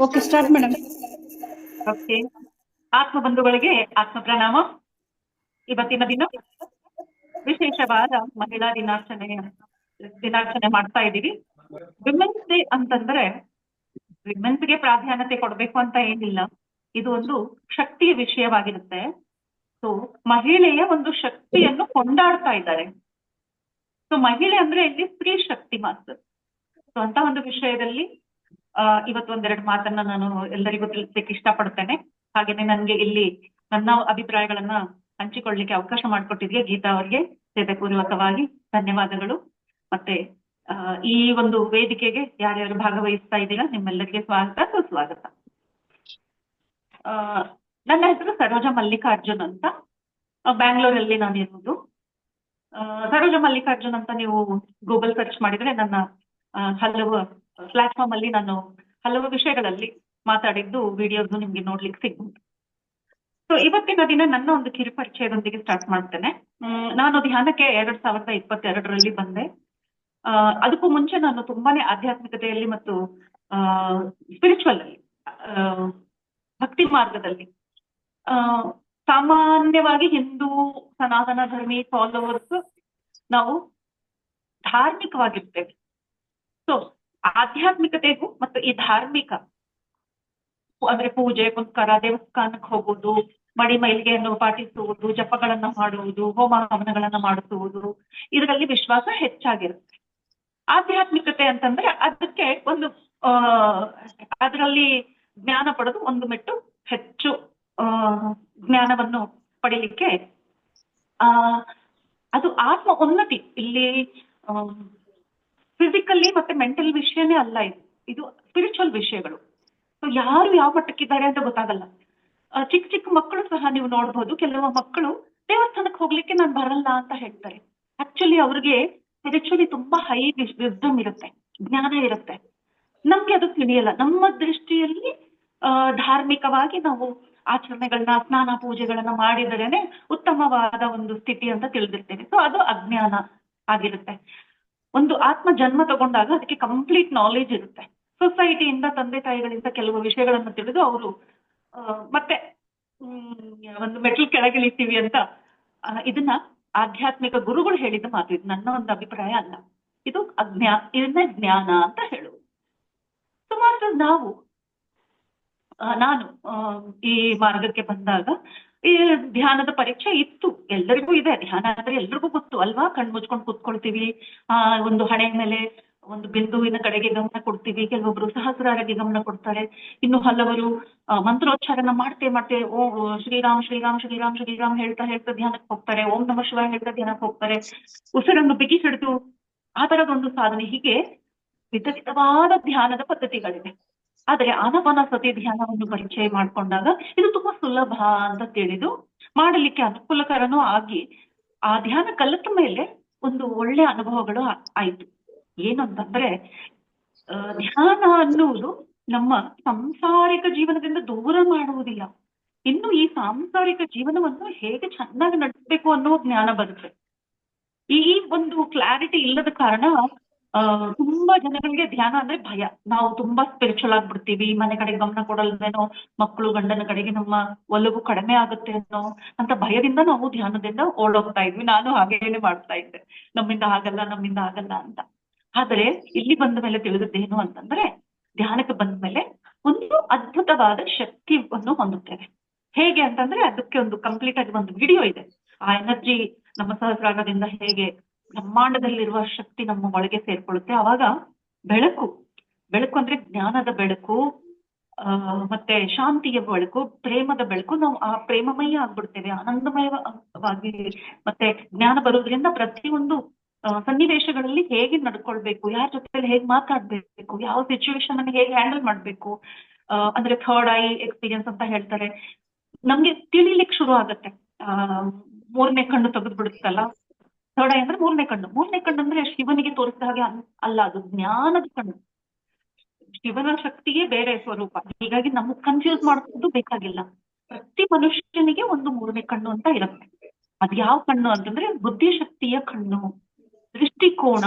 Okay, start madam. Okay. ಆತ್ಮ ಬಂಧುಗಳಿಗೆ ಆತ್ಮ ಪ್ರಣಾಮ. ಇವತ್ತಿನ ದಿನ ವಿಶೇಷವಾದ ಮಹಿಳಾ ದಿನಾಚರಣೆ ಮಾಡ್ತಾ ಇದ್ದೀವಿ. ವಿಮೆನ್ಸ್ ಡೇ ಅಂತಂದ್ರೆ ವಿಮೆನ್ಸ್ಗೆ ಪ್ರಾಧಾನ್ಯತೆ ಕೊಡ್ಬೇಕು ಅಂತ ಏನಿಲ್ಲ. ಇದು ಒಂದು ಶಕ್ತಿಯ ವಿಷಯವಾಗಿರುತ್ತೆ. ಸೊ ಮಹಿಳೆಯ ಒಂದು ಶಕ್ತಿಯನ್ನು ಕೊಂಡಾಡ್ತಾ ಇದ್ದಾರೆ. ಸೊ ಮಹಿಳೆ ಅಂದ್ರೆ ಇಲ್ಲಿ ಸ್ತ್ರೀ ಶಕ್ತಿ ಮಾತ್ರ. ಸೊ ಅಂತ ಒಂದು ವಿಷಯದಲ್ಲಿ ಇವತ್ತು ಒಂದೆರಡು ಮಾತನ್ನ ನಾನು ಎಲ್ಲರಿಗೂ ತಿಳಿಸ್ಲಿಕ್ಕೆ ಇಷ್ಟಪಡ್ತೇನೆ. ಹಾಗೇನೆ ನನ್ಗೆ ಇಲ್ಲಿ ನನ್ನ ಅಭಿಪ್ರಾಯಗಳನ್ನ ಹಂಚಿಕೊಳ್ಳಿಕ್ಕೆ ಅವಕಾಶ ಮಾಡಿಕೊಟ್ಟಿದ್ಗೆ ಗೀತಾ ಅವರಿಗೆ ಹೃದಯಪೂರ್ವಕವಾಗಿ ಧನ್ಯವಾದಗಳು. ಮತ್ತೆ ಈ ಒಂದು ವೇದಿಕೆಗೆ ಯಾರ್ಯಾರು ಭಾಗವಹಿಸ್ತಾ ಇದ್ದೀರಾ ನಿಮ್ಮೆಲ್ಲರಿಗೆ ಸ್ವಾಗತ ಸುಸ್ವಾಗತ. ನನ್ನ ಹೆಸರು ಸರೋಜ ಮಲ್ಲಿಕಾರ್ಜುನ್ ಅಂತ. ಬ್ಯಾಂಗ್ಳೂರಲ್ಲಿ ನಾನಿರುವುದು. ಸರೋಜ ಮಲ್ಲಿಕಾರ್ಜುನ್ ಅಂತ ನೀವು ಗೂಗಲ್ ಸರ್ಚ್ ಮಾಡಿದ್ರೆ ನನ್ನ ಹಲವು ಪ್ಲಾಟ್ಫಾರ್ಮ್ ಅಲ್ಲಿ ನಾನು ಹಲವು ವಿಷಯಗಳಲ್ಲಿ ಮಾತಾಡಿದ್ದು ವಿಡಿಯೋಸ್ ನಿಮ್ಗೆ ನೋಡ್ಲಿಕ್ಕೆ ಸಿಗ್ಬೋದು. ಸೊ ಇವತ್ತಿನ ದಿನ ನನ್ನ ಒಂದು ಕಿರುಪರಿಚಯದೊಂದಿಗೆ ಸ್ಟಾರ್ಟ್ ಮಾಡ್ತೇನೆ. ನಾನು ಧ್ಯಾನಕ್ಕೆ 2022ರಲ್ಲಿ ಬಂದೆ. ಅದಕ್ಕೂ ಮುಂಚೆ ನಾನು ತುಂಬಾನೇ ಆಧ್ಯಾತ್ಮಿಕತೆಯಲ್ಲಿ ಮತ್ತು ಸ್ಪಿರಿಚುವಲ್ ಅಲ್ಲಿ ಭಕ್ತಿ ಮಾರ್ಗದಲ್ಲಿ ಸಾಮಾನ್ಯವಾಗಿ ಹಿಂದೂ ಸನಾತನ ಧರ್ಮಿ ಫಾಲೋವರ್ಸ್ ನಾವು ಧಾರ್ಮಿಕವಾಗಿರ್ತೇವೆ. ಸೊ ಆಧ್ಯಾತ್ಮಿಕತೆಗೂ ಮತ್ತು ಈ ಧಾರ್ಮಿಕ ಅಂದ್ರೆ ಪೂಜೆ ಪುನಸ್ಕಾರ, ದೇವಸ್ಥಾನಕ್ಕೆ ಹೋಗುವುದು, ಮಡಿ ಮೈಲಿಗೆಯನ್ನು ಪಾಟಿಸುವುದು, ಜಪಗಳನ್ನ ಮಾಡುವುದು, ಹೋಮ ಹವನಗಳನ್ನ ಮಾಡಿಸುವುದು, ಇದರಲ್ಲಿ ವಿಶ್ವಾಸ ಹೆಚ್ಚಾಗಿರುತ್ತೆ. ಆಧ್ಯಾತ್ಮಿಕತೆ ಅಂತಂದ್ರೆ ಅದಕ್ಕೆ ಒಂದು ಅದರಲ್ಲಿ ಜ್ಞಾನ ಪಡೆದು ಒಂದು ಮೆಟ್ಟು ಹೆಚ್ಚು ಜ್ಞಾನವನ್ನು ಪಡೀಲಿಕ್ಕೆ ಅದು ಆತ್ಮ ಉನ್ನತಿ. ಇಲ್ಲಿ ಫಿಸಿಕಲಿ ಮತ್ತೆ ಮೆಂಟಲ್ ವಿಷಯನೇ ಅಲ್ಲ, ಇದು ಸ್ಪಿರಿಚುವಲ್ ವಿಷಯಗಳು. ಸೊ ಯಾರು ಯಾವ ಮಟ್ಟಕ್ಕಿದ್ದಾರೆ ಅಂತ ಗೊತ್ತಾಗಲ್ಲ. ಚಿಕ್ಕ ಚಿಕ್ಕ ಮಕ್ಕಳು ಸಹ ನೀವು ನೋಡ್ಬೋದು, ಕೆಲವು ಮಕ್ಕಳು ದೇವಸ್ಥಾನಕ್ಕೆ ಹೋಗ್ಲಿಕ್ಕೆ ನಾನು ಬರಲ್ಲ ಅಂತ ಹೇಳ್ತಾರೆ. ಆಕ್ಚುಲಿ ಅವ್ರಿಗೆ ಸ್ಪಿರಿಚುವಲಿ ತುಂಬಾ ಹೈ ವಿಸ್ಡಮ್ ಇರುತ್ತೆ, ಜ್ಞಾನ ಇರುತ್ತೆ. ನಮ್ಗೆ ಅದು ತಿಳಿಯಲ್ಲ. ನಮ್ಮ ದೃಷ್ಟಿಯಲ್ಲಿ ಧಾರ್ಮಿಕವಾಗಿ ನಾವು ಆಚರಣೆಗಳನ್ನ, ಸ್ನಾನ ಪೂಜೆಗಳನ್ನ ಮಾಡಿದರೇನೆ ಉತ್ತಮವಾದ ಒಂದು ಸ್ಥಿತಿ ಅಂತ ತಿಳಿದಿರ್ತೇವೆ. ಸೊ ಅದು ಅಜ್ಞಾನ ಆಗಿರುತ್ತೆ. ಒಂದು ಆತ್ಮ ಜನ್ಮ ತಗೊಂಡಾಗ ಅದಕ್ಕೆ ಕಂಪ್ಲೀಟ್ ನಾಲೆಜ್ ಇರುತ್ತೆ. ಸೊಸೈಟಿಯಿಂದ, ತಂದೆ ತಾಯಿಗಳಿಂದ ಕೆಲವು ವಿಷಯಗಳನ್ನು ತಿಳಿದು ಅವರು ಮತ್ತೆ ಒಂದು ಮೆಟ್ಲು ಕೆಳಗಿಳಿತೀವಿ ಅಂತ ಇದನ್ನ ಆಧ್ಯಾತ್ಮಿಕ ಗುರುಗಳು ಹೇಳಿದ ಮಾತು. ಇದು ನನ್ನ ಒಂದು ಅಭಿಪ್ರಾಯ ಅಲ್ಲ, ಇದು ಇದನ್ನ ಜ್ಞಾನ ಅಂತ ಹೇಳುವುದು. ಸುಮಾರು ನಾನು ಈ ಮಾರ್ಗಕ್ಕೆ ಬಂದಾಗ ಈ ಧ್ಯಾನದ ಪರೀಕ್ಷೆ ಇತ್ತು, ಎಲ್ಲರಿಗೂ ಇದೆ. ಧ್ಯಾನ ಅಂದ್ರೆ ಎಲ್ರಿಗೂ ಗೊತ್ತು ಅಲ್ವಾ? ಕಣ್ ಮುಚ್ಕೊಂಡು ಕೂತ್ಕೊಳ್ತೀವಿ, ಒಂದು ಹಣೆ ಮೇಲೆ ಒಂದು ಬಿಂದುವಿನ ಕಡೆಗೆ ಗಮನ ಕೊಡ್ತೀವಿ, ಕೆಲವೊಬ್ರು ಸಹಸ್ರಾರಕ್ಕೆ ಗಮನ ಕೊಡ್ತಾರೆ, ಇನ್ನು ಹಲವರು ಮಂತ್ರೋಚ್ಚಾರನ ಮಾಡ್ತೇ ಓ ಶ್ರೀರಾಮ್ ಶ್ರೀರಾಮ್ ಶ್ರೀರಾಮ್ ಶ್ರೀರಾಮ್ ಹೇಳ್ತಾ ಧ್ಯಾನಕ್ಕೆ ಹೋಗ್ತಾರೆ, ಓಂ ನಮಃ ಶಿವಾಯ ಹೇಳ್ತಾ ಧ್ಯಾನಕ್ಕೆ ಹೋಗ್ತಾರೆ, ಉಸಿರನ್ನು ಬಿಗಿ ಹಿಡಿದು ಆ ತರದೊಂದು ಸಾಧನೆ. ಹೀಗೆ ವಿಧ ವಿಧವಾದ ಧ್ಯಾನದ ಪದ್ಧತಿಗಳಿವೆ. ಆದರೆ ಆನಾಪಾನಸತಿ ಧ್ಯಾನವನ್ನು ಪರಿಚಯ ಮಾಡ್ಕೊಂಡಾಗ ಇದು ತುಂಬಾ ಸುಲಭ ಅಂತ ತಿಳಿದು ಮಾಡಲಿಕ್ಕೆ ಅನುಕೂಲಕರನೂ ಆಗಿ ಆ ಧ್ಯಾನ ಕಲಿತ ಮೇಲೆ ಒಂದು ಒಳ್ಳೆ ಅನುಭವಗಳು ಆಯ್ತು. ಏನಂತಂದ್ರೆ ಧ್ಯಾನ ಅನ್ನುವುದು ನಮ್ಮ ಸಾಂಸಾರಿಕ ಜೀವನದಿಂದ ದೂರ ಮಾಡುವುದಿಲ್ಲ, ಇನ್ನು ಈ ಸಾಂಸಾರಿಕ ಜೀವನವನ್ನು ಹೇಗೆ ಚೆನ್ನಾಗಿ ನಡೆಸಬೇಕು ಅನ್ನೋ ಜ್ಞಾನ ಬರುತ್ತೆ. ಈ ಒಂದು ಕ್ಲಾರಿಟಿ ಇಲ್ಲದ ಕಾರಣ ತುಂಬಾ ಜನಗಳಿಗೆ ಧ್ಯಾನ ಅಂದ್ರೆ ಭಯ. ನಾವು ತುಂಬಾ ಸ್ಪಿರಿಚುವಲ್ ಆಗ್ಬಿಡ್ತೀವಿ, ಮನೆ ಕಡೆಗೆ ಗಮನ ಕೊಡಲ್ವೇನೋ, ಮಕ್ಕಳು ಗಂಡನ ಕಡೆಗೆ ನಮ್ಮ ಒಲವು ಕಡಿಮೆ ಆಗುತ್ತೆ ಅನ್ನೋ ಅಂತ ಭಯದಿಂದ ನಾವು ಧ್ಯಾನದಿಂದ ಓಡೋಗ್ತಾ ಇದ್ವಿ. ನಾನು ಹಾಗೇನೆ ಮಾಡ್ತಾ ಇದ್ದೆ, ನಮ್ಮಿಂದ ಆಗಲ್ಲ ಅಂತ. ಆದರೆ ಇಲ್ಲಿ ಬಂದ ಮೇಲೆ ತಿಳಿದದ್ದೇನು ಅಂತಂದ್ರೆ, ಧ್ಯಾನಕ್ಕೆ ಬಂದ ಮೇಲೆ ಒಂದು ಅದ್ಭುತವಾದ ಶಕ್ತಿಯನ್ನು ಹೊಂದುತ್ತೇವೆ. ಹೇಗೆ ಅಂತಂದ್ರೆ ಅದಕ್ಕೆ ಒಂದು ಕಂಪ್ಲೀಟ್ ಆಗಿ ಒಂದು ವಿಡಿಯೋ ಇದೆ. ಆ ಎನರ್ಜಿ ನಮ್ಮ ಸಹಸ್ರಾರದಿಂದ ಹೇಗೆ ಬ್ರಹ್ಮಾಂಡದಲ್ಲಿರುವ ಶಕ್ತಿ ನಮ್ಮ ಒಳಗೆ ಸೇರ್ಕೊಳ್ಳುತ್ತೆ. ಆವಾಗ ಬೆಳಕು ಅಂದ್ರೆ ಜ್ಞಾನದ ಬೆಳಕು, ಮತ್ತೆ ಶಾಂತಿಯ ಬೆಳಕು, ಪ್ರೇಮದ ಬೆಳಕು. ನಾವು ಆ ಪ್ರೇಮಮಯ ಆಗ್ಬಿಡ್ತೇವೆ, ಆನಂದಮಯವಾಗಿ. ಮತ್ತೆ ಜ್ಞಾನ ಬರೋದ್ರಿಂದ ಪ್ರತಿಯೊಂದು ಸನ್ನಿವೇಶಗಳಲ್ಲಿ ಹೇಗೆ ನಡ್ಕೊಳ್ಬೇಕು, ಯಾರ ಜೊತೆ ಹೇಗೆ ಮಾತಾಡ್ಬೇಕು, ಯಾವ ಸಿಚುವೇಶನ್ ಅನ್ನು ಹೇಗೆ ಹ್ಯಾಂಡಲ್ ಮಾಡ್ಬೇಕು, ಅಂದ್ರೆ ಥರ್ಡ್ ಐ ಎಕ್ಸ್ಪೀರಿಯನ್ಸ್ ಅಂತ ಹೇಳ್ತಾರೆ, ನಮ್ಗೆ ತಿಳಿಲಿಕ್ಕೆ ಶುರು ಆಗತ್ತೆ. ಮೂರನೇ ಕಣ್ಣು ತೆಗೆದು ಬಿಡುತ್ತಲ್ಲ, ಥರ್ಡ್ ಐ ಅಂದ್ರೆ ಮೂರನೇ ಕಣ್ಣು ಅಂದ್ರೆ ಶಿವನಿಗೆ ತೋರಿಸಿದ ಹಾಗೆ ಅಲ್ಲ, ಅದು ಜ್ಞಾನದ ಕಣ್ಣು. ಶಿವನ ಶಕ್ತಿಯೇ ಬೇರೆ ಸ್ವರೂಪ. ಹೀಗಾಗಿ ನಮಗ್ ಕನ್ಫ್ಯೂಸ್ ಮಾಡೋದು ಬೇಕಾಗಿಲ್ಲ. ಪ್ರತಿ ಮನುಷ್ಯನಿಗೆ ಒಂದು ಮೂರನೇ ಕಣ್ಣು ಅಂತ ಇರುತ್ತೆ. ಅದು ಯಾವ ಕಣ್ಣು ಅಂತಂದ್ರೆ ಬುದ್ಧಿಶಕ್ತಿಯ ಕಣ್ಣು, ದೃಷ್ಟಿಕೋನ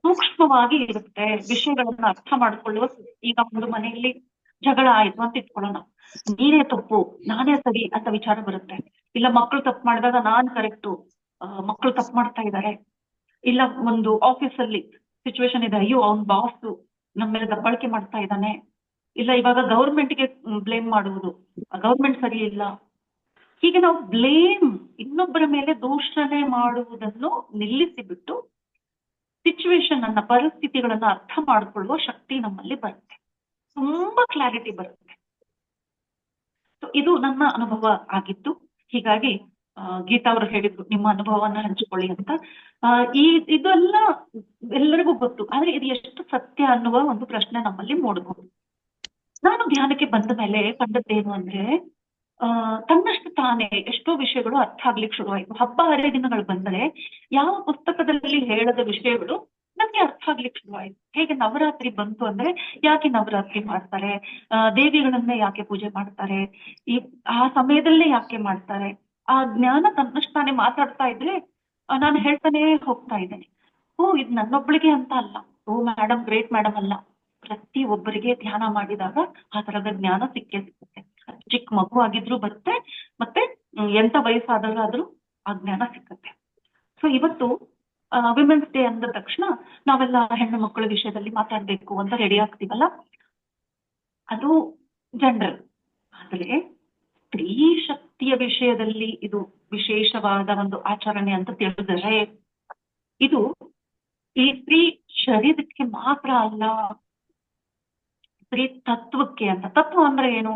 ಸೂಕ್ಷ್ಮವಾಗಿ ಇರುತ್ತೆ, ವಿಷಯಗಳನ್ನ ಅರ್ಥ ಮಾಡ್ಕೊಳ್ಳುವ. ಈಗ ಒಂದು ಮನೆಯಲ್ಲಿ ಜಗಳ ಆಯ್ತು ಅಂತ ಇಟ್ಕೊಳ್ಳೋಣ, ನೀನೇ ತಪ್ಪು ನಾನೇ ಸರಿ ಅಂತ ವಿಚಾರ ಬರುತ್ತೆ. ಇಲ್ಲ ಮಕ್ಕಳು ತಪ್ಪು ಮಾಡಿದಾಗ ನಾನ್ ಕರೆಕ್ಟು, ಮಕ್ಕಳು ತಪ್ಪು ಮಾಡ್ತಾ ಇದ್ದಾರೆ. ಇಲ್ಲ ಒಂದು ಆಫೀಸ್ ಅಲ್ಲಿ ಸಿಚುವೇಶನ್ ಇದೆ, ಅಯ್ಯೋ ಅವ್ನ್ ಬಾಸ್ ನಮ್ಮ ಮೇಲೆ ದಬ್ಬಾಳಿಕೆ ಮಾಡ್ತಾ ಇದ್ದಾನೆ. ಇಲ್ಲ ಇವಾಗ ಗೌರ್ಮೆಂಟ್ಗೆ ಬ್ಲೇಮ್ ಮಾಡುವುದು, ಗೌರ್ಮೆಂಟ್ ಸರಿ ಇಲ್ಲ. ಹೀಗೆ ನಾವು ಬ್ಲೇಮ್, ಇನ್ನೊಬ್ಬರ ಮೇಲೆ ದೂಷಣೆ ಮಾಡುವುದನ್ನು ನಿಲ್ಲಿಸಿ ಬಿಟ್ಟು ಸಿಚುವೇಶನ್ ಅನ್ನ, ಪರಿಸ್ಥಿತಿಗಳನ್ನ ಅರ್ಥ ಮಾಡಿಕೊಳ್ಳುವ ಶಕ್ತಿ ನಮ್ಮಲ್ಲಿ ಬರುತ್ತೆ, ತುಂಬಾ ಕ್ಲಾರಿಟಿ ಬರುತ್ತೆ. ಇದು ನನ್ನ ಅನುಭವ ಆಗಿತ್ತು. ಹೀಗಾಗಿ ಗೀತಾ ಅವರು ಹೇಳಿದ್ರು ನಿಮ್ಮ ಅನುಭವವನ್ನ ಹಂಚಿಕೊಳ್ಳಿ ಅಂತ. ಇದೆಲ್ಲ ಎಲ್ಲರಿಗೂ ಗೊತ್ತು, ಆದ್ರೆ ಇದು ಎಷ್ಟು ಸತ್ಯ ಅನ್ನುವ ಒಂದು ಪ್ರಶ್ನೆ ನಮ್ಮಲ್ಲಿ ಮೂಡಬಹುದು. ನಾನು ಧ್ಯಾನಕ್ಕೆ ಬಂದ ಮೇಲೆ ಕಂಡದ್ದೇನು ಅಂದ್ರೆ, ತನ್ನಷ್ಟು ತಾನೇ ಎಷ್ಟೋ ವಿಷಯಗಳು ಅರ್ಥ ಆಗ್ಲಿಕ್ಕೆ ಶುರುವಾಯಿತು. ಹಬ್ಬ ಹರಿದಿನಗಳು ಬಂದರೆ ಯಾವ ಪುಸ್ತಕದಲ್ಲಿ ಹೇಳದ ವಿಷಯಗಳು ನನಗೆ ಅರ್ಥ ಆಗ್ಲಿಕ್ಕೆ ಶುರುವಾಯಿತು. ಹೇಗೆ ನವರಾತ್ರಿ ಬಂತು ಅಂದ್ರೆ ಯಾಕೆ ನವರಾತ್ರಿ ಮಾಡ್ತಾರೆ, ದೇವಿಗಳನ್ನೇ ಯಾಕೆ ಪೂಜೆ ಮಾಡ್ತಾರೆ, ಆ ಸಮಯದಲ್ಲೇ ಯಾಕೆ ಮಾಡ್ತಾರೆ, ಆ ಜ್ಞಾನ ತನ್ನಷ್ಟು ತಾನೇ ಮಾತಾಡ್ತಾ ಇದ್ರೆ ನಾನು ಹೇಳ್ತಾನೆ ಹೋಗ್ತಾ ಇದ್ದೇನೆ. ಇದು ನನ್ನೊಬ್ಳಿಗೆ ಅಂತ ಅಲ್ಲ, ಮೇಡಮ್ ಗ್ರೇಟ್ ಮೇಡಮ್ ಅಲ್ಲ, ಪ್ರತಿ ಒಬ್ಬರಿಗೆ ಧ್ಯಾನ ಮಾಡಿದಾಗ ಆ ತರದ ಜ್ಞಾನ ಸಿಕ್ಕೇ ಸಿಗುತ್ತೆ. ಚಿಕ್ಕ ಮಗು ಆಗಿದ್ರು ಬರುತ್ತೆ, ಮತ್ತೆ ಎಂತ ವಯಸ್ಸಾದ್ರೂ ಆ ಜ್ಞಾನ ಸಿಕ್ಕತ್ತೆ. ಸೊ ಇವತ್ತು ವಿಮೆನ್ಸ್ ಡೇ ಅಂದ ತಕ್ಷಣ ನಾವೆಲ್ಲ ಹೆಣ್ಣು ಮಕ್ಕಳ ವಿಷಯದಲ್ಲಿ ಮಾತಾಡ್ಬೇಕು ಅಂತ ರೆಡಿ ಆಗ್ತೀವಲ್ಲ, ಅದು ಜನರಲ್. ಆದ್ರೆ ಸ್ತ್ರೀ ಶಕ್ತಿಯ ವಿಷಯದಲ್ಲಿ ಇದು ವಿಶೇಷವಾದ ಒಂದು ಆಚರಣೆ ಅಂತ ತಿಳಿದರೆ, ಇದು ಈ ಸ್ತ್ರೀ ಶರೀರಕ್ಕೆ ಮಾತ್ರ ಅಲ್ಲ, ಸ್ತ್ರೀ ತತ್ವಕ್ಕೆ ಅಂತ. ತತ್ವ ಅಂದ್ರೆ ಏನು?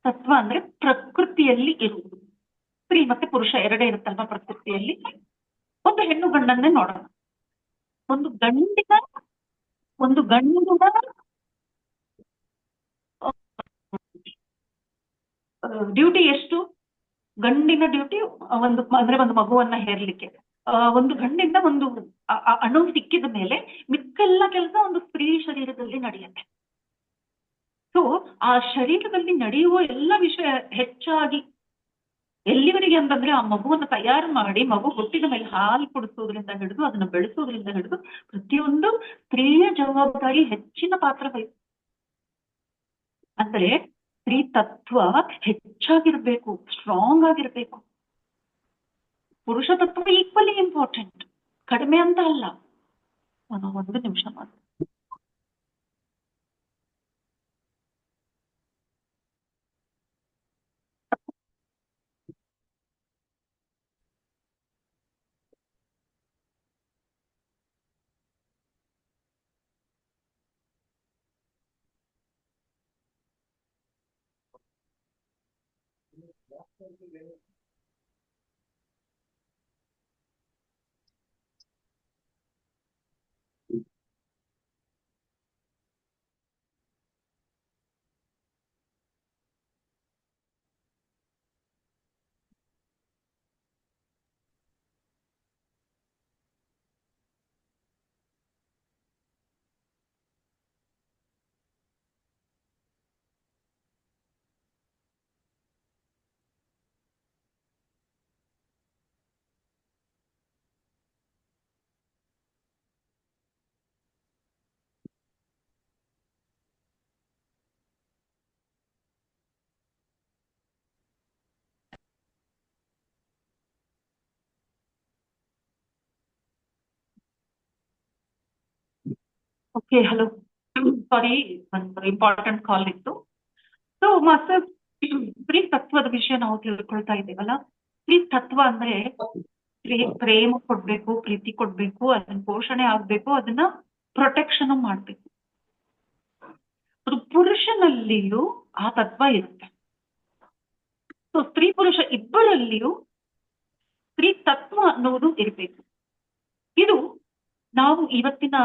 ತತ್ವ ಅಂದ್ರೆ ಪ್ರಕೃತಿಯಲ್ಲಿ ಇರುವುದು. ಸ್ತ್ರೀ ಮತ್ತೆ ಪುರುಷ ಎರಡೇ ಇರುತ್ತಲ್ವಾ ಪ್ರಕೃತಿಯಲ್ಲಿ. ಒಂದು ಹೆಣ್ಣು ಗಂಡನ್ನೇ ನೋಡೋಣ. ಒಂದು ಗಂಡಿನ ಡ್ಯೂಟಿ ಎಷ್ಟು? ಗಂಡಿನ ಡ್ಯೂಟಿ ಒಂದು ಮಗುವನ್ನ ಹೇರ್ಲಿಕ್ಕೆ. ಒಂದು ಗಂಡಿಂದ ಒಂದು ಅಣು ಸಿಕ್ಕಿದ ಮೇಲೆ ಮಿಕ್ಕೆಲ್ಲ ಕೆಲಸ ಒಂದು ಸ್ತ್ರೀ ಶರೀರದಲ್ಲಿ ನಡೆಯುತ್ತೆ. ಸೊ ಆ ಶರೀರದಲ್ಲಿ ನಡೆಯುವ ಎಲ್ಲ ವಿಷಯ ಹೆಚ್ಚಾಗಿ ಎಲ್ಲಿವರೆಗೆ ಅಂತಂದ್ರೆ, ಆ ಮಗುವನ್ನು ತಯಾರು ಮಾಡಿ ಮಗು ಹುಟ್ಟಿದ ಮೇಲೆ ಹಾಲು ಕುಡಿಸೋದ್ರಿಂದ ಹಿಡಿದು ಅದನ್ನ ಬೆಳೆಸೋದ್ರಿಂದ ಹಿಡಿದು ಪ್ರತಿಯೊಂದು ಸ್ತ್ರೀಯ ಜವಾಬ್ದಾರಿ ಹೆಚ್ಚಿನ ಪಾತ್ರ ವಹಿಸುತ್ತೆ. ಅಂದ್ರೆ ಸ್ತ್ರೀ ತತ್ವ ಹೆಚ್ಚಾಗಿರ್ಬೇಕು, ಸ್ಟ್ರಾಂಗ್ ಆಗಿರ್ಬೇಕು. ಪುರುಷ ತತ್ವ ಈಕ್ವಲಿ ಇಂಪಾರ್ಟೆಂಟ್, ಕಡಿಮೆ ಅಂತ ಅಲ್ಲ. ಒಂದು ನಿಮಿಷ ಮಾತ್ರ. ಓಕೆ, ಹಲೋ, ಸಾರಿ, ಒಂದು ಇಂಪಾರ್ಟೆಂಟ್ ಕಾಲ್ ಇತ್ತು. ಸೊ ಮಾಸ್ಟರ್, ಸ್ತ್ರೀ ತತ್ವದ ವಿಷಯ ನಾವು ತಿಳ್ಕೊಳ್ತಾ ಇದ್ದೇವಲ್ಲ. ಸ್ತ್ರೀ ತತ್ವ ಅಂದ್ರೆ ಪ್ರೇಮ ಕೊಡ್ಬೇಕು, ಪ್ರೀತಿ ಕೊಡ್ಬೇಕು, ಅದನ್ನ ಪೋಷಣೆ ಆಗ್ಬೇಕು, ಅದನ್ನ ಪ್ರೊಟೆಕ್ಷನ್ ಮಾಡ್ಬೇಕು. ಅದು ಪುರುಷನಲ್ಲಿಯೂ ಆ ತತ್ವ ಇರುತ್ತೆ. ಸೊ ಸ್ತ್ರೀ ಪುರುಷ ಇಬ್ಬರಲ್ಲಿಯೂ ಸ್ತ್ರೀ ತತ್ವ ಅನ್ನುವುದು ಇರಬೇಕು. ಇದು ನಾವು ಇವತ್ತಿನ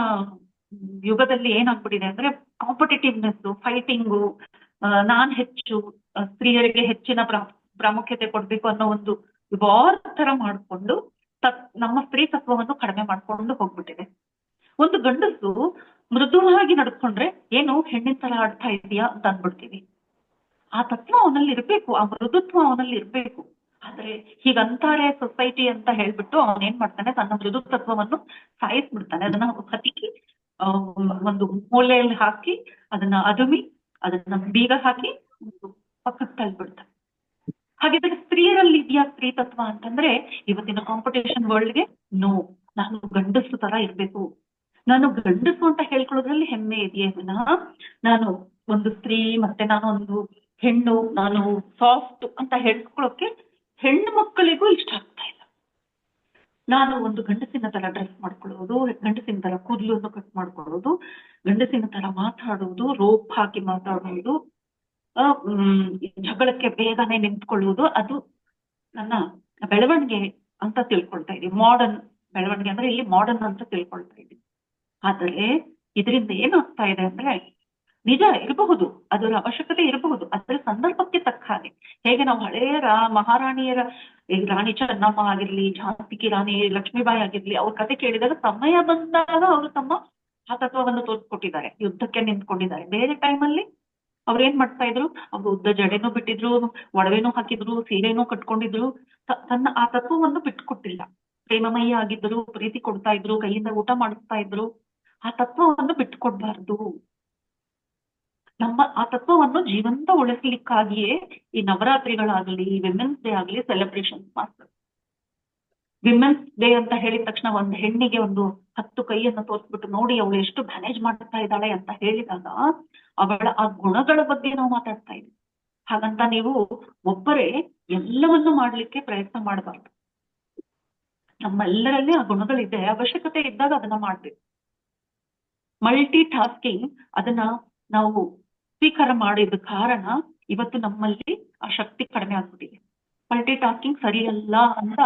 ಯುಗದಲ್ಲಿ ಏನಾಗ್ಬಿಟ್ಟಿದೆ ಅಂದ್ರೆ, ಕಾಂಪಿಟೇಟಿವ್ನೆಸ್, ಫೈಟಿಂಗು, ನಾನ್ ಹೆಚ್ಚು, ಸ್ತ್ರೀಯರಿಗೆ ಹೆಚ್ಚಿನ ಪ್ರಾಮುಖ್ಯತೆ ಕೊಡ್ಬೇಕು ಅನ್ನೋ ಒಂದು ವಾರ್ ತರ ಮಾಡ್ಕೊಂಡು ನಮ್ಮ ಸ್ತ್ರೀ ತತ್ವವನ್ನು ಕಡಿಮೆ ಮಾಡ್ಕೊಂಡು ಹೋಗ್ಬಿಟ್ಟಿದೆ. ಒಂದು ಗಂಡಸು ಮೃದುವಾಗಿ ನಡ್ಕೊಂಡ್ರೆ ಏನು ಹೆಣ್ಣಿನ ತರ ಆಡ್ತಾ ಇದೆಯಾ ಅಂತ ಅಂದ್ಬಿಡ್ತೀವಿ. ಆ ತತ್ವ ಅವನಲ್ಲಿ ಇರ್ಬೇಕು, ಆ ಮೃದುತ್ವ ಅವನಲ್ಲಿ ಇರ್ಬೇಕು. ಆದ್ರೆ ಹೀಗಂತಾರೆ ಸೊಸೈಟಿ ಅಂತ ಹೇಳ್ಬಿಟ್ಟು ಅವನೇನ್ ಮಾಡ್ತಾನೆ, ತನ್ನ ಮೃದು ತತ್ವವನ್ನು ಸಾಯಿಸ್ಬಿಡ್ತಾನೆ. ಅದನ್ನ ಹತಿಕಿ ಆ, ಒಂದು ಮೂಲೆಯಲ್ಲಿ ಹಾಕಿ ಅದನ್ನ ಅದುಮಿ ಅದನ್ನ ಬೀಗ ಹಾಕಿ ಒಂದು ಪಕ್ಕಕ್ಕೆ ತಳ್ಳಿಬಿಡ್ತಾನೆ. ಹಾಗಿದ್ರೆ ಸ್ತ್ರೀಯರಲ್ಲಿ ಇದೆಯಾ ಸ್ತ್ರೀ ತತ್ವ ಅಂತಂದ್ರೆ, ಇವತ್ತಿನ ಕಾಂಪಿಟೇಷನ್ ವರ್ಲ್ಡ್ಗೆ ನೋ, ನಾನು ಗಂಡಸು ತರ ಇರ್ಬೇಕು, ನಾನು ಗಂಡಸು ಅಂತ ಹೇಳ್ಕೊಳ್ಳೋದ್ರಲ್ಲಿ ಹೆಮ್ಮೆ ಇದೆಯೇ ವಿನಃ ನಾನು ಒಂದು ಸ್ತ್ರೀ ಮತ್ತೆ ನಾನು ಒಂದು ಹೆಣ್ಣು, ನಾನು ಸಾಫ್ಟ್ ಅಂತ ಹೇಳ್ಕೊಳ್ಳೋಕೆ ಹೆಣ್ಣು ಮಕ್ಕಳಿಗೂ ಇಷ್ಟ ಆಗ್ತಾ ಇಲ್ಲ. ನಾನು ಒಂದು ಗಂಡಸಿನ ತರ ಡ್ರೆಸ್ ಮಾಡ್ಕೊಳ್ಳೋದು, ಗಂಡಸಿನ ತರ ಕೂದಲನ್ನು ಕಟ್ ಮಾಡ್ಕೊಳ್ಳೋದು, ಗಂಡಸಿನ ತರ ಮಾತಾಡೋದು, ರೋಪ್ ಹಾಕಿ ಮಾತಾಡೋದು, ಜಗಳಕ್ಕೆ ಬೇಗನೆ ನಿಂತ್ಕೊಳ್ಳುವುದು, ಅದು ನನ್ನ ಬೆಳವಣಿಗೆ ಅಂತ ತಿಳ್ಕೊಳ್ತಾ ಇದ್ದೀವಿ. ಮಾಡರ್ನ್ ಬೆಳವಣಿಗೆ ಅಂದ್ರೆ ಇಲ್ಲಿ ಮಾಡರ್ನ್ ಅಂತ ತಿಳ್ಕೊಳ್ತಾ ಇದ್ದೀವಿ. ಆದರೆ ಇದರಿಂದ ಏನಾಗ್ತಾ ಇದೆ ಅಂದ್ರೆ, ನಿಜ ಇರಬಹುದು, ಅದರ ಅವಶ್ಯಕತೆ ಇರಬಹುದು, ಅದರ ಸಂದರ್ಭಕ್ಕೆ ತಕ್ಕ ಹಾಗೆ. ಹೇಗೆ ನಾವು ಹಳೆಯ ಮಹಾರಾಣಿಯರ, ಈ ರಾಣಿ ಚೆನ್ನಮ್ಮ ಆಗಿರ್ಲಿ, ಝಾನ್ಸಿ ರಾಣಿ ಲಕ್ಷ್ಮೀಬಾಯಿ ಆಗಿರ್ಲಿ, ಅವ್ರ ಕತೆ ಕೇಳಿದಾಗ ಸಮಯ ಬಂದಾಗ ಅವರು ತಮ್ಮ ಆ ತತ್ವವನ್ನು ತೋರಿಸ್ಕೊಟ್ಟಿದ್ದಾರೆ, ಯುದ್ಧಕ್ಕೆ ನಿಂತ್ಕೊಂಡಿದ್ದಾರೆ. ಬೇರೆ ಟೈಮಲ್ಲಿ ಅವ್ರು ಏನ್ ಮಾಡ್ತಾ ಇದ್ರು, ಅವ್ರು ಉದ್ದ ಜಡೆನೂ ಬಿಟ್ಟಿದ್ರು, ಒಡವೆನೂ ಹಾಕಿದ್ರು, ಸೀರೆನೂ ಕಟ್ಕೊಂಡಿದ್ರು, ತನ್ನ ಆ ತತ್ವವನ್ನು ಬಿಟ್ಕೊಟ್ಟಿಲ್ಲ. ಪ್ರೇಮಮಯಿ ಆಗಿದ್ರು, ಪ್ರೀತಿ ಕೊಡ್ತಾ ಇದ್ರು, ಕೈಯಿಂದ ಊಟ ಮಾಡಿಸ್ತಾ ಇದ್ರು. ಆ ತತ್ವವನ್ನು ಬಿಟ್ಕೊಡ್ಬಾರ್ದು. ನಮ್ಮ ಆ ತತ್ವವನ್ನು ಜೀವಂತ ಉಳಿಸ್ಲಿಕ್ಕಾಗಿಯೇ ಈ ನವರಾತ್ರಿಗಳಾಗಲಿ, ವಿಮೆನ್ಸ್ ಡೇ ಆಗಲಿ ಸೆಲೆಬ್ರೇಷನ್ ಮಾಡ್ತಾರೆ. ವಿಮೆನ್ಸ್ ಡೇ ಅಂತ ಹೇಳಿದ ತಕ್ಷಣ ಒಂದು ಹೆಣ್ಣಿಗೆ ಒಂದು 10 ಕೈಯನ್ನು ತೋರಿಸ್ಬಿಟ್ಟು ನೋಡಿ ಅವಳು ಎಷ್ಟು ಮ್ಯಾನೇಜ್ ಮಾಡ್ತಾ ಇದ್ದಾಳೆ ಅಂತ ಹೇಳಿದಾಗ ಅವಳ ಆ ಗುಣಗಳ ಬಗ್ಗೆ ನಾವು ಮಾತಾಡ್ತಾ ಇದ್ದೀವಿ. ಹಾಗಂತ ನೀವು ಒಬ್ಬರೇ ಎಲ್ಲವನ್ನು ಮಾಡ್ಲಿಕ್ಕೆ ಪ್ರಯತ್ನ ಮಾಡಬಾರ್ದು. ನಮ್ಮೆಲ್ಲರಲ್ಲಿ ಆ ಗುಣಗಳಿದೆ, ಅವಶ್ಯಕತೆ ಇದ್ದಾಗ ಅದನ್ನ ಮಾಡ್ಬೇಕು. ಮಲ್ಟಿ ಟಾಸ್ಕಿಂಗ್ ಅದನ್ನ ನಾವು ಸ್ವೀಕಾರ ಮಾಡಿದ ಕಾರಣ ಇವತ್ತು ನಮ್ಮಲ್ಲಿ ಆ ಶಕ್ತಿ ಕಡಿಮೆ ಆಗ್ಬಿಟ್ಟಿದೆ. ಮಲ್ಟಿ ಟಾಸ್ಕಿಂಗ್ ಸರಿಯಲ್ಲ ಅಂತ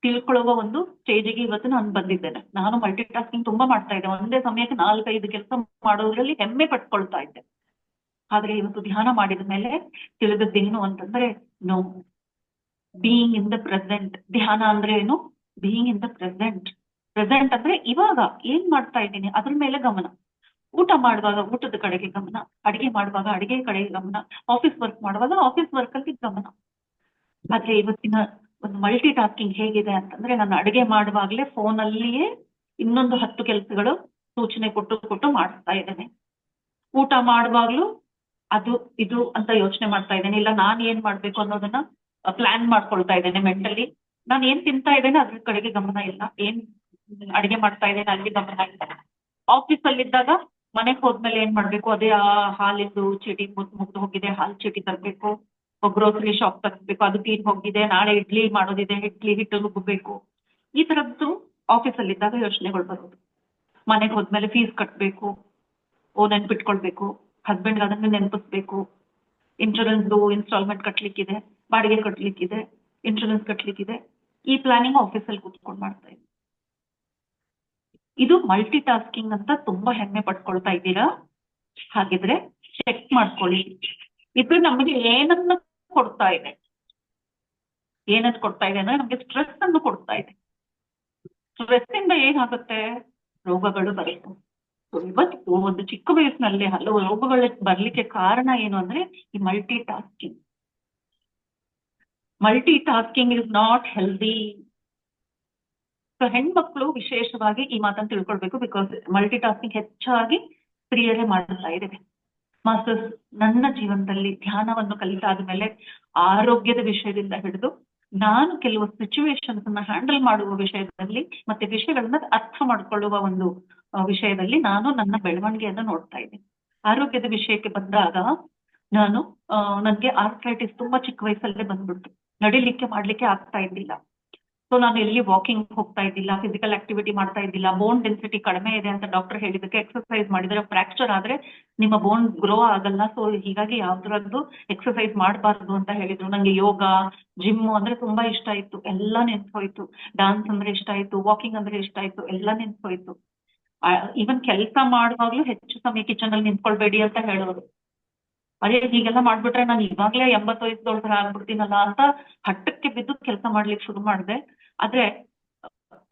ತಿಳ್ಕೊಳ್ಳುವ ಒಂದು ಸ್ಟೇಜಿಗೆ ಇವತ್ತು ನಾನು ಬಂದಿದ್ದೇನೆ. ನಾನು ಮಲ್ಟಿ ಟಾಸ್ಕಿಂಗ್ ತುಂಬಾ ಮಾಡ್ತಾ ಇದ್ದೆ, ಒಂದೇ ಸಮಯಕ್ಕೆ 4-5 ಕೆಲಸ ಮಾಡೋದ್ರಲ್ಲಿ ಹೆಮ್ಮೆ ಪಟ್ಕೊಳ್ತಾ ಇದ್ದೆ. ಆದ್ರೆ ಇವತ್ತು ಧ್ಯಾನ ಮಾಡಿದ ಮೇಲೆ ತಿಳಿದದ್ದೇನು ಅಂತಂದ್ರೆ, no, being in the present. ಧ್ಯಾನ ಅಂದ್ರೆ ಏನು? Being in the present. Present ಅಂದ್ರೆ ಇವಾಗ ಏನ್ ಮಾಡ್ತಾ ಇದ್ದೀನಿ ಅದ್ರ ಮೇಲೆ ಗಮನ. ಊಟ ಮಾಡುವಾಗ ಊಟದ ಕಡೆಗೆ ಗಮನ, ಅಡಿಗೆ ಮಾಡುವಾಗ ಅಡಿಗೆ ಕಡೆಗೆ ಗಮನ, ಆಫೀಸ್ ವರ್ಕ್ ಮಾಡುವಾಗ ಆಫೀಸ್ ವರ್ಕ್ ಅಲ್ಲಿ ಗಮನ. ಆದ್ರೆ ಇವತ್ತಿನ ಒಂದು ಮಲ್ಟಿ ಟಾಸ್ಕಿಂಗ್ ಹೇಗಿದೆ ಅಂತಂದ್ರೆ, ನಾನು ಅಡಿಗೆ ಮಾಡುವಾಗ್ಲೇ ಫೋನಲ್ಲಿಯೇ ಇನ್ನೊಂದು 10 ಕೆಲಸಗಳು ಸೂಚನೆ ಕೊಟ್ಟು ಮಾಡ್ತಾ ಇದ್ದೇನೆ. ಊಟ ಮಾಡುವಾಗ್ಲೂ ಅದು ಇದು ಅಂತ ಯೋಚನೆ ಮಾಡ್ತಾ ಇದ್ದೇನೆ. ಇಲ್ಲ ನಾನು ಏನ್ ಮಾಡ್ಬೇಕು ಅನ್ನೋದನ್ನ ಪ್ಲಾನ್ ಮಾಡ್ಕೊಳ್ತಾ ಇದ್ದೇನೆ ಮೆಂಟಲಿ. ನಾನು ಏನ್ ತಿಂತಾ ಇದ್ದೇನೆ ಅದ್ರ ಕಡೆಗೆ ಗಮನ ಇಲ್ಲ, ಏನ್ ಅಡಿಗೆ ಮಾಡ್ತಾ ಇದ್ದೇನೆ ಅಲ್ಲಿ ಗಮನ ಇಲ್ಲ. ಆಫೀಸ್ ಅಲ್ಲಿದ್ದಾಗ ಮನೆಗೆ ಹೋದ್ಮೇಲೆ ಏನ್ ಮಾಡ್ಬೇಕು, ಅದೇ ಆ ಹಾಲಿಂದು ಚೀಟಿ ಮುಗ್ದು ಹೋಗಿದೆ, ಹಾಲು ಚೀಟಿ ತರಬೇಕು, ಗ್ರೋಸರಿ ಶಾಪ್ ತರಿಸ್ಬೇಕು, ಅದು ತೀರ್ ಹೋಗಿದೆ, ನಾಳೆ ಇಡ್ಲಿ ಮಾಡೋದಿದೆ, ಇಡ್ಲಿ ಹಿಟ್ಟು ರುಬ್ಬಬೇಕು. ಈ ತರದ್ದು ಆಫೀಸ್ ಅಲ್ಲಿದ್ದಾಗ ಯೋಚನೆಗಳು ಬರೋದು. ಮನೆಗೆ ಹೋದ್ಮೇಲೆ ಫೀಸ್ ಕಟ್ಟಬೇಕು, ನೆನ್ಪಿಟ್ಕೊಳ್ಬೇಕು, ಹಸ್ಬೆಂಡ್ ಅದನ್ನು ನೆನಪಿಸ್ಬೇಕು, ಇನ್ಶೂರೆನ್ಸ್ ಇನ್ಸ್ಟಾಲ್ಮೆಂಟ್ ಕಟ್ಲಿಕ್ಕಿದೆ, ಬಾಡಿಗೆ ಕಟ್ಲಿಕ್ಕಿದೆ, ಇನ್ಶೂರೆನ್ಸ್ ಕಟ್ಲಿಕ್ಕಿದೆ. ಈ ಪ್ಲಾನಿಂಗ್ ಆಫೀಸಲ್ಲಿ ಕೂತ್ಕೊಂಡು ಮಾಡ್ತಾ ಇದ್ದೀನಿ. ಇದು ಮಲ್ಟಿ ಟಾಸ್ಕಿಂಗ್ ಅಂತ ತುಂಬಾ ಹೆಮ್ಮೆ ಪಟ್ಕೊಳ್ತಾ ಇದ್ದೀರಾ? ಹಾಗಿದ್ರೆ ಚೆಕ್ ಮಾಡ್ಕೊಳ್ಳಿ, ಇದು ನಮಗೆ ಏನನ್ನ ಕೊಡ್ತಾ ಇದೆ? ಏನನ್ನ ಕೊಡ್ತಾ ಇದೆ ಅಂದ್ರೆ ನಮ್ಗೆ ಸ್ಟ್ರೆಸ್ ಅನ್ನು ಕೊಡ್ತಾ ಇದೆ. ಸ್ಟ್ರೆಸ್ ಇಂದ ಏನಾಗುತ್ತೆ? ರೋಗಗಳು ಬರುತ್ತೆ. ಇವತ್ತು ಒಂದು ಚಿಕ್ಕ ವಯಸ್ಸಿನಲ್ಲಿ ಹಲವು ರೋಗಗಳು ಬರ್ಲಿಕ್ಕೆ ಕಾರಣ ಏನು ಅಂದ್ರೆ ಈ multi tasking. Multi tasking is not healthy. So ಹೆಣ್ಮಕ್ಳು ವಿಶೇಷವಾಗಿ ಈ ಮಾತನ್ನು ತಿಳ್ಕೊಳ್ಬೇಕು, ಬಿಕಾಸ್ ಮಲ್ಟಿ ಟಾಸ್ಕಿಂಗ್ ಹೆಚ್ಚಾಗಿ ಸ್ತ್ರೀಯರೇ ಮಾಡ್ತಾ ಇದ್ದೇವೆ. ಮಾಸ್ಟರ್ಸ್, ನನ್ನ ಜೀವನದಲ್ಲಿ ಧ್ಯಾನವನ್ನು ಕಲಿತಾದ ಮೇಲೆ ಆರೋಗ್ಯದ ವಿಷಯದಿಂದ ಹಿಡಿದು ನಾನು ಕೆಲವು ಸಿಚುವೇಶನ್ಸ್ ಅನ್ನ ಹ್ಯಾಂಡಲ್ ಮಾಡುವ ವಿಷಯದಲ್ಲಿ ಮತ್ತೆ ವಿಷಯಗಳನ್ನ ಅರ್ಥ ಮಾಡ್ಕೊಳ್ಳುವ ಒಂದು ವಿಷಯದಲ್ಲಿ ನಾನು ನನ್ನ ಬೆಳವಣಿಗೆಯನ್ನು ನೋಡ್ತಾ ಇದ್ದೀನಿ. ಆರೋಗ್ಯದ ವಿಷಯಕ್ಕೆ ಬಂದಾಗ ನಾನು ನನಗೆ ಆರ್ಥ್ರೈಟಿಸ್ ತುಂಬಾ ಚಿಕ್ಕ ವಯಸ್ಸಲ್ಲೇ ಬಂದ್ಬಿಡ್ತು. ನಡಿಲಿಕ್ಕೆ ಮಾಡ್ಲಿಕ್ಕೆ ಆಗ್ತಾ ಇದ್ದಿಲ್ಲ. ಸೊ ನಾನು ಎಲ್ಲಿ ವಾಕಿಂಗ್ ಹೋಗ್ತಾ ಇದ್ದಿಲ್ಲ, ಫಿಸಿಕಲ್ ಆಕ್ಟಿವಿಟಿ ಮಾಡ್ತಾ ಇದ್ದಿಲ್ಲ. ಬೋನ್ ಡೆನ್ಸಿಟಿ ಕಡಿಮೆ ಇದೆ ಅಂತ ಡಾಕ್ಟರ್ ಹೇಳಿದಕ್ಕೆ ಎಕ್ಸರ್ಸೈಸ್ ಮಾಡಿದ್ರೆ ಫ್ರಾಕ್ಚರ್ ಆದ್ರೆ ನಿಮ್ಮ ಬೋನ್ ಗ್ರೋ ಆಗಲ್ಲ, ಸೊ ಹೀಗಾಗಿ ಯಾವ್ದ್ರದ್ದು ಎಕ್ಸರ್ಸೈಸ್ ಮಾಡಬಾರ್ದು ಅಂತ ಹೇಳಿದ್ರು. ನಂಗೆ ಯೋಗ, ಜಿಮ್ ಅಂದ್ರೆ ತುಂಬಾ ಇಷ್ಟ ಇತ್ತು, ಎಲ್ಲ ನೆನ್ಸ್ಹೋಯ್ತು. ಡಾನ್ಸ್ ಅಂದ್ರೆ ಇಷ್ಟ ಆಯ್ತು, ವಾಕಿಂಗ್ ಅಂದ್ರೆ ಇಷ್ಟ ಆಯ್ತು, ಎಲ್ಲ ನೆನ್ಸ್ಹೋಯ್ತು. ಈವನ್ ಕೆಲಸ ಮಾಡುವಾಗ್ಲೂ ಹೆಚ್ಚು ಸಮಯ ಕಿಚನ್ ಅಲ್ಲಿ ನಿಂತ್ಕೊಳ್ಬೇಡಿ ಅಂತ ಹೇಳೋರು. ಅದೇ ಹೀಗೆಲ್ಲ ಮಾಡ್ಬಿಟ್ರೆ ನಾನು ಇವಾಗ್ಲೇ 80 ವಯಸ್ಸದೊಳಗೆ ಆಗ್ಬಿಡ್ತೀನಲ್ಲ ಅಂತ ಹಠಕ್ಕೆ ಬಿದ್ದು ಕೆಲಸ ಮಾಡ್ಲಿಕ್ಕೆ ಶುರು ಮಾಡಿದೆ. ಆದ್ರೆ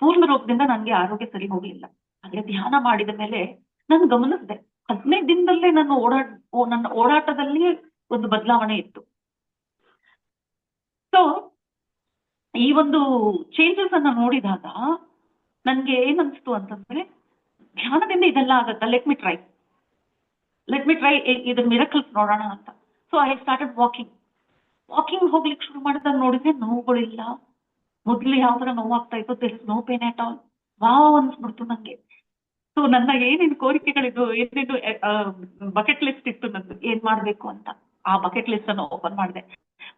ಪೂರ್ಣ ರೂಪದಿಂದ ನನ್ಗೆ ಆರೋಗ್ಯ ಸರಿ ಹೋಗ್ಲಿಲ್ಲ. ಆದ್ರೆ ಧ್ಯಾನ ಮಾಡಿದ ಮೇಲೆ ನಾನು ಗಮನಿಸಿದೆ, 15 ದಿನದಲ್ಲೇ ನನ್ನ ಓಡಾಟದಲ್ಲಿ ಒಂದು ಬದಲಾವಣೆ ಇತ್ತು. ಸೊ ಈ ಒಂದು ಚೇಂಜಸ್ ಅನ್ನ ನೋಡಿದಾಗ ನನ್ಗೆ ಏನನ್ಸ್ತು ಅಂತಂದ್ರೆ ಧ್ಯಾನದಿಂದ ಇದೆಲ್ಲ ಆಗತ್ತಾ, ಲೆಟ್ ಮಿ ಟ್ರೈ ಇದ್ರ ಮಿರಕಲ್ಸ್ ನೋಡೋಣ ಅಂತ. ಸೊ ಐ ಸ್ಟಾರ್ಟೆಡ್ ವಾಕಿಂಗ್ ಹೋಗ್ಲಿಕ್ಕೆ ಶುರು ಮಾಡಿದಾಗ ನೋಡಿದ್ರೆ ನೋವುಗಳಿಲ್ಲ. ಮೊದ್ಲು ಯಾವ ತರ ನೋವಾಗ್ತಾ ಇತ್ತು, there is no pain at all. Wow ಅನ್ಸ್ಬಿಡ್ತು ನಂಗೆ. ಸೊ ನನ್ನ ಏನೇನು ಕೋರಿಕೆಗಳಿದ್ವು, ಏನೇನು ಬಕೆಟ್ ಲಿಸ್ಟ್ ಇತ್ತು ನಂದು ಏನ್ ಮಾಡ್ಬೇಕು ಅಂತ, ಆ ಬಕೆಟ್ ಲಿಸ್ಟ್ ಅನ್ನು ಓಪನ್ ಮಾಡಿದೆ.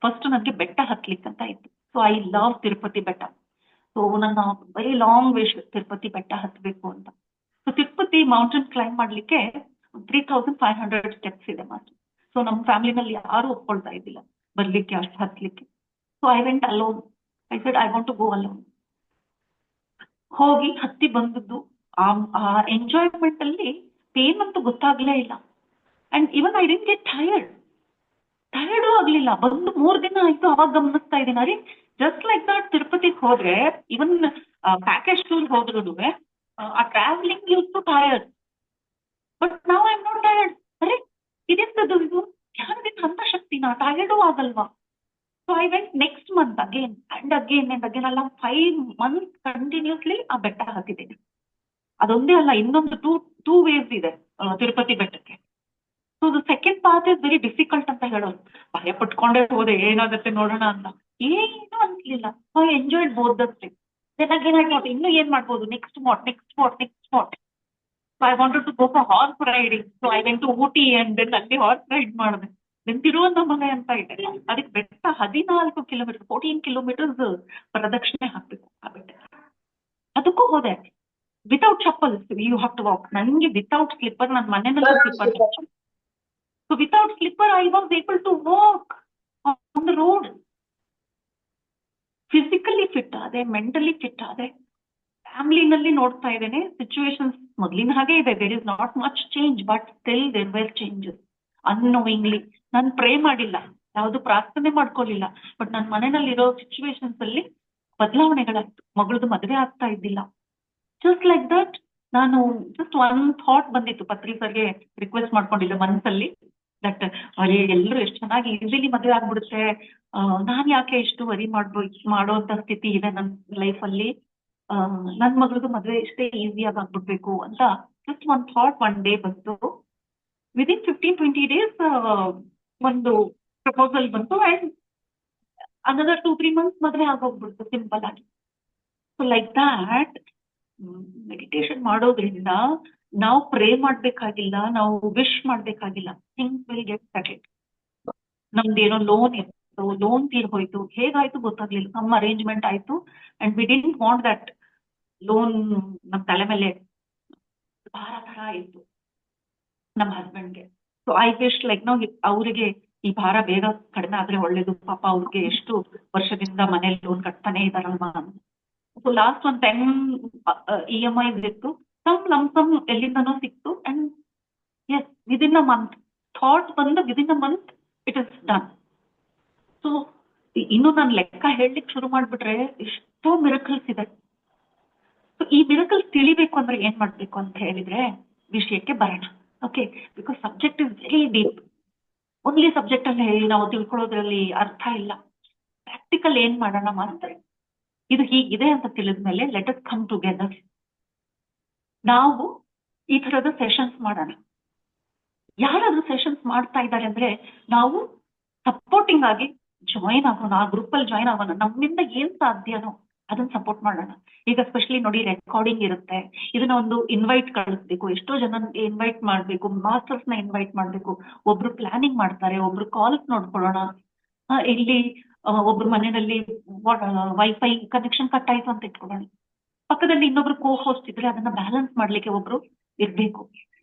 ಫಸ್ಟ್ ನನಗೆ ಬೆಟ್ಟ ಹತ್ಲಿಕ್ಕೆ ಅಂತ ಇತ್ತು. ಸೊ ಐ ಲವ್ ತಿರುಪತಿ ಬೆಟ್ಟ. ಸೊ ನನ್ನ ವೆರಿ ಲಾಂಗ್ ವಿಶ್ ತಿರುಪತಿ ಬೆಟ್ಟ ಹತ್ಬೇಕು ಅಂತ. ಸೊ ತಿರುಪತಿ ಮೌಂಟೇನ್ ಕ್ಲೈಂಬ್ ಮಾಡ್ಲಿಕ್ಕೆ 3500 ಸ್ಟೆಪ್ಸ್ ಇದೆ ಮಾತ್ರ. ಸೊ ನಮ್ಮ ಫ್ಯಾಮಿಲಿನಲ್ಲಿ ಯಾರು ಒಪ್ಕೊಳ್ತಾ ಇದ್ದಿಲ್ಲ ಬರ್ಲಿಕ್ಕೆ, ಅಷ್ಟು ಹತ್ಲಿಕ್ಕೆ. So I went alone. I said I want to go alone. ಹೋಗಿ ಹತ್ತಿ ಬಂದದ್ದು ಆ ಎಂಜಾಯ್ಮೆಂಟ್ ಅಲ್ಲಿ ಪೇನ್ ಅಂತೂ ಗೊತ್ತಾಗ್ಲೇ ಇಲ್ಲ. And even I didn't get tired ಆಗ್ಲಿಲ್ಲ. ಬಂದು 3 ದಿನ ಆಯ್ತು, ಅವಾಗ ಗಮನಿಸ್ತಾ ಇದ್ದೀನಿ, ಅರೆ ಜಸ್ಟ್ ಲೈಕ್ ದಟ್ ತಿರುಪತಿಗೆ ಹೋದ್ರೆ ಇವನ್ ಪ್ಯಾಕೇಜ್ ಟೂರ್ ಹೋದ್ರು ಆ travelling use to tired, but ನಾವ್ ಐ ಆಮ್ ನಾಟ್ ಟಯರ್ಡ್. ಅರೆ ಇದೆಂತದ್ದು ಇದು, ಧ್ಯಾನದಿಂದ ಅಂತ ಶಕ್ತಿನ, ಟಯರ್ಡು ಆಗಲ್ವಾ? So I went next month again and again and again. ಅಲ್ಲ 5 months ಕಂಟಿನ್ಯೂಸ್ಲಿ ಆ ಬೆಟ್ಟ ಹತ್ತಿದ್ದೀನಿ. ಅದೊಂದೇ ಅಲ್ಲ, ಇನ್ನೊಂದು ಟೂ ವೇವ್ಸ್ ಇದೆ ತಿರುಪತಿ ಬೆಟ್ಟಕ್ಕೆ. So the second part is very difficult ಅಂತ ಹೇಳೋದು. ಭಯ ಪಟ್ಕೊಂಡೇ ಹೋದೆ, ಏನಾಗುತ್ತೆ ನೋಡೋಣ ಅಂತ. ಏನು ಅನ್ಸ್ಲಿಲ್ಲ. I enjoyed both the trip. Then again I thought ಇನ್ನು ಏನ್ ಮಾಡ್ಬೋದು, next spot. So I wanted to go for horse riding. So I went to Ooty and then ಅಲ್ಲಿ ಹಾರ್ಸ್ ರೈಡ್ ಮಾಡಿದೆ. ದೆನ್ ತಿರುವಣ್ಣಾಮಲೈ ಅಂತ ಇದೆ, ಅದಕ್ಕೆ ಬೆಟ್ಟ 14 ಕಿಲೋಮೀಟರ್ 14 ಕಿಲೋಮೀಟರ್ಸ್ ಪ್ರದಕ್ಷಿಣೆ ಹಾಕ್ಬೇಕು ಆ ಬೆಟ್ಟ. ಅದಕ್ಕೂ ಹೋದೆ without chappals, you have to walk. ನನಗೆ ವಿತೌಟ್ ಸ್ಲಿಪ್ಪರ್, ನನ್ನ ಮನೆಯಲ್ಲೂ slipper. So without slipper I was able to walk on the road. Physically fit ಆದೆ, ಮೆಂಟಲಿ ಫಿಟ್ ಆದೆ. ಫ್ಯಾಮಿಲಿನಲ್ಲಿ ನೋಡ್ತಾ ಇದ್ದೇನೆ ಸಿಚುವೇಶನ್ಸ್ ಮೊದಲಿನ ಹಾಗೆ ಇದೆ. There is not much change, but still there were changes annoyingly. ನಾನು ಪ್ರೇ ಮಾಡಿಲ್ಲ, ಯಾವುದು ಪ್ರಾರ್ಥನೆ ಮಾಡ್ಕೊಳ್ಳಿಲ್ಲ, ಬಟ್ ನನ್ನ ಮನೆಯಲ್ಲಿರೋ ಸಿಚುವೇಶನ್ಸ್ ಅಲ್ಲಿ ಬದಲಾವಣೆಗಳಾಯ್ತು. ಮಗಳದು ಮದುವೆ ಆಗ್ತಾ ಇದ್ದಿಲ್ಲ. ಜಸ್ಟ್ ಲೈಕ್ ದಟ್ ನಾನು ಜಸ್ಟ್ ಒನ್ ಥಾಟ್ ಬಂದಿತ್ತು, ಪತ್ರಿ ಸರ್ಗೆ ರಿಕ್ವೆಸ್ಟ್ ಮಾಡ್ಕೊಂಡಿಲ್ಲ ಮನಸ್ಸಲ್ಲಿ, ದಟ್ ಅರೆ ಎಲ್ಲರೂ ಎಷ್ಟು ಚೆನ್ನಾಗಿ ಈಸಿಲಿ ಮದುವೆ ಆಗ್ಬಿಡುತ್ತೆ, ನಾನ್ ಯಾಕೆ ಎಷ್ಟು ವರಿ ಮಾಡೋಂತ ಸ್ಥಿತಿ ಇದೆ ನನ್ನ ಲೈಫಲ್ಲಿ, ನನ್ನ ಮಗಳದು ಮದುವೆ ಎಷ್ಟೇ ಈಸಿಯಾಗಿ ಆಗ್ಬಿಡ್ಬೇಕು ಅಂತ just one thought one day ಬಂತು. ವಿದಿನ್ 15-20 days ಒಂದು ಪ್ರಪೋಸಲ್ ಬಂತು ಅಂಡ್ ಅನದರ್ 2-3 months ಮದುವೆ ಆಗೋಗ್ಬಿಡ್ತು ಸಿಂಪಲ್ ಆಗಿ. ಸೊ ಲೈಕ್ ದ್ಯಾಟ್ ಮೆಡಿಟೇಷನ್ ಮಾಡೋದ್ರಿಂದ ನಾವು ಪ್ರೇ ಮಾಡ್ಬೇಕಾಗಿಲ್ಲ, ನಾವು ವಿಶ್ ಮಾಡ್ಬೇಕಾಗಿಲ್ಲ. Things will get settled. ನಮ್ದೇನೋ ಲೋನ್ ಇತ್ತು, ಲೋನ್ ತೀರ್ ಹೋಯ್ತು, ಹೇಗಾಯ್ತು ಗೊತ್ತಾಗ್ಲಿಲ್ಲ. ನಮ್ಮ ಅರೇಂಜ್ಮೆಂಟ್ ಆಯ್ತು and we didn't want that loan ನಮ್ ತಲೆ ಮೇಲೆ ಭಾರ ತರ ಇತ್ತು ನಮ್ಮ ಹಸ್ಬೆಂಡ್ಗೆ. ಸೊ ಐ ವಿಶ್ ಲೈಕ್ ನಾವು ಅವರಿಗೆ ಈ ಭಾರ ಬೇಗ ಕಡಿಮೆ ಆದ್ರೆ ಒಳ್ಳೇದು, ಪಾಪ ಅವ್ರಿಗೆ ಎಷ್ಟು ವರ್ಷದಿಂದ ಮನೇಲಿ ಲೋನ್ ಕಟ್ತಾನೆ ಇದಾರಲ್ವಾ ಅಂತ. ಸೊ ಲಾಸ್ಟ್ ಒಂದು 10 EMI ಇತ್ತು, ಸಮ್ ಎಲ್ಲಿಂದನೋ ಸಿಕ್ತು and as within a month thought ಬಂದ, within a month it is done. So ಇನ್ನು ನಾನು ಲೆಕ್ಕ ಹೇಳಲಿಕ್ಕೆ ಶುರು ಮಾಡ್ಬಿಟ್ರೆ ಎಷ್ಟೋ ಮಿರಕಲ್ಸ್ ಇದೆ. ಸೊ ಈ ಮಿರಕಲ್ಸ್ ತಿಳಿಬೇಕು ಅಂದ್ರೆ ಏನ್ ಮಾಡ್ಬೇಕು ಅಂತ ಹೇಳಿದ್ರೆ ವಿಷಯಕ್ಕೆ ಬರೋಣ. Okay, because subject is very deep. Only subject ಅಲ್ಲಿ ನಾವು ತಿಳ್ಕೊಳ್ಳೋದ್ರಲ್ಲಿ ಅರ್ಥ ಇಲ್ಲ. ಪ್ರಾಕ್ಟಿಕಲ್ ಏನ್ ಮಾಡೋಣ ಮಾಡ್ತಾರೆ, ಇದು ಹೀಗಿದೆ ಅಂತ ತಿಳಿದ್ಮೇಲೆ ಲೆಟ್ ಅಸ್ ಕಮ್ ಟುಗೆದರ್. ನಾವು ಈ ತರದ ಸೆಷನ್ಸ್ ಮಾಡೋಣ. ಯಾರಾದ್ರೂ ಸೆಷನ್ಸ್ ಮಾಡ್ತಾ ಇದ್ದಾರೆ ಅಂದ್ರೆ ನಾವು ಸಪೋರ್ಟಿಂಗ್ ಆಗಿ ಜಾಯಿನ್ ಆಗೋಣ, ಆ ಗ್ರೂಪ್ ಅಲ್ಲಿ ಜಾಯಿನ್ ಆಗೋಣ. ನಮ್ಮಿಂದ ಏನ್ ಸಾಧ್ಯನೋ ಅದನ್ನ ಸಪೋರ್ಟ್ ಮಾಡೋಣ. ಈಗ ಸ್ಪೆಷಲಿ ನೋಡಿ ರೆಕಾರ್ಡಿಂಗ್ ಇರುತ್ತೆ, ಇದನ್ನ ಒಂದು ಇನ್ವೈಟ್ ಕಳಿಸ್ಬೇಕು, ಎಷ್ಟೋ ಜನ ಇನ್ವೈಟ್ ಮಾಡ್ಬೇಕು, ಮಾಸ್ಟರ್ಸ್ ನ ಇನ್ವೈಟ್ ಮಾಡ್ಬೇಕು. ಒಬ್ರು ಪ್ಲಾನಿಂಗ್ ಮಾಡ್ತಾರೆ, ಒಬ್ರು ಕಾಲ್ಸ್ ನೋಡ್ಕೊಳ್ಳೋಣ. ಇಲ್ಲಿ ಒಬ್ರು ಮನೆಯಲ್ಲಿ ವೈಫೈ ಕನೆಕ್ಷನ್ ಕಟ್ ಆಯ್ತು ಅಂತ ಇಟ್ಕೊಳ್ಳೋಣ, ಪಕ್ಕದಲ್ಲಿ ಇನ್ನೊಬ್ರು ಕೋ ಹೋಸ್ಟ್ ಇದ್ರೆ ಅದನ್ನ ಬ್ಯಾಲೆನ್ಸ್ ಮಾಡ್ಲಿಕ್ಕೆ ಒಬ್ರು ಇರ್ಬೇಕು.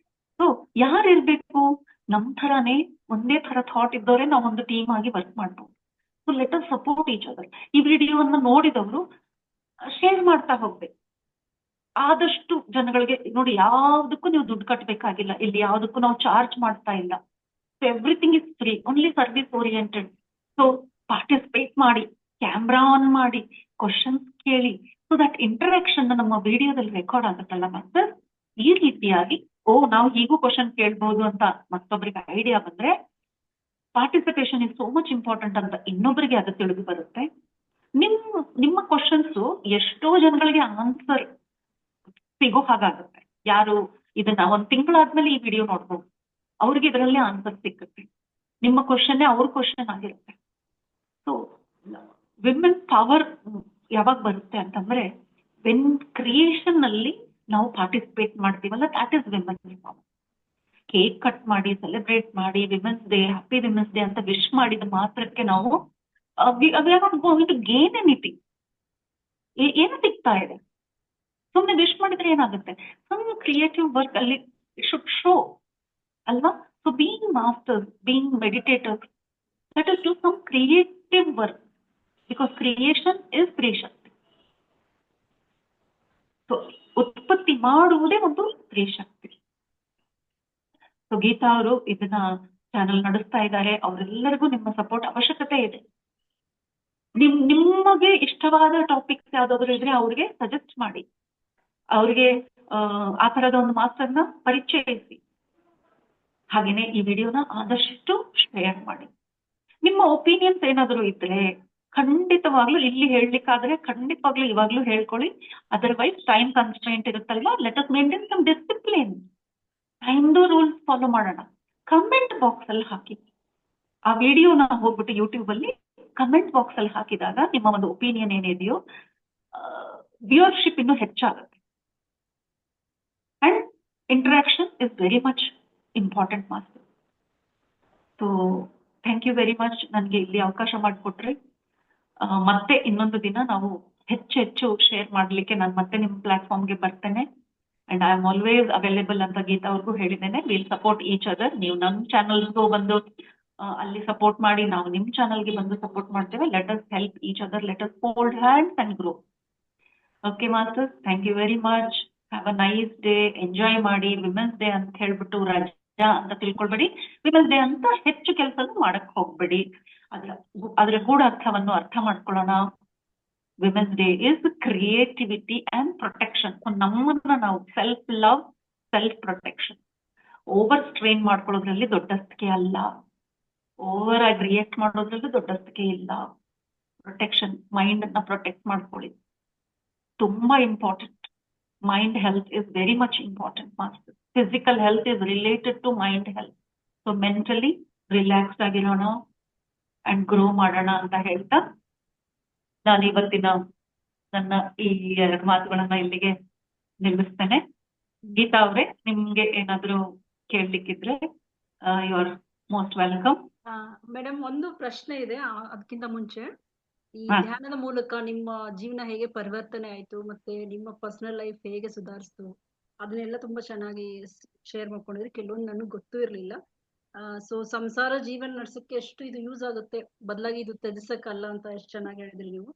ಸೊ ಯಾರು ಇರ್ಬೇಕು, ನಮ್ ಥರಾನೇ ಒಂದೇ ತರ ಥಾಟ್ ಇದ್ದವರೇ ನಾವು ಒಂದು ಟೀಮ್ ಆಗಿ ವರ್ಕ್ ಮಾಡ್ಬೋದು. So let us support each other. ಈ ವಿಡಿಯೋವನ್ನ ನೋಡಿದವರು ಶೇರ್ ಮಾಡ್ತಾ ಹೋಗ್ಬೇಕು ಆದಷ್ಟು ಜನಗಳಿಗೆ. ನೋಡಿ, ಯಾವ್ದಕ್ಕೂ ನೀವು ದುಡ್ಡು ಕಟ್ಟಬೇಕಾಗಿಲ್ಲ, ಇಲ್ಲಿ ಯಾವ್ದಕ್ಕೂ ನಾವು ಚಾರ್ಜ್ ಮಾಡ್ತಾ ಇಲ್ಲ. So everything is free, only service oriented. So participate ಮಾಡಿ, ಕ್ಯಾಮ್ರಾ ಆನ್ ಮಾಡಿ, ಕ್ವಶನ್ಸ್ ಕೇಳಿ. ಸೊ ದಟ್ ಇಂಟರಾಕ್ಷನ್ ನಮ್ಮ ವಿಡಿಯೋದಲ್ಲಿ ರೆಕಾರ್ಡ್ ಆಗುತ್ತಲ್ಲ, ಮತ್ತೆ ಈ ರೀತಿಯಾಗಿ ನಾವು ಹೀಗೂ ಕ್ವಶನ್ ಕೇಳ್ಬೋದು ಅಂತ ಮತ್ತೊಬ್ಬರಿಗೆ ಐಡಿಯಾ ಬಂದ್ರೆ participation is so much important ಅಂತ ಇನ್ನೊಬ್ಬರಿಗೆ ಅದು ತಿಳಿದು ಬರುತ್ತೆ. ನಿಮ್ಮ ಕ್ವಶನ್ಸ್ ಎಷ್ಟೋ ಜನಗಳಿಗೆ ಆನ್ಸರ್ ಸಿಗೋ ಹಾಗಾಗುತ್ತೆ. ಯಾರು ಇದನ್ನ ಒಂದ್ ತಿಂಗಳಾದ್ಮೇಲೆ ಈ ವಿಡಿಯೋ ನೋಡ್ಬೋದು, ಅವ್ರಿಗೆ ಇದರಲ್ಲಿ ಆನ್ಸರ್ ಸಿಗುತ್ತೆ. ನಿಮ್ಮ ಕ್ವಶನ್ನೇ ಅವ್ರ ಕ್ವಶನ್ ಆಗಿರುತ್ತೆ. ಸೊ ವಿಮೆನ್ ಪವರ್ ಯಾವಾಗ ಬರುತ್ತೆ ಅಂತಂದ್ರೆ, ವೆನ್ ಕ್ರಿಯೇಷನ್ ಅಲ್ಲಿ ನಾವು ಪಾರ್ಟಿಸಿಪೇಟ್ ಮಾಡ್ತೀವಲ್ಲ, that is women power. Cake cut ಮಾಡಿ, ಸೆಲೆಬ್ರೇಟ್ ಮಾಡಿ, women's day, happy women's day ಅಂತ ವಿಶ್ ಮಾಡಿದ ಮಾತ್ರಕ್ಕೆ ನಾವು ಗೇನ್ ಎನಿಥಿಂಗ್, ಏನು ಸಿಗ್ತಾ ಇದೆ? ಸುಮ್ಮನೆ ವಿಶ್ ಮಾಡಿದ್ರೆ ಏನಾಗುತ್ತೆ? ಸಮ್ ಕ್ರಿಯೇಟಿವ್ ವರ್ಕ್ ಅಲ್ಲಿ ಶುಡ್ ಶೋ ಅಲ್ವಾ? So being masters, being meditators, let us do some creative work, because creation is ಸ್ತ್ರೀಶಕ್ತಿ. ಸೊ ಉತ್ಪತ್ತಿ ಮಾಡುವುದೇ ಒಂದು ಸ್ತ್ರೀಶಕ್ತಿ. ಸೊ ಗೀತಾ ಅವರು ಇದನ್ನ ಚಾನಲ್ ನಡೆಸ್ತಾ ಇದ್ದಾರೆ. ಅವರೆಲ್ಲರಿಗೂ ನಿಮ್ಮ ಸಪೋರ್ಟ್ ಅವಶ್ಯಕತೆ ಇದೆ. ನಿಮಗೆ ಇಷ್ಟವಾದ ಟಾಪಿಕ್ಸ್ ಯಾವ್ದಾದ್ರು ಇದ್ರೆ ಅವ್ರಿಗೆ ಸಜೆಸ್ಟ್ ಮಾಡಿ, ಅವ್ರಿಗೆ ಆ ತರದ ಒಂದು ಮಾಸ್ಟರ್ನ ಪರಿಚಯಿಸಿ. ಹಾಗೇನೆ ಈ ವಿಡಿಯೋನ ಆದಷ್ಟು ಶೇರ್ ಮಾಡಿ. ನಿಮ್ಮ ಒಪಿನಿಯನ್ಸ್ ಏನಾದ್ರು ಇದ್ರೆ ಖಂಡಿತವಾಗ್ಲೂ ಇಲ್ಲಿ ಹೇಳಲಿಕ್ಕಾದ್ರೆ ಖಂಡಿತವಾಗ್ಲೂ ಇವಾಗ್ಲೂ ಹೇಳ್ಕೊಳ್ಳಿ. ಅದರ್ವೈಸ್ ಟೈಮ್ ಕನ್ಸ್ಟ್ರೈಂಟ್ ಇರುತ್ತಲ್ವಾ, let us maintain some discipline. ಟೈಮ್ದು ರೂಲ್ಸ್ ಫಾಲೋ ಮಾಡೋಣ. ಕಮೆಂಟ್ ಬಾಕ್ಸ್ ಅಲ್ಲಿ ಹಾಕಿ. ಆ ವಿಡಿಯೋನ ಹೋಗ್ಬಿಟ್ಟು ಯೂಟ್ಯೂಬ್ ಅಲ್ಲಿ ಕಮೆಂಟ್ ಬಾಕ್ಸ್ ಅಲ್ಲಿ ಹಾಕಿದಾಗ ನಿಮ್ಮ ಒಂದು ಒಪಿನಿಯನ್ ಏನಿದೆಯೋ ವ್ಯೂವರ್ಶಿಪ್ ಇನ್ನೂ ಹೆಚ್ಚಾಗುತ್ತೆ. And interaction is very much important master. So thank you very much ನನಗೆ ಇಲ್ಲಿ ಅವಕಾಶ ಮಾಡಿಕೊಟ್ರಿ. ಮತ್ತೆ ಇನ್ನೊಂದು ದಿನ ನಾವು ಹೆಚ್ಚು ಶೇರ್ ಮಾಡಲಿಕ್ಕೆ ನಾನು ಮತ್ತೆ ನಿಮ್ಮ ಪ್ಲಾಟ್ಫಾರ್ಮ್ಗೆ ಬರ್ತೇನೆ. And I am always available ಅಂತ ಗೀತಾ ಅವ್ರಿಗೂ ಹೇಳಿದ್ದೇನೆ. Will support each other. ನೀವು ನಮ್ಮ ಚಾನಲ್ಗೂ ಬಂದು ಅಲ್ಲಿ ಸಪೋರ್ಟ್ ಮಾಡಿ, ನಾವು ನಿಮ್ಮ ಚಾನಲ್ಗೆ ಬಂದು ಸಪೋರ್ಟ್ ಮಾಡ್ತೇವೆ. Let us help each other, let us hold hands and grow. Okay masters, thank you very much. Have a nice day. Enjoy ಮಾಡಿ. ವಿಮೆನ್ಸ್ ಡೇ ಅಂತ ಹೇಳ್ಬಿಟ್ಟು ರಜಾ ಅಂತ ತಿಳ್ಕೊಳ್ಬೇಡಿ. ವಿಮೆನ್ಸ್ ಡೇ ಅಂತ ಹೆಚ್ಚು ಕೆಲಸ ಮಾಡಕ್ ಹೋಗ್ಬೇಡಿ. ಅದರ ಗೂಢ ಅರ್ಥವನ್ನು ಅರ್ಥ ಮಾಡ್ಕೊಳ್ಳೋಣ. Women's day is creativity and protection. ನಮ್ಮನ್ನ ನಾವು self love, self protection. Over strain ಮಾಡ್ಕೊಳ್ಳೋದ್ರಲ್ಲಿ ದೊಡ್ಡಸ್ತಿಕೆ ಅಲ್ಲ, ಓವರ್ ಆಗಿ ರಿಯಾಕ್ಟ್ ಮಾಡೋದ್ರಲ್ಲೂ ದೊಡ್ಡಸ್ತಿಕೆ ಇಲ್ಲ. ಪ್ರೊಟೆಕ್ಷನ್, ಮೈಂಡ್ ಅನ್ನ ಪ್ರೊಟೆಕ್ಟ್ ಮಾಡ್ಕೊಳ್ಳಿ, ತುಂಬಾ important. Mind health is very much important master. Physical health is related to mind health. So mentally relax ಆಗಿರೋಣ ಅಂಡ್ ಗ್ರೋ ಮಾಡೋಣ ಅಂತ ಹೇಳ್ತಾ ನಾನು ಇವತ್ತಿನ ನನ್ನ ಈ 2 ಮಾತುಗಳನ್ನ ಇಲ್ಲಿಗೆ ನಿಲ್ಲಿಸ್ತೇನೆ. ಗೀತಾ ಅವರೇ, ನಿಮ್ಗೆ ಏನಾದ್ರು ಕೇಳಲಿಕ್ಕಿದ್ರೆ you are most welcome. Madam, ಒಂದು ಪ್ರಶ್ನೆ ಇದೆ. ಅದಕ್ಕಿಂತ ಮುಂಚೆ, ಈ ಹಾ. ಧ್ಯಾನದ ಮೂಲಕ ನಿಮ್ಮ ಜೀವನ ಹೇಗೆ ಪರಿವರ್ತನೆ ಆಯ್ತು, ಮತ್ತೆ ನಿಮ್ಮ ಪರ್ಸನಲ್ ಲೈಫ್ ಹೇಗೆ ಸುಧಾರಿಸ್ತು, ಅದನ್ನೆಲ್ಲ ತುಂಬಾ ಚೆನ್ನಾಗಿ ಶೇರ್ ಮಾಡ್ಕೊಂಡಿದ್ರಿ. ಕೆಲವೊಂದು ನನಗೆ ಗೊತ್ತೂ ಇರ್ಲಿಲ್ಲ. ಸೊ ಸಂಸಾರ ಜೀವನ ನಡ್ಸಕ್ಕೆ ಎಷ್ಟು ಇದು ಯೂಸ್ ಆಗುತ್ತೆ, ಬದಲಾಗಿ ಇದು ತ್ಯಜಿಸಕ್ಕಲ್ಲ ಅಂತ ಎಷ್ಟು ಚೆನ್ನಾಗಿ ಹೇಳಿದ್ರಿ ನೀವು.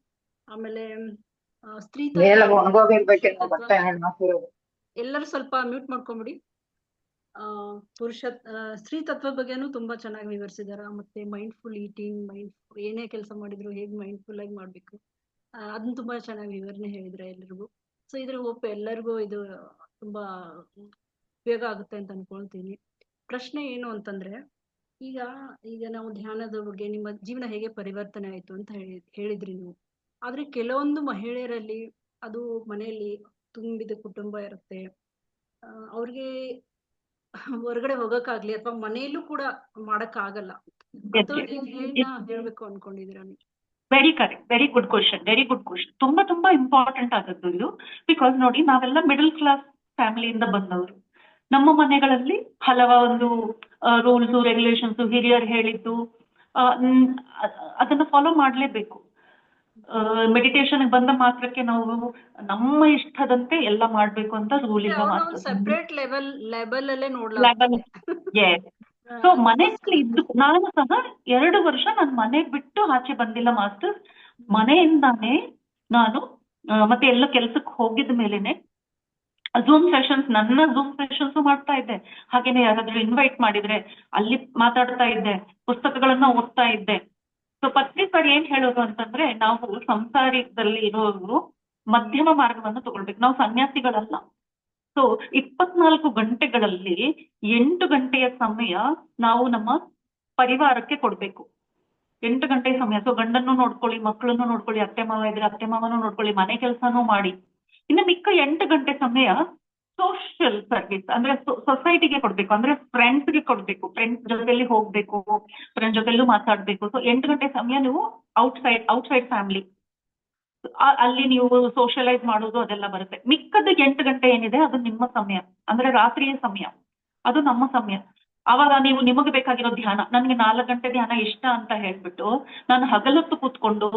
ಆಮೇಲೆ ಸ್ತ್ರೀ ಎಲ್ಲರೂ ಸ್ವಲ್ಪ ಮ್ಯೂಟ್ ಮಾಡ್ಕೊಂಬಿಡಿ. ಸ್ತ್ರೀ ತತ್ವ ಬಗ್ಗೆನೂ ತುಂಬಾ ಚೆನ್ನಾಗಿ ವಿವರಿಸಿದಾರ. ಮತ್ತೆ ಮೈಂಡ್ಫುಲ್ ಈಟಿಂಗ್, ಏನೇ ಕೆಲಸ ಮಾಡಿದ್ರು ಹೇಗೆ ಮೈಂಡ್ಫುಲ್ ಆಗಿ ಮಾಡ್ಬೇಕು, ಅದನ್ನ ತುಂಬಾ ಚೆನ್ನಾಗಿ ವಿವರಣೆ ಹೇಳಿದ್ರೆ ಎಲ್ರಿಗೂ. ಸೊ ಇದ್ರ ಹೋಪ್ ಎಲ್ಲರಿಗೂ ಇದು ತುಂಬಾ ಉಪಯೋಗ ಆಗುತ್ತೆ ಅಂತ ಅನ್ಕೊಳ್ತೀನಿ. ಪ್ರಶ್ನೆ ಏನು ಅಂತಂದ್ರೆ, ಈಗ ನಾವು ಧ್ಯಾನದ ಬಗ್ಗೆ ನಿಮ್ಮ ಜೀವನ ಹೇಗೆ ಪರಿವರ್ತನೆ ಆಯ್ತು ಅಂತ ಹೇಳಿದ್ರಿ ನೀವು. ಆದ್ರೆ ಕೆಲವೊಂದು ಮಹಿಳೆಯರಲ್ಲಿ ಅದು ಮನೆಯಲ್ಲಿ ತುಂಬಿದ ಕುಟುಂಬ ಇರುತ್ತೆ, ಅವ್ರಿಗೆ ಹೊರಗಡೆ ಹೋಗಕ್ಕಾಗ್ಲಿ ಅಥವಾ ಮನೆಯಲ್ಲೂ ಕೂಡ ಮಾಡಕ್ ಆಗಲ್ಲ. ಹೇಳ್ಬೇಕು ಅನ್ಕೊಂಡಿದೀರ ನೀವು? Very correct, very good question, very good question. ತುಂಬಾ ಇಂಪಾರ್ಟೆಂಟ್ ಆದದ್ದು ಇದು. ಬಿಕಾಸ್ ನೋಡಿ, ನಾವೆಲ್ಲ ಮಿಡಲ್ ಕ್ಲಾಸ್ ಫ್ಯಾಮಿಲಿಯಿಂದ ಬಂದವರು. ನಮ್ಮ ಮನೆಗಳಲ್ಲಿ ಹಲವೊಂದು ರೂಲ್ಸ್, ರೆಗ್ಯುಲೇಷನ್ಸ್, ಹಿರಿಯರು ಹೇಳಿದ್ದು ಅದನ್ನ ಫಾಲೋ ಮಾಡ್ಲೇಬೇಕು. ಮೆಡಿಟೇಷನ್ ಬಂದ ಮಾತ್ರಕ್ಕೆ ನಾವು ನಮ್ಮ ಇಷ್ಟದಂತೆ ಎಲ್ಲ ಮಾಡ್ಬೇಕು ಅಂತ ರೂಲ್ ಇಲ್ಲ ಮಾತ್ರ. ಸೆಪರೇಟ್ ಲೆವೆಲ್ ಅಲ್ಲೇ ನೋಡ್ಲಾಗ್ತದೆ. ಸೊ ಮನೆಯಲ್ಲಿ ಇದ್ದು ನಾನು ಸಹ 2 ವರ್ಷ ನನ್ನ ಮನೆ ಬಿಟ್ಟು ಆಚೆ ಬಂದಿಲ್ಲ ಮಾಸ್ಟರ್. ಮನೆಯಿಂದಾನೇ ನಾನು ಮತ್ತೆ ಎಲ್ಲ ಕೆಲ್ಸಕ್ಕೆ ಹೋಗಿದ ಮೇಲೆನೆ ನನ್ನ ಝೂಮ್ ಸೆಷನ್ಸ್ ಮಾಡ್ತಾ ಇದ್ದೆ. ಹಾಗೇನೆ ಯಾರಾದ್ರೂ ಇನ್ವೈಟ್ ಮಾಡಿದ್ರೆ ಅಲ್ಲಿ ಮಾತಾಡ್ತಾ ಇದ್ದೆ, ಪುಸ್ತಕಗಳನ್ನ ಓದ್ತಾ ಇದ್ದೆ. ಸೊ ಪತ್ರಿಕರು ಏನ್ ಹೇಳೋದು ಅಂತಂದ್ರೆ, ನಾವು ಸಂಸಾರದಲ್ಲಿ ಇರೋರು ಮಧ್ಯಮ ಮಾರ್ಗವನ್ನು ತಗೊಳ್ಬೇಕು, ನಾವು ಸನ್ಯಾಸಿಗಳಲ್ಲ. ಸೊ 24 ಗಂಟೆಗಳಲ್ಲಿ 8 ಗಂಟೆಯ ಸಮಯ ನಾವು ನಮ್ಮ ಪರಿವಾರಕ್ಕೆ ಕೊಡ್ಬೇಕು. 8 ಗಂಟೆ ಸಮಯ. ಸೊ ಗಂಡನ್ನು ನೋಡ್ಕೊಳ್ಳಿ, ಮಕ್ಕಳನ್ನು ನೋಡ್ಕೊಳ್ಳಿ, ಅತ್ತೆ ಮಾವ ಇದ್ರೆ ಅತ್ತೆ ಮಾವನು ನೋಡ್ಕೊಳ್ಳಿ, ಮನೆ ಕೆಲಸನೂ ಮಾಡಿ. ಇನ್ನು ಮಿಕ್ಕ 8 ಗಂಟೆ ಸಮಯ ಸೋಷಿಯಲ್ ಸರ್ವಿಸ್ ಅಂದ್ರೆ ಸೊಸೈಟಿಗೆ ಕೊಡ್ಬೇಕು, ಅಂದ್ರೆ ಫ್ರೆಂಡ್ಸ್ಗೆ ಕೊಡ್ಬೇಕು, ಫ್ರೆಂಡ್ಸ್ ಜೊತೆಲಿ ಹೋಗ್ಬೇಕು, ಫ್ರೆಂಡ್ಸ್ ಜೊತೆಲೂ ಮಾತಾಡ್ಬೇಕು. ಸೊ 8 ಗಂಟೆ ಸಮಯ ನೀವು ಔಟ್ಸೈಡ್ ಫ್ಯಾಮಿಲಿ ಅಲ್ಲಿ ನೀವು ಸೋಷಿಯಲೈಸ್ ಮಾಡೋದು ಅದೆಲ್ಲ ಬರುತ್ತೆ. ಮಿಕ್ಕದ 8 ಗಂಟೆ ಏನಿದೆ ಅದು ನಿಮ್ಮ ಸಮಯ, ಅಂದ್ರೆ ರಾತ್ರಿಯ ಸಮಯ, ಅದು ನಮ್ಮ ಸಮಯ. ಅವಾಗ ನೀವು ನಿಮಗೆ ಬೇಕಾಗಿರೋ ಧ್ಯಾನ, ನನಗೆ 4 ಗಂಟೆ ಧ್ಯಾನ ಇಷ್ಟ ಅಂತ ಹೇಳ್ಬಿಟ್ಟು ನಾನು ಹಗಲೊತ್ತು ಕೂತ್ಕೊಂಡು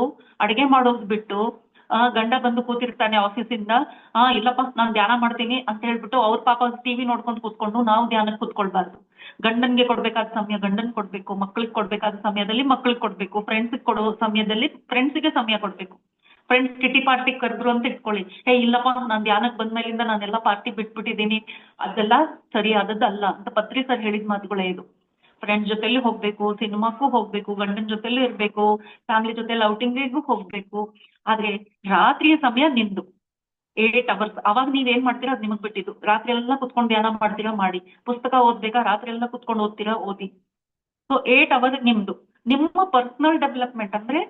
ಅಡುಗೆ ಮಾಡೋದು ಬಿಟ್ಟು ಗಂಡ ಬಂದು ಕೂತಿರ್ತಾನೆ ಆಫೀಸಿಂದ, ಇಲ್ಲಪ್ಪ ನಾನು ಧ್ಯಾನ ಮಾಡ್ತೀನಿ ಅಂತ ಹೇಳ್ಬಿಟ್ಟು ಅವ್ರ ಪಾಪ ಟಿವಿ ನೋಡ್ಕೊಂಡು ಕೂತ್ಕೊಂಡು ನಾವು ಧ್ಯಾನಕ್ಕೆ ಕೂತ್ಕೊಳ್ಬಾರ್ದು. ಗಂಡನ್ಗೆ ಕೊಡ್ಬೇಕಾದ ಸಮಯ ಗಂಡನ್ ಕೊಡ್ಬೇಕು, ಮಕ್ಳಿಗೆ ಕೊಡ್ಬೇಕಾದ ಸಮಯದಲ್ಲಿ ಮಕ್ಳಿಗೆ ಕೊಡ್ಬೇಕು, ಫ್ರೆಂಡ್ಸ್ಗೆ ಕೊಡೋ ಸಮಯದಲ್ಲಿ ಫ್ರೆಂಡ್ಸಿಗೆ ಸಮಯ ಕೊಡ್ಬೇಕು. ಫ್ರೆಂಡ್ಸ್ ಕಿಟಿ ಪಾರ್ಟಿ ಕರೆದ್ರು ಅಂತ ಇಟ್ಕೊಳ್ಳಿ, ಇಲ್ಲಪ್ಪ ನಾನು ಧ್ಯಾನಕ್ಕೆ ಬಂದ್ಮೇಲಿಂದ ನಾನೆಲ್ಲ ಪಾರ್ಟಿ ಬಿಟ್ಬಿಟ್ಟಿದ್ದೀನಿ, ಅದೆಲ್ಲ ಸರಿಯಾದದ್ದಲ್ಲ ಅಂತ ಪತ್ರಿ ಸರ್ ಹೇಳಿದ ಮಾತುಗಳೇ ಇದು. ಫ್ರೆಂಡ್ಸ್ ಜೊತೆಲಿ ಹೋಗ್ಬೇಕು, ಸಿನಿಮಾಕ್ಕೂ ಹೋಗ್ಬೇಕು, ಗಂಡನ ಜೊತೆಲೂ ಇರ್ಬೇಕು, ಫ್ಯಾಮಿಲಿ ಜೊತೆಲಿ ಔಟಿಂಗಿಗೂ ಹೋಗ್ಬೇಕು. ಆದ್ರೆ ರಾತ್ರಿಯ ಸಮಯ ನಿಮ್ದು 8 ಅವರ್ಸ್. ಅವಾಗ ನೀವೇನ್ ಮಾಡ್ತೀರಾ ಅದು ನಿಮಗ್ ಬಿಟ್ಟಿದ್ದು. ರಾತ್ರಿ ಎಲ್ಲ ಕುತ್ಕೊಂಡು ಧ್ಯಾನ ಮಾಡ್ತೀರಾ ಮಾಡಿ, ಪುಸ್ತಕ ಓದ್ಬೇಕಾ ರಾತ್ರಿ ಎಲ್ಲ ಕುತ್ಕೊಂಡು ಓದ್ತೀರಾ ಓದಿ. ಸೊ 8 ಅವರ್ ನಿಮ್ದು. ನಿಮ್ಮ ಪರ್ಸನಲ್ ಡೆವಲಪ್ಮೆಂಟ್ ಅಂದ್ರೆ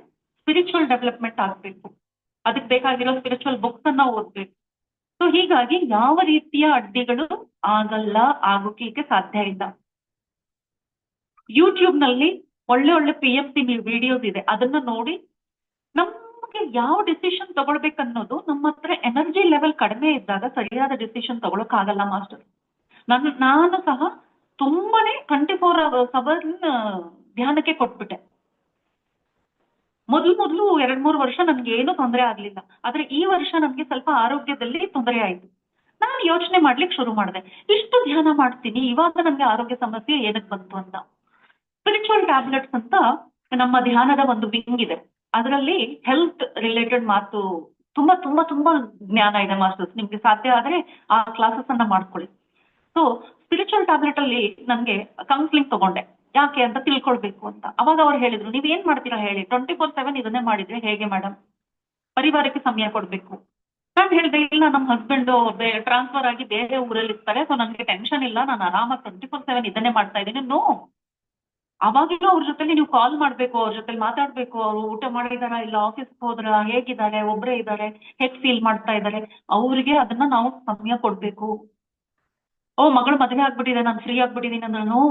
ಸ್ಪಿರಿಚುವಲ್ ಡೆವಲಪ್ಮೆಂಟ್ ಆಗ್ಬೇಕು, ಅದಕ್ಕೆ ಬೇಕಾಗಿರೋ ಸ್ಪಿರಿಚುವಲ್ ಬುಕ್ಸ್ ಅನ್ನ ಓದ್ಬೇಕು. ಸೊ ಹೀಗಾಗಿ ಯಾವ ರೀತಿಯ ಅಡ್ಡಿಗಳು ಆಗಲ್ಲ, ಆಗೋಕೆ ಸಾಧ್ಯ ಇಲ್ಲ. ಯೂಟ್ಯೂಬ್ ನಲ್ಲಿ ಒಳ್ಳೆ ಒಳ್ಳೆ PMC ವಿಡಿಯೋಸ್ ಇದೆ, ಅದನ್ನ ನೋಡಿ ನಮ್ಗೆ ಯಾವ ಡಿಸಿಷನ್ ತಗೊಳ್ಬೇಕನ್ನೋದು, ನಮ್ಮ ಹತ್ರ ಎನರ್ಜಿ ಲೆವೆಲ್ ಕಡಿಮೆ ಇದ್ದಾಗ ಸರಿಯಾದ ಡಿಸಿಷನ್ ತಗೊಳಕ್ಕಾಗಲ್ಲ ಮಾಸ್ಟರ್. ನಾನು ಸಹ ತುಂಬಾನೇ 24 ಅವರ್ ಧ್ಯಾನಕ್ಕೆ ಕೊಟ್ಬಿಟ್ಟೆ. ಮೊದಲು 2-3 ವರ್ಷ ನನ್ಗೆ ಏನು ತೊಂದರೆ ಆಗ್ಲಿಲ್ಲ. ಆದ್ರೆ ಈ ವರ್ಷ ನನ್ಗೆ ಸ್ವಲ್ಪ ಆರೋಗ್ಯದಲ್ಲಿ ತೊಂದರೆ ಆಯ್ತು. ನಾನು ಯೋಚನೆ ಮಾಡ್ಲಿಕ್ಕೆ ಶುರು ಮಾಡಿದೆ, ಇಷ್ಟು ಧ್ಯಾನ ಮಾಡ್ತೀನಿ, ಇವಾಗ ನನ್ಗೆ ಆರೋಗ್ಯ ಸಮಸ್ಯೆ ಏನಕ್ಕೆ ಬಂತು ಅಂತ. ಸ್ಪಿರಿಚುವಲ್ ಟ್ಯಾಬ್ಲೆಟ್ಸ್ ಅಂತ ನಮ್ಮ ಧ್ಯಾನದ ಒಂದು ವಿಂಗ್ ಇದೆ, ಅದರಲ್ಲಿ ಹೆಲ್ತ್ ರಿಲೇಟೆಡ್ ಮಾತು ತುಂಬಾ ತುಂಬಾ ತುಂಬಾ ಜ್ಞಾನ ಇದೆ ಮಾಸ್ಟರ್ಸ್. ನಿಮ್ಗೆ ಸಾಧ್ಯ ಆದ್ರೆ ಆ ಕ್ಲಾಸಸ್ ಅನ್ನ ಮಾಡ್ಕೊಳ್ಳಿ. ಸೊ ಸ್ಪಿರಿಚುವಲ್ ಟ್ಯಾಬ್ಲೆಟ್ ಅಲ್ಲಿ ನನ್ಗೆ ಕೌನ್ಸಿಲಿಂಗ್ ತಗೊಂಡೆ, ಯಾಕೆ ಅಂತ ತಿಳ್ಕೊಳ್ಬೇಕು ಅಂತ. ಅವಾಗ ಅವ್ರು ಹೇಳಿದ್ರು, ನೀವ್ ಏನ್ ಮಾಡ್ತೀರಾ ಹೇಳಿ, 24/7 ಇದನ್ನೇ ಮಾಡಿದ್ರೆ ಹೇಗೆ ಮೇಡಮ್, ಪರಿವಾರಕ್ಕೆ ಸಮಯ ಕೊಡ್ಬೇಕು. ನಾನು ಹೇಳಿದೆ, ಇಲ್ಲ ನಮ್ಮ ಹಸ್ಬೆಂಡ್ ಟ್ರಾನ್ಸ್ಫರ್ ಆಗಿ ಬೇರೆ ಊರಲ್ಲಿ ಇರ್ತಾರೆ, ಸೊ ನನಗೆ ಟೆನ್ಷನ್ ಇಲ್ಲ, ನಾನು ಆರಾಮಾಗಿ 24/7 ಇದನ್ನೇ ಮಾಡ್ತಾ ಇದ್ದೀನಿ. ನೋ, ಅವಾಗಲೂ ಅವ್ರ ಜೊತೆಲಿ ನೀವು ಕಾಲ್ ಮಾಡ್ಬೇಕು, ಅವ್ರ ಜೊತೆ ಮಾತಾಡ್ಬೇಕು, ಅವ್ರು ಊಟ ಮಾಡಿದಾರ, ಇಲ್ಲ ಆಫೀಸ್ಗೆ ಹೋದ್ರ, ಹೇಗಿದ್ದಾರೆ, ಒಬ್ಬರೇ ಇದ್ದಾರೆ, ಹೇಗ್ ಫೀಲ್ ಮಾಡ್ತಾ ಇದ್ದಾರೆ, ಅವ್ರಿಗೆ ಅದನ್ನ ನಾವು ಸಮಯ ಕೊಡ್ಬೇಕು. ಮಗಳು ಮದುವೆ ಆಗ್ಬಿಟ್ಟಿದೆ, ನಾನು ಫ್ರೀ ಆಗ್ಬಿಟ್ಟಿದ್ದೀನಿ ಅಂದ್ರೂ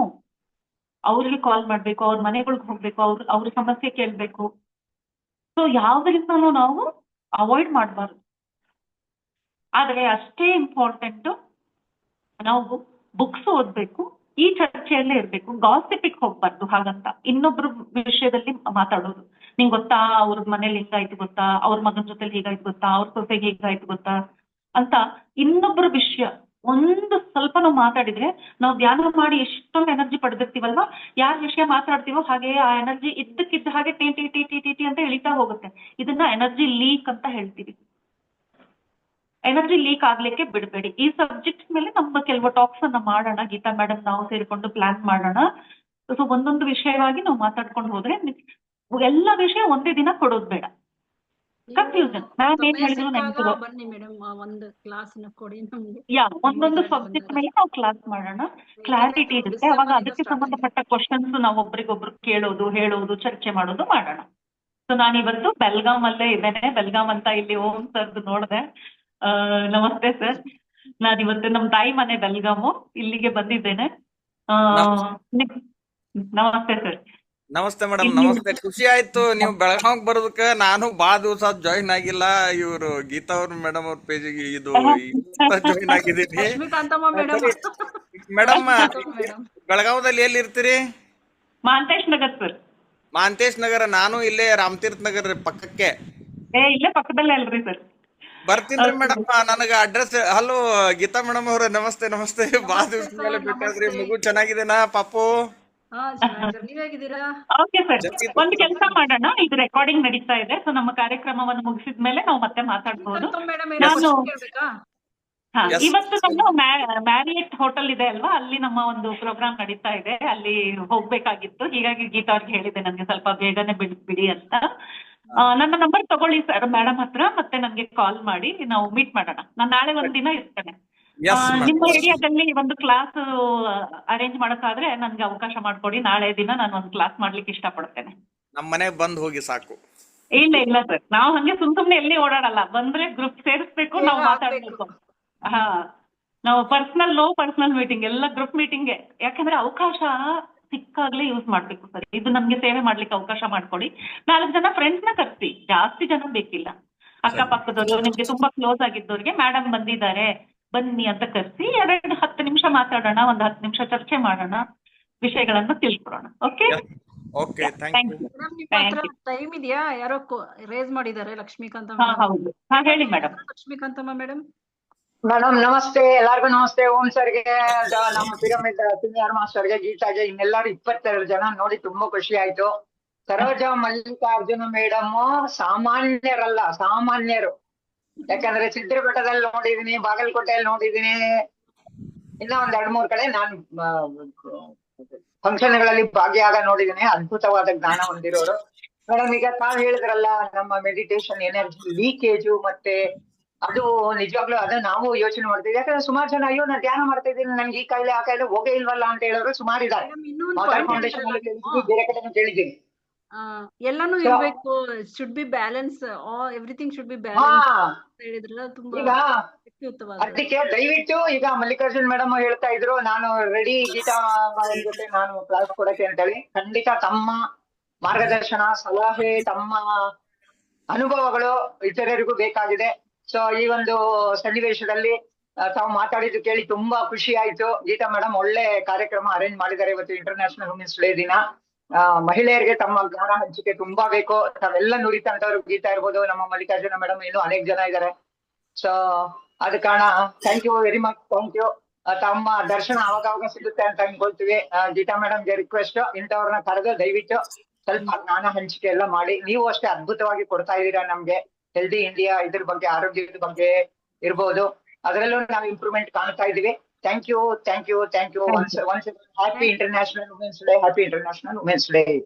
ಅವ್ರಿಗೆ ಕಾಲ್ ಮಾಡ್ಬೇಕು, ಅವ್ರ ಮನೆಗಳಿಗೆ ಹೋಗ್ಬೇಕು, ಅವ್ರ ಸಮಸ್ಯೆ ಕೇಳ್ಬೇಕು. ಸೊ ಯಾವ್ದ್ರಿಂದನೂ ನಾವು ಅವಾಯ್ಡ್ ಮಾಡಬಾರ್ದು. ಆದ್ರೆ ಅಷ್ಟೇ ಇಂಪಾರ್ಟೆಂಟ್, ನಾವು ಬುಕ್ಸ್ ಓದ್ಬೇಕು, ಈ ಚರ್ಚೆಯಲ್ಲೇ ಇರ್ಬೇಕು, ಗಾಸಿಪಿಗೆ ಹೋಗ್ಬಾರ್ದು. ಹಾಗಂತ ಇನ್ನೊಬ್ರ ವಿಷಯದಲ್ಲಿ ಮಾತಾಡೋದು, ನಿಂಗೆ ಗೊತ್ತಾ ಅವ್ರ ಮನೇಲಿ ಹಿಂಗಾಯ್ತು ಗೊತ್ತಾ, ಅವ್ರ ಮಗನ ಜೊತೆಲಿ ಹೀಗಾಯ್ತು ಗೊತ್ತಾ, ಅವ್ರ ಸೊಸೆಗೆ ಹೀಗಾಯ್ತು ಗೊತ್ತಾ ಅಂತ ಇನ್ನೊಬ್ಬರ ವಿಷಯ ಒಂದು ಸ್ವಲ್ಪ ನಾವು ಮಾತಾಡಿದ್ರೆ, ನಾವು ಧ್ಯಾನ ಮಾಡಿ ಎಷ್ಟೊಂದು ಎನರ್ಜಿ ಪಡೆದಿರ್ತೀವಲ್ವಾ, ಯಾರ ವಿಷಯ ಮಾತಾಡ್ತೀವೋ ಹಾಗೆ ಆ ಎನರ್ಜಿ ಇದ್ದಕ್ಕಿದ್ದ ಹಾಗೆ T T T T T T ಅಂತ ಇಳಿತಾ ಹೋಗುತ್ತೆ. ಇದನ್ನ ಎನರ್ಜಿ ಲೀಕ್ ಅಂತ ಹೇಳ್ತೀವಿ. ಎನರ್ಜಿ ಲೀಕ್ ಆಗ್ಲಿಕ್ಕೆ ಬಿಡಬೇಡಿ. ಈ ಸಬ್ಜೆಕ್ಟ್ ಮೇಲೆ ನಮ್ಮ ಕೆಲವು ಟಾಕ್ಸ್ ಅನ್ನ ಮಾಡೋಣ, ಗೀತಾ ಮೇಡಮ್ ನಾವು ಸೇರಿಕೊಂಡು ಪ್ಲಾನ್ ಮಾಡೋಣ. ಸೊ ಒಂದೊಂದು ವಿಷಯವಾಗಿ ನಾವು ಮಾತಾಡ್ಕೊಂಡು ಹೋದ್ರೆ ಎಲ್ಲ ವಿಷಯ ಒಂದೇ ದಿನ ಕೊಡೋದು ಬೇಡ, ಕನ್ಫ್ಯೂಷನ್. ಮ್ಯಾಮ್ ಏನ್ ಹೇಳಿದ್ರು ನೆನಪು, ಬನ್ನಿ ಮೇಡಮ್ ಒಂದು ಕ್ಲಾಸ್ ಕೊಡಿ ನಮ್ಗೆ. ಒಂದೊಂದು ಸಬ್ಜೆಕ್ಟ್ ಮೇಲೆ ನಾವು ಕ್ಲಾಸ್ ಮಾಡೋಣ, ಕ್ಲಾರಿಟಿ ಇರುತ್ತೆ. ಅವಾಗ ಅದಕ್ಕೆ ಸಂಬಂಧಪಟ್ಟ ಕ್ವಶನ್ಸ್ ನಾವು ಒಬ್ರಿಗೊಬ್ರು ಕೇಳೋದು, ಹೇಳೋದು, ಚರ್ಚೆ ಮಾಡೋದು ಮಾಡೋಣ. ಸೊ ನಾನಿವತ್ತು ಬೆಲ್ಗಾಮ್ ಅಲ್ಲೇ ಇದ್ದೇನೆ. ಬೆಲ್ಗಾಮ್ ಅಂತ ಇಲ್ಲಿ ಓಂ ಸರ್ದು ನೋಡಿದೆ. ನಮಸ್ತೆ ಸರ್, ನಾನಿವತ್ತು ನಮ್ಮ ತಾಯಿ ಮನೆ ಬೆಲ್ಗಾಮು, ಇಲ್ಲಿಗೆ ಬಂದಿದ್ದೇನೆ. ನಮಸ್ತೆ ಸರ್. ನಮಸ್ತೆ ಮೇಡಮ್, ನಮಸ್ತೆ. ಖುಷಿ ಆಯ್ತು ನೀವು ಬೆಳಗಾವ್ ಬರೋದಕ್ಕೆ. ನಾನು ಬಾಳ ದಿವಸ ಜಾಯಿನ್ ಆಗಿಲ್ಲ, ಇವರು ಗೀತಾ ಅವ್ರ ಮೇಡಮ್ ಅವ್ರ ಪೇಜಿಗೆ ಇದು ಜಾಯಿನ್ ಆಗಿದ್ದೀನಿ. ಮೇಡಮ್ ಬೆಳಗಾವದಲ್ಲಿ ಎಲ್ಲಿ ಇರ್ತೀರಿ? ಮಹಾಂತೇಶ್ ನಗರ್ ಸರ್. ಮಹಾಂತೇಶ್ ನಗರ. ನಾನು ಇಲ್ಲೇ ರಾಮತೀರ್ಥ ನಗರ ಪಕ್ಕಕ್ಕೆ. ಇಲ್ಲೇ ಪಕ್ಕದಲ್ಲೇ ಅಲ್ರಿ ಸರ್. ಬರ್ತೀನಿ ಮೇಡಮ್, ನನಗ ಅಡ್ರೆಸ್. ಹಲೋ ಗೀತಾ ಮೇಡಮ್ ಅವ್ರ, ನಮಸ್ತೆ. ನಮಸ್ತೆ, ಬಾಳ ದಿವಸ ಮೇಲೆ ಬಿಟ್ಟಾದ್ರಿ. ಮಗು ಚೆನ್ನಾಗಿದೇನಾ ಪಾಪು? ಓಕೆ ಸರ್, ಒಂದು ಕೆಲಸ ಮಾಡೋಣ, ಇದು ರೆಕಾರ್ಡಿಂಗ್ ನಡೀತಾ ಇದೆ. ಸೊ ನಮ್ಮ ಕಾರ್ಯಕ್ರಮವನ್ನು ಮುಗಿಸಿದ ಮೇಲೆ ನಾವು ಮತ್ತೆ ಮಾತಾಡ್ಬೋದು. ನಾನು ಇವತ್ತು ನಾನು ಮ್ಯಾರಿಯಟ್ ಹೋಟೆಲ್ ಇದೆ ಅಲ್ವಾ, ಅಲ್ಲಿ ನಮ್ಮ ಒಂದು ಪ್ರೋಗ್ರಾಮ್ ನಡೀತಾ ಇದೆ, ಅಲ್ಲಿ ಹೋಗ್ಬೇಕಾಗಿತ್ತು. ಹೀಗಾಗಿ ಗೀತಾ ಅವ್ರಿಗೆ ಹೇಳಿದೆ ನನಗೆ ಸ್ವಲ್ಪ ಬೇಗನೆ ಬಿಡಿ ಅಂತ. ನನ್ನ ನಂಬರ್ ತಗೊಳ್ಳಿ ಸರ್ ಮೇಡಮ್ ಹತ್ರ, ಮತ್ತೆ ನನಗೆ ಕಾಲ್ ಮಾಡಿ ನಾವು ಮೀಟ್ ಮಾಡೋಣ. ನಾನು ನಾಳೆ ಒಂದಿನ ಇರ್ತೇನೆ. ನಿಮ್ಮ ಏರಿಯಾದಲ್ಲಿ ಒಂದು ಕ್ಲಾಸ್ ಅರೇಂಜ್ ಮಾಡೋಕ್ಕಾದ್ರೆ ನನ್ಗೆ ಅವಕಾಶ ಮಾಡ್ಕೊಡಿ. ನಾಳೆ ದಿನ ನಾನು ಒಂದು ಕ್ಲಾಸ್ ಮಾಡ್ಲಿಕ್ಕೆ ಇಷ್ಟಪಡ್ತೇನೆ. ನಮ್ಮ ಮನೆಗ್ ಬಂದ್ ಹೋಗಿ ಸಾಕು. ಇಲ್ಲ ಇಲ್ಲ ಸರ್, ನಾವು ಹಂಗೆ ಸುಮ್ನೆ ಎಲ್ಲಿ ಓಡಾಡಲ್ಲ. ಬಂದ್ರೆ ಗ್ರೂಪ್ ಸೇರಿಸ್ಬೇಕು, ಸೇವೆ ನಾವು ಆಗ್ಬೇಕು. ಮಾತಾಡ್ಬೇಕು. ಹಾ, ನಾವು ನೋ ಪರ್ಸನಲ್ ಮೀಟಿಂಗ್, ಎಲ್ಲ ಗ್ರೂಪ್ ಮೀಟಿಂಗ್ಗೆ. ಯಾಕಂದ್ರೆ ಅವಕಾಶ ಸಿಕ್ಕಾಗ್ಲೇ ಯೂಸ್ ಮಾಡ್ಬೇಕು ಸರ್. ಇದು ನಮ್ಗೆ ಸೇವೆ ಮಾಡ್ಲಿಕ್ಕೆ ಅವಕಾಶ ಮಾಡ್ಕೊಡಿ. 4 ಜನ ಫ್ರೆಂಡ್ಸ್ ನ ಕರ್ಸಿ, ಜಾಸ್ತಿ ಜನ ಬೇಕಿಲ್ಲ. ಅಕ್ಕಪಕ್ಕದವ್ರು, ನಿಮ್ಗೆ ತುಂಬಾ ಕ್ಲೋಸ್ ಆಗಿದ್ದವ್ರಿಗೆ ಮೇಡಮ್ ಬಂದಿದ್ದಾರೆ ಬನ್ನಿ ಅಂತ ಕರ್ಸಿ 10 ನಿಮಿಷ ಮಾತಾಡೋಣ, ಒಂದು 10 ನಿಮಿಷ ಚರ್ಚೆ ಮಾಡೋಣ, ವಿಷಯಗಳನ್ನು ತಿಳ್ಕೊಳೋಣ. Okay okay, thank thank you. You. Madam ನಿಮ್ಮ ಥ್ಯಾಂಕ್ ಹತ್ರ ಯು. ಟೈಮ್ ಇದೆಯಾ? ಯಾರೋ ರೇಸ್ ಮಾಡಿದ್ದಾರೆ, ಲಕ್ಷ್ಮೀಕಾಂತಮ್ಮ ಹಾ ಮೇಡಮ್. ಹೌದು, ಹಾ ಹೇಳಿ ಮೇಡಮ್. ಲಕ್ಷ್ಮೀಕಾಂತಮ್ಮ ಮೇಡಮ್. ಮೇಡಮ್ ನಮಸ್ತೆ, ಎಲ್ಲಾರ್ಗು ನಮಸ್ತೆ. ಓಂ ಸರ್ಗೆ, ನಮ್ಮ ಪಿರಮಿಡ್ ಸೀನಿಯರ್ ಮಾಸ್ಟರ್ಗೆ, ಗೀತಾಗೆ, ಇನ್ನೆಲ್ಲರೂ 22 ಜನ ನೋಡಿ ತುಂಬಾ ಖುಷಿ ಆಯ್ತು. ಸರೋಜ ಮಲ್ಲಿಕಾರ್ಜುನ ಮೇಡಮ್ ಸಾಮಾನ್ಯರಲ್ಲ, ಸಾಮಾನ್ಯರು. ಯಾಕಂದ್ರೆ ಸಿದ್ರಬೆಟ್ಟದಲ್ಲಿ ನೋಡಿದೀನಿ, ಬಾಗಲಕೋಟೆಯಲ್ಲಿ ನೋಡಿದೀನಿ, ಇನ್ನ ಒಂದ್ 2-3 ಕಡೆ ನಾನು ಫಂಕ್ಷನ್ಗಳಲ್ಲಿ ಭಾಗಿಯಾಗ ನೋಡಿದೀನಿ. ಅದ್ಭುತವಾದ ಜ್ಞಾನ ಹೊಂದಿರೋರು ಮೇಡಮ್. ಈಗ ತಾವ್ ಹೇಳಿದ್ರಲ್ಲ, ನಮ್ಮ ಮೆಡಿಟೇಷನ್ ಎನರ್ಜಿ ಲೀಕೇಜು, ಮತ್ತೆ ಅದು ನಿಜವಾಗ್ಲೂ ಅದ ನಾವು ಯೋಚನೆ ಮಾಡ್ತೀವಿ. ಯಾಕಂದ್ರೆ ಸುಮಾರು ಜನ ಅಯ್ಯೋ ನಾನು ಧ್ಯಾನ ಮಾಡ್ತಾ ಇದ್ದೀನಿ, ನನ್ಗೆ ಈ ಕಾಯಿಲೆ ಆ ಕಾಯಿಲೆ ಹೋಗೇ ಇಲ್ವಲ್ಲ ಅಂತ ಹೇಳೋರು ಸುಮಾರು ಇದ್ದಾರೆ. ಮೇಡಮ್ ಇನ್ನೊಂದು ಮಾತಾರ್ ಪಾಯಿಂಟ್ ಫೌಂಡೇಶನ್ ಅಲ್ಲಿ ಹೇಳಿದ್ರಲ್ಲ ಕೇಳಿದೀನಿ, ಬೇರೆ ಕಡೆ ಕೇಳಿದ್ದೀನಿ. ಎಲ್ಲಾನು So- ಇರ್ಬೇಕು, should be balance, everything should be ಹಾ ಬ್ಯಾಲೆನ್ಸ್ ಹೇಳಿದ್ರಲ್ಲ, ತುಂಬಾ ಈಗ ಶಕ್ತಿಯುತವಾದ. ಅದಕ್ಕೆ ದಯವಿಟ್ಟು ಈಗ ಮಲ್ಲಿಕಾರ್ಜುನ್ ಮೇಡಮ್ ಹೇಳ್ತಾ ಇದ್ರು, ನಾನು ರೆಡಿ ಗೀತಾ madam ಜೊತೆ ನಾನು ಕ್ಲಾಸ್ ಕೊಡಕ್ಕೆ ಅಂತೇಳಿ. ಖಂಡಿತ ತಮ್ಮ ಮಾರ್ಗದರ್ಶನ, ಸಲಹೆ, ತಮ್ಮ ಅನುಭವಗಳು ಇತರರಿಗೂ ಬೇಕಾಗಿದೆ. ಸೊ ಈ ಒಂದು ಸನ್ನಿವೇಶದಲ್ಲಿ ತಾವು ಮಾತಾಡಿದ್ದು ಕೇಳಿ ತುಂಬಾ ಖುಷಿ ಆಯ್ತು. ಗೀತಾ ಮೇಡಮ್ ಒಳ್ಳೆ ಕಾರ್ಯಕ್ರಮ ಅರೇಂಜ್ ಮಾಡಿದ್ದಾರೆ ಇವತ್ತು, ಇಂಟರ್ನ್ಯಾಷನಲ್ ವುಮೆನ್ಸ್ ಡೇ ದಿನ. ಮಹಿಳೆಯರಿಗೆ ತಮ್ಮ ಜ್ಞಾನ ಹಂಚಿಕೆ ತುಂಬಾ ಬೇಕು. ತಾವೆಲ್ಲ ನುರಿತಂತವ್ರು, ಗೀತಾ ಇರ್ಬೋದು, ನಮ್ಮ ಮಲ್ಲಿಕಾರ್ಜುನ ಮೇಡಮ್, ಇನ್ನೂ ಅನೇಕ ಜನ ಇದ್ದಾರೆ. ಸೊ ಅದ ಕಾರಣ thank you very much, thank you. ತಮ್ಮ ದರ್ಶನ ಅವಾಗ ಸಿಗುತ್ತೆ ಅಂತ ಅನ್ಕೊಳ್ತೀವಿ. ಗೀತಾ ಮೇಡಮ್ಗೆ ರಿಕ್ವೆಸ್ಟ್, ಇಂಥವ್ರನ್ನ ಕರೆದು ದಯವಿಟ್ಟು ಸ್ವಲ್ಪ ಜ್ಞಾನ ಹಂಚಿಕೆ ಎಲ್ಲ ಮಾಡಿ. ನೀವು ಅಷ್ಟೇ ಅದ್ಭುತವಾಗಿ ಕೊಡ್ತಾ ಇದ್ದೀರಾ ನಮ್ಗೆ. ಹೆಲ್ದಿ ಇಂಡಿಯಾ ಇದ್ರ ಬಗ್ಗೆ, ಆರೋಗ್ಯದ ಬಗ್ಗೆ ಇರ್ಬೋದು, ಅದರಲ್ಲೂ ನಾವು ಇಂಪ್ರೂವ್ಮೆಂಟ್ ಕಾಣ್ತಾ ಇದೀವಿ. Thank you, thank you, thank you. Once happy international women's day, happy international women's day. Okay,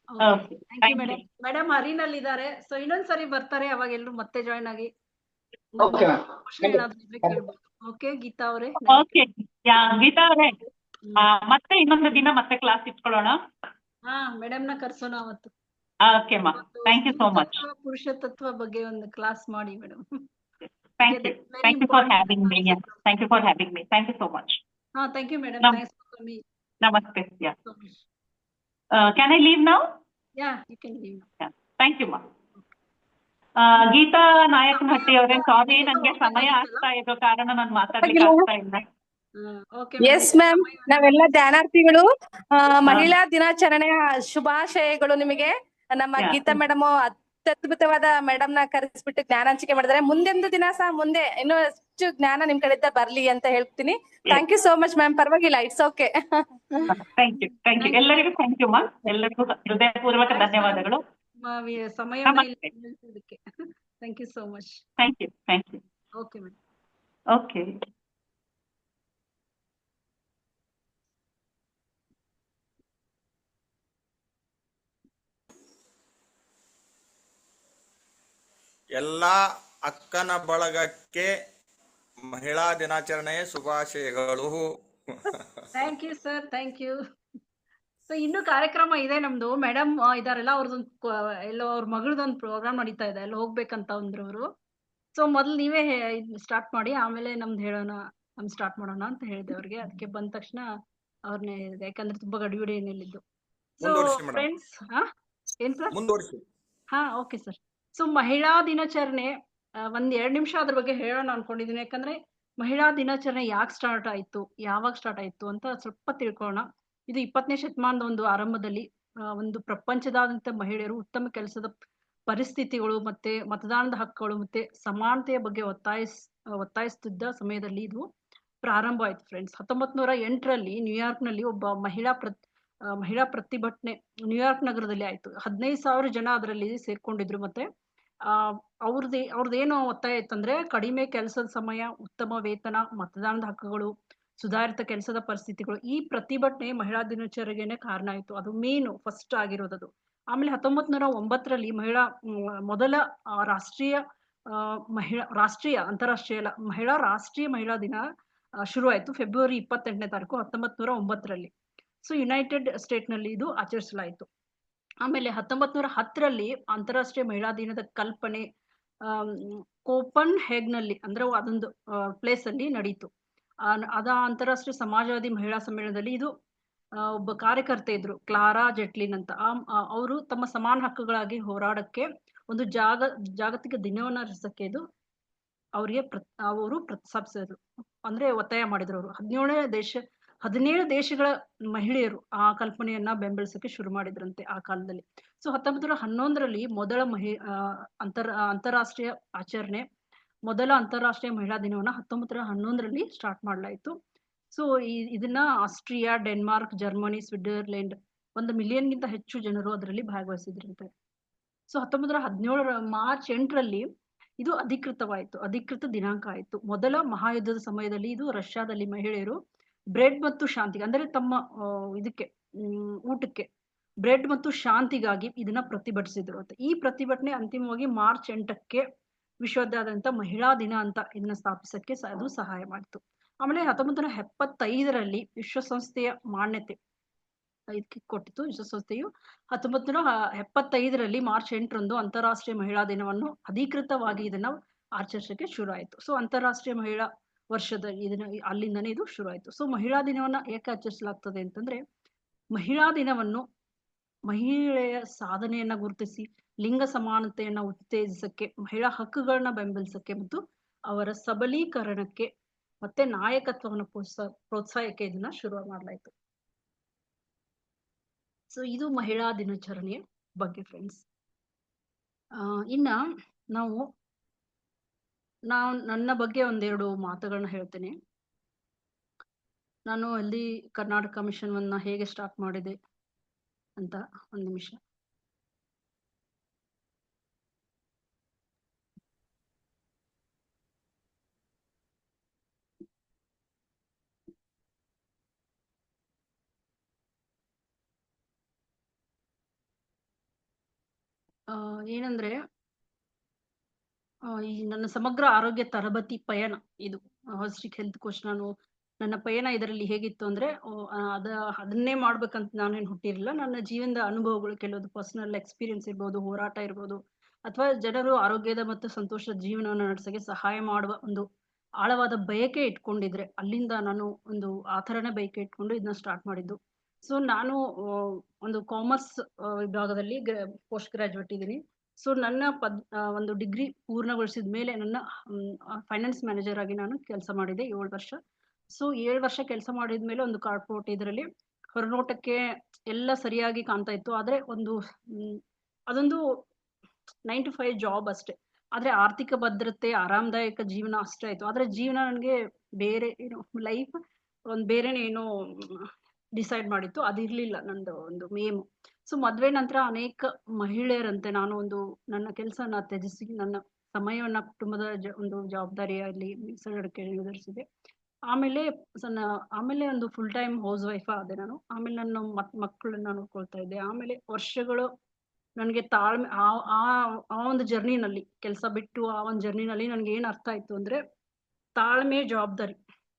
thank you thank madam. Madam ಹರಿನಲ್ಲಿ ಇದ್ದಾರೆ, ಸೊ ಇನ್ನೊಂದ್ಸರಿ ಬರ್ತಾರೆ, ಅವಾಗ ಎಲ್ರು ಮತ್ತೆ ಜಾಯ್ನ್ ಆಗಿ ಓಕೆ ಮ್ಯಾಮ್. ಕ್ವಶನ್ ಏನಾದ್ರು ಇದ್ರೆ ಕೇಳ್ಬೋದು. ಓಕೆ ಗೀತಾ ಅವರೇ. ಓಕೆ, ಗೀತಾ ಅವರೇ, ಮತ್ತೆ ಇನ್ನೊಂದು ದಿನ ಮತ್ತೆ ಕ್ಲಾಸ್ ಇಟ್ಕೊಳ್ಳೋಣ. ಹಾ ಮೇಡಮ್ ನ ಕರ್ಸೋಣ ಅವತ್ತು. ಓಕೆ ಮಾ, ಥ್ಯಾಂಕ್ ಯು ಸೋ ಮಚ್. ಪುರುಷ ತತ್ವ ಬಗ್ಗೆ ಒಂದು ಕ್ಲಾಸ್ ಮಾಡಿ madam. Thank you for having me. Yeah, thank you for having me. Thank you so much. ಹಾ thank you madam. Nam- thanks for coming. Namaste. Yeah. Can I leave now? Yeah you can leave. Yeah. Thank you, ma. Geetha Nayakanahatti ಅವರೇ, sorry ನಂಗೆ ಸಮಯ ಆಗ್ತಾ ಇರೋ ಕಾರಣ ನಾನು ಮಾತಾಡ್ಲಿಕ್ಕೆ ಆಗ್ತಾ ಇಲ್ಲ. ಓಕೆ ಎಸ್ ಮ್ಯಾಮ್, ನಾವೆಲ್ಲ ಧ್ಯಾನಾರ್ಥಿಗಳು. ಮಹಿಳಾ ದಿನಾಚರಣೆಯ ಶುಭಾಶಯಗಳು ನಿಮಗೆ. ನಮ್ಮ Yeah. ಗೀತಾ ಮೇಡಮ್ ಅತ್ಯದ್ಭುತವಾದ ಮೇಡಮ್ ನ ಕರೆಸ್ಬಿಟ್ಟು ಜ್ಞಾನ ಹಂಚಿಕೆ ಮಾಡಿದ್ದಾರೆ. ಮುಂದೊಂದು ದಿನ ಸಹ ಮುಂದೆ ಇನ್ನೂ ಹೆಚ್ಚು ಜ್ಞಾನ ನಿಮ್ ಕಡೆಯಿಂದ ಬರ್ಲಿ ಅಂತ ಹೇಳ್ತೀನಿ. Thank you so much ma'am. ಪರವಾಗಿಲ್ಲ, it's okay. Thank you, thank you. ಎಲ್ಲರಿಗೂ ಥ್ಯಾಂಕ್ ಯು ಮಾ, ಎಲ್ಲರಿಗೂ ಹೃದಯಪೂರ್ವಕ ಧನ್ಯವಾದಗಳು. ಸಮಯ ನಮಸ್ತೆ. Thank you so much. Thank you, thank you. Okay madam. Okay. ಎಲ್ಲ ಅಕ್ಕನ ಬಳಗಕ್ಕೆ ಮಹಿಳಾ ದಿನಾಚರಣೆಯ ಶುಭಾಶಯಗಳು. Thank you sir, thank you. So ಇನ್ನು ಕಾರ್ಯಕ್ರಮ ಇದೆ ನಮ್ದು. ಮೇಡಮ್ ಇದಾರೆಲ್ಲ, ಅವ್ರದ್ದೊಂದು ಎಲ್ಲೋ ಅವ್ರ ಮಗಳದೊಂದು ಪ್ರೋಗ್ರಾಮ್ ನಡೀತಾ ಇದೆ, ಅಲ್ಲಿ ಹೋಗ್ಬೇಕಂತ ಅಂದ್ರು ಅವರು. ಸೊ ಮೊದ್ಲು ನೀವೇ ಸ್ಟಾರ್ಟ್ ಮಾಡಿ, ಆಮೇಲೆ ನಮ್ದು ಹೇಳೋಣ, ಸ್ಟಾರ್ಟ್ ಮಾಡೋಣ ಅಂತ ಹೇಳಿದೆ ಅವ್ರಿಗೆ. ಅದಕ್ಕೆ ಬಂದ ತಕ್ಷಣ ಅವ್ರನ್ನೇ ಹೇಳಿದೆ, ಯಾಕಂದ್ರೆ ತುಂಬಾ ಗಡಿಬಿಡಿ ಏನಿಲ್ಲಿದ್ದು. ಸೊ ಮುಂದುವರಿಸಿ ಮೇಡಮ್, ಫ್ರೆಂಡ್ಸ್, ಏನ್ ಸರ್? ಮುಂದುವರಿಸಿ. ಹಾ ಓಕೆ ಸರ್. ಸೊ ಮಹಿಳಾ ದಿನಾಚರಣೆ, ಒಂದ್ 2 ನಿಮಿಷ ಅದ್ರ ಬಗ್ಗೆ ಹೇಳೋಣ ಅನ್ಕೊಂಡಿದೀನಿ. ಯಾಕಂದ್ರೆ ಮಹಿಳಾ ದಿನಾಚರಣೆ ಯಾಕೆ ಸ್ಟಾರ್ಟ್ ಆಯ್ತು, ಯಾವಾಗ ಸ್ಟಾರ್ಟ್ ಆಯ್ತು ಅಂತ ಸ್ವಲ್ಪ ತಿಳ್ಕೊಳ್ಳೋಣ. ಇದು 20ನೇ ಶತಮಾನದ ಒಂದು ಆರಂಭದಲ್ಲಿ ಒಂದು ಪ್ರಪಂಚದಾದ್ಯಂತ ಮಹಿಳೆಯರು ಉತ್ತಮ ಕೆಲಸದ ಪರಿಸ್ಥಿತಿಗಳು, ಮತ್ತೆ ಮತದಾನದ ಹಕ್ಕುಗಳು, ಮತ್ತೆ ಸಮಾನತೆಯ ಬಗ್ಗೆ ಒತ್ತಾಯಿಸುತ್ತಿದ್ದ ಸಮಯದಲ್ಲಿ ಇದು ಪ್ರಾರಂಭ ಆಯ್ತು ಫ್ರೆಂಡ್ಸ್. 1908ರಲ್ಲಿ ನ್ಯೂಯಾರ್ಕ್ನಲ್ಲಿ ಒಬ್ಬ ಮಹಿಳಾ ಪ್ರತಿಭಟನೆ ನ್ಯೂಯಾರ್ಕ್ ನಗರದಲ್ಲಿ ಆಯ್ತು. 15,000 ಜನ ಅದರಲ್ಲಿ ಸೇರ್ಕೊಂಡಿದ್ರು. ಮತ್ತೆ ಅವ್ರದ್ದೇನು ಒತ್ತಾಯ ಇತ್ತಂದ್ರೆ, ಕಡಿಮೆ ಕೆಲಸದ ಸಮಯ, ಉತ್ತಮ ವೇತನ, ಮತದಾನದ ಹಕ್ಕುಗಳು, ಸುಧಾರಿತ ಕೆಲಸದ ಪರಿಸ್ಥಿತಿಗಳು. ಈ ಪ್ರತಿಭಟನೆ ಮಹಿಳಾ ದಿನಾಚರಣೆಗೆ ಕಾರಣ ಆಯ್ತು. ಅದು ಮೇನ್ ಫಸ್ಟ್ ಆಗಿರೋದದು. ಆಮೇಲೆ 1909ರಲ್ಲಿ ಮೊದಲ ರಾಷ್ಟ್ರೀಯ ಮಹಿಳಾ ದಿನ ಶುರು ಆಯ್ತು. ಫೆಬ್ರವರಿ 28ನೇ ತಾರೀಕು 1909ರಲ್ಲಿ. ಸೊ ಯುನೈಟೆಡ್ ಸ್ಟೇಟ್ ನಲ್ಲಿ ಇದು ಆಚರಿಸಲಾಯಿತು. ಆಮೇಲೆ 1910ರಲ್ಲಿ ಅಂತಾರಾಷ್ಟ್ರೀಯ ಮಹಿಳಾ ದಿನದ ಕಲ್ಪನೆ ಕೋಪನ್ ಹೇಗ್ನಲ್ಲಿ ಅಂದ್ರೆ ಅದೊಂದು ಪ್ಲೇಸ್ ಅಲ್ಲಿ ನಡೀತು. ಅದ ಅಂತಾರಾಷ್ಟ್ರೀಯ ಸಮಾಜವಾದಿ ಮಹಿಳಾ ಸಮ್ಮೇಳನದಲ್ಲಿ ಇದು ಒಬ್ಬ ಕಾರ್ಯಕರ್ತೆ ಇದ್ರು, ಕ್ಲಾರಾ ಜೆಟ್ಲಿನ್ ಅಂತ. ಅವರು ತಮ್ಮ ಸಮಾನ ಹಕ್ಕುಗಳಾಗಿ ಹೋರಾಡಕ್ಕೆ ಒಂದು ಜಾಗತಿಕ ದಿನವನ್ನ ರಚಿಸಕ್ಕೆ ಇದು ಅವರಿಗೆ ಅವರು ಪ್ರಸ್ತಾಪಿಸಿದ್ರು, ಅಂದ್ರೆ ಒತ್ತಾಯ ಮಾಡಿದ್ರು. ಅವರು 17 ದೇಶಗಳ ಮಹಿಳೆಯರು ಆ ಕಲ್ಪನೆಯನ್ನ ಬೆಂಬಲಿಸಕ್ಕೆ ಶುರು ಮಾಡಿದ್ರಂತೆ ಆ ಕಾಲದಲ್ಲಿ. ಸೊ 1911ರಲ್ಲಿ ಮೊದಲ ಅಂತಾರಾಷ್ಟ್ರೀಯ ಆಚರಣೆ, ಮೊದಲ ಅಂತಾರಾಷ್ಟ್ರೀಯ ಮಹಿಳಾ ದಿನವನ್ನ 1911ರಲ್ಲಿ ಸ್ಟಾರ್ಟ್ ಮಾಡಲಾಯಿತು. ಸೊ ಇದನ್ನ ಆಸ್ಟ್ರಿಯಾ, ಡೆನ್ಮಾರ್ಕ್, ಜರ್ಮನಿ, ಸ್ವಿಟ್ಜರ್ಲೆಂಡ್ 1 ಮಿಲಿಯನ್ಗಿಂತ ಹೆಚ್ಚು ಜನರು ಅದರಲ್ಲಿ ಭಾಗವಹಿಸಿದ್ರಂತೆ. ಸೊ 1917 ಮಾರ್ಚ್ 8ರಲ್ಲಿ ಇದು ಅಧಿಕೃತ ದಿನಾಂಕ ಆಯ್ತು. ಮೊದಲ ಮಹಾಯುದ್ಧದ ಸಮಯದಲ್ಲಿ ಇದು ರಷ್ಯಾದಲ್ಲಿ ಮಹಿಳೆಯರು ಬ್ರೆಡ್ ಮತ್ತು ಶಾಂತಿಗೆ, ಅಂದ್ರೆ ತಮ್ಮ ಇದಕ್ಕೆ ಊಟಕ್ಕೆ ಬ್ರೆಡ್ ಮತ್ತು ಶಾಂತಿಗಾಗಿ ಇದನ್ನ ಪ್ರತಿಭಟಿಸಿದ್ರು ಅಂತ. ಈ ಪ್ರತಿಭಟನೆ ಅಂತಿಮವಾಗಿ ಮಾರ್ಚ್ 8ಕ್ಕೆ ವಿಶ್ವದಾದ್ಯಂತ ಮಹಿಳಾ ದಿನ ಅಂತ ಇದನ್ನ ಸ್ಥಾಪಿಸಕ್ಕೆ ಅದು ಸಹಾಯ ಮಾಡಿತು. ಆಮೇಲೆ 1975ರಲ್ಲಿ ವಿಶ್ವಸಂಸ್ಥೆಯ ಮಾನ್ಯತೆ ಇದಕ್ಕೆ ಕೊಟ್ಟಿತು. ವಿಶ್ವಸಂಸ್ಥೆಯು 1975ರಲ್ಲಿ ಮಾರ್ಚ್ 8ರಂದು ಅಂತಾರಾಷ್ಟ್ರೀಯ ಮಹಿಳಾ ದಿನವನ್ನು ಅಧಿಕೃತವಾಗಿ ಇದನ್ನ ಆಚರಿಸಕ್ಕೆ ಶುರು ಆಯ್ತು. ಸೊ ಅಂತಾರಾಷ್ಟ್ರೀಯ ಮಹಿಳಾ ವರ್ಷದ ಇದನ್ನ ಅಲ್ಲಿಂದನೇ ಇದು ಶುರು ಆಯ್ತು. ಸೊ ಮಹಿಳಾ ದಿನವನ್ನ ಏಕೆ ಆಚರಿಸಲಾಗ್ತದೆ ಅಂತಂದ್ರೆ, ಮಹಿಳಾ ದಿನವನ್ನು ಮಹಿಳೆಯ ಸಾಧನೆಯನ್ನ ಗುರುತಿಸಿ ಲಿಂಗ ಸಮಾನತೆಯನ್ನ ಉತ್ತೇಜಿಸಕ್ಕೆ, ಮಹಿಳಾ ಹಕ್ಕುಗಳನ್ನ ಬೆಂಬಲಿಸಕ್ಕೆ ಮತ್ತು ಅವರ ಸಬಲೀಕರಣಕ್ಕೆ ಮತ್ತೆ ನಾಯಕತ್ವವನ್ನು ಪ್ರೋತ್ಸಾಹಕ್ಕೆ ಇದನ್ನ ಶುರು ಮಾಡಲಾಯಿತು. ಸೊ ಇದು ಮಹಿಳಾ ದಿನಾಚರಣೆಯ ಬಗ್ಗೆ ಫ್ರೆಂಡ್ಸ್. ಇನ್ನ ನನ್ನ ಬಗ್ಗೆ ಒಂದೆರಡು ಮಾತುಗಳನ್ನ ಹೇಳ್ತೇನೆ. ನಾನು ಅಲ್ಲಿ ಕರ್ನಾಟಕ ಮಿಷನ್ ಹೇಗೆ ಸ್ಟಾರ್ಟ್ ಮಾಡಿದೆ ಅಂತ ಒಂದು ನಿಮಿಷ. ಏನಂದ್ರೆ ಈ ನನ್ನ ಸಮಗ್ರ ಆರೋಗ್ಯ ತರಬೇತಿ ಪಯಣ ಇದು ಹೋಲಿಸ್ಟಿಕ್ ಹೆಲ್ತ್ ಕೋಚ್. ನನ್ನ ಪಯಣ ಇದರಲ್ಲಿ ಹೇಗಿತ್ತು ಅಂದ್ರೆ, ಅದನ್ನೇ ಮಾಡ್ಬೇಕಂತ ನಾನೇನು ಹುಟ್ಟಿರಲಿಲ್ಲ. ನನ್ನ ಜೀವನದ ಅನುಭವಗಳು, ಕೆಲವೊಂದು ಪರ್ಸನಲ್ ಎಕ್ಸ್ಪೀರಿಯನ್ಸ್ ಇರ್ಬೋದು, ಹೋರಾಟ ಇರ್ಬೋದು, ಅಥವಾ ಜನರು ಆರೋಗ್ಯದ ಮತ್ತು ಸಂತೋಷದ ಜೀವನವನ್ನು ನಡೆಸಕ್ಕೆ ಸಹಾಯ ಮಾಡುವ ಒಂದು ಆಳವಾದ ಬಯಕೆ ಇಟ್ಕೊಂಡಿದ್ರೆ, ಅಲ್ಲಿಂದ ನಾನು ಆ ಥರನೇ ಬಯಕೆ ಇಟ್ಕೊಂಡು ಇದನ್ನ ಸ್ಟಾರ್ಟ್ ಮಾಡಿದ್ದು. ಸೊ ನಾನು ಒಂದು ಕಾಮರ್ಸ್ ವಿಭಾಗದಲ್ಲಿ ಪೋಸ್ಟ್ ಗ್ರಾಜುಯೇಟ್ ಇದ್ದೀನಿ. ಸೊ ನನ್ನ ಒಂದು ಡಿಗ್ರಿ ಪೂರ್ಣಗೊಳಿಸಿದ ಮೇಲೆ ನನ್ನ ಫೈನಾನ್ಸ್ ಮ್ಯಾನೇಜರ್ ಆಗಿ ನಾನು ಕೆಲಸ ಮಾಡಿದೆ 7 ವರ್ಷ. ಸೊ 7 ವರ್ಷ ಕೆಲಸ ಮಾಡಿದ್ಮೇಲೆ ಒಂದು ಕಾರ್ಪೊರೇಟ್ ಇದರಲ್ಲಿ ಹೊರನೋಟಕ್ಕೆ ಎಲ್ಲ ಸರಿಯಾಗಿ ಕಾಣ್ತಾ ಇತ್ತು. ಆದ್ರೆ ಅದೊಂದು 9 to 5 ಜಾಬ್ ಅಷ್ಟೇ. ಆದ್ರೆ ಆರ್ಥಿಕ ಭದ್ರತೆ, ಆರಾಮದಾಯಕ ಜೀವನ ಅಷ್ಟೇ ಆಯ್ತು. ಆದ್ರೆ ಜೀವನ ನನಗೆ ಬೇರೆ ಏನೋ ಲೈಫ್ ಬೇರೆನೇ ಏನೋ ಡಿಸೈಡ್ ಮಾಡಿತ್ತು, ಅದಿರ್ಲಿಲ್ಲ ನಂದು ಒಂದು ಮೇಮ್. ಸೊ ಮದ್ವೆ ನಂತರ ಅನೇಕ ಮಹಿಳೆಯರಂತೆ ನಾನು ನನ್ನ ಕೆಲಸನ ತ್ಯಜಿಸಿ ನನ್ನ ಸಮಯವನ್ನ ಕುಟುಂಬದ ಒಂದು ಜವಾಬ್ದಾರಿಯಲ್ಲಿ ಮೀಸಲಿಡಕ್ಕೆ ನಿರ್ಧರಿಸಿದೆ. ಆಮೇಲೆ ಒಂದು ಫುಲ್ ಟೈಮ್ ಹೌಸ್ ವೈಫ್ ಆದೆ ನಾನು. ಆಮೇಲೆ ನನ್ನ ಮಕ್ಕಳನ್ನ ನೋಡ್ಕೊಳ್ತಾ ಇದ್ದೆ. ಆಮೇಲೆ ವರ್ಷಗಳು ನನಗೆ ತಾಳ್ಮೆ, ಆ ಒಂದು ಜರ್ನಿನಲ್ಲಿ ಕೆಲಸ ಬಿಟ್ಟು ಆ ಒಂದು ಜರ್ನಿನಲ್ಲಿ ನನಗೆ ಏನು ಅರ್ಥ ಆಯ್ತು ಅಂದ್ರೆ, ತಾಳ್ಮೆ, ಜವಾಬ್ದಾರಿ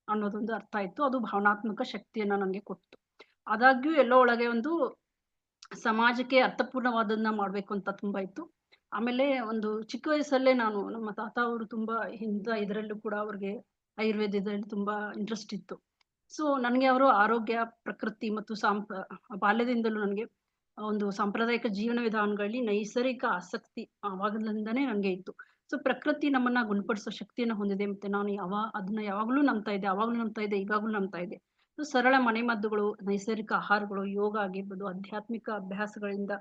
ಅನ್ನೋದೊಂದು ಅರ್ಥ ಆಯ್ತು. ಅದು ಭಾವನಾತ್ಮಕ ಶಕ್ತಿಯನ್ನ ನನಗೆ ಕೊಡ್ತು. ಆದಾಗ್ಯೂ ಎಲ್ಲೋ ಒಳಗೆ ಒಂದು ಸಮಾಜಕ್ಕೆ ಅರ್ಥಪೂರ್ಣವಾದನ್ನ ಮಾಡ್ಬೇಕು ಅಂತ ತುಂಬಾ ಇತ್ತು. ಆಮೇಲೆ ಒಂದು ಚಿಕ್ಕ ವಯಸ್ಸಲ್ಲೇ ನಮ್ಮ ತಾತ ಅವರು ತುಂಬಾ ಇದರಲ್ಲೂ ಕೂಡ ಅವ್ರಿಗೆ ಆಯುರ್ವೇದದಲ್ಲಿ ತುಂಬಾ ಇಂಟ್ರೆಸ್ಟ್ ಇತ್ತು. ಸೊ ನನಗೆ ಅವರು ಆರೋಗ್ಯ, ಪ್ರಕೃತಿ ಮತ್ತು ಬಾಲ್ಯದಿಂದಲೂ ನನಗೆ ಒಂದು ಸಾಂಪ್ರದಾಯಿಕ ಜೀವನ ವಿಧಾನಗಳಲ್ಲಿ ನೈಸರ್ಗಿಕ ಆಸಕ್ತಿ ಆವಾಗಲಿಂದನೇ ನನಗೆ ಇತ್ತು. ಸೊ ಪ್ರಕೃತಿ ನಮ್ಮನ್ನ ಗುಣಪಡಿಸೋ ಶಕ್ತಿಯನ್ನ ಹೊಂದಿದೆ. ಮತ್ತೆ ನಾನು ಅದನ್ನ ಯಾವಾಗ್ಲೂ ನಂಬ್ತಾ ಇದ್ದೆ, ಇವಾಗ್ಲೂ ನಂಬ್ತಾ ಇದ್ದೆ. ಸರಳ ಮನೆಮದ್ದುಗಳು, ನೈಸರ್ಗಿಕ ಆಹಾರಗಳು, ಯೋಗ ಆಗಿರ್ಬೋದು, ಆಧ್ಯಾತ್ಮಿಕ ಅಭ್ಯಾಸಗಳಿಂದ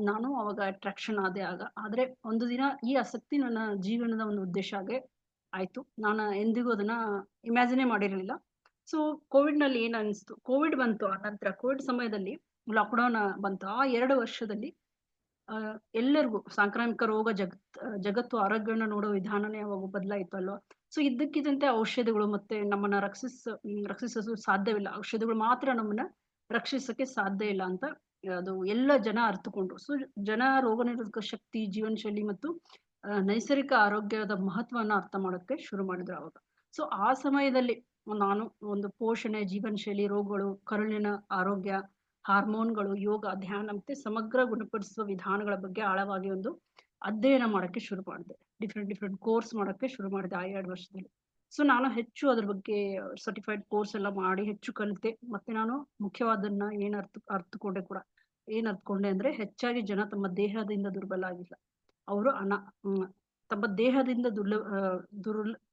ನಾನು ಅವಾಗ ಅಟ್ರಾಕ್ಷನ್ ಆದೆ ಆದ್ರೆ ಒಂದು ದಿನ ಈ ಆಸಕ್ತಿ ನನ್ನ ಜೀವನದ ಒಂದು ಉದ್ದೇಶ ಆಯ್ತು. ನಾನು ಎಂದಿಗೂ ಅದನ್ನ ಇಮ್ಯಾಜಿನೇ ಮಾಡಿರಲಿಲ್ಲ. ಸೊ ಕೋವಿಡ್ನಲ್ಲಿ ಏನ್ ಅನಿಸ್ತು, ಕೋವಿಡ್ ಬಂತು. ಆ ನಂತರ ಕೋವಿಡ್ ಸಮಯದಲ್ಲಿ ಲಾಕ್ಡೌನ್ ಬಂತು. ಆ 2 ವರ್ಷದಲ್ಲಿ ಎಲ್ಲರಿಗೂ ಸಾಂಕ್ರಾಮಿಕ ರೋಗ, ಜಗತ್ತು ಆರೋಗ್ಯವನ್ನ ನೋಡೋ ವಿಧಾನನೇ ಅವಾಗ ಬದಲಾಯಿತು ಅಲ್ವಾ. ಸೊ ಇದ್ದಕ್ಕಿದ್ದಂತೆ ಔಷಧಿಗಳು ಮತ್ತೆ ನಮ್ಮನ್ನ ರಕ್ಷಿಸಲು ಸಾಧ್ಯವಿಲ್ಲ, ಔಷಧಿಗಳು ಮಾತ್ರ ನಮ್ಮನ್ನ ರಕ್ಷಿಸಕ್ಕೆ ಸಾಧ್ಯ ಇಲ್ಲ ಅಂತ ಅದು ಎಲ್ಲ ಜನ ಅರ್ಥಕೊಂಡ್ರು. ಸೊ ಜನ ರೋಗ ನಿರೋಧಕ ಶಕ್ತಿ, ಜೀವನ ಶೈಲಿ ಮತ್ತು ನೈಸರ್ಗಿಕ ಆರೋಗ್ಯದ ಮಹತ್ವವನ್ನ ಅರ್ಥ ಮಾಡೋಕ್ಕೆ ಶುರು ಮಾಡಿದ್ರು ಅವಾಗ. ಸೊ ಆ ಸಮಯದಲ್ಲಿ ನಾನು ಒಂದು ಪೋಷಣೆ, ಜೀವನ ಶೈಲಿ, ರೋಗಗಳು, ಕರುಳಿನ ಆರೋಗ್ಯ, ಹಾರ್ಮೋನ್ಗಳು, ಯೋಗ, ಧ್ಯಾನ ಮತ್ತೆ ಸಮಗ್ರ ಗುಣಪಡಿಸುವ ವಿಧಾನಗಳ ಬಗ್ಗೆ ಆಳವಾಗಿ ಒಂದು ಅಧ್ಯಯನ ಮಾಡಕ್ಕೆ ಶುರು ಮಾಡಿದೆ. ಡಿಫ್ರೆಂಟ್ ಕೋರ್ಸ್ ಮಾಡಕ್ಕೆ ಶುರು ಮಾಡಿದೆ ಆ 2 ವರ್ಷದಲ್ಲಿ. ಸೊ ನಾನು ಹೆಚ್ಚು ಅದ್ರ ಬಗ್ಗೆ ಸರ್ಟಿಫೈಡ್ ಕೋರ್ಸ್ ಎಲ್ಲ ಮಾಡಿ ಹೆಚ್ಚು ಕಲಿತೆ. ಮತ್ತೆ ನಾನು ಮುಖ್ಯವಾದನ್ನ ಅರ್ಥಕೊಂಡೆ ಕೂಡ. ಅರ್ಥಕೊಂಡೆ ಅಂದ್ರೆ ಹೆಚ್ಚಾಗಿ ಜನ ತಮ್ಮ ದೇಹದಿಂದ ದುರ್ಬಲ ಆಗಿಲ್ಲ. ಅವರು ತಮ್ಮ ದೇಹದಿಂದ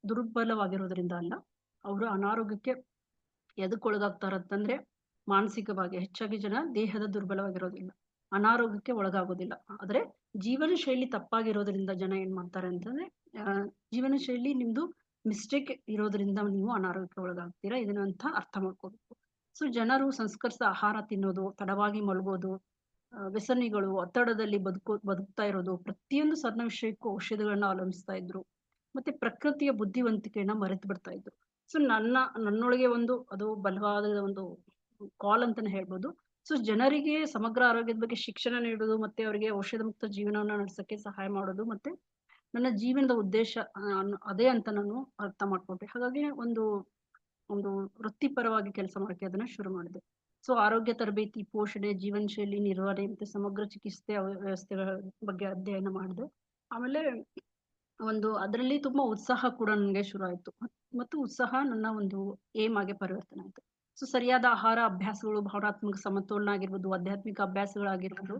ದುರ್ಬಲವಾಗಿರೋದ್ರಿಂದ ಅಲ್ಲ, ಅವರು ಅನಾರೋಗ್ಯಕ್ಕೆ ಎದಕ್ಕೊಳಗಾಗ್ತಾರಂತಂದ್ರೆ ಮಾನಸಿಕವಾಗಿ. ಹೆಚ್ಚಾಗಿ ಜನ ದೇಹದ ದುರ್ಬಲವಾಗಿರೋದಿಲ್ಲ, ಅನಾರೋಗ್ಯಕ್ಕೆ ಒಳಗಾಗೋದಿಲ್ಲ. ಆದ್ರೆ ಜೀವನ ಶೈಲಿ ತಪ್ಪಾಗಿರೋದ್ರಿಂದ ಜನ ಏನ್ ಮಾಡ್ತಾರೆ ಅಂತಂದ್ರೆ ಜೀವನ ಶೈಲಿ ನಿಮ್ದು ಮಿಸ್ಟೇಕ್ ಇರೋದ್ರಿಂದ ನೀವು ಅನಾರೋಗ್ಯಕ್ಕೆ ಒಳಗಾಗ್ತೀರಾ, ಇದನ್ನಂತ ಅರ್ಥ ಮಾಡ್ಕೋಬೇಕು. ಸೊ ಜನರು ಸಂಸ್ಕರಿಸಿದ ಆಹಾರ ತಿನ್ನೋದು, ತಡವಾಗಿ ಮಲಗೋದು, ವ್ಯಸನಿಗಳು, ಒತ್ತಡದಲ್ಲಿ ಬದುಕ್ತಾ ಇರೋದು, ಪ್ರತಿಯೊಂದು ಸಣ್ಣ ವಿಷಯಕ್ಕೂ ಔಷಧಿಗಳನ್ನ ಅವಲಂಬಿಸ್ತಾ ಇದ್ರು. ಮತ್ತೆ ಪ್ರಕೃತಿಯ ಬುದ್ಧಿವಂತಿಕೆಯನ್ನ ಮರೆತು ಬಿಡ್ತಾ ಇದ್ರು. ಸೊ ನನ್ನೊಳಗೆ ಅದು ಬಲವಾದ ಒಂದು ಕಾಲ್ ಅಂತಾನೆ ಹೇಳ್ಬೋದು. ಸೊ ಜನರಿಗೆ ಸಮಗ್ರ ಆರೋಗ್ಯದ ಬಗ್ಗೆ ಶಿಕ್ಷಣ ನೀಡೋದು, ಮತ್ತೆ ಅವರಿಗೆ ಔಷಧ ಮುಕ್ತ ಜೀವನವನ್ನ ನಡೆಸಕ್ಕೆ ಸಹಾಯ ಮಾಡೋದು, ಮತ್ತೆ ನನ್ನ ಜೀವನದ ಉದ್ದೇಶ ಅದೇ ಅಂತ ನಾನು ಅರ್ಥ ಮಾಡ್ಕೊಂಡೆ. ಹಾಗಾಗಿ ಒಂದು ವೃತ್ತಿಪರವಾಗಿ ಕೆಲಸ ಮಾಡಕ್ಕೆ ಅದನ್ನ ಶುರು ಮಾಡಿದೆ. ಸೊ ಆರೋಗ್ಯ ತರಬೇತಿ, ಪೋಷಣೆ, ಜೀವನ ಶೈಲಿ ನಿರ್ವಹಣೆ ಮತ್ತೆ ಸಮಗ್ರ ಚಿಕಿತ್ಸೆ ವ್ಯವಸ್ಥೆಗಳ ಬಗ್ಗೆ ಅಧ್ಯಯನ ಮಾಡಿದೆ. ಆಮೇಲೆ ಅದರಲ್ಲಿ ತುಂಬಾ ಉತ್ಸಾಹ ಕೂಡ ನನಗೆ ಶುರು ಆಯ್ತು. ಮತ್ತು ಉತ್ಸಾಹ ನನ್ನ ಒಂದು ಏಮ್ ಆಗಿ ಪರಿವರ್ತನೆ ಆಯ್ತು. ಸೊ ಸರಿಯಾದ ಆಹಾರ ಅಭ್ಯಾಸಗಳು, ಭಾವನಾತ್ಮಕ ಸಮತೋಲನ ಆಗಿರ್ಬೋದು, ಆಧ್ಯಾತ್ಮಿಕ ಅಭ್ಯಾಸಗಳಾಗಿರ್ಬೋದು,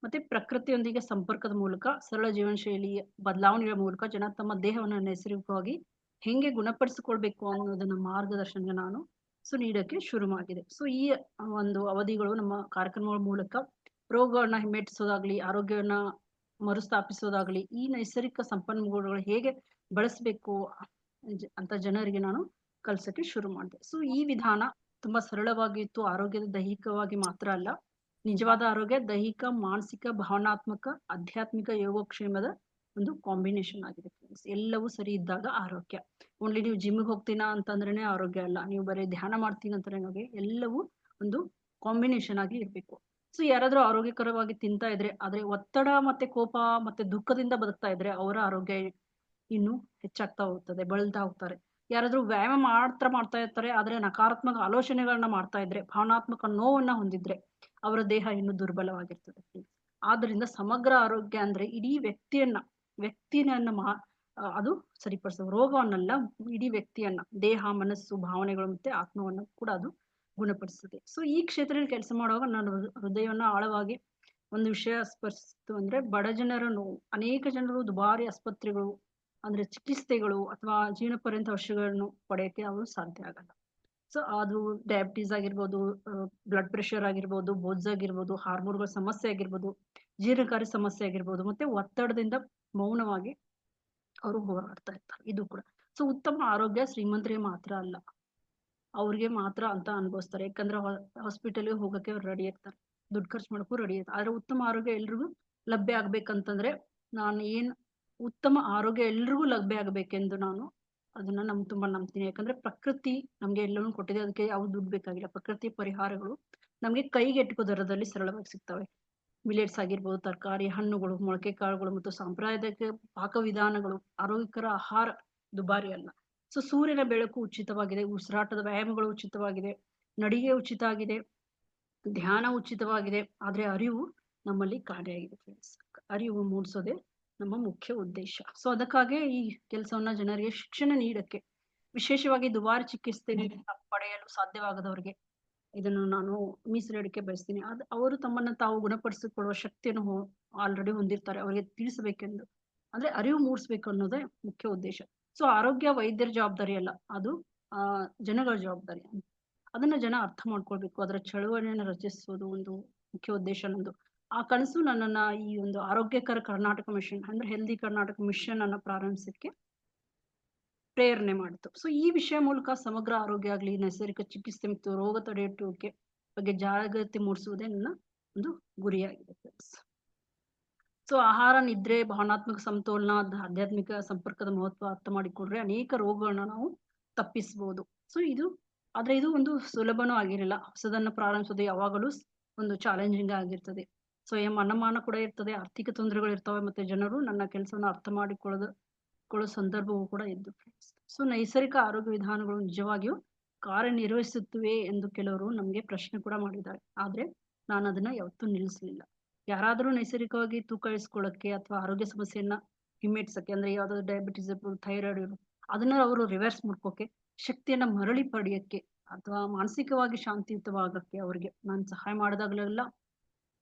ಮತ್ತೆ ಪ್ರಕೃತಿಯೊಂದಿಗೆ ಸಂಪರ್ಕದ ಮೂಲಕ, ಸರಳ ಜೀವನ ಶೈಲಿ ಬದಲಾವಣೆಗಳ ಮೂಲಕ ಜನ ತಮ್ಮ ದೇಹವನ್ನು ನೈಸರ್ಗಿಕವಾಗಿ ಹೆಂಗೆ ಗುಣಪಡಿಸಿಕೊಳ್ಬೇಕು ಅನ್ನೋದನ್ನ ಮಾರ್ಗದರ್ಶನ ನಾನು ನೀಡಕ್ಕೆ ಶುರು ಮಾಡಿದೆ. ಸೊ ಈ ಒಂದು ಅವಧಿಗಳು ನಮ್ಮ ಕಾರ್ಯಕ್ರಮಗಳ ಮೂಲಕ ರೋಗಗಳನ್ನ ಹಿಮ್ಮೆಟ್ಟಿಸೋದಾಗ್ಲಿ, ಆರೋಗ್ಯವನ್ನ ಮರುಸ್ಥಾಪಿಸೋದಾಗ್ಲಿ, ಈ ನೈಸರ್ಗಿಕ ಸಂಪನ್ಮೂಲಗಳು ಹೇಗೆ ಬಳಸಬೇಕು ಅಂತ ಜನರಿಗೆ ನಾನು ಕಲ್ಸಕ್ಕೆ ಶುರು ಮಾಡಿದೆ. ಸೊ ಈ ವಿಧಾನ ತುಂಬಾ ಸರಳವಾಗಿತ್ತು. ಆರೋಗ್ಯದ ದೈಹಿಕವಾಗಿ ಮಾತ್ರ ಅಲ್ಲ, ನಿಜವಾದ ಆರೋಗ್ಯ ದೈಹಿಕ, ಮಾನಸಿಕ, ಭಾವನಾತ್ಮಕ, ಆಧ್ಯಾತ್ಮಿಕ ಯೋಗಕ್ಷೇಮದ ಒಂದು ಕಾಂಬಿನೇಷನ್ ಆಗಿದೆ ಫ್ರೆಂಡ್ಸ್. ಎಲ್ಲವೂ ಸರಿ ಇದ್ದಾಗ ಆರೋಗ್ಯ. ಓನ್ಲಿ ನೀವು ಜಿಮ್ಗೆ ಹೋಗ್ತೀನಾ ಅಂತಂದ್ರೇನೆ ಆರೋಗ್ಯ ಅಲ್ಲ, ನೀವು ಬರೀ ಧ್ಯಾನ ಮಾಡ್ತೀನಿ ಅಂತಂದ್ರೆ ಎಲ್ಲವೂ ಒಂದು ಕಾಂಬಿನೇಷನ್ ಆಗಿ ಇರ್ಬೇಕು. ಸೊ ಯಾರಾದ್ರೂ ಆರೋಗ್ಯಕರವಾಗಿ ತಿಂತಾ ಇದ್ರೆ, ಆದ್ರೆ ಒತ್ತಡ ಮತ್ತೆ ಕೋಪ ಮತ್ತೆ ದುಃಖದಿಂದ ಬದುಕ್ತಾ ಇದ್ರೆ ಅವರ ಆರೋಗ್ಯ ಇನ್ನು ಹೆಚ್ಚಾಗ್ತಾ ಹೋಗ್ತದೆ, ಬಳಲ್ತಾ ಹೋಗ್ತಾರೆ. ಯಾರಾದ್ರೂ ವ್ಯಾಯಾಮ ಮಾಡ್ತಾ ಇರ್ತಾರೆ, ಆದ್ರೆ ನಕಾರಾತ್ಮಕ ಆಲೋಚನೆಗಳನ್ನ ಮಾಡ್ತಾ ಇದ್ರೆ, ಭಾವನಾತ್ಮಕ ನೋವನ್ನ ಹೊಂದಿದ್ರೆ ಅವರ ದೇಹ ಇನ್ನು ದುರ್ಬಲವಾಗಿರ್ತದೆ. ಆದ್ರಿಂದ ಸಮಗ್ರ ಆರೋಗ್ಯ ಅಂದ್ರೆ ಇಡೀ ವ್ಯಕ್ತಿಯನ್ನ ಅದು ಸರಿಪಡಿಸೋ ರೋಗವನ್ನಲ್ಲ, ಇಡೀ ವ್ಯಕ್ತಿಯನ್ನ, ದೇಹ, ಮನಸ್ಸು, ಭಾವನೆಗಳು ಮತ್ತೆ ಆತ್ಮವನ್ನ ಕೂಡ ಅದು ಗುಣಪಡಿಸ್ತದೆ. ಸೊ ಈ ಕ್ಷೇತ್ರದಲ್ಲಿ ಕೆಲಸ ಮಾಡುವಾಗ ನಾನು ಹೃದಯವನ್ನ ಆಳವಾಗಿ ಒಂದು ವಿಷಯ ಸ್ಪರ್ಶಿಸ್ತು. ಅಂದ್ರೆ ಬಡ ಜನರ ನೋವು. ಅನೇಕ ಜನರು ದುಬಾರಿ ಆಸ್ಪತ್ರೆಗಳು ಅಂದ್ರೆ ಚಿಕಿತ್ಸೆಗಳು ಅಥವಾ ಜೀವನ ಪರ್ಯಂತ ಔಷಧಿಗಳನ್ನು ಪಡೆಯಕ್ಕೆ ಅವರು ಸಾಧ್ಯ ಆಗಲ್ಲ. ಸೊ ಅದು ಡಯಾಬಿಟೀಸ್ ಆಗಿರ್ಬೋದು, ಬ್ಲಡ್ ಪ್ರೆಷರ್ ಆಗಿರ್ಬೋದು, ಬೋಜ್ ಆಗಿರ್ಬೋದು, ಹಾರ್ಮೋನ್ಗಳ ಸಮಸ್ಯೆ ಆಗಿರ್ಬೋದು, ಜೀರ್ಣಕಾರಿ ಸಮಸ್ಯೆ ಆಗಿರ್ಬೋದು, ಮತ್ತೆ ಒತ್ತಡದಿಂದ ಮೌನವಾಗಿ ಅವರು ಹೋರಾಡ್ತಾ ಇರ್ತಾರೆ. ಇದು ಕೂಡ. ಸೊ ಉತ್ತಮ ಆರೋಗ್ಯ ಶ್ರೀಮಂತರಿಗೆ ಮಾತ್ರ ಅಲ್ಲ, ಅವ್ರಿಗೆ ಮಾತ್ರ ಅಂತ ಅನ್ಭವಿಸ್ತಾರೆ. ಯಾಕಂದ್ರೆ ಹಾಸ್ಪಿಟಲ್ಗೆ ಹೋಗಕ್ಕೆ ಅವ್ರು ರೆಡಿ ಇರ್ತಾರೆ, ದುಡ್ಡು ಖರ್ಚು ಮಾಡಕ್ಕೂ ರೆಡಿ ಇರ್ತಾರೆ. ಆದ್ರೆ ಉತ್ತಮ ಆರೋಗ್ಯ ಎಲ್ರಿಗೂ ಲಭ್ಯ ಆಗ್ಬೇಕಂತಂದ್ರೆ ಉತ್ತಮ ಆರೋಗ್ಯ ಎಲ್ರಿಗೂ ಲಭ್ಯ ಆಗ್ಬೇಕೆಂದು ನಾನು ಅದನ್ನ ತುಂಬಾ ನಂಬ್ತೀನಿ. ಯಾಕಂದ್ರೆ ಪ್ರಕೃತಿ ನಮ್ಗೆ ಎಲ್ಲವೂ ಕೊಟ್ಟಿದೆ, ಅದಕ್ಕೆ ಯಾವ ದುಡ್ಡು ಬೇಕಾಗಿಲ್ಲ. ಪ್ರಕೃತಿ ಪರಿಹಾರಗಳು ನಮ್ಗೆ ಕೈಗೆಟುಕೋ ದರದಲ್ಲಿ ಸರಳವಾಗಿ ಸಿಗ್ತವೆ. ಮಿಲೆಟ್ಸ್ ಆಗಿರ್ಬೋದು, ತರಕಾರಿ, ಹಣ್ಣುಗಳು, ಮೊಳಕೆ ಕಾಳುಗಳು ಮತ್ತು ಸಾಂಪ್ರದಾಯಿಕ ಪಾಕವಿಧಾನಗಳು. ಆರೋಗ್ಯಕರ ಆಹಾರ ದುಬಾರಿ ಅಲ್ಲ. ಸೊ ಸೂರ್ಯನ ಬೆಳಕು ಉಚಿತವಾಗಿದೆ, ಉಸಿರಾಟದ ವ್ಯಾಯಾಮಗಳು ಉಚಿತವಾಗಿದೆ, ನಡಿಗೆ ಉಚಿತ ಆಗಿದೆ, ಧ್ಯಾನ ಉಚಿತವಾಗಿದೆ. ಆದ್ರೆ ಅರಿವು ನಮ್ಮಲ್ಲಿ ಕಾರ್ಯಾಗಿದೆ ಫ್ರೆಂಡ್ಸ್. ಅರಿವು ಮೂಡಿಸೋದೇ ನಮ್ಮ ಮುಖ್ಯ ಉದ್ದೇಶ. ಸೊ ಅದಕ್ಕಾಗಿ ಈ ಕೆಲಸವನ್ನ ಜನರಿಗೆ ಶಿಕ್ಷಣ ನೀಡಕ್ಕೆ, ವಿಶೇಷವಾಗಿ ದುಬಾರಿ ಚಿಕಿತ್ಸೆ ಪಡೆಯಲು ಸಾಧ್ಯವಾಗದವರಿಗೆ ಇದನ್ನು ನಾನು ಮೀಸಲಿಡಕ್ಕೆ ಬಯಸ್ತೀನಿ. ಅವರು ತಮ್ಮನ್ನ ತಾವು ಗುಣಪಡಿಸಿಕೊಳ್ಳುವ ಶಕ್ತಿಯನ್ನು ಆಲ್ರೆಡಿ ಹೊಂದಿರ್ತಾರೆ, ಅವರಿಗೆ ತಿಳಿಸಬೇಕೆಂದು, ಅಂದ್ರೆ ಅರಿವು ಮೂಡಿಸ್ಬೇಕು ಅನ್ನೋದೇ ಮುಖ್ಯ ಉದ್ದೇಶ. ಸೊ ಆರೋಗ್ಯ ವೈದ್ಯರ ಜವಾಬ್ದಾರಿ ಅಲ್ಲ, ಅದು ಜನಗಳ ಜವಾಬ್ದಾರಿ. ಅದನ್ನ ಜನ ಅರ್ಥ ಮಾಡ್ಕೊಳ್ಬೇಕು. ಅದರ ಚಳುವಳಿಯನ್ನು ರಚಿಸುವುದು ಒಂದು ಮುಖ್ಯ ಉದ್ದೇಶ ನಂದು. ಆ ಕನಸು ನನ್ನನ್ನ ಈ ಒಂದು ಆರೋಗ್ಯಕರ ಕರ್ನಾಟಕ ಮಿಷನ್ ಅಂದ್ರೆ ಹೆಲ್ದಿ ಕರ್ನಾಟಕ ಮಿಷನ್ ಅನ್ನ ಪ್ರಾರಂಭಿಸಕ್ಕೆ ಪ್ರೇರಣೆ ಮಾಡಿತು. ಸೊ ಈ ವಿಷಯ ಮೂಲಕ ಸಮಗ್ರ ಆರೋಗ್ಯ ಆಗ್ಲಿ, ನೈಸರ್ಗಿಕ ಚಿಕಿತ್ಸೆ ಮತ್ತು ರೋಗ ತಡೆಗಟ್ಟುವಿಕೆ ಬಗ್ಗೆ ಜಾಗೃತಿ ಮೂಡಿಸುವುದೇ ನನ್ನ ಒಂದು ಗುರಿಯಾಗಿದೆ ಫ್ರೆಂಡ್ಸ್. ಸೊ ಆಹಾರ, ನಿದ್ರೆ, ಭಾವನಾತ್ಮಕ ಸಮತೋಲನ, ಆಧ್ಯಾತ್ಮಿಕ ಸಂಪರ್ಕದ ಮಹತ್ವ ಅರ್ಥ ಮಾಡಿಕೊಂಡ್ರೆ ಅನೇಕ ರೋಗಗಳನ್ನ ನಾವು ತಪ್ಪಿಸಬಹುದು. ಸೊ ಇದು ಒಂದು ಸುಲಭನೂ ಆಗಿರಲಿಲ್ಲ. ಹೊಸದನ್ನ ಪ್ರಾರಂಭಿಸೋದು ಯಾವಾಗಲೂ ಒಂದು ಚಾಲೆಂಜಿಂಗ್ ಆಗಿರ್ತದೆ. ಸ್ವಯಂ ಅನುಮಾನ ಕೂಡ ಇರ್ತದೆ, ಆರ್ಥಿಕ ತೊಂದರೆಗಳು ಇರ್ತವೆ, ಮತ್ತೆ ಜನರು ನನ್ನ ಕೆಲಸವನ್ನ ಅರ್ಥ ಮಾಡಿಕೊಳ್ಳೋ ಸಂದರ್ಭವೂ ಕೂಡ ಇದ್ದು ಫ್ರೆಂಡ್ಸ್. ಸೊ ನೈಸರ್ಗಿಕ ಆರೋಗ್ಯ ವಿಧಾನಗಳು ನಿಜವಾಗಿಯೂ ಕಾರ್ಯನಿರ್ವಹಿಸುತ್ತವೆ ಎಂದು ಕೆಲವರು ನಮ್ಗೆ ಪ್ರಶ್ನೆ ಕೂಡ ಮಾಡಿದ್ದಾರೆ. ಆದ್ರೆ ನಾನು ಅದನ್ನ ಯಾವತ್ತೂ ನಿಲ್ಲಿಸ್ಲಿಲ್ಲ. ಯಾರಾದರೂ ನೈಸರ್ಗಿಕವಾಗಿ ತೂಕ ಇಳಿಸ್ಕೊಳ್ಳೋಕ್ಕೆ ಅಥವಾ ಆರೋಗ್ಯ ಸಮಸ್ಯೆಯನ್ನ ಹಿಮ್ಮೆಟ್ಸಕ್ಕೆ, ಅಂದ್ರೆ ಯಾವ್ದಾದ್ರು ಡಯಾಬಿಟಿಸ್ ಇರ್ಬೋದು, ಥೈರಾಯ್ಡ್ ಇರ್ಬೋದು, ಅದನ್ನ ಅವರು ರಿವರ್ಸ್ ಮಾಡ್ಕೋಕೆ, ಶಕ್ತಿಯನ್ನ ಮರಳಿ ಪಡೆಯಕ್ಕೆ ಅಥವಾ ಮಾನಸಿಕವಾಗಿ ಶಾಂತಿಯುತವಾಗಕ್ಕೆ ಅವ್ರಿಗೆ ನಾನು ಸಹಾಯ ಮಾಡಿದಾಗಲೆಲ್ಲ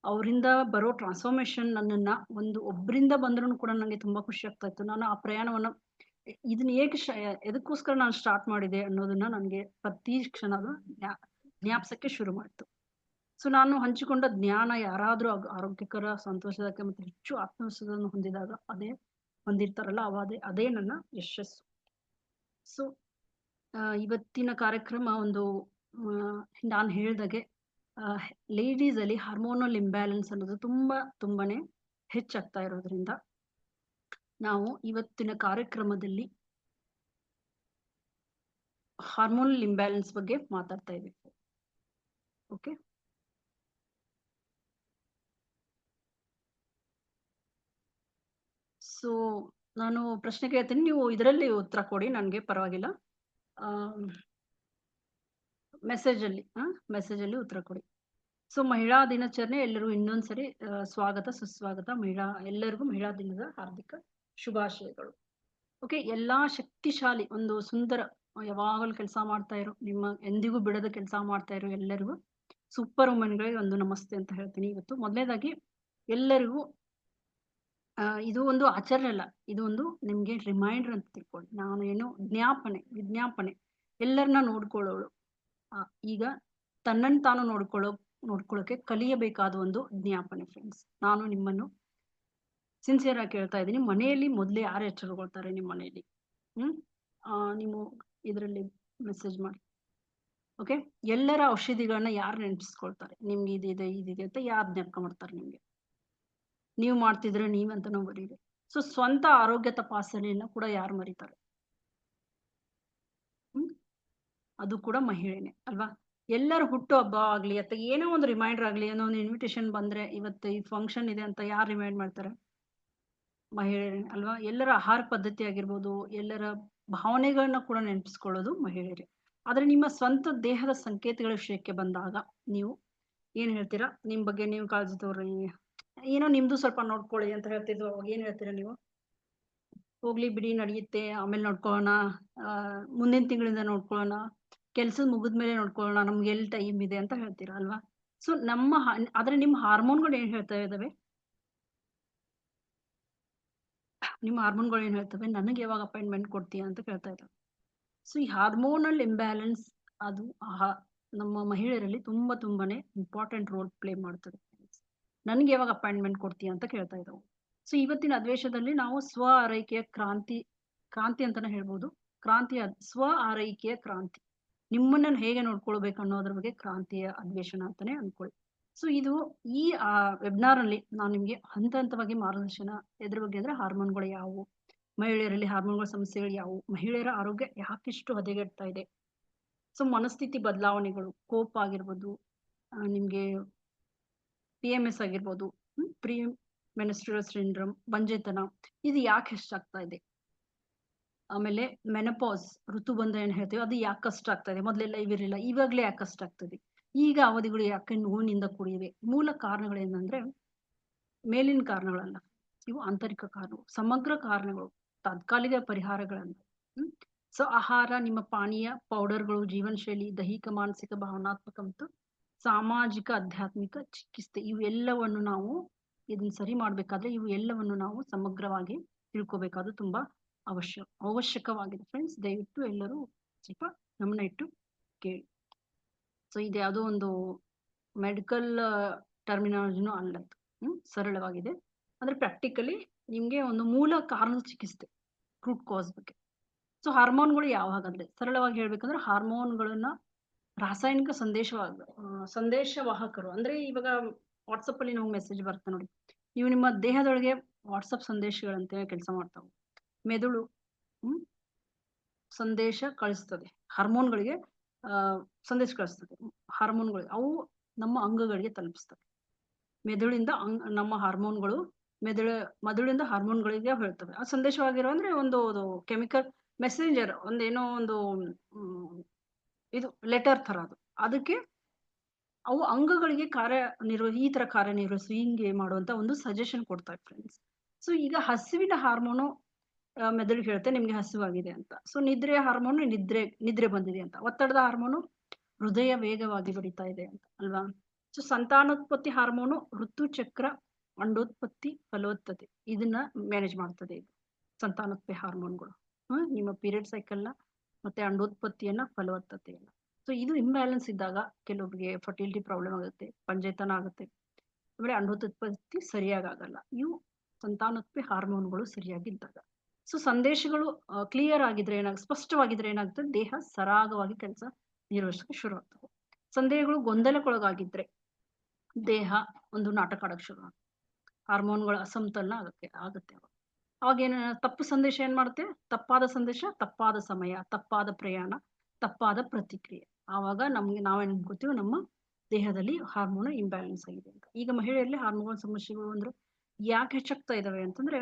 ಅವರಿಂದ ಬರೋ ಟ್ರಾನ್ಸ್ಫಾರ್ಮೇಶನ್ ನನ್ನನ್ನ ಒಬ್ಬರಿಂದ ಬಂದ್ರೂ ಕೂಡ ನನಗೆ ತುಂಬಾ ಖುಷಿ ಆಗ್ತಾ ಇತ್ತು. ನಾನು ಆ ಪ್ರಯಾಣವನ್ನ ಇದನ್ನ ಎದಕ್ಕೋಸ್ಕರ ನಾನು ಸ್ಟಾರ್ಟ್ ಮಾಡಿದೆ ಅನ್ನೋದನ್ನ ನನಗೆ ಪ್ರತಿ ಕ್ಷಣದ ಜ್ಞಾಪಿಸಕ್ಕೆ ಶುರು ಮಾಡ್ತು. ಸೊ ನಾನು ಹಂಚಿಕೊಂಡ ಜ್ಞಾನ ಯಾರಾದ್ರೂ ಆರೋಗ್ಯಕರ, ಸಂತೋಷದಾಯಕ ಮತ್ತು ಹೆಚ್ಚು ಆತ್ಮವಿಶ್ವಾಸವನ್ನು ಹೊಂದಿದಾಗ ಹೊಂದಿರ್ತಾರಲ್ಲ ಅದೇ ನನ್ನ ಯಶಸ್ಸು. ಸೊ ಇವತ್ತಿನ ಕಾರ್ಯಕ್ರಮ ನಾನು ಹೇಳ್ದಾಗೆ ಲೇಡೀಸ್ ಅಲ್ಲಿ ಹಾರ್ಮೋನಲ್ ಇಂಬ್ಯಾಲೆನ್ಸ್ ಅನ್ನೋದು ತುಂಬಾನೇ ಹೆಚ್ಚಾಗ್ತಾ ಇರೋದ್ರಿಂದ ನಾವು ಇವತ್ತಿನ ಕಾರ್ಯಕ್ರಮದಲ್ಲಿ ಹಾರ್ಮೋನಲ್ ಇಂಬ್ಯಾಲೆನ್ಸ್ ಬಗ್ಗೆ ಮಾತಾಡ್ತಾ ಇದ್ದೀವಿ. ಓಕೆ, ಸೊ ನಾನು ಪ್ರಶ್ನೆ ಕೇಳ್ತೀನಿ, ನೀವು ಇದರಲ್ಲಿ ಉತ್ತರ ಕೊಡಿ, ನನಗೆ ಪರವಾಗಿಲ್ಲ. ಮೆಸೇಜ್ ಅಲ್ಲಿ ಉತ್ತರ ಕೊಡಿ. ಸೊ ಮಹಿಳಾ ದಿನಾಚರಣೆ ಎಲ್ಲರೂ ಇನ್ನೊಂದ್ಸರಿ ಸ್ವಾಗತ ಸುಸ್ವಾಗತ. ಎಲ್ಲರಿಗೂ ಮಹಿಳಾ ದಿನದ ಹಾರ್ದಿಕ ಶುಭಾಶಯಗಳು. ಓಕೆ, ಎಲ್ಲಾ ಶಕ್ತಿಶಾಲಿ, ಒಂದು ಸುಂದರ, ಯಾವಾಗಲೂ ಕೆಲಸ ಮಾಡ್ತಾ ಇರೋ, ಎಂದಿಗೂ ಬಿಡದ ಕೆಲಸ ಮಾಡ್ತಾ ಇರೋ ಎಲ್ಲರಿಗೂ, ಸೂಪರ್ ವುಮೆನ್ಗಳಿಗೆ ಒಂದು ನಮಸ್ತೆ ಅಂತ ಹೇಳ್ತೀನಿ. ಇವತ್ತು ಮೊದಲನೇದಾಗಿ ಎಲ್ಲರಿಗೂ ಇದು ಒಂದು ಆಚರಣೆ ಅಲ್ಲ, ಇದು ಒಂದು ನಿಮ್ಗೆ ರಿಮೈಂಡರ್ ಅಂತ ತಿಳ್ಕೊಳ್ಳಿ. ನಾನು ಏನು ವಿಜ್ಞಾಪನೆ ಎಲ್ಲರನ್ನ ನೋಡ್ಕೊಳ್ಳೋಳು, ಈಗ ತನ್ನನ್ನು ತಾನು ನೋಡ್ಕೊಳ್ಳೋಕೆ ಕಲಿಯಬೇಕಾದ ಒಂದು ಜ್ಞಾಪನೆ. ಫ್ರೆಂಡ್ಸ್, ನಾನು ನಿಮ್ಮನ್ನು ಸಿನ್ಸಿಯರ್ ಆಗಿ ಕೇಳ್ತಾ ಇದ್ದೀನಿ, ಮನೆಯಲ್ಲಿ ಮೊದಲೇ ಯಾರು ಎಚ್ಚರಗೊಳ್ತಾರೆ ನಿಮ್ಮ ಮನೆಯಲ್ಲಿ? ನೀವು ಇದರಲ್ಲಿ ಮೆಸೇಜ್ ಮಾಡಿ. ಓಕೆ, ಎಲ್ಲರ ಔಷಧಿಗಳನ್ನ ಯಾರು ನೆನಪಿಸ್ಕೊಳ್ತಾರೆ? ನಿಮ್ಗೆ ಇದಿದೆ ಅಂತ ಯಾರು ಜ್ಞಾಪಕ ಮಾಡ್ತಾರೆ ನಿಮ್ಗೆ? ನೀವು ಮಾಡ್ತಿದ್ರೆ ನೀವಂತ ನಾವು ಬರೀರಿ. ಸೊ ಸ್ವಂತ ಆರೋಗ್ಯ ತಪಾಸಣೆಯನ್ನ ಕೂಡ ಯಾರು ಮರೀತಾರೆ? ಅದು ಕೂಡ ಮಹಿಳೆನೆ ಅಲ್ವಾ? ಎಲ್ಲರ ಹುಟ್ಟು ಹಬ್ಬ ಆಗ್ಲಿ ಅಥವಾ ಏನೋ ಒಂದು ರಿಮೈಂಡರ್ ಆಗ್ಲಿ, ಏನೋ ಒಂದು ಇನ್ವಿಟೇಷನ್ ಬಂದ್ರೆ ಇವತ್ತು ಈ ಫಂಕ್ಷನ್ ಇದೆ ಅಂತ ಯಾರು ರಿಮೈಂಡ್ ಮಾಡ್ತಾರೆ? ಮಹಿಳೆಯರೇ ಅಲ್ವಾ? ಎಲ್ಲರ ಆಹಾರ ಪದ್ಧತಿ ಆಗಿರ್ಬೋದು, ಎಲ್ಲರ ಭಾವನೆಗಳನ್ನ ಕೂಡ ನೆನಪಿಸ್ಕೊಳ್ಳೋದು ಮಹಿಳೆಯರೇ. ಆದ್ರೆ ನಿಮ್ಮ ಸ್ವಂತ ದೇಹದ ಸಂಕೇತಗಳ ವಿಷಯಕ್ಕೆ ಬಂದಾಗ ನೀವು ಏನ್ ಹೇಳ್ತೀರಾ? ನಿಮ್ ಬಗ್ಗೆ ನೀವು ಕಾಳಜಿ ತಗೋರಿ, ಏನೋ ನಿಮ್ದು ಸ್ವಲ್ಪ ನೋಡ್ಕೊಳ್ಳಿ ಅಂತ ಹೇಳ್ತಿದ್ವು. ಅವಾಗ ಏನ್ ಹೇಳ್ತೀರಾ ನೀವು? ಹೋಗ್ಲಿ ಬಿಡಿ, ನಡೆಯುತ್ತೆ, ಆಮೇಲೆ ನೋಡ್ಕೊಳ್ಳೋಣ, ಮುಂದಿನ ತಿಂಗಳಿಂದ ನೋಡ್ಕೊಳ್ಳೋಣ, ಕೆಲ್ಸದ ಮುಗಿದ್ಮೇಲೆ ನೋಡ್ಕೊಳ್ಳೋಣ, ನಮ್ಗೆ ಎಲ್ಲಿ ಟೈಮ್ ಇದೆ ಅಂತ ಹೇಳ್ತೀರಾ ಅಲ್ವಾ? ಸೊ ಆದ್ರೆ ನಿಮ್ಮ ಹಾರ್ಮೋನ್ಗಳು ಏನ್ ಹೇಳ್ತಾ ಇದಾವೆ? ನಿಮ್ಮ ಹಾರ್ಮೋನ್ಗಳು ಏನ್ ಹೇಳ್ತವೆ? ನನಗೆ ಯಾವಾಗ ಅಪಾಯಿಂಟ್ಮೆಂಟ್ ಕೊಡ್ತೀಯಾ ಅಂತ ಕೇಳ್ತಾ ಇದ್ದಾವೆ. ಸೊ ಈ ಹಾರ್ಮೋನಲ್ ಇಂಬ್ಯಾಲೆನ್ಸ್ ಅದು ನಮ್ಮ ಮಹಿಳೆಯರಲ್ಲಿ ತುಂಬಾನೇ ಇಂಪಾರ್ಟೆಂಟ್ ರೋಲ್ ಪ್ಲೇ ಮಾಡ್ತದೆ. ನನ್ಗೆ ಯಾವಾಗ ಅಪಾಯಿಂಟ್ಮೆಂಟ್ ಕೊಡ್ತೀಯಾ ಅಂತ ಕೇಳ್ತಾ ಇದ್ದಾವೆ. ಸೊ ಇವತ್ತಿನ ಅಧಿವೇಶನದಲ್ಲಿ ನಾವು ಸ್ವ ಆರೈಕೆಯ ಕ್ರಾಂತಿ ಅಂತಾನೆ ಹೇಳ್ಬೋದು. ಸ್ವ ಆರೈಕೆಯ ಕ್ರಾಂತಿ, ನಿಮ್ಮನ್ನ ಹೇಗೆ ನೋಡ್ಕೊಳ್ಬೇಕು ಅನ್ನೋದ್ರ ಬಗ್ಗೆ ಕ್ರಾಂತಿಯ ಅಧಿವೇಶನ ಅಂತಾನೆ ಅನ್ಕೊಳ್ಳಿ. ಸೊ ಈ ವೆಬಿನಾರ್ ಅಲ್ಲಿ ನಾನು ನಿಮ್ಗೆ ಹಂತವಾಗಿ ಮಾರ್ಗದರ್ಶನ ಎದ್ರ ಬಗ್ಗೆ ಅಂದ್ರೆ ಹಾರ್ಮೋನ್ಗಳು ಯಾವುವು, ಮಹಿಳೆಯರಲ್ಲಿ ಹಾರ್ಮೋನ್ಗಳ ಸಮಸ್ಯೆಗಳು ಯಾವುವು, ಮಹಿಳೆಯರ ಆರೋಗ್ಯ ಯಾಕಿಷ್ಟು ಹದಗೆಡ್ತಾ ಇದೆ, ಸೊ ಮನಸ್ಥಿತಿ ಬದಲಾವಣೆಗಳು, ಕೋಪ ಆಗಿರ್ಬೋದು, ನಿಮ್ಗೆ PMS ಆಗಿರ್ಬೋದು, ಪ್ರೀ ಮೆನ್ಸ್ಟ್ರುಯಲ್ ಸಿಂಡ್ರೋಮ್, ಬಂಜೆತನ, ಇದು ಯಾಕೆ ಹೆಚ್ಚಾಗ್ತಾ ಇದೆ, ಆಮೇಲೆ ಮೆನಪಾಸ್, ಋತುಬಂಧ ಏನ್ ಹೇಳ್ತೀವಿ, ಅದು ಯಾಕೆ ಕಷ್ಟ ಆಗ್ತಾ ಇದೆ, ಮೊದಲೆಲ್ಲ ಇವಿರಲಿಲ್ಲ, ಇವಾಗ್ಲೇ ಯಾಕೆ ಕಷ್ಟ ಆಗ್ತದೆ, ಈಗ ಅವಧಿಗಳು ಯಾಕೆ ನೋವಿನಿಂದ ಕೂಡಿವೆ. ಮೂಲ ಕಾರಣಗಳೇನಂದ್ರೆ ಮೇಲಿನ ಕಾರಣಗಳಲ್ಲ, ಇವು ಆಂತರಿಕ ಕಾರಣಗಳು, ಸಮಗ್ರ ಕಾರಣಗಳು, ತಾತ್ಕಾಲಿಕ ಪರಿಹಾರಗಳಲ್ಲ. ಸೊ ಆಹಾರ, ನಿಮ್ಮ ಪಾನೀಯ, ಪೌಡರ್ಗಳು, ಜೀವನ ಶೈಲಿ, ದೈಹಿಕ, ಮಾನಸಿಕ, ಭಾವನಾತ್ಮಕ ಮತ್ತು ಸಾಮಾಜಿಕ, ಆಧ್ಯಾತ್ಮಿಕ ಚಿಕಿತ್ಸೆ, ಇವೆಲ್ಲವನ್ನು ನಾವು ಇದನ್ನ ಸರಿ ಮಾಡ್ಬೇಕಾದ್ರೆ ಇವು ಎಲ್ಲವನ್ನು ನಾವು ಸಮಗ್ರವಾಗಿ ತಿಳ್ಕೊಬೇಕಾದ್ರು ತುಂಬಾ ಅವಶ್ಯಕವಾಗಿದೆ. ಫ್ರೆಂಡ್ಸ್, ದಯವಿಟ್ಟು ಎಲ್ಲರೂ ಸ್ವಲ್ಪ ಗಮನ ಇಟ್ಟು ಕೇಳಿ. ಸೊ ಇದು ಯಾವುದೋ ಒಂದು ಮೆಡಿಕಲ್ ಟರ್ಮಿನಾಲಜಿನೂ ಅಲ್ಲ, ಇದು ಸರಳವಾಗಿದೆ. ಅಂದ್ರೆ ಪ್ರಾಕ್ಟಿಕಲಿ ನಿಮ್ಗೆ ಒಂದು ಮೂಲ ಕಾರಣದ ಚಿಕಿತ್ಸೆ, ರೂಟ್ ಕಾಸ್ ಬಗ್ಗೆ. ಸೊ ಹಾರ್ಮೋನ್ಗಳು ಯಾವಾಗಂದ್ರೆ ಸರಳವಾಗಿ ಹೇಳ್ಬೇಕಂದ್ರೆ ಹಾರ್ಮೋನ್ಗಳನ್ನ ರಾಸಾಯನಿಕ ಸಂದೇಶವಾಹಕರು. ಅಂದ್ರೆ ಇವಾಗ ವಾಟ್ಸಪ್ ಅಲ್ಲಿ ನಮ್ಗೆ ಮೆಸೇಜ್ ಬರುತ್ತೆ ನೋಡಿ, ನೀವು ನಿಮ್ಮ ದೇಹದೊಳಗೆ ವಾಟ್ಸಪ್ ಸಂದೇಶಗಳಂತೆ ಕೆಲಸ ಮಾಡ್ತಾವೆ. ಮೆದುಳು ಸಂದೇಶ ಕಳಿಸ್ತದೆ, ಹಾರ್ಮೋನ್ಗಳಿಗೆ ಸಂದೇಶ ಕಳಿಸ್ತದೆ. ಹಾರ್ಮೋನ್ಗಳು ಅವು ನಮ್ಮ ಅಂಗಗಳಿಗೆ ತಲುಪಿಸ್ತವೆ. ಮೆದುಳಿಂದ ನಮ್ಮ ಹಾರ್ಮೋನ್ಗಳು ಮೆದುಳಿಂದ ಹಾರ್ಮೋನ್ಗಳಿಗೆ ಹೇಳ್ತವೆ. ಆ ಸಂದೇಶವಾಗಿರೋ ಅಂದ್ರೆ ಒಂದು ಕೆಮಿಕಲ್ ಮೆಸೇಂಜರ್, ಒಂದೇನೋ ಒಂದು ಇದು ಲೆಟರ್ ತರ, ಅದಕ್ಕೆ ಅವು ಅಂಗಗಳಿಗೆ ಈ ತರ ಕಾರ್ಯನಿರ್ವಹಿಸಿ ಹಿಂಗೆ ಮಾಡುವಂತ ಒಂದು ಸಜೆಷನ್ ಕೊಡ್ತಾರೆ ಫ್ರೆಂಡ್ಸ್. ಸೊ ಈಗ ಹಸಿವಿನ ಹಾರ್ಮೋನು ಮೆದುಳಿಗೆ ಹೇಳುತ್ತೆ ನಿಮ್ಗೆ ಹಸಿವಾಗಿದೆ ಅಂತ. ಸೊ ನಿದ್ರೆಯ ಹಾರ್ಮೋನು ನಿದ್ರೆ ಬಂದಿದೆ ಅಂತ. ಒತ್ತಡದ ಹಾರ್ಮೋನು ಹೃದಯ ವೇಗವಾಗಿ ಬಡಿತಾ ಇದೆ ಅಂತ ಅಲ್ವಾ. ಸೊ ಸಂತಾನೋತ್ಪತ್ತಿ ಹಾರ್ಮೋನು ಋತುಚಕ್ರ, ಅಂಡೋತ್ಪತ್ತಿ, ಫಲವತ್ತತೆ ಇದನ್ನ ಮ್ಯಾನೇಜ್ ಮಾಡ್ತದೆ ಇದು ಸಂತಾನೋತ್ಪತ್ತಿ ಹಾರ್ಮೋನ್ಗಳು. ನಿಮ್ಮ ಪೀರಿಯಡ್ ಸೈಕಲ್ನ ಮತ್ತೆ ಅಂಡೋತ್ಪತ್ತಿಯನ್ನ, ಫಲವತ್ತತೆಯನ್ನ. ಸೊ ಇದು ಇಂಬ್ಯಾಲೆನ್ಸ್ ಇದ್ದಾಗ ಕೆಲವೊಬ್ಬರಿಗೆ ಫರ್ಟಿಲಿಟಿ ಪ್ರಾಬ್ಲಮ್ ಆಗುತ್ತೆ, ಪಂಜೆತನ ಆಗುತ್ತೆ, ಆಮೇಲೆ ಅಂಡೋತ್ಪತ್ತಿ ಸರಿಯಾಗಿ ಆಗಲ್ಲ. ಇವು ಸಂತಾನೋತ್ಪತ್ತಿ ಹಾರ್ಮೋನ್ಗಳು ಸರಿಯಾಗಿದ್ದಾಗ. ಸೊ ಸಂದೇಶಗಳು ಕ್ಲಿಯರ್ ಆಗಿದ್ರೆ ಸ್ಪಷ್ಟವಾಗಿದ್ರೆ ಏನಾಗುತ್ತೆ, ದೇಹ ಸರಾಗವಾಗಿ ಕೆಲಸ ನಿರ್ವಹಿಸಕ್ಕೆ ಶುರು ಆಗ್ತದೆ. ಸಂದೇಹಗಳು ಗೊಂದಲಕ್ಕೊಳಗಾಗಿದ್ರೆ ದೇಹ ಒಂದು ನಾಟಕ ಆಡಕ್ಕೆ ಶುರು ಆಗುತ್ತೆ, ಹಾರ್ಮೋನ್ಗಳ ಅಸಮತೋಲನ ಆಗುತ್ತೆ. ಅವಾಗ ತಪ್ಪು ಸಂದೇಶ ಏನ್ ಮಾಡುತ್ತೆ, ತಪ್ಪಾದ ಸಂದೇಶ, ತಪ್ಪಾದ ಸಮಯ, ತಪ್ಪಾದ ಪ್ರಯಾಣ, ತಪ್ಪಾದ ಪ್ರತಿಕ್ರಿಯೆ. ಆವಾಗ ನಾವೇನ್ ಗೊತ್ತೀವಿ, ನಮ್ಮ ದೇಹದಲ್ಲಿ ಹಾರ್ಮೋನ್ ಇಂಬ್ಯಾಲೆನ್ಸ್ ಆಗಿದೆ ಅಂತ. ಈಗ ಮಹಿಳೆಯರಲ್ಲಿ ಹಾರ್ಮೋನ್ ಸಮಸ್ಯೆಗಳು ಅಂದ್ರೆ ಯಾಕೆ ಹೆಚ್ಚಾಗ್ತಾ ಇದಾವೆ ಅಂತಂದ್ರೆ,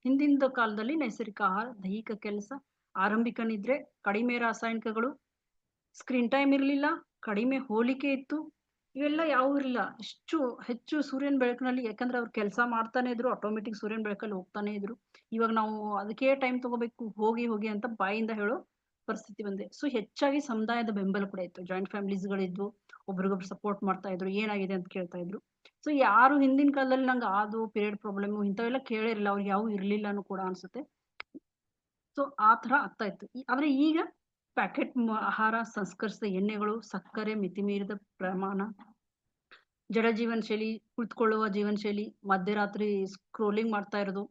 ಹಿಂದಿನ ಕಾಲದಲ್ಲಿ ನೈಸರ್ಗಿಕ ಆಹಾರ, ದೈಹಿಕ ಕೆಲಸ, ಆರಂಭಿಕ ನಿದ್ರೆ, ಕಡಿಮೆ ರಾಸಾಯನಿಕಗಳು, ಸ್ಕ್ರೀನ್ ಟೈಮ್ ಇರ್ಲಿಲ್ಲ, ಕಡಿಮೆ ಹೋಲಿಕೆ ಇತ್ತು, ಇವೆಲ್ಲ ಯಾವೂ ಇರಲಿಲ್ಲ. ಹೆಚ್ಚು ಸೂರ್ಯನ ಬೆಳಕಿನಲ್ಲಿ, ಯಾಕಂದ್ರೆ ಅವ್ರು ಕೆಲಸ ಮಾಡ್ತಾನೆ ಇದ್ರು, ಆಟೋಮೆಟಿಕ್ ಸೂರ್ಯನ ಬೆಳಕಲ್ಲಿ ಹೋಗ್ತಾನೆ ಇದ್ರು. ಇವಾಗ ನಾವು ಅದಕ್ಕೆ ಟೈಮ್ ತಗೋಬೇಕು, ಹೋಗಿ ಅಂತ ಬಾಯಿಂದ ಹೇಳೋ ಪರಿಸ್ಥಿತಿ ಬಂದಿದೆ. ಸೊ ಹೆಚ್ಚಾಗಿ ಸಮುದಾಯದ ಬೆಂಬಲ ಕೂಡ ಇತ್ತು, ಜಾಯಿಂಟ್ ಫ್ಯಾಮಿಲೀಸ್ಗಳಿದ್ವು, ಒಬ್ರಿಗೊಬ್ರು ಸಪೋರ್ಟ್ ಮಾಡ್ತಾ ಇದ್ರು, ಏನಾಗಿದೆ ಅಂತ ಕೇಳ್ತಾ ಇದ್ರು. ಸೊ ಯಾರು ಹಿಂದಿನ ಕಾಲದಲ್ಲಿ ನಂಗೆ ಅದು ಪೀರಿಯಡ್ ಪ್ರಾಬ್ಲಮ್ ಇಂಥವೆಲ್ಲ ಕೇಳಿರಲಿಲ್ಲ, ಅವ್ರಿಗೆ ಯಾವ ಇರ್ಲಿಲ್ಲನು ಕೂಡ ಅನ್ಸುತ್ತೆ. ಸೊ ಆ ತರ ಆಗ್ತಾ ಇತ್ತು. ಆದ್ರೆ ಈಗ ಪ್ಯಾಕೆಟ್ ಆಹಾರ, ಸಂಸ್ಕರಿಸಿದ ಎಣ್ಣೆಗಳು, ಸಕ್ಕರೆ, ಮಿತಿಮೀರಿದ ಪ್ರಮಾಣ, ಜಡ ಜೀವನ ಶೈಲಿ, ಕುಳಿತುಕೊಳ್ಳುವ ಜೀವನ ಶೈಲಿ, ಮಧ್ಯರಾತ್ರಿ ಸ್ಕ್ರೋಲಿಂಗ್ ಮಾಡ್ತಾ ಇರೋದು,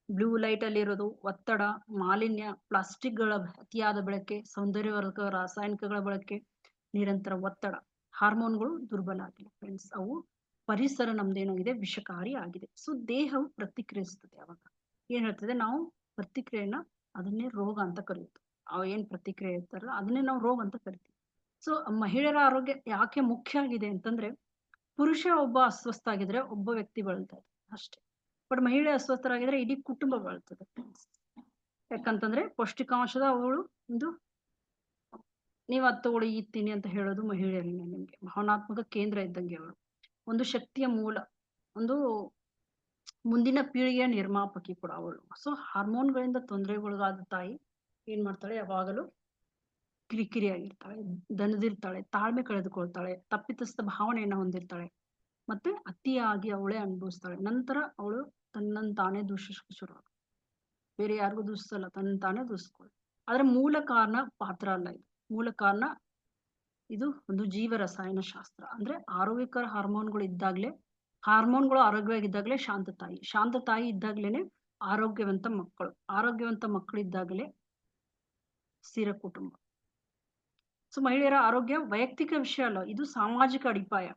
ಬ್ಲೂ ಲೈಟ್ ಅಲ್ಲಿ ಇರೋದು, ಒತ್ತಡ, ಮಾಲಿನ್ಯ, ಪ್ಲಾಸ್ಟಿಕ್ಗಳ ಅತಿಯಾದ ಬಳಕೆ, ಸೌಂದರ್ಯವರ್ಧಕ ರಾಸಾಯನಿಕಗಳ ಬಳಕೆ, ನಿರಂತರ ಒತ್ತಡ, ಹಾರ್ಮೋನ್ಗಳು ದುರ್ಬಲ ಆಗಿಲ್ಲ ಫ್ರೆಂಡ್ಸ್. ಅವು ಪರಿಸರ ನಮ್ದೇನಾಗಿದೆ, ವಿಷಕಾರಿ ಆಗಿದೆ. ಸೊ ದೇಹವು ಪ್ರತಿಕ್ರಿಯಿಸ್ತದೆ. ಅವಾಗ ಏನ್ ಹೇಳ್ತದೆ, ನಾವು ಪ್ರತಿಕ್ರಿಯೆನ ಅದನ್ನೇ ರೋಗ ಅಂತ ಕರೆಯುತ್ತೆ. ಅವ ಏನ್ ಪ್ರತಿಕ್ರಿಯೆ ಇರ್ತಾರಲ್ಲ ಅದನ್ನೇ ನಾವು ರೋಗ ಅಂತ ಕರಿತೀವಿ. ಸೊ ಮಹಿಳೆಯರ ಆರೋಗ್ಯ ಯಾಕೆ ಮುಖ್ಯ ಆಗಿದೆ ಅಂತಂದ್ರೆ, ಪುರುಷ ಒಬ್ಬ ಅಸ್ವಸ್ಥ ಆಗಿದ್ರೆ ಒಬ್ಬ ವ್ಯಕ್ತಿ ಬಳಲ್ತಾರೆ ಅಷ್ಟೇ, ಬಟ್ ಮಹಿಳೆ ಅಸ್ವಸ್ಥರಾಗಿದ್ರೆ ಇಡೀ ಕುಟುಂಬ ಬಳಲ್ತದೆ. ಯಾಕಂತಂದ್ರೆ ಪೌಷ್ಟಿಕಾಂಶದ ಅವಳು ನೀವ್ ಅದ್ ತಗೊಳ್ಳಿ ಇತ್ತೀನಿ ಅಂತ ಹೇಳೋದು ಮಹಿಳೆಯರಿಗೆ ನಿಮ್ಗೆ ಭಾವನಾತ್ಮಕ ಕೇಂದ್ರ ಇದ್ದಂಗೆ. ಅವಳು ಒಂದು ಶಕ್ತಿಯ ಮೂಲ, ಒಂದು ಮುಂದಿನ ಪೀಳಿಗೆಯ ನಿರ್ಮಾಪಕಿ ಕೂಡ ಅವಳು. ಸೊ ಹಾರ್ಮೋನ್ಗಳಿಂದ ತೊಂದರೆಗೊಳಗಾದ ತಾಯಿ ಏನ್ ಮಾಡ್ತಾಳೆ, ಯಾವಾಗಲೂ ಕಿರಿಕಿರಿಯಾಗಿರ್ತಾಳೆ, ದನದಿರ್ತಾಳೆ, ತಾಳ್ಮೆ ಕಳೆದುಕೊಳ್ತಾಳೆ, ತಪ್ಪಿತಸ್ಥ ಭಾವನೆಯನ್ನ ಹೊಂದಿರ್ತಾಳೆ, ಮತ್ತೆ ಅತಿಯಾಗಿ ಅವಳೇ ಅನುಭವಿಸ್ತಾಳೆ. ನಂತರ ಅವಳು ತನ್ನನ್ನು ತಾನೇ ದೂಷಿಸಕ್ಕೆ ಶುರು ಆಗುತ್ತೆ, ಬೇರೆ ಯಾರಿಗೂ ದೂಷಿಸಲ್ಲ, ತನ್ನ ತಾನೇ ದೂಷಿಸ್ಕೊಳ್ಳಿ. ಆದ್ರೆ ಮೂಲ ಕಾರಣ ಪಾತ್ರ ಅಲ್ಲ, ಇದು ಮೂಲ ಕಾರಣ ಇದು ಒಂದು ಜೀವ ರಸಾಯನ ಶಾಸ್ತ್ರ. ಅಂದ್ರೆ ಆರೋಗ್ಯಕರ ಹಾರ್ಮೋನ್ಗಳು ಇದ್ದಾಗ್ಲೇ, ಹಾರ್ಮೋನ್ಗಳು ಆರೋಗ್ಯವಾಗಿದ್ದಾಗಲೇ ಶಾಂತ ತಾಯಿ ಇದ್ದಾಗ್ಲೇನೆ ಆರೋಗ್ಯವಂತ ಮಕ್ಕಳು ಇದ್ದಾಗಲೇ ಸ್ಥಿರ ಕುಟುಂಬ. ಸೊ ಮಹಿಳೆಯರ ಆರೋಗ್ಯ ವೈಯಕ್ತಿಕ ವಿಷಯ ಅಲ್ಲ, ಇದು ಸಾಮಾಜಿಕ ಅಡಿಪಾಯ.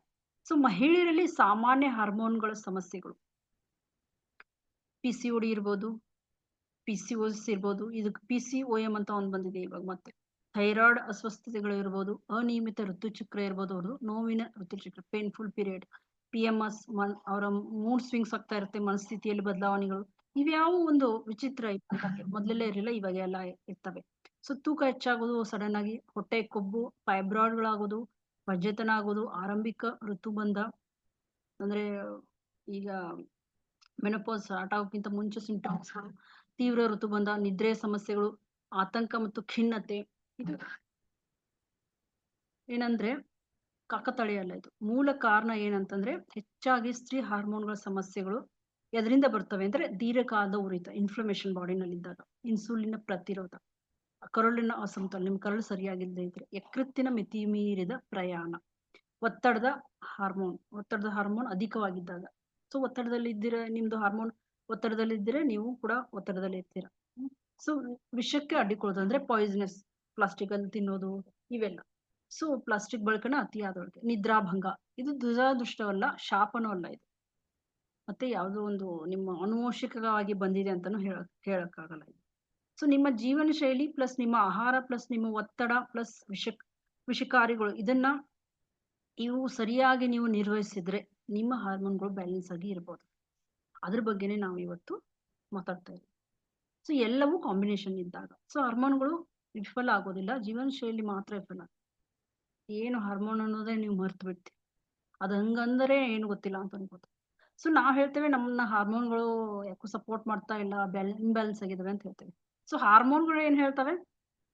ಸೊ ಮಹಿಳೆಯರಲ್ಲಿ ಸಾಮಾನ್ಯ ಹಾರ್ಮೋನ್ಗಳ ಸಮಸ್ಯೆಗಳು, PCOD ಇರ್ಬೋದು, PCOS ಇರ್ಬೋದು, ಇದಕ್ಕೆ PCOM ಅಂತ ಒಂದು ಬಂದಿದೆ ಇವಾಗ. ಮತ್ತೆ ಥೈರಾಯ್ಡ್ ಅಸ್ವಸ್ಥತೆಗಳು ಇರ್ಬೋದು, ಅನಿಯಮಿತ ಋತುಚಕ್ರ ಇರ್ಬೋದು, ಅವ್ರದ್ದು ನೋವಿನ ಋತುಚಕ್ರ, ಪೇನ್ಫುಲ್ ಪೀರಿಯಡ್, PMS, ಅವರ ಮೂಡ್ ಸ್ವಿಂಗ್ಸ್ ಆಗ್ತಾ ಇರುತ್ತೆ, ಮನಸ್ಥಿತಿಯಲ್ಲಿ ಬದಲಾವಣೆಗಳು. ಇವ್ಯಾವು ಒಂದು ವಿಚಿತ್ರ ಮೊದಲೆಲ್ಲ ಇರಲಿಲ್ಲ, ಇವಾಗ ಎಲ್ಲ ಇರ್ತವೆ. ಸೊ ತೂಕ ಹೆಚ್ಚಾಗೋದು, ಸಡನ್ ಆಗಿ ಹೊಟ್ಟೆ ಕೊಬ್ಬು, ಫೈಬ್ರಾಯ್ಡ್ಗಳಾಗೋದು, ಪಂಜೆತನ ಆಗೋದು, ಆರಂಭಿಕ ಋತುಬಂಧ ಅಂದ್ರೆ ಈಗ ಮೆನೋಪಾಸ್ ಸ್ಟಾರ್ಟ್ ಆಗೋಕ್ಕಿಂತ ಮುಂಚೆ ಸಿಂಪ್ಟಮ್ಸ್, ತೀವ್ರ ಋತುಬಂಧ, ನಿದ್ರೆ ಸಮಸ್ಯೆಗಳು, ಆತಂಕ ಮತ್ತು ಖಿನ್ನತೆ. ಇದು ಏನಂದ್ರೆ ಕಾಕತಾಳೀಯ ಅಲ್ಲ, ಇದು ಮೂಲ ಕಾರಣ ಏನಂತಂದ್ರೆ ಹೆಚ್ಚಾಗಿ ಸ್ತ್ರೀ ಹಾರ್ಮೋನ್ಗಳ ಸಮಸ್ಯೆಗಳು ಎದರಿಂದ ಬರ್ತವೆ ಅಂದ್ರೆ ದೀರ್ಘಕಾಲದ ಉರಿತ, ಇನ್ಫ್ಲಮೇಷನ್ ಬಾಡಿನಲ್ಲಿ ಇದ್ದಾಗ, ಇನ್ಸುಲಿನ್ ಪ್ರತಿರೋಧ, ಕರುಳಿನ ಅಸಮತೋಲನ, ನಿಮ್ ಕರುಳು ಸರಿಯಾಗಿಲ್ಲದೆ ಇದ್ರೆ, ಯಕೃತ್ತಿನ ಮಿತಿ ಮೀರಿದ ಪ್ರಯಾಣ, ಒತ್ತಡದ ಹಾರ್ಮೋನ್ ಅಧಿಕವಾಗಿದ್ದಾಗ. ಸೊ ನಿಮ್ದು ಹಾರ್ಮೋನ್ ಒತ್ತಡದಲ್ಲಿದ್ದರೆ ನೀವು ಕೂಡ ಒತ್ತಡದಲ್ಲಿ ಇರ್ತೀರ. ಸೊ ವಿಷಕ್ಕೆ ಅಡ್ಡಿಕೊಳ್ಳೋದು ಅಂದ್ರೆ ಪಾಯ್ಸನಸ್, ಪ್ಲಾಸ್ಟಿಕ್ ಅಲ್ಲಿ ತಿನ್ನೋದು, ಇವೆಲ್ಲ. ಸೊ ಪ್ಲಾಸ್ಟಿಕ್ ಬಳಕೆನ ಅತಿಯಾದೊಳಗೆ, ನಿದ್ರಾಭಂಗ, ಇದು ದುರದೃಷ್ಟವಲ್ಲ, ಶಾಪನೂ ಅಲ್ಲ ಇದು. ಮತ್ತೆ ಯಾವುದೋ ಒಂದು ನಿಮ್ಮ ಆನುವಂಶಿಕವಾಗಿ ಬಂದಿದೆ ಅಂತಾನು ಹೇಳಕ್ಕಾಗಲ್ಲ ಇದು. ಸೊ ನಿಮ್ಮ ಜೀವನ ಶೈಲಿ ಪ್ಲಸ್ ನಿಮ್ಮ ಆಹಾರ ಪ್ಲಸ್ ನಿಮ್ಮ ಒತ್ತಡ ಪ್ಲಸ್ ವಿಷಕಾರಿಗಳು, ಇವು ಸರಿಯಾಗಿ ನೀವು ನಿರ್ವಹಿಸಿದ್ರೆ ನಿಮ್ಮ ಹಾರ್ಮೋನ್ಗಳು ಬ್ಯಾಲೆನ್ಸ್ ಆಗಿ ಇರ್ಬೋದು. ಅದ್ರ ಬಗ್ಗೆನೇ ನಾವು ಇವತ್ತು ಮಾತಾಡ್ತಾ ಇದ್ದೀವಿ. ಸೊ ಎಲ್ಲವೂ ಕಾಂಬಿನೇಷನ್ ಇದ್ದಾಗ ಸೊ ಹಾರ್ಮೋನ್ಗಳು ವಿಫಲ ಆಗೋದಿಲ್ಲ, ಜೀವನ ಶೈಲಿ ಮಾತ್ರ ವಿಫಲ. ಏನು ಹಾರ್ಮೋನ್ ಅನ್ನೋದೇ ನೀವು ಮರ್ತು ಬಿಡ್ತೀವಿ. ಅದು ಹಂಗಂದರೆ ಏನು ಗೊತ್ತಿಲ್ಲ ಅಂತ ಅನ್ಕೋತ. ಸೊ ನಾವ್ ಹೇಳ್ತೇವೆ ನಮ್ಮನ್ನ ಹಾರ್ಮೋನ್ಗಳು ಯಾಕೋ ಸಪೋರ್ಟ್ ಮಾಡ್ತಾ ಇಲ್ಲ, ಇಂಬ್ಯಾಲೆನ್ಸ್ ಆಗಿದಾವೆ ಅಂತ ಹೇಳ್ತೇವೆ. ಸೊ ಹಾರ್ಮೋನ್ಗಳು ಏನ್ ಹೇಳ್ತವೆ,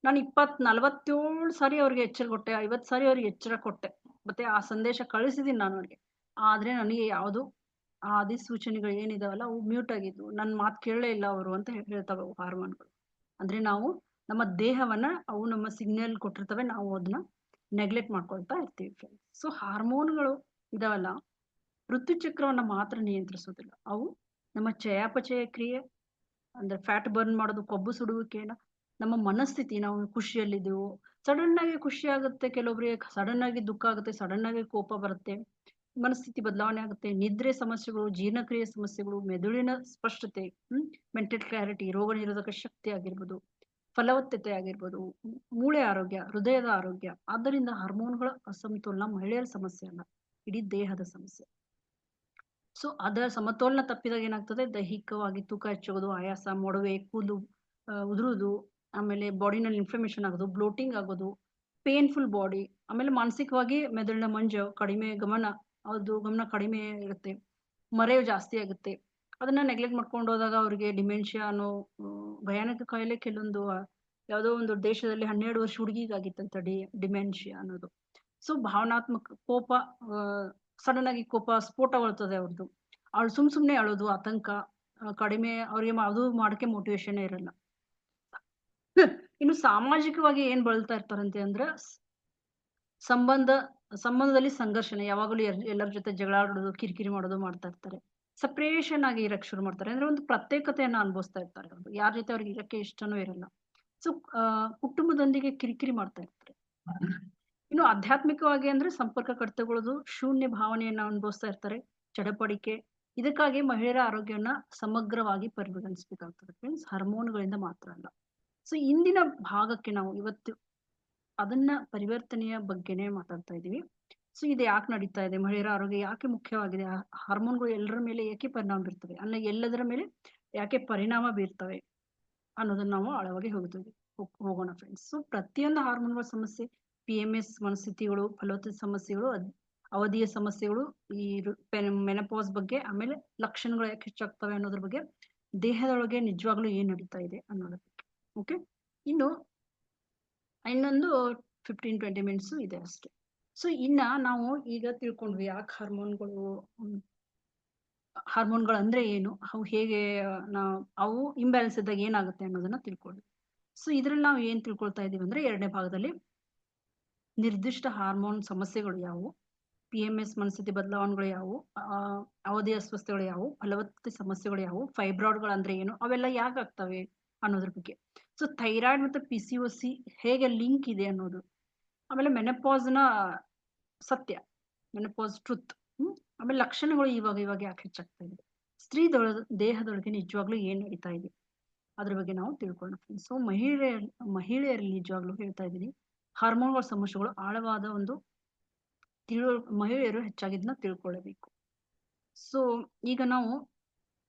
ನಾನು 47 ಸಾರಿ ಅವ್ರಿಗೆ ಎಚ್ಚರ ಕೊಟ್ಟೆ, 50 ಸಾರಿ ಅವ್ರಿಗೆ ಎಚ್ಚರ ಕೊಟ್ಟೆ, ಮತ್ತೆ ಆ ಸಂದೇಶ ಕಳಿಸಿದೀನಿ ನಾನು ಅವ್ರಿಗೆ. ಆದ್ರೆ ನನಗೆ ಯಾವುದು ಆ ಅಧಿಸೂಚನೆಗಳು ಏನಿದಾವಲ್ಲ ಅವು ಮ್ಯೂಟ್ ಆಗಿದ್ವು, ನನ್ನ ಮಾತು ಕೇಳಲೇ ಇಲ್ಲ ಅವರು ಅಂತ ಹೇಳ್ತವೆ ಅವು ಹಾರ್ಮೋನ್ಗಳು. ಅಂದ್ರೆ ನಾವು ನಮ್ಮ ದೇಹವನ್ನ ಅವು ನಮ್ಮ ಸಿಗ್ನಲ್ ಕೊಟ್ಟಿರ್ತವೆ, ನಾವು ಅದನ್ನ ನೆಗ್ಲೆಕ್ಟ್ ಮಾಡ್ಕೊಳ್ತಾ ಇರ್ತೀವಿ ಫ್ರೆಂಡ್ಸ್. ಸೊ ಹಾರ್ಮೋನ್ಗಳು ಇದಾವಲ್ಲ ಋತುಚಕ್ರವನ್ನ ಮಾತ್ರ ನಿಯಂತ್ರಿಸೋದಿಲ್ಲ, ಅವು ನಮ್ಮ ಚಯಾಪಚಯ ಕ್ರಿಯೆ ಅಂದ್ರೆ ಫ್ಯಾಟ್ ಬರ್ನ್ ಮಾಡೋದು, ಕೊಬ್ಬು ಸುಡುವಿಕೆನ, ನಮ್ಮ ಮನಸ್ಥಿತಿ, ನಾವು ಖುಷಿಯಲ್ಲಿದ್ದೆವು ಸಡನ್ ಆಗಿ ಖುಷಿ ಆಗುತ್ತೆ, ಕೆಲವೊಬ್ಬರಿಗೆ ಸಡನ್ ಆಗಿ ದುಃಖ ಆಗುತ್ತೆ, ಸಡನ್ ಆಗಿ ಕೋಪ ಬರುತ್ತೆ, ಮನಸ್ಥಿತಿ ಬದಲಾವಣೆ ಆಗುತ್ತೆ, ನಿದ್ರೆ ಸಮಸ್ಯೆಗಳು, ಜೀರ್ಣಕ್ರಿಯೆ ಸಮಸ್ಯೆಗಳು, ಮೆದುಳಿನ ಸ್ಪಷ್ಟತೆ, ಮೆಂಟಲ್ ಕ್ಲಾರಿಟಿ, ರೋಗ ನಿರೋಧಕ ಶಕ್ತಿ ಆಗಿರ್ಬೋದು, ಫಲವತ್ತತೆ ಆಗಿರ್ಬೋದು, ಮೂಳೆ ಆರೋಗ್ಯ, ಹೃದಯದ ಆರೋಗ್ಯ. ಆದ್ದರಿಂದ ಹಾರ್ಮೋನ್ಗಳ ಅಸಮತೋಲನ ಮಹಿಳೆಯರ ಸಮಸ್ಯೆ ಅಲ್ಲ, ಇಡೀ ದೇಹದ ಸಮಸ್ಯೆ. ಸೊ ಅದರ ಸಮತೋಲನ ತಪ್ಪಿದಾಗ ಏನಾಗ್ತದೆ, ದೈಹಿಕವಾಗಿ ತೂಕ ಹೆಚ್ಚೋದು, ಆಯಾಸ, ಮೊಡವೆ, ಕೂದಲು ಉದುರುವುದು, ಆಮೇಲೆ ಬಾಡಿನಲ್ಲಿ ಇನ್ಫ್ಲಮೇಷನ್ ಆಗೋದು, ಬ್ಲೋಟಿಂಗ್ ಆಗೋದು, ಪೇನ್ಫುಲ್ ಬಾಡಿ, ಆಮೇಲೆ ಮಾನಸಿಕವಾಗಿ ಮೆದುಳಿನ ಮಂಜು, ಕಡಿಮೆ ಗಮನ, ಅದು ಗಮನ ಕಡಿಮೆ ಇರುತ್ತೆ, ಮರೆವು ಜಾಸ್ತಿ ಆಗುತ್ತೆ. ಅದನ್ನ ನೆಗ್ಲೆಕ್ಟ್ ಮಾಡ್ಕೊಂಡು ಹೋದಾಗ ಅವ್ರಿಗೆ ಡಿಮೆನ್ಷಿಯಾ ಅನ್ನೋ ಭಯಾನಕ ಕಾಯಿಲೆ ಕೆಲವೊಂದು ಯಾವುದೋ ಒಂದು ದೇಶದಲ್ಲಿ 12 ವರ್ಷ ಹುಡುಗಿಗಾಗಿತ್ತಂತ ಡಿಮೆನ್ಷಿಯಾ ಅನ್ನೋದು. ಸೊ ಭಾವನಾತ್ಮಕ ಕೋಪ, ಸಡನ್ ಆಗಿ ಕೋಪ ಸ್ಫೋಟಗೊಳ್ತದೆ ಅವ್ರದ್ದು, ಅವಳು ಸುಮ್ನೆ ಅಳೋದು, ಆತಂಕ ಕಡಿಮೆ, ಅವ್ರಿಗೆ ಅದು ಮಾಡಕ್ಕೆ ಮೋಟಿವೇಶನ್ ಇರಲ್ಲ. ಇನ್ನು ಸಾಮಾಜಿಕವಾಗಿ ಏನ್ ಬಳಲ್ತಾ ಇರ್ತಾರಂತೆ ಅಂದ್ರೆ ಸಂಬಂಧದಲ್ಲಿ ಸಂಘರ್ಷಣೆ, ಯಾವಾಗಲೂ ಎಲ್ಲರ ಜೊತೆ ಜಗಳ ಆಡೋದು, ಕಿರಿಕಿರಿ ಮಾಡೋದು ಮಾಡ್ತಾ ಇರ್ತಾರೆ. ಸಪ್ರೇಷನ್ ಆಗಿ ಇರಕ್ ಶುರು ಮಾಡ್ತಾರೆ, ಅಂದ್ರೆ ಒಂದು ಪ್ರತ್ಯೇಕತೆಯನ್ನ ಅನುಭವಿಸ್ತಾ ಇರ್ತಾರೆ ಅವ್ರು, ಯಾರ ಜೊತೆ ಅವ್ರಿಗೆ ಇರಕ್ಕೆ ಇಷ್ಟನೂ ಇರಲ್ಲ. ಸೊ ಕುಟುಂಬದೊಂದಿಗೆ ಕಿರಿಕಿರಿ ಮಾಡ್ತಾ ಇರ್ತಾರೆ. ಇನ್ನು ಆಧ್ಯಾತ್ಮಿಕವಾಗಿ ಅಂದ್ರೆ ಸಂಪರ್ಕ ಕಡಿತಗೊಳ್ಳೋದು, ಶೂನ್ಯ ಭಾವನೆಯನ್ನ ಅನುಭವಿಸ್ತಾ ಇರ್ತಾರೆ, ಚಡಪಡಿಕೆ. ಇದಕ್ಕಾಗಿ ಮಹಿಳೆಯರ ಆರೋಗ್ಯವನ್ನ ಸಮಗ್ರವಾಗಿ ಪರಿಗಣಿಸಬೇಕಾಗ್ತದೆ ಫ್ರೆಂಡ್ಸ್, ಹಾರ್ಮೋನ್ಗಳಿಂದ ಮಾತ್ರ ಅಲ್ಲ. ಸೊ ಇಂದಿನ ಭಾಗಕ್ಕೆ ನಾವು ಇವತ್ತು ಅದನ್ನ ಪರಿವರ್ತನೆಯ ಬಗ್ಗೆನೇ ಮಾತಾಡ್ತಾ ಇದೀವಿ. ಸೊ ಇದು ಯಾಕೆ ನಡೀತಾ ಇದೆ, ಮಹಿಳೆಯರ ಆರೋಗ್ಯ ಯಾಕೆ ಮುಖ್ಯವಾಗಿದೆ, ಹಾರ್ಮೋನ್ಗಳು ಎಲ್ಲರ ಮೇಲೆ ಯಾಕೆ ಪರಿಣಾಮ ಬೀರ್ತವೆ, ಎಲ್ಲದರ ಮೇಲೆ ಯಾಕೆ ಪರಿಣಾಮ ಬೀರ್ತವೆ ಅನ್ನೋದನ್ನ ನಾವು ಆಳವಾಗಿ ಹೋಗೋಣ ಫ್ರೆಂಡ್ಸ್. ಸೊ ಪ್ರತಿಯೊಂದು ಹಾರ್ಮೋನ್ಗಳ ಸಮಸ್ಯೆ, PMS ಮನಸ್ಥಿತಿಗಳು, ಫಲವತ್ತತೆ ಸಮಸ್ಯೆಗಳು, ಅವಧಿಯ ಸಮಸ್ಯೆಗಳು, ಈ ಮೆನಪಾಸ್ ಬಗ್ಗೆ, ಆಮೇಲೆ ಲಕ್ಷಣಗಳು ಯಾಕೆ ಹೆಚ್ಚಾಗ್ತವೆ ಅನ್ನೋದ್ರ ಬಗ್ಗೆ, ದೇಹದೊಳಗೆ ನಿಜವಾಗ್ಲೂ ಏನ್ ನಡೀತಾ ಇದೆ ಅನ್ನೋದ್ರ ಬಗ್ಗೆ. ಓಕೆ, ಇನ್ನೊಂದು 15-20 ಮಿನಿಟ್ಸ್ ಇದೆ ಅಷ್ಟೇ. ಸೊ ಇನ್ನ ನಾವು ಈಗ ತಿಳ್ಕೊಂಡ್ವಿ ಯಾಕೆ ಹಾರ್ಮೋನ್ಗಳು ಅಂದ್ರೆ ಏನು, ಅವು ಹೇಗೆ ಅವು ಇಂಬ್ಯಾಲೆನ್ಸ್ ಇದ್ದಾಗ ಏನಾಗುತ್ತೆ ಅನ್ನೋದನ್ನ ತಿಳ್ಕೊಂಡ್ವಿ. ಸೊ ಇದ್ರಲ್ಲಿ ನಾವು ಏನ್ ತಿಳ್ಕೊಳ್ತಾ ಇದೀವಿ ಅಂದ್ರೆ, 2ನೇ ಭಾಗದಲ್ಲಿ ನಿರ್ದಿಷ್ಟ ಹಾರ್ಮೋನ್ ಸಮಸ್ಯೆಗಳು ಯಾವುವು, PMS ಮನಸ್ಥಿತಿ ಬದಲಾವಣೆಗಳು ಯಾವುವು, ಅವಧಿ ಅಸ್ವಸ್ಥಗಳು ಯಾವುವು, ಫಲವತ್ತತೆ ಸಮಸ್ಯೆಗಳು ಯಾವುವು, ಫೈಬ್ರಾಯ್ಡ್ಗಳು ಅಂದ್ರೆ ಏನು, ಅವೆಲ್ಲ ಯಾಕೆ ಆಗ್ತವೆ ಅನ್ನೋದ್ರ ಬಗ್ಗೆ. ಸೊ ಥೈರಾಯ್ಡ್ ಮತ್ತು PCOS ಹೇಗೆ ಲಿಂಕ್ ಇದೆ ಅನ್ನೋದು, ಆಮೇಲೆ ಮೆನಪಾಸ್ನ ಸತ್ಯ, ಮೆನಪಾಸ್ ಟ್ರುತ್, ಆಮೇಲೆ ಲಕ್ಷಣಗಳು ಇವಾಗ ಯಾಕೆ ಹೆಚ್ಚಾಗ್ತಾ ಇದೆ, ದೇಹದೊಳಗೆ ನಿಜವಾಗ್ಲೂ ಏನ್ ನಡೀತಾ ಇದೆ ಅದ್ರ ಬಗ್ಗೆ ನಾವು ತಿಳ್ಕೊಳ್ಳೋಣ. ಸೊ ಮಹಿಳೆಯರಲ್ಲಿ ನಿಜವಾಗ್ಲೂ ಹೇಳ್ತಾ ಇದ್ದೀನಿ, ಹಾರ್ಮೋನ್ಗಳ ಸಮಸ್ಯೆಗಳು ಆಳವಾದ ಒಂದು ಮಹಿಳೆಯರು ಹೆಚ್ಚಾಗಿದ್ನ ತಿಳ್ಕೊಳ್ಳಬೇಕು. ಸೊ ಈಗ ನಾವು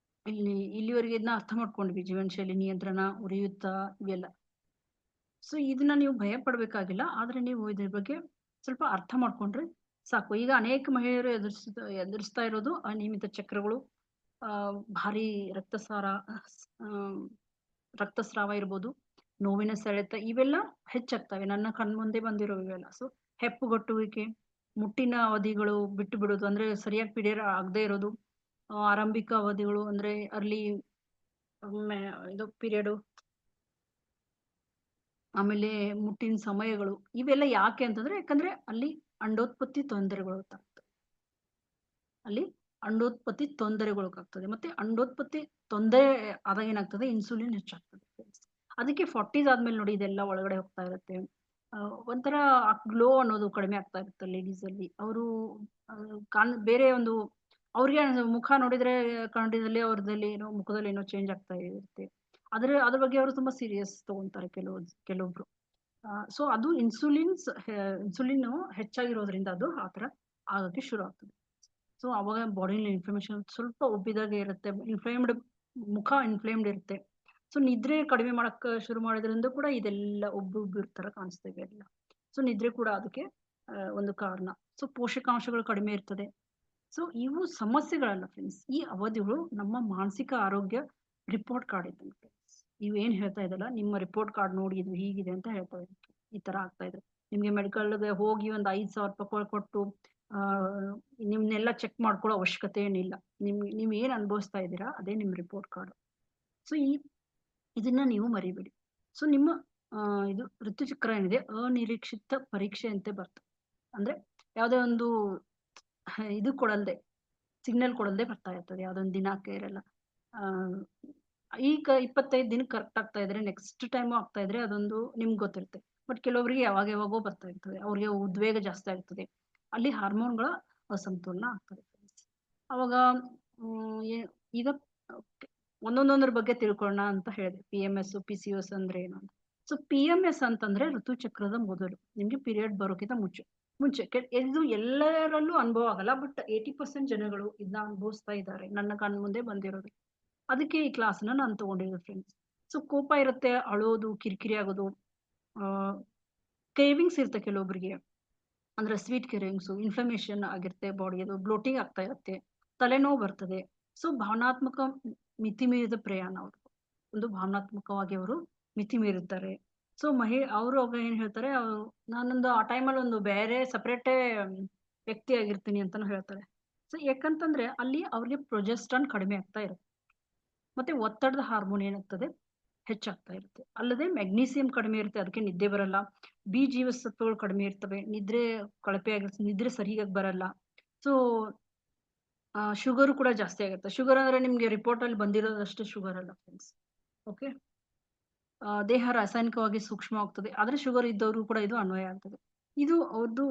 ಇಲ್ಲಿವರೆಗೆ ಇದನ್ನ ಅರ್ಥ ಮಾಡ್ಕೊಂಡ್ವಿ, ಜೀವನ ಶೈಲಿ ನಿಯಂತ್ರಣ, ಉರಿಯೂತ, ಇವೆಲ್ಲ. ಸೊ ಇದನ್ನ ನೀವು ಭಯ ಪಡ್ಬೇಕಾಗಿಲ್ಲ, ಆದ್ರೆ ನೀವು ಇದ್ರ ಬಗ್ಗೆ ಸ್ವಲ್ಪ ಅರ್ಥ ಮಾಡ್ಕೊಂಡ್ರೆ ಸಾಕು. ಈಗ ಅನೇಕ ಮಹಿಳೆಯರು ಎದುರಿಸ್ತಾ ಇರೋದು ಅನಿಯಮಿತ ಚಕ್ರಗಳು, ಭಾರಿ ರಕ್ತಸ್ರಾವ ಇರ್ಬೋದು, ನೋವಿನ ಸೆಳೆತ, ಇವೆಲ್ಲ ಹೆಚ್ಚಾಗ್ತವೆ, ನನ್ನ ಕಣ್ಮುಂದೆ ಬಂದಿರೋ ಇವೆಲ್ಲ. ಸೊ ಹೆಪ್ಪುಗಟ್ಟುವಿಕೆ, ಮುಟ್ಟಿನ ಅವಧಿಗಳು ಬಿಟ್ಟು ಬಿಡೋದು, ಅಂದ್ರೆ ಸರಿಯಾಗಿ ಪೀರಿಯಡ್ ಆಗದೆ ಇರೋದು, ಆರಂಭಿಕ ಅವಧಿಗಳು ಅಂದ್ರೆ ಅರ್ಲಿ ಇದು ಪೀರಿಯಡ್, ಆಮೇಲೆ ಮುಟ್ಟಿನ ಸಮಯಗಳು, ಇವೆಲ್ಲ ಯಾಕೆ ಅಂತಂದ್ರೆ ಯಾಕಂದ್ರೆ ಅಲ್ಲಿ ಅಂಡೋತ್ಪತ್ತಿ ತೊಂದರೆಗೊಳಗಾಗ್ತದೆ, ಮತ್ತೆ ಅಂಡೋತ್ಪತ್ತಿ ತೊಂದರೆ ಆದಾಗ ಏನಾಗ್ತದೆ, ಇನ್ಸುಲಿನ್ ಹೆಚ್ಚಾಗ್ತದೆ. ಅದಕ್ಕೆ 40s ಆದ್ಮೇಲೆ ನೋಡಿ ಇದೆಲ್ಲ ಒಳಗಡೆ ಹೋಗ್ತಾ ಇರುತ್ತೆ, ಒಂಥರ ಗ್ಲೋ ಅನ್ನೋದು ಕಡಿಮೆ ಆಗ್ತಾ ಇರುತ್ತೆ ಲೇಡೀಸ್ ಅಲ್ಲಿ. ಅವರು ಬೇರೆ ಒಂದು ಅವ್ರಿಗೆ ಮುಖ ನೋಡಿದ್ರೆ ಕನ್ನಡದಲ್ಲಿ ಅವ್ರದಲ್ಲಿ ಏನೋ ಮುಖದಲ್ಲಿ ಏನೋ ಚೇಂಜ್ ಆಗ್ತಾ ಇರುತ್ತೆ, ಅದ್ರ ಬಗ್ಗೆ ಅವರು ತುಂಬಾ ಸೀರಿಯಸ್ ತಗೊಂತಾರೆ ಕೆಲವೊಬ್ರು. ಸೊ ಅದು ಇನ್ಸುಲಿನ್ ಹೆಚ್ಚಾಗಿರೋದ್ರಿಂದ ಅದು ಆತರ ಆಗಕ್ಕೆ ಶುರು ಆಗ್ತದೆ. ಸೊ ಅವಾಗ ಬಾಡಿಲಿ ಇನ್ಫ್ಲಮೇಷನ್ ಸ್ವಲ್ಪ ಉಬ್ಬಿದಾಗೆ ಇರುತ್ತೆ, ಮುಖ ಇನ್ಫ್ಲೇಮ್ಡ್ ಇರುತ್ತೆ. ಸೊ ನಿದ್ರೆ ಕಡಿಮೆ ಮಾಡಕ್ ಶುರು ಮಾಡೋದ್ರಿಂದ ಕೂಡ ಇದೆಲ್ಲ ಉಬ್ಬಿರ್ತರ ಕಾಣಿಸ್ತೇವೆ ಎಲ್ಲ. ಸೊ ನಿದ್ರೆ ಕೂಡ ಅದಕ್ಕೆ ಒಂದು ಕಾರಣ. ಸೊ ಪೋಷಕಾಂಶಗಳು ಕಡಿಮೆ ಇರ್ತದೆ. ಸೊ ಇವು ಸಮಸ್ಯೆಗಳಲ್ಲ ಫ್ರೆಂಡ್ಸ್, ಈ ಅವಧಿಗಳು ನಮ್ಮ ಮಾನಸಿಕ ಆರೋಗ್ಯ ರಿಪೋರ್ಟ್ ಕಾರ್ಡ್ ಇದ್ದಂಗೆ ಫ್ರೆಂಡ್ಸ್. ಇವೇನ್ ಹೇಳ್ತಾ ಇದಲ್ಲ, ನಿಮ್ಮ ರಿಪೋರ್ಟ್ ಕಾರ್ಡ್ ನೋಡಿ ಇದು ಹೀಗಿದೆ ಅಂತ ಹೇಳ್ತಾ ಇದ್ರು. ಈ ತರ ಆಗ್ತಾ ಇದ್ರೆ ನಿಮ್ಗೆ ಮೆಡಿಕಲ್ಗೆ ಹೋಗಿ ಒಂದು 5,000 ರೂಪಾಯಿ ಕೊಟ್ಟು ನಿಮ್ನೆಲ್ಲ ಚೆಕ್ ಮಾಡ್ಕೊಳ್ಳೋ ಅವಶ್ಯಕತೆ ಏನಿಲ್ಲ. ನೀವ್ ಏನ್ ಅನುಭವಿಸ್ತಾ ಇದ್ದೀರಾ ಅದೇ ನಿಮ್ ರಿಪೋರ್ಟ್ ಕಾರ್ಡ್. ಸೊ ಇದನ್ನ ನೀವು ಮರಿಬೇಡಿ. ಸೊ ನಿಮ್ಮ ಇದು ಋತುಚಕ್ರ ಏನಿದೆ ಅನಿರೀಕ್ಷಿತ ಪರೀಕ್ಷೆ ಅಂತೆ ಬರ್ತದೆ. ಅಂದ್ರೆ ಯಾವ್ದೇ ಒಂದು ಇದು ಕೊಡಲ್ದೆ, ಸಿಗ್ನಲ್ ಕೊಡಲ್ದೆ ಬರ್ತಾ ಇರ್ತದೆ, ಯಾವ್ದೊಂದು ದಿನಾಂಕ ಇರಲ್ಲ. ಈಗ 25 ದಿನಕ್ಕೆ ಕರೆಕ್ಟ್ ಆಗ್ತಾ ಇದ್ರೆ ನೆಕ್ಸ್ಟ್ ಟೈಮ್ ಆಗ್ತಾ ಇದ್ರೆ ಅದೊಂದು ನಿಮ್ಗೆ ಗೊತ್ತಿರುತ್ತೆ. ಬಟ್ ಕೆಲವೊಬ್ಬರಿಗೆ ಯಾವಾಗೋ ಬರ್ತಾ ಇರ್ತದೆ, ಅವ್ರಿಗೆ ಉದ್ವೇಗ ಜಾಸ್ತಿ ಆಗ್ತದೆ, ಅಲ್ಲಿ ಹಾರ್ಮೋನ್ಗಳ ಅಸಮತೋಲನ ಆಗ್ತದೆ. ಅವಾಗ ಈಗ ಒಂದೊಂದೊಂದ್ರ ಬಗ್ಗೆ ತಿಳ್ಕೊಳ್ಳೋಣ ಅಂತ ಹೇಳಿದೆ. PMS, PCOS ಅಂದ್ರೆ ಏನು ಅಂತ. ಸೊ PMS ಅಂತಂದ್ರೆ ಋತುಚಕ್ರದ ಮೊದಲು, ನಿಮ್ಗೆ ಪೀರಿಯಡ್ ಬರೋಕ್ಕಿಂತ ಮುಂಚೆ ಇದು ಎಲ್ಲರಲ್ಲೂ ಅನುಭವ ಆಗಲ್ಲ, ಬಟ್ 80% ಜನಗಳು ಇದನ್ನ ಅನುಭವಿಸ್ತಾ ಇದ್ದಾರೆ, ನನ್ನ ಕಣ್ ಮುಂದೆ ಬಂದಿರೋದು. ಅದಕ್ಕೆ ಈ ಕ್ಲಾಸ್ನ ನಾನು ತಗೊಂಡಿದ್ದೆ ಫ್ರೆಂಡ್ಸ್. ಸೊ ಕೋಪ ಇರುತ್ತೆ, ಅಳೋದು, ಕಿರಿಕಿರಿ ಆಗೋದು, ಕ್ರೇವಿಂಗ್ಸ್ ಇರುತ್ತೆ ಕೆಲವೊಬ್ಬರಿಗೆ, ಅಂದ್ರೆ ಸ್ವೀಟ್ ಕ್ರೇವಿಂಗ್ಸು, ಇನ್ಫ್ಲಮೇಷನ್ ಆಗಿರುತ್ತೆ ಬಾಡಿಗೆ, ಬ್ಲೋಟಿಂಗ್ ಆಗ್ತಾ ಇರುತ್ತೆ, ತಲೆನೋವು ಬರ್ತದೆ. ಸೊ ಭಾವನಾತ್ಮಕ ಮಿತಿ ಮೀರಿದ ಪ್ರಯಾಣ, ಅವರು ಒಂದು ಭಾವನಾತ್ಮಕವಾಗಿ ಅವರು ಮಿತಿ ಮೀರುತ್ತಾರೆ. ಸೊ ಅವರು ಅವಾಗ ಏನ್ ಹೇಳ್ತಾರೆ, ನಾನೊಂದು ಆ ಟೈಮಲ್ಲಿ ಒಂದು ಬೇರೆ ಸಪ್ರೇಟೇ ವ್ಯಕ್ತಿ ಆಗಿರ್ತೀನಿ ಅಂತಾನು ಹೇಳ್ತಾರೆ. ಸೊ ಯಾಕಂತಂದ್ರೆ ಅಲ್ಲಿ ಅವ್ರಿಗೆ ಪ್ರೊಜೆಸ್ಟ್ರಾನ್ ಕಡಿಮೆ ಆಗ್ತಾ ಇರುತ್ತೆ, ಮತ್ತೆ ಒತ್ತಡದ ಹಾರ್ಮೋನ್ ಏನಾಗ್ತದೆ ಹೆಚ್ಚಾಗ್ತಾ ಇರುತ್ತೆ. ಅಲ್ಲದೆ ಮೆಗ್ನೀಸಿಯಂ ಕಡಿಮೆ ಇರುತ್ತೆ, ಅದಕ್ಕೆ ನಿದ್ದೆ ಬರಲ್ಲ. ಬಿ ಜೀವಸತ್ವಗಳು ಕಡಿಮೆ ಇರ್ತವೆ, ನಿದ್ರೆ ಕಳಪೆ ಆಗಿರುತ್ತೆ, ನಿದ್ರೆ ಸರಿಯಾಗಿ ಬರಲ್ಲ. ಸೊ ಶುಗರ್ ಕೂಡ ಜಾಸ್ತಿ ಆಗುತ್ತೆ. ಶುಗರ್ ಅಂದ್ರೆ ನಿಮ್ಗೆ ರಿಪೋರ್ಟ್ ಅಲ್ಲಿ ಬಂದಿರೋದಷ್ಟು ಶುಗರ್ ಅಲ್ಲ ಫ್ರೆಂಡ್ಸ್. ಓಕೆ, ದೇಹ ರಾಸಾಯನಿಕವಾಗಿ ಸೂಕ್ಷ್ಮವಾಗ್ತದೆ, ಆದ್ರೆ ಶುಗರ್ ಇದ್ದವರು ಕೂಡ ಇದು ಅನ್ವಯ ಆಗ್ತದೆ. ಇದು ಅವ್ರದ್ದು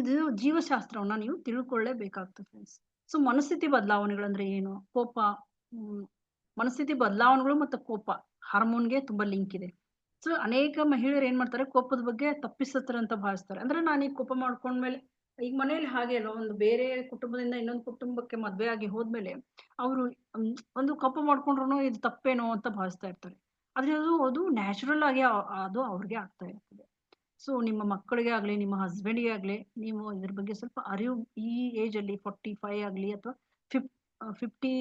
ಇದು ಜೀವಶಾಸ್ತ್ರವನ್ನ ನೀವು ತಿಳ್ಕೊಳ್ಳೇಬೇಕಾಗ್ತದೆ ಫ್ರೆಂಡ್ಸ್. ಸೊ ಮನಸ್ಥಿತಿ ಬದಲಾವಣೆಗಳಂದ್ರೆ ಏನು? ಕೋಪ, ಮನಸ್ಥಿತಿ ಬದಲಾವಣೆಗಳು ಮತ್ತು ಕೋಪ ಹಾರ್ಮೋನ್ಗೆ ತುಂಬಾ ಲಿಂಕ್ ಇದೆ. ಸೊ ಅನೇಕ ಮಹಿಳೆಯರು ಏನ್ ಮಾಡ್ತಾರೆ, ಕೋಪದ ಬಗ್ಗೆ ತಪ್ಪಿಸತ್ತಾರೆ ಅಂತ ಭಾವಿಸ್ತಾರೆ. ಅಂದ್ರೆ ನಾನು ಈ ಕೋಪ ಮಾಡ್ಕೊಂಡ್ಮೇಲೆ, ಈಗ ಮನೇಲಿ ಹಾಗೆ ಅಲ್ಲ, ಒಂದು ಬೇರೆ ಕುಟುಂಬದಿಂದ ಇನ್ನೊಂದು ಕುಟುಂಬಕ್ಕೆ ಮದ್ವೆ ಆಗಿ ಹೋದ್ಮೇಲೆ ಅವರು ಒಂದು ಕೋಪ ಮಾಡ್ಕೊಂಡ್ರು ಇದು ತಪ್ಪೇನೋ ಅಂತ ಭಾವಿಸ್ತಾ ಇರ್ತಾರೆ. ಆದ್ರೆ ಅದು ನ್ಯಾಚುರಲ್ ಆಗಿ ಅದು ಅವ್ರಿಗೆ ಆಗ್ತಾ ಇರ್ತದೆ. ಸೊ ನಿಮ್ಮ ಮಕ್ಕಳಿಗೆ ಆಗ್ಲಿ, ನಿಮ್ಮ ಹಸ್ಬೆಂಡ್ಗೆ ಆಗ್ಲಿ, ನೀವು ಇದ್ರ ಬಗ್ಗೆ ಸ್ವಲ್ಪ ಅರಿವು, ಈ ಏಜ್ ಅಲ್ಲಿ 45 ಆಗ್ಲಿ ಅಥವಾ 50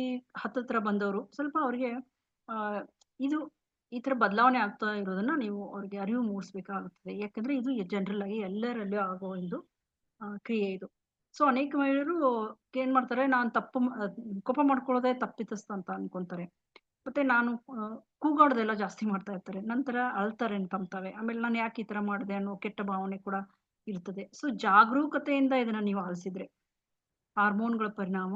ಹತ್ತತ್ರ ಬಂದವರು, ಸ್ವಲ್ಪ ಅವ್ರಿಗೆ ಇದು ಈ ತರ ಬದಲಾವಣೆ ಆಗ್ತಾ ಇರೋದನ್ನ ನೀವು ಅವ್ರಿಗೆ ಅರಿವು ಮೂಡಿಸ್ಬೇಕಾಗುತ್ತದೆ. ಯಾಕಂದ್ರೆ ಇದು ಜನರಲ್ ಆಗಿ ಎಲ್ಲರಲ್ಲೂ ಆಗೋ ಒಂದು ಕ್ರಿಯೆ ಇದು. ಸೊ ಅನೇಕ ಮಹಿಳೆಯರು ಏನ್ ಮಾಡ್ತಾರೆ, ನಾನು ಕೋಪ ಮಾಡ್ಕೊಳ್ಳೋದೇ ತಪ್ಪಿತಸ್ಥ ಅಂತ ಅನ್ಕೊಂತಾರೆ. ಮತ್ತೆ ನಾನು ಕೂಗಾಡೋದೆಲ್ಲ ಜಾಸ್ತಿ ಮಾಡ್ತಾ ಇರ್ತಾರೆ, ನಂತರ ಅಳ್ತಾರೆ ತಂತಾವೆ, ಆಮೇಲೆ ನಾನು ಯಾಕೆ ಈ ತರ ಮಾಡಿದೆ ಅನ್ನೋ ಕೆಟ್ಟ ಭಾವನೆ ಕೂಡ ಇರ್ತದೆ. ಸೊ ಜಾಗರೂಕತೆಯಿಂದ ಇದನ್ನ ನೀವು ಆಲಿಸಿದ್ರೆ ಹಾರ್ಮೋನ್ಗಳ ಪರಿಣಾಮ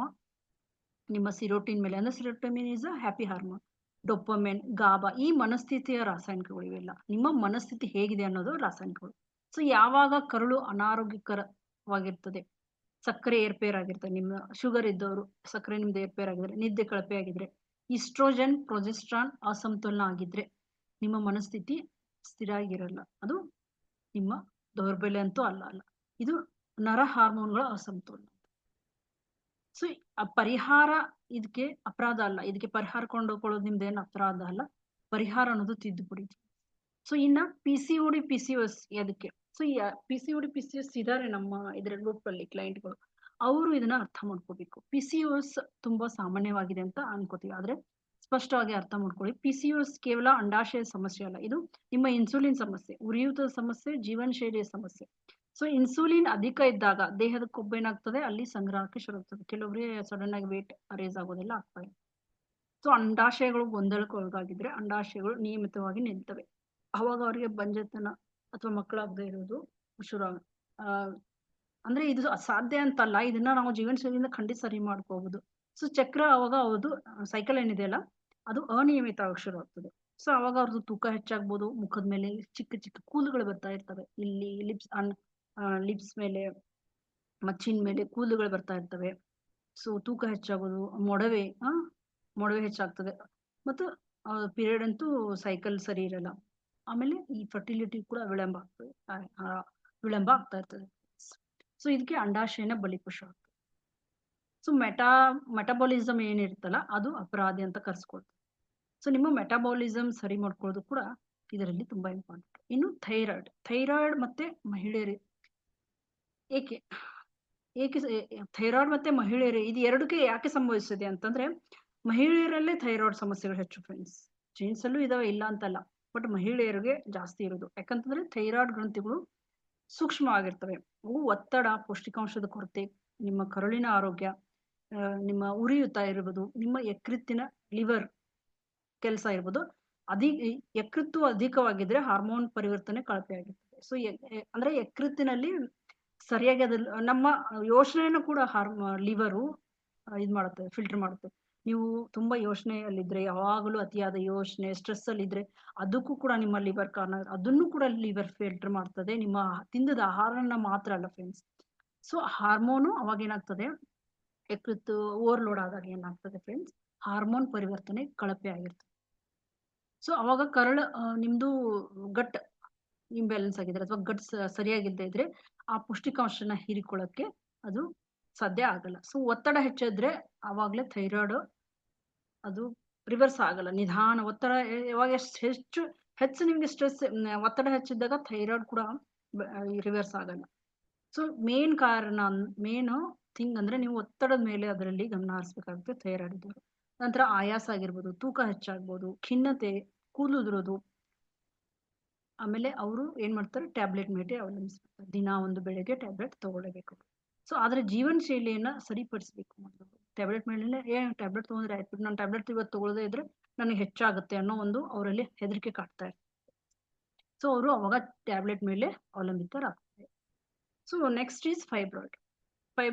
ನಿಮ್ಮ ಸಿರೋಟಿನ್ ಮೇಲೆ, ಅಂದ್ರೆ serotonin is a happy hormone, dopamine, GABA, ಈ ಮನಸ್ಥಿತಿಯ ರಾಸಾಯನಿಕಗಳು ಇವೆಲ್ಲ. ನಿಮ್ಮ ಮನಸ್ಥಿತಿ ಹೇಗಿದೆ ಅನ್ನೋದು ರಾಸಾಯನಿಕಗಳು. ಸೊ ಯಾವಾಗ ಕರುಳು ಅನಾರೋಗ್ಯಕರವಾಗಿರ್ತದೆ, ಸಕ್ಕರೆ ಏರ್ಪೇರ್ ಆಗಿರ್ತದೆ, ನಿಮ್ಮ ಶುಗರ್ ಇದ್ದವರು ಸಕ್ಕರೆ ನಿಮ್ದು ಏರ್ಪೇರ್ ಆಗಿದ್ರೆ, ನಿದ್ದೆ ಕಳಪೆ ಆಗಿದ್ರೆ, ಈಸ್ಟ್ರೋಜನ್ ಪ್ರೊಜೆಸ್ಟ್ರಾನ್ ಅಸಮತೋಲನ ಆಗಿದ್ರೆ ನಿಮ್ಮ ಮನಸ್ಥಿತಿ ಸ್ಥಿರ ಆಗಿರಲ್ಲ. ಅದು ನಿಮ್ಮ ದೌರ್ಬಲ್ಯ ಅಂತೂ ಅಲ್ಲ, ಇದು ನರ ಹಾರ್ಮೋನ್ಗಳ ಅಸಮತೋಲನ. ಸೊ ಪರಿಹಾರ ಇದಕ್ಕೆ ಅಪರಾಧ ಅಲ್ಲ, ಇದಕ್ಕೆ ಪರಿಹಾರ ಕೊಂಡುಕೊಳ್ಳೋದು ನಿಮ್ದೇನು ಅಪರಾಧ ಅಲ್ಲ, ಪರಿಹಾರ ಅನ್ನೋದು ತಿದ್ದುಪಡಿ. ಸೊ ಇನ್ನ PCOD PCOS ಅದಕ್ಕೆ. ಸೊ ಈ PCOD PCOS ಇದಾರೆ ನಮ್ಮ ಇದರ ಗ್ರೂಪ್ ಅಲ್ಲಿ ಕ್ಲೈಂಟ್ಗಳು, ಅವರು ಇದನ್ನ ಅರ್ಥ ಮಾಡ್ಕೋಬೇಕು. PCOS ತುಂಬಾ ಸಾಮಾನ್ಯವಾಗಿದೆ ಅಂತ ಅನ್ಕೋತೀವಿ, ಆದ್ರೆ ಸ್ಪಷ್ಟವಾಗಿ ಅರ್ಥ ಮಾಡ್ಕೊಳ್ಳಿ. PCOS ಕೇವಲ ಅಂಡಾಶಯ ಸಮಸ್ಯೆ ಅಲ್ಲ, ಇದು ನಿಮ್ಮ ಇನ್ಸುಲಿನ್ ಸಮಸ್ಯೆ, ಉರಿಯೂತದ ಸಮಸ್ಯೆ, ಜೀವನ ಶೈಲಿಯ ಸಮಸ್ಯೆ. ಸೊ ಇನ್ಸುಲಿನ್ ಅಧಿಕ ಇದ್ದಾಗ ದೇಹದ ಕೊಬ್ಬು ಏನಾಗ್ತದೆ, ಅಲ್ಲಿ ಸಂಗ್ರಹಕ್ಕೆ ಶುರು ಆಗ್ತದೆ. ಕೆಲವೊಬ್ಬರಿಗೆ ಸಡನ್ ಆಗಿ ವೇಟ್ ಅರೇಸ್ ಆಗೋದೆಲ್ಲ ಆಗ್ತದೆ. ಸೊ ಅಂಡಾಶಯಗಳು ಗೊಂದಲಕ್ಕೆ ಒಳಗಾಗಿದ್ರೆ ಅಂಡಾಶಯಗಳು ನಿಯಮಿತವಾಗಿ ನಿಲ್ತವೆ, ಅವಾಗ ಅವರಿಗೆ ಬಂಜೆತನ ಅಥವಾ ಮಕ್ಕಳಾಗದೆ ಇರೋದು ಶುರು ಅಂದ್ರೆ ಇದು ಅಸಾಧ್ಯ ಅಂತಲ್ಲ, ಇದನ್ನ ನಾವು ಜೀವನ ಶೈಲಿಯಿಂದ ಖಂಡಿತ ಸರಿ ಮಾಡ್ಕೋಬಹುದು. ಸೊ ಚಕ್ರ ಅವಾಗ ಅವ್ರದ್ದು ಸೈಕಲ್ ಏನಿದೆ ಅಲ್ಲ, ಅದು ಅನಿಯಮಿತ ಆಗಿ ಶುರು ಆಗ್ತದೆ. ಸೊ ಅವಾಗ ಅವ್ರದ್ದು ತೂಕ ಹೆಚ್ಚಾಗ್ಬೋದು, ಮುಖದ ಮೇಲೆ ಚಿಕ್ಕ ಚಿಕ್ಕ ಕೂದಲುಗಳು ಬರ್ತಾ ಇರ್ತವೆ, ಇಲ್ಲಿ ಲಿಪ್ಸ್ ಮೇಲೆ, ಮಚ್ಚಿನ ಮೇಲೆ ಕೂದಲುಗಳು ಬರ್ತಾ ಇರ್ತವೆ. ಸೊ ತೂಕ ಹೆಚ್ಚಾಗೋದು, ಮೊಡವೆ ಹೆಚ್ಚಾಗ್ತದೆ, ಮತ್ತು ಪೀರಿಯಡ್ ಅಂತೂ ಸೈಕಲ್ ಸರಿ ಇರಲ್ಲ. ಆಮೇಲೆ ಈ ಫರ್ಟಿಲಿಟಿ ಕೂಡ ವಿಳಂಬ ಆಗ್ತಾ ಇರ್ತದೆ. ಸೊ ಇದಕ್ಕೆ ಅಂಡಾಶಯನ ಬಲಿಪಶು ಆಗ್ತದೆ. ಸೊ ಮೆಟಾಬಾಲಿಸಮ್ ಏನಿರುತ್ತಲ್ಲ ಅದು ಅಪರಾಧಿ ಅಂತ ಕರ್ಸ್ಕೊಳ್ತದೆ. ಸೊ ನಿಮ್ಮ ಮೆಟಾಬಾಲಿಸಮ್ ಸರಿ ಮಾಡ್ಕೊಳ್ಳೋದು ಕೂಡ ಇದರಲ್ಲಿ ತುಂಬಾ ಇಂಪಾರ್ಟೆಂಟ್. ಇನ್ನು ಥೈರಾಯ್ಡ್ ಮತ್ತೆ ಮಹಿಳೆಯರು ಏಕೆ ಏಕೆ ಥೈರಾಯ್ಡ್ ಮತ್ತೆ ಮಹಿಳೆಯರು ಇದು ಎರಡಕ್ಕೆ ಯಾಕೆ ಸಂಭವಿಸಿದೆ ಅಂತಂದ್ರೆ ಮಹಿಳೆಯರಲ್ಲೇ ಥೈರಾಯ್ಡ್ ಸಮಸ್ಯೆಗಳು ಹೆಚ್ಚು ಫ್ರೆಂಡ್ಸ್. ಜೆಂಟ್ಸ್ ಅಲ್ಲೂ ಇದಾವೆ, ಇಲ್ಲ ಅಂತಲ್ಲ, ಬಟ್ ಮಹಿಳೆಯರಿಗೆ ಜಾಸ್ತಿ ಇರೋದು. ಯಾಕಂತಂದ್ರೆ ಥೈರಾಯ್ಡ್ ಗ್ರಂಥಿಗಳು ಸೂಕ್ಷ್ಮವಾಗಿರ್ತವೆ. ಅವು ಒತ್ತಡ, ಪೌಷ್ಟಿಕಾಂಶದ ಕೊರತೆ, ನಿಮ್ಮ ಕರುಳಿನ ಆರೋಗ್ಯ, ನಿಮ್ಮ ಉರಿಯೂತ ಇರ್ಬೋದು, ನಿಮ್ಮ ಯಕೃತ್ತಿನ ಲಿವರ್ ಕೆಲಸ ಇರ್ಬೋದು. ಯಕೃತ್ತು ಅಧಿಕವಾಗಿದ್ರೆ ಹಾರ್ಮೋನ್ ಪರಿವರ್ತನೆ ಕಳಪೆ ಆಗಿರ್ತದೆ. ಸೊ ಅಂದ್ರೆ ಯಕೃತ್ತಿನಲ್ಲಿ ಸರಿಯಾಗಿ ಅದ್ರ ನಮ್ಮ ಯೋಚನೆಯನ್ನು ಕೂಡ ಲಿವರು ಇದು ಮಾಡುತ್ತೆ, ಫಿಲ್ಟರ್ ಮಾಡುತ್ತೆ. ನೀವು ತುಂಬಾ ಯೋಚನೆಯಲ್ಲಿದ್ರೆ, ಯಾವಾಗಲೂ ಅತಿಯಾದ ಯೋಚನೆ, ಸ್ಟ್ರೆಸ್ ಅಲ್ಲಿ ಇದ್ರೆ ಅದಕ್ಕೂ ಕೂಡ ನಿಮ್ಮ ಲಿವರ್ ಕಾರಣ, ಅದನ್ನು ಕೂಡ ಲಿವರ್ ಫಿಲ್ಟರ್ ಮಾಡ್ತದೆ. ನಿಮ್ಮ ತಿಂದದ ಆಹಾರನ ಮಾತ್ರ ಅಲ್ಲ ಫ್ರೆಂಡ್ಸ್. ಸೊ ಹಾರ್ಮೋನು ಅವಾಗ ಏನಾಗ್ತದೆ, ಯಕೃತ್ತು ಓವರ್ಲೋಡ್ ಆದಾಗ ಏನಾಗ್ತದೆ ಫ್ರೆಂಡ್ಸ್, ಹಾರ್ಮೋನ್ ಪರಿವರ್ತನೆ ಕಳಪೆ ಆಗಿರ್ತದೆ. ಸೊ ಅವಾಗ ನಿಮ್ದು ಗಟ್ ಇಂಬ್ಯಾಲೆನ್ಸ್ ಆಗಿದ್ರೆ ಅಥವಾ ಗಟ್ ಸರಿಯಾಗಿಲ್ಲದೆ ಇದ್ರೆ ಆ ಪೌಷ್ಟಿಕಾಂಶನ ಹೀರಿಕೊಳ್ಳಕ್ಕೆ ಅದು ಸಾಧ್ಯ ಆಗಲ್ಲ. ಸೊ ಒತ್ತಡ ಹೆಚ್ಚಿದ್ರೆ ಅವಾಗ್ಲೇ ಥೈರಾಯ್ಡ್ ಅದು ರಿವರ್ಸ್ ಆಗಲ್ಲ, ನಿಧಾನ. ಒತ್ತಡ ಯಾವಾಗ ಹೆಚ್ಚು ನಿಮ್ಗೆ ಸ್ಟ್ರೆಸ್, ಒತ್ತಡ ಹೆಚ್ಚಿದ್ದಾಗ ಥೈರಾಯ್ಡ್ ಕೂಡ ರಿವರ್ಸ್ ಆಗಲ್ಲ. ಸೊ ಮೇನ್ ಥಿಂಗ್ ಅಂದ್ರೆ ನೀವು ಒತ್ತಡದ ಮೇಲೆ ಅದರಲ್ಲಿ ಗಮನ ಹರಿಸ್ಬೇಕಾಗುತ್ತೆ ಥೈರಾಯ್ಡ್ ಇದ್ದವರು. ನಂತರ ಆಯಾಸ ಆಗಿರ್ಬೋದು, ತೂಕ ಹೆಚ್ಚಾಗ್ಬೋದು, ಖಿನ್ನತೆ, ಕೂದಲು ಉದುರೋದು. ಆಮೇಲೆ ಅವರು ಏನ್ ಮಾಡ್ತಾರೆ, ಟ್ಯಾಬ್ಲೆಟ್ ಮೇಲೆ ಅವಲಂಬಿಸ್ತಾರೆ. ದಿನ ಒಂದು ಬೆಳಗ್ಗೆ ಟ್ಯಾಬ್ಲೆಟ್ ತಗೊಳ್ಳೇಬೇಕು. ಸೊ ಆದ್ರೆ ಜೀವನ ಶೈಲಿಯನ್ನ ಸರಿಪಡಿಸ್ಬೇಕು. ಟ್ಯಾಬ್ಲೆಟ್ ಮೇಲೆ ಟ್ಯಾಬ್ಲೆಟ್ ತಗೊಂಡ್ರೆ ಆಯ್ತು, ನಾನು ಟ್ಯಾಬ್ಲೆಟ್ ಇವತ್ತು ತಗೊಳ್ಳದೇ ಇದ್ರೆ ನನಗೆ ಹೆಚ್ಚಾಗುತ್ತೆ ಅನ್ನೋ ಒಂದು ಅವರಲ್ಲಿ ಹೆದರಿಕೆ ಕಾಡ್ತಾ ಇರ್ತದೆ. ಸೊ ಅವರು ಅವಾಗ ಟ್ಯಾಬ್ಲೆಟ್ ಮೇಲೆ ಅವಲಂಬಿತರಾಗ್ತಾರೆ. So next is fibroid.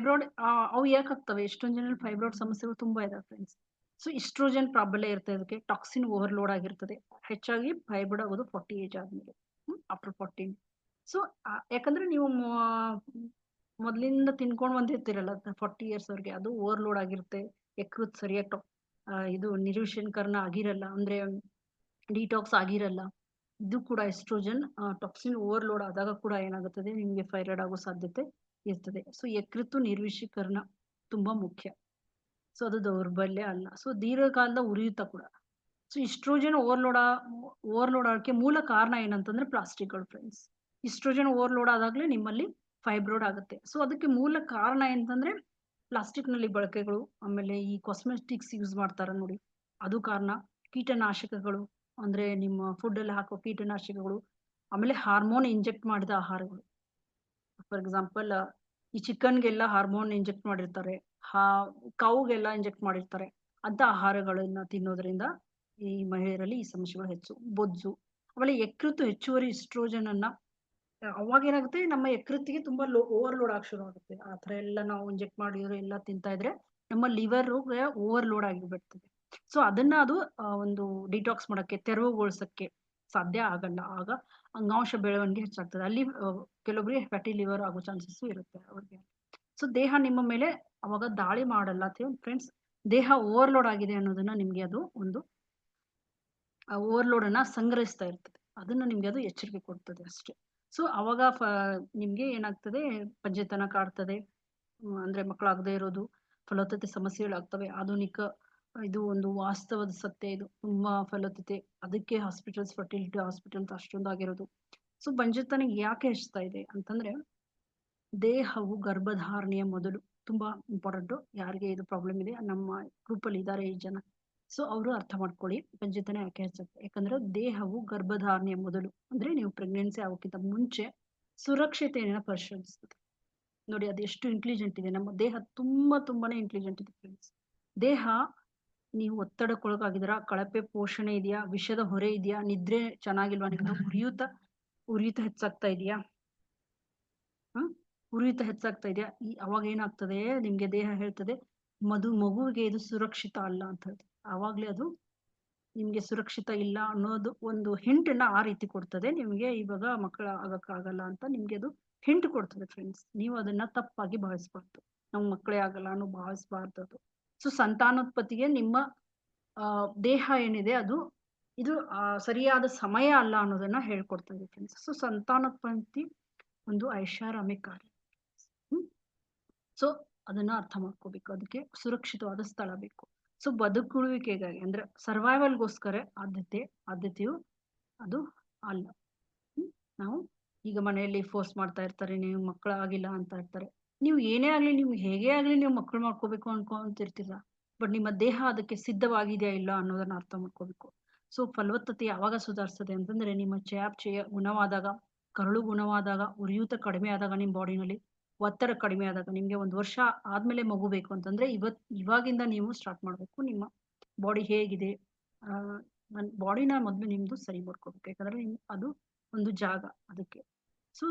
ಅವು ಯಾಕಾಗ್ತವೆ? ಎಷ್ಟೊಂದು ಜನ ಫೈಬ್ರಾಯ್ಡ್ ಸಮಸ್ಯೆಗಳು ತುಂಬಾ ಇದಾವೆ ಫ್ರೆಂಡ್ಸ್. ಸೊ ಇಸ್ಟ್ರೋಜನ್ ಪ್ರಾಬಲ್ಯ ಇರ್ತದೆ, ಅದಕ್ಕೆ ಟಾಕ್ಸಿನ್ ಓವರ್ಲೋಡ್ ಆಗಿರ್ತದೆ. ಹೆಚ್ಚಾಗಿ ಫೈಬ್ರಾಯ್ಡ್ ಆಗೋದು 40 ಏಜ್ ಆದ್ಮೇಲೆ, ಆಫ್ಟರ್ 40. ಸೊ ಯಾಕಂದ್ರೆ ನೀವು ಮೊದಲಿಂದ ತಿನ್ಕೊಂಡು ಬಂದಿರ್ತೀರಲ್ಲ 40 ಇಯರ್ಸ್ ಅವ್ರಿಗೆ, ಅದು ಓವರ್ಲೋಡ್ ಆಗಿರುತ್ತೆ. ಯಕೃತ್ ಸರಿಯಾಗಿ ಇದು ನಿರ್ವಿಷೀಕರಣ ಆಗಿರಲ್ಲ, ಅಂದ್ರೆ ಡಿಟಾಕ್ಸ್ ಆಗಿರಲ್ಲ. ಇದು ಕೂಡ ಎಸ್ಟ್ರೋಜನ್ ಟಾಕ್ಸಿನ್ ಓವರ್ಲೋಡ್ ಆದಾಗ ಕೂಡ ಏನಾಗುತ್ತದೆ, ನಿಮ್ಗೆ ಥೈರಾಯ್ಡ್ ಆಗೋ ಸಾಧ್ಯತೆ ಇರ್ತದೆ. ಸೊ ಯಕೃತ್ತು ನಿರ್ವಿಷೀಕರಣ ತುಂಬಾ ಮುಖ್ಯ. ಸೊ ಅದು ದೌರ್ಬಲ್ಯ ಅಲ್ಲ. ಸೊ ದೀರ್ಘಕಾಲದ ಉರಿಯೂತ ಕೂಡ. ಸೊ ಇಸ್ಟ್ರೋಜನ್ ಓವರ್ಲೋಡ್ ಆಗಕ್ಕೆ ಮೂಲ ಕಾರಣ ಏನಂತಂದ್ರೆ ಪ್ಲಾಸ್ಟಿಕ್ಗಳು ಫ್ರೆಂಡ್ಸ್. ಇಸ್ಟ್ರೋಜನ್ ಓವರ್ಲೋಡ್ ಆದಾಗ್ಲೇ ನಿಮ್ಮಲ್ಲಿ ಫೈಬ್ರಾಯ್ಡ್ ಆಗುತ್ತೆ. ಸೊ ಅದಕ್ಕೆ ಮೂಲ ಕಾರಣ ಏನಂತಂದ್ರೆ ಪ್ಲಾಸ್ಟಿಕ್ ನಲ್ಲಿ ಬಳಕೆಗಳು, ಆಮೇಲೆ ಈ ಕಾಸ್ಮೆಟಿಕ್ಸ್ ಯೂಸ್ ಮಾಡ್ತಾರ ನೋಡಿ, ಅದು ಕಾರಣ. ಕೀಟನಾಶಕಗಳು, ಅಂದ್ರೆ ನಿಮ್ಮ ಫುಡ್ ಅಲ್ಲಿ ಹಾಕೋ ಕೀಟನಾಶಕಗಳು, ಆಮೇಲೆ ಹಾರ್ಮೋನ್ ಇಂಜೆಕ್ಟ್ ಮಾಡಿದ ಆಹಾರಗಳು. ಫಾರ್ ಎಕ್ಸಾಂಪಲ್ ಈ ಚಿಕನ್ಗೆಲ್ಲ ಹಾರ್ಮೋನ್ ಇಂಜೆಕ್ಟ್ ಮಾಡಿರ್ತಾರೆ, ಕೌಗೆಲ್ಲ ಇಂಜೆಕ್ಟ್ ಮಾಡಿರ್ತಾರೆ. ಅಂತ ಆಹಾರಗಳನ್ನ ತಿನ್ನೋದ್ರಿಂದ ಈ ಮಹಿಳೆಯರಲ್ಲಿ ಈ ಸಮಸ್ಯೆಗಳು ಹೆಚ್ಚು. ಬೊಜ್ಜು, ಆಮೇಲೆ ಯಕೃತ್ತು ಹೆಚ್ಚುವರಿ ಇಸ್ಟ್ರೋಜನ್ ಅನ್ನ ಅವಾಗ ಏನಾಗುತ್ತೆ, ನಮ್ಮ ಯಕೃತ್ತಿಗೆ ತುಂಬಾ ಓವರ್ಲೋಡ್ ಆಗಿ ಶುರು ಆಗುತ್ತೆ. ಆ ತರ ಎಲ್ಲ ನಾವು ಇಂಜೆಕ್ಟ್ ಮಾಡಿದ್ರು ಎಲ್ಲ ತಿಂತಾ ಇದ್ರೆ ನಮ್ಮ ಲಿವರ್ ಓವರ್ಲೋಡ್ ಆಗಿಬಿಡ್ತದೆ. ಸೊ ಅದನ್ನ ಅದು ಒಂದು ಡಿಟಾಕ್ಸ್ ಮಾಡಕ್ಕೆ, ತೆರವುಗೊಳಿಸಕ್ಕೆ ಸಾಧ್ಯ ಆಗಲ್ಲ. ಆಗ ಅಂಗಾಂಶ ಬೆಳವಣಿಗೆ ಹೆಚ್ಚಾಗ್ತದೆ. ಅಲ್ಲಿ ಕೆಲವೊಬ್ಬರಿಗೆ ಫ್ಯಾಟಿ ಲಿವರ್ ಆಗೋ ಚಾನ್ಸಸ್ ಇರುತ್ತೆ ಅವ್ರಿಗೆ. ಸೊ ದೇಹ ನಿಮ್ಮ ಮೇಲೆ ಅವಾಗ ದಾಳಿ ಮಾಡಲ್ಲ ಫ್ರೆಂಡ್ಸ್. ದೇಹ ಓವರ್ಲೋಡ್ ಆಗಿದೆ ಅನ್ನೋದನ್ನ ನಿಮ್ಗೆ ಅದು ಒಂದು ಓವರ್ಲೋಡ್ ಅನ್ನ ಸಂಗ್ರಹಿಸ್ತಾ ಇರ್ತದೆ. ಅದನ್ನ ನಿಮ್ಗೆ ಅದು ಎಚ್ಚರಿಕೆ ಕೊಡ್ತದೆ ಅಷ್ಟೇ. ಸೊ ಅವಾಗ ನಿಮ್ಗೆ ಏನಾಗ್ತದೆ, ಪಂಜೆತನ ಕಾಡ್ತದೆ, ಅಂದ್ರೆ ಮಕ್ಕಳಾಗದೇ ಇರೋದು, ಫಲವತ್ತತೆ ಸಮಸ್ಯೆಗಳಾಗ್ತವೆ. ಆಧುನಿಕ ಇದು ಒಂದು ವಾಸ್ತವದ ಸತ್ಯ. ಇದು ತುಂಬಾ ಫಲವತ್ತತೆ, ಅದಕ್ಕೆ ಹಾಸ್ಪಿಟಲ್ಸ್, ಫರ್ಟಿಲಿಟಿ ಹಾಸ್ಪಿಟಲ್ಸ್ ಅಷ್ಟೊಂದಾಗಿರೋದು. ಸೊ ಬಂಜೆತನ ಯಾಕೆ ಹೆಚ್ಚುತ್ತಾ ಇದೆ ಅಂತಂದ್ರೆ, ದೇಹವು ಗರ್ಭಧಾರಣೆಯ ಮೊದಲು, ತುಂಬಾ ಇಂಪಾರ್ಟೆಂಟ್. ಯಾರಿಗೆ ಇದು ಪ್ರಾಬ್ಲಮ್ ಇದೆ, ನಮ್ಮ ಗ್ರೂಪ್ ಅಲ್ಲಿ ಇದ್ದಾರೆ ಈ ಜನ. ಸೊ ಅವರು ಅರ್ಥ ಮಾಡ್ಕೊಳ್ಳಿ, ಬಂಜೆತನ ಯಾಕೆ ಹೆಚ್ಚುತ್ತೆ. ಯಾಕಂದ್ರೆ ದೇಹವು ಗರ್ಭಧಾರಣೆಯ ಮೊದಲು, ಅಂದ್ರೆ ನೀವು ಪ್ರೆಗ್ನೆನ್ಸಿ ಆಗೋಕ್ಕಿಂತ ಮುಂಚೆ ಸುರಕ್ಷತೆಯನ್ನ ಪರಿಶೀಲಿಸ್ತದೆ. ನೋಡಿ ಅದು ಎಷ್ಟು ಇಂಟೆಲಿಜೆಂಟ್ ಇದೆ. ನಮ್ಮ ದೇಹ ತುಂಬಾನೇ ಇಂಟೆಲಿಜೆಂಟ್ ಇದೆ ಫ್ರೆಂಡ್ಸ್. ದೇಹ, ನೀವು ಒತ್ತಡಕ್ಕೊಳಗಾಗಿದ್ದೀರಾ, ಕಳಪೆ ಪೋಷಣೆ ಇದೆಯಾ, ವಿಷದ ಹೊರೆ ಇದೆಯಾ, ನಿದ್ರೆ ಚೆನ್ನಾಗಿಲ್ವಾ, ನಿಮ್ದು ಉರಿಯೂತ ಹೆಚ್ಚಾಗ್ತಾ ಇದೆಯಾ, ಉರಿಯೂತ ಹೆಚ್ಚಾಗ್ತಾ ಇದೆಯಾ, ಅವಾಗ ಏನಾಗ್ತದೆ, ನಿಮ್ಗೆ ದೇಹ ಹೇಳ್ತದೆ ಮಗುವಿಗೆ ಇದು ಸುರಕ್ಷಿತ ಅಲ್ಲ ಅಂತ ಹೇಳ್ತದೆ. ಆವಾಗ್ಲೇ ಅದು ನಿಮ್ಗೆ ಸುರಕ್ಷಿತ ಇಲ್ಲ ಅನ್ನೋದು ಒಂದು ಹಿಂಟನ್ನ ಆ ರೀತಿ ಕೊಡ್ತದೆ. ನಿಮ್ಗೆ ಇವಾಗ ಮಕ್ಕಳ ಆಗಕ್ಕಾಗಲ್ಲ ಅಂತ ನಿಮ್ಗೆ ಅದು ಹಿಂಟ್ ಕೊಡ್ತದೆ ಫ್ರೆಂಡ್ಸ್. ನೀವು ಅದನ್ನ ತಪ್ಪಾಗಿ ಭಾವಿಸ್ಬಾರ್ದು. ನಮ್ ಮಕ್ಕಳೇ ಆಗಲ್ಲ ಅನ್ನೋ ಭಾವಿಸ್ಬಾರ್ದು ಅದು. ಸೊ ಸಂತಾನೋತ್ಪತ್ತಿಗೆ ನಿಮ್ಮ ದೇಹ ಏನಿದೆ ಅದು ಇದು ಸರಿಯಾದ ಸಮಯ ಅಲ್ಲ ಅನ್ನೋದನ್ನ ಹೇಳ್ಕೊಡ್ತಾ ಇದೆ ಫ್ರೆಂಡ್ಸ್. ಸೊ ಸಂತಾನೋತ್ಪತ್ತಿ ಒಂದು ಐಷಾರಾಮಿ ಕಾರ್ಯ. ಸೊ ಅದನ್ನ ಅರ್ಥ ಮಾಡ್ಕೋಬೇಕು. ಅದಕ್ಕೆ ಸುರಕ್ಷಿತವಾದ ಸ್ಥಳ ಬೇಕು. ಸೊ ಬದುಕುಳಿಕೆಗಾಗಿ, ಅಂದ್ರೆ ಸರ್ವೈವಲ್ಗೋಸ್ಕರ ಆದ್ಯತೆಯು ಅದು ಅಲ್ಲ. ನಾವು ಈಗ ಮನೆಯಲ್ಲಿ ಫೋರ್ಸ್ ಮಾಡ್ತಾ ಇರ್ತಾರೆ, ನೀವು ಮಕ್ಕಳಾಗಿಲ್ಲ ಅಂತ ಇರ್ತಾರೆ. ನೀವು ಏನೇ ಆಗ್ಲಿ, ನಿಮ್ಗೆ ಹೇಗೆ ಆಗ್ಲಿ ನೀವು ಮಕ್ಕಳು ಮಾಡ್ಕೋಬೇಕು ಅನ್ಕೊಂತಿರ್ತೀರ. ಬಟ್ ನಿಮ್ಮ ದೇಹ ಅದಕ್ಕೆ ಸಿದ್ಧವಾಗಿದೆಯಾ ಇಲ್ಲ ಅನ್ನೋದನ್ನ ಅರ್ಥ ಮಾಡ್ಕೋಬೇಕು. ಸೊ ಫಲವತ್ತತೆ ಯಾವಾಗ ಸುಧಾರಿಸ್ತದೆ ಅಂತಂದ್ರೆ ನಿಮ್ಮ ಚಯಾಪಚಯ ಗುಣವಾದಾಗ, ಕರಳು ಗುಣವಾದಾಗ, ಉರಿಯೂತ ಕಡಿಮೆ ಆದಾಗ, ನಿಮ್ಮ ಬಾಡಿನಲ್ಲಿ ಒತ್ತಡ ಕಡಿಮೆ ಆದಾಗ. ನಿಮ್ಗೆ 1 ವರ್ಷ ಆದ್ಮೇಲೆ ಮಗು ಬೇಕು ಅಂತಂದ್ರೆ ಇವಾಗಿಂದ ನೀವು ಸ್ಟಾರ್ಟ್ ಮಾಡ್ಬೇಕು. ನಿಮ್ಮ ಬಾಡಿ ಹೇಗಿದೆ, ನನ್ ಬಾಡಿನ ಮೊದ್ಲು ನಿಮ್ದು ಸರಿ ಮಾಡ್ಕೋಬೇಕು. ಯಾಕಂದ್ರೆ ಅದು ಒಂದು ಜಾಗ ಅದಕ್ಕೆ. ಸೊ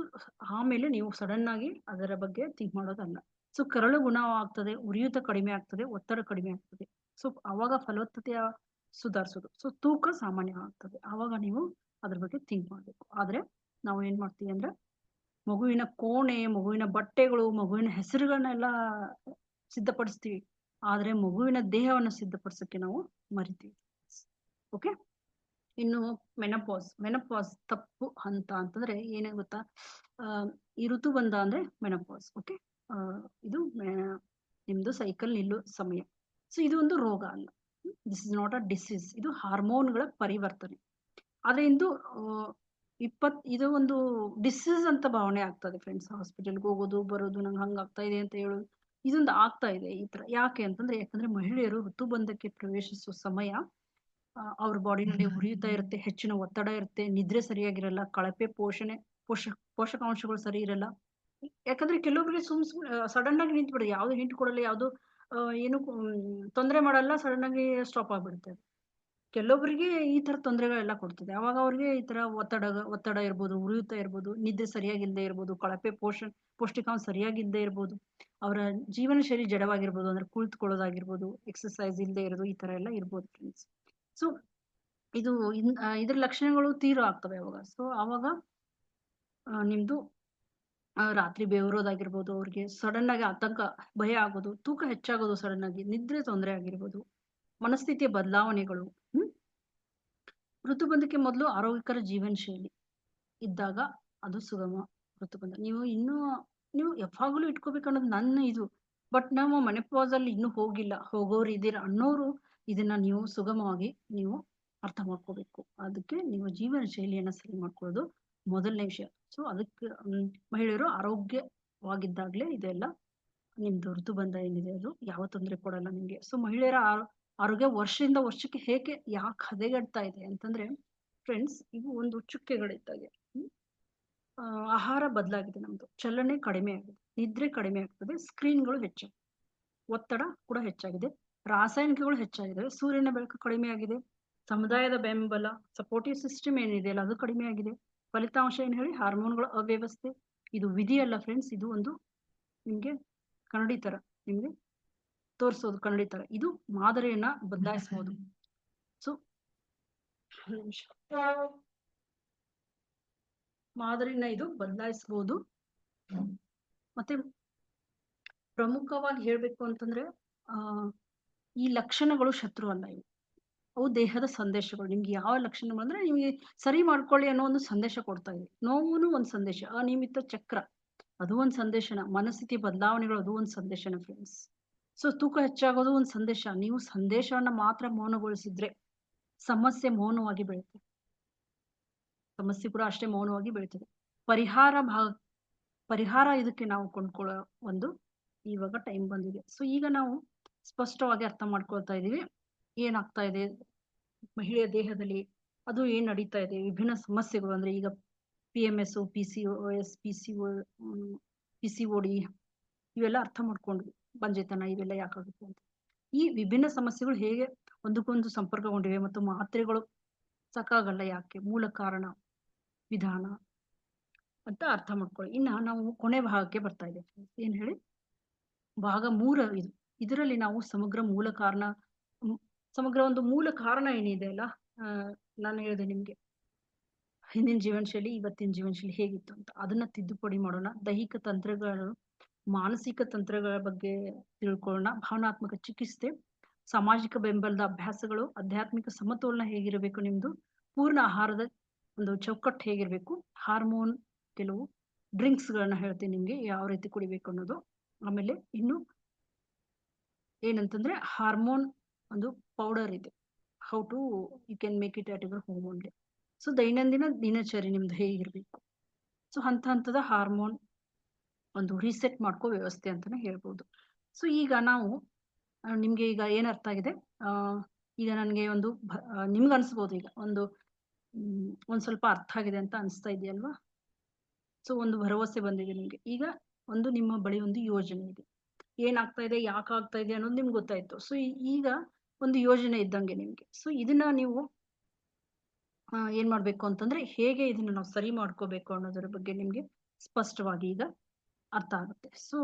ಆಮೇಲೆ ನೀವು ಸಡನ್ ಆಗಿ ಅದರ ಬಗ್ಗೆ ಥಿಂಕ್ ಮಾಡೋದಲ್ಲ. ಸೊ ಕರಳು ಗುಣವಾಗ್ತದೆ, ಉರಿಯೂತ ಕಡಿಮೆ ಆಗ್ತದೆ, ಒತ್ತಡ ಕಡಿಮೆ ಆಗ್ತದೆ. ಸೊ ಅವಾಗ ಫಲವತ್ತತೆಯ ಸುಧಾರಿಸೋದು. ಸೊ ತೂಕ ಸಾಮಾನ್ಯ ಆಗ್ತದೆ. ಆವಾಗ ನೀವು ಅದ್ರ ಬಗ್ಗೆ ಥಿಂಕ್ ಮಾಡ್ಬೇಕು. ಆದ್ರೆ ನಾವು ಏನ್ ಮಾಡ್ತೀವಿ ಅಂದ್ರೆ ಮಗುವಿನ ಕೋಣೆ, ಮಗುವಿನ ಬಟ್ಟೆಗಳು, ಮಗುವಿನ ಹೆಸರುಗಳನ್ನೆಲ್ಲ ಸಿದ್ಧಪಡಿಸ್ತೀವಿ. ಆದ್ರೆ ಮಗುವಿನ ದೇಹವನ್ನು ಸಿದ್ಧಪಡಿಸಕ್ಕೆ ನಾವು ಮರಿತೀವಿ. ಓಕೆ. ಇನ್ನು ಮೆನಪಾಸ್ ತಪ್ಪು ಹಂತ ಅಂತಂದ್ರೆ ಏನೇ ಗೊತ್ತಾ, ಈ ಋತು ಬಂದ ಅಂದ್ರೆ ಮೆನಪಾಸ್. ಓಕೆ. ಇದು ನಿಮ್ದು ಸೈಕಲ್ ನಿಲ್ಲೋ ಸಮಯ. ಸೊ ಇದು ಒಂದು ರೋಗ ಅಲ್ಲ, this is not a disease. ಇದು ಹಾರ್ಮೋನ್ಗಳ ಪರಿವರ್ತನೆ. ಆದ್ರೆ ಇದು ಒಂದು ಡಿಸೀಸ್ ಅಂತ ಭಾವನೆ ಆಗ್ತದೆ ಫ್ರೆಂಡ್ಸ್. ಹಾಸ್ಪಿಟಲ್ಗೆ ಹೋಗೋದು ಬರೋದು, ನಂಗೆ ಹಂಗಾಗ್ತಾ ಇದೆ ಅಂತ ಹೇಳೋದು, ಇದೊಂದು ಆಗ್ತಾ ಇದೆ ಈ ತರ. ಯಾಕಂದ್ರೆ ಮಹಿಳೆಯರು ಋತುಬಂಧಕ್ಕೆ ಪ್ರವೇಶಿಸುವ ಸಮಯ ಅವ್ರ ಬಾಡಿನಲ್ಲಿ ಉರಿಯುತ್ತಾ ಇರುತ್ತೆ, ಹೆಚ್ಚಿನ ಒತ್ತಡ ಇರುತ್ತೆ, ನಿದ್ರೆ ಸರಿಯಾಗಿರಲ್ಲ, ಕಳಪೆ ಪೋಷಕಾಂಶಗಳು ಸರಿ ಇರಲ್ಲ. ಯಾಕಂದ್ರೆ ಕೆಲವೊಬ್ಬರಿಗೆ ಸಡನ್ ಆಗಿ ನಿಂತು ಬಿಡುತ್ತೆ, ಯಾವ್ದು ಹಿಂಟ್ ಕೊಡಲ್ಲ, ಯಾವ್ದು ಏನು ತೊಂದರೆ ಮಾಡಲ್ಲ, ಸಡನ್ ಆಗಿ ಸ್ಟಾಪ್ ಆಗ್ಬಿಡುತ್ತೆ. ಕೆಲವೊಬ್ಬರಿಗೆ ಈ ತರ ತೊಂದರೆಗಳೆಲ್ಲ ಕೊಡ್ತದೆ. ಅವಾಗ ಅವ್ರಿಗೆ ಈ ತರ ಒತ್ತಡ ಇರ್ಬೋದು, ಉರಿಯುತ್ತಾ ಇರ್ಬೋದು, ನಿದ್ದೆ ಸರಿಯಾಗಿಲ್ಲದೆ ಇರ್ಬೋದು, ಕಳಪೆ ಪೌಷ್ಟಿಕಾಂಶ ಸರಿಯಾಗಿಲ್ಲದೆ ಇರ್ಬೋದು, ಅವರ ಜೀವನ ಶೈಲಿ ಜಡವಾಗಿರ್ಬೋದು, ಅಂದ್ರೆ ಕುಳಿತುಕೊಳ್ಳೋದಾಗಿರ್ಬೋದು, ಎಕ್ಸರ್ಸೈಸ್ ಇಲ್ಲದೆ ಇರೋದು, ಈ ತರ ಎಲ್ಲ ಇರ್ಬೋದು ಫ್ರೆಂಡ್ಸ್. ಸೊ ಇದು ಇದ್ರ ಲಕ್ಷಣಗಳು ತೀವ್ರ ಆಗ್ತವೆ ಅವಾಗ. ಸೊ ಅವಾಗ ನಿಮ್ದು ರಾತ್ರಿ ಬೆವರೋದಾಗಿರ್ಬೋದು, ಅವ್ರಿಗೆ ಸಡನ್ ಆಗಿ ಆತಂಕ, ಭಯ ಆಗೋದು, ತೂಕ ಹೆಚ್ಚಾಗೋದು, ಸಡನ್ ಆಗಿ ನಿದ್ರೆ ತೊಂದರೆ ಆಗಿರ್ಬೋದು, ಮನಸ್ಥಿತಿಯ ಬದಲಾವಣೆಗಳು. ಋತುಬಂಧಕ್ಕೆ ಮೊದಲು ಆರೋಗ್ಯಕರ ಜೀವನ ಶೈಲಿ ಇದ್ದಾಗ ಅದು ಸುಗಮ ಋತುಬಂಧ. ನೀವು ಯಾವಾಗಲೂ ಇಟ್ಕೋಬೇಕು ಅನ್ನೋದು ನನ್ನ ಇದು. ಬಟ್ ನಾವು ಮೆನೋಪಾಸ್ ಅಲ್ಲಿ ಇನ್ನೂ ಹೋಗೋರು ಇದ್ದೀರಾ ಅನ್ನೋರು ಇದನ್ನ ನೀವು ಸುಗಮವಾಗಿ ನೀವು ಅರ್ಥ ಮಾಡ್ಕೋಬೇಕು. ಅದಕ್ಕೆ ನೀವು ಜೀವನ ಶೈಲಿಯನ್ನ ಸರಿ ಮಾಡ್ಕೊಳ್ಳೋದು ಮೊದಲನೇ ವಿಷಯ. ಸೊ ಅದಕ್ಕೆ ಮಹಿಳೆಯರು ಆರೋಗ್ಯವಾಗಿದ್ದಾಗ್ಲೇ ಇದೆಲ್ಲ ನಿಮ್ದು ಋತುಬಂಧ ಏನಿದೆ ಅದು ಯಾವ ತೊಂದರೆ ಕೊಡಲ್ಲ ನಿಮ್ಗೆ. ಸೊ ಮಹಿಳೆಯರ ಆರೋಗ್ಯ ವರ್ಷದಿಂದ ವರ್ಷಕ್ಕೆ ಯಾಕೆ ಹದಗೆಡ್ತಾ ಇದೆ ಅಂತಂದ್ರೆ ಫ್ರೆಂಡ್ಸ್, ಇವು ಒಂದು ಚುಕ್ಕೆಗಳಿದ್ದಾಗೆ. ಆಹಾರ ಬದಲಾಗಿದೆ, ನಮ್ದು ಚಲನೆ ಕಡಿಮೆ ಆಗಿದೆ, ನಿದ್ರೆ ಕಡಿಮೆ ಆಗ್ತದೆ, ಸ್ಕ್ರೀನ್ಗಳು ಹೆಚ್ಚಾಗಿದೆ, ಒತ್ತಡ ಕೂಡ ಹೆಚ್ಚಾಗಿದೆ, ರಾಸಾಯನಿಕಗಳು ಹೆಚ್ಚಾಗಿದೆ, ಸೂರ್ಯನ ಬೆಳಕು ಕಡಿಮೆ ಆಗಿದೆ, ಸಮುದಾಯದ ಬೆಂಬಲ, ಸಪೋರ್ಟಿವ್ ಸಿಸ್ಟಮ್ ಏನಿದೆಯಲ್ಲ ಅದು ಕಡಿಮೆ ಆಗಿದೆ. ಫಲಿತಾಂಶ ಏನ್ ಹೇಳಿ, ಹಾರ್ಮೋನ್ಗಳ ಅವ್ಯವಸ್ಥೆ. ಇದು ವಿಧಿ ಅಲ್ಲ ಫ್ರೆಂಡ್ಸ್, ಇದು ಒಂದು ನಿಮ್ಗೆ ಕನ್ನಡಿ ತರ ನಿಮ್ಗೆ ತೋರಿಸೋದು, ಕನ್ನಡಿ ತರ. ಇದು ಮಾದರಿಯನ್ನ ಬದಲಾಯಿಸಬಹುದು. ಸೊ ಮಾದರಿನ ಇದು ಬದಲಾಯಿಸಬಹುದು. ಮತ್ತೆ ಪ್ರಮುಖವಾಗಿ ಹೇಳ್ಬೇಕು ಅಂತಂದ್ರೆ ಈ ಲಕ್ಷಣಗಳು ಶತ್ರು ಅಲ್ಲ, ಅವು ದೇಹದ ಸಂದೇಶಗಳು. ನಿಮ್ಗೆ ಯಾವ ಲಕ್ಷಣಗಳು ಅಂದ್ರೆ ನಿಮ್ಗೆ ಸರಿ ಮಾಡ್ಕೊಳ್ಳಿ ಅನ್ನೋ ಒಂದು ಸಂದೇಶ ಕೊಡ್ತಾ ಇದೆ. ನೋವುನು ಒಂದು ಸಂದೇಶ, ಅನಿಯಮಿತ ಚಕ್ರ ಅದು ಒಂದು ಸಂದೇಶನ, ಮನಸ್ಥಿತಿ ಬದಲಾವಣೆಗಳು ಅದು ಒಂದು ಸಂದೇಶನ ಫ್ರೆಂಡ್ಸ್. ಸೊ ತೂಕ ಹೆಚ್ಚಾಗೋದು ಒಂದು ಸಂದೇಶ. ನೀವು ಸಂದೇಶವನ್ನ ಮಾತ್ರ ಮೌನಗೊಳಿಸಿದ್ರೆ ಸಮಸ್ಯೆ ಮೌನವಾಗಿ ಬೆಳೀತದೆ, ಸಮಸ್ಯೆ ಕೂಡ ಅಷ್ಟೇ ಮೌನವಾಗಿ ಬೆಳೀತದೆ. ಪರಿಹಾರ ಇದಕ್ಕೆ ನಾವು ಕೊಂಡ್ಕೊಳ್ಳೋ ಒಂದು ಇವಾಗ ಟೈಮ್ ಬಂದಿದೆ. ಸೊ ಈಗ ನಾವು ಸ್ಪಷ್ಟವಾಗಿ ಅರ್ಥ ಮಾಡ್ಕೊಳ್ತಾ ಇದೀವಿ ಏನಾಗ್ತಾ ಇದೆ ಮಹಿಳೆಯ ದೇಹದಲ್ಲಿ, ಅದು ಏನ್ ನಡೀತಾ ಇದೆ, ವಿಭಿನ್ನ ಸಮಸ್ಯೆಗಳು. ಅಂದ್ರೆ ಈಗ PMS, PCOS, PCOD ಇವೆಲ್ಲ ಅರ್ಥ ಮಾಡ್ಕೊಂಡ್ವಿ. ಬಂಜೆತನ ಇವೆಲ್ಲ ಯಾಕಾಗುತ್ತೆ ಅಂತ. ಈ ವಿಭಿನ್ನ ಸಮಸ್ಯೆಗಳು ಹೇಗೆ ಒಂದಕ್ಕೊಂದು ಸಂಪರ್ಕಗೊಂಡಿವೆ ಮತ್ತು ಮಾತ್ರೆಗಳು ಸಾಕಾಗಲ್ಲ ಯಾಕೆ, ಮೂಲ ಕಾರಣ, ವಿಧಾನ ಅಂತ ಅರ್ಥ ಮಾಡ್ಕೊಳ್ಳಿ. ಇನ್ನ ನಾವು ಕೊನೆ ಭಾಗಕ್ಕೆ ಬರ್ತಾ ಇದ್ದೇವೆ. ಏನ್ ಹೇಳಿ, ಭಾಗ 3 ಇದು. ಇದರಲ್ಲಿ ನಾವು ಸಮಗ್ರ ಒಂದು ಮೂಲ ಕಾರಣ ಏನಿದೆ ಅಲ್ಲ, ನಾನು ಹೇಳಿದೆ ನಿಮ್ಗೆ ಹಿಂದಿನ ಜೀವನ ಶೈಲಿ ಇವತ್ತಿನ ಜೀವನ ಶೈಲಿ ಹೇಗಿತ್ತು ಅಂತ, ಅದನ್ನ ತಿದ್ದುಪಡಿ ಮಾಡೋಣ. ದೈಹಿಕ ತಂತ್ರಗಳು, ಮಾನಸಿಕ ತಂತ್ರಗಳ ಬಗ್ಗೆ ತಿಳ್ಕೊಳ್ಳೋಣ. ಭಾವನಾತ್ಮಕ ಚಿಕಿತ್ಸೆ, ಸಾಮಾಜಿಕ ಬೆಂಬಲದ ಅಭ್ಯಾಸಗಳು, ಆಧ್ಯಾತ್ಮಿಕ ಸಮತೋಲನ ಹೇಗಿರಬೇಕು, ನಿಮ್ದು ಪೂರ್ಣ ಆಹಾರದ ಒಂದು ಚೌಕಟ್ಟು ಹೇಗಿರ್ಬೇಕು, ಹಾರ್ಮೋನ್, ಕೆಲವು ಡ್ರಿಂಕ್ಸ್ ಗಳನ್ನ ಹೇಳ್ತೀನಿ ನಿಮ್ಗೆ ಯಾವ ರೀತಿ ಕುಡಿಬೇಕು ಅನ್ನೋದು. ಆಮೇಲೆ ಇನ್ನು ಏನಂತಂದ್ರೆ ಹಾರ್ಮೋನ್ ಒಂದು ಪೌಡರ್ ಇದೆ, how to you can make it at your home only. So ದೈನಂದಿನ ದಿನಚರಿ ನಿಮ್ದು ಹೇಗಿರ್ಬೇಕು, ಸೊ ಹಂತದ ಹಾರ್ಮೋನ್ ಒಂದು ರೀಸೆಟ್ ಮಾಡ್ಕೋ ವ್ಯವಸ್ಥೆ ಅಂತಾನೆ ಹೇಳ್ಬೋದು. ಸೊ ಈಗ ನಾವು ನಿಮ್ಗೆ ಈಗ ಏನ್ ಅರ್ಥ ಆಗಿದೆ? ಈಗ ನನ್ಗೆ ಒಂದು ನಿಮ್ಗೆ ಅನ್ಸ್ಬೋದು ಈಗ ಒಂದ್ ಸ್ವಲ್ಪ ಅರ್ಥ ಆಗಿದೆ ಅಂತ ಅನ್ಸ್ತಾ ಇದೆಯಲ್ವಾ? ಸೊ ಒಂದು ಭರವಸೆ ಬಂದಿದೆ ನಿಮ್ಗೆ. ಈಗ ನಿಮ್ಮ ಬಳಿ ಒಂದು ಯೋಜನೆ ಇದೆ, ಏನಾಗ್ತಾ ಇದೆ, ಯಾಕೆ ಆಗ್ತಾ ಇದೆ ಅನ್ನೋದು ನಿಮ್ಗೆ ಗೊತ್ತಾಯ್ತು. ಸೊ ಈಗ ಒಂದು ಯೋಜನೆ ಇದ್ದಂಗೆ ನಿಮ್ಗೆ. ಸೊ ಇದನ್ನ ನೀವು ಏನ್ ಮಾಡ್ಬೇಕು ಅಂತಂದ್ರೆ, ಹೇಗೆ ಇದನ್ನ ನಾವು ಸರಿ ಮಾಡ್ಕೋಬೇಕು ಅನ್ನೋದರ ಬಗ್ಗೆ ನಿಮ್ಗೆ ಸ್ಪಷ್ಟವಾಗಿ ಈಗ ಅರ್ಥ ಆಗುತ್ತೆ. ಸೊ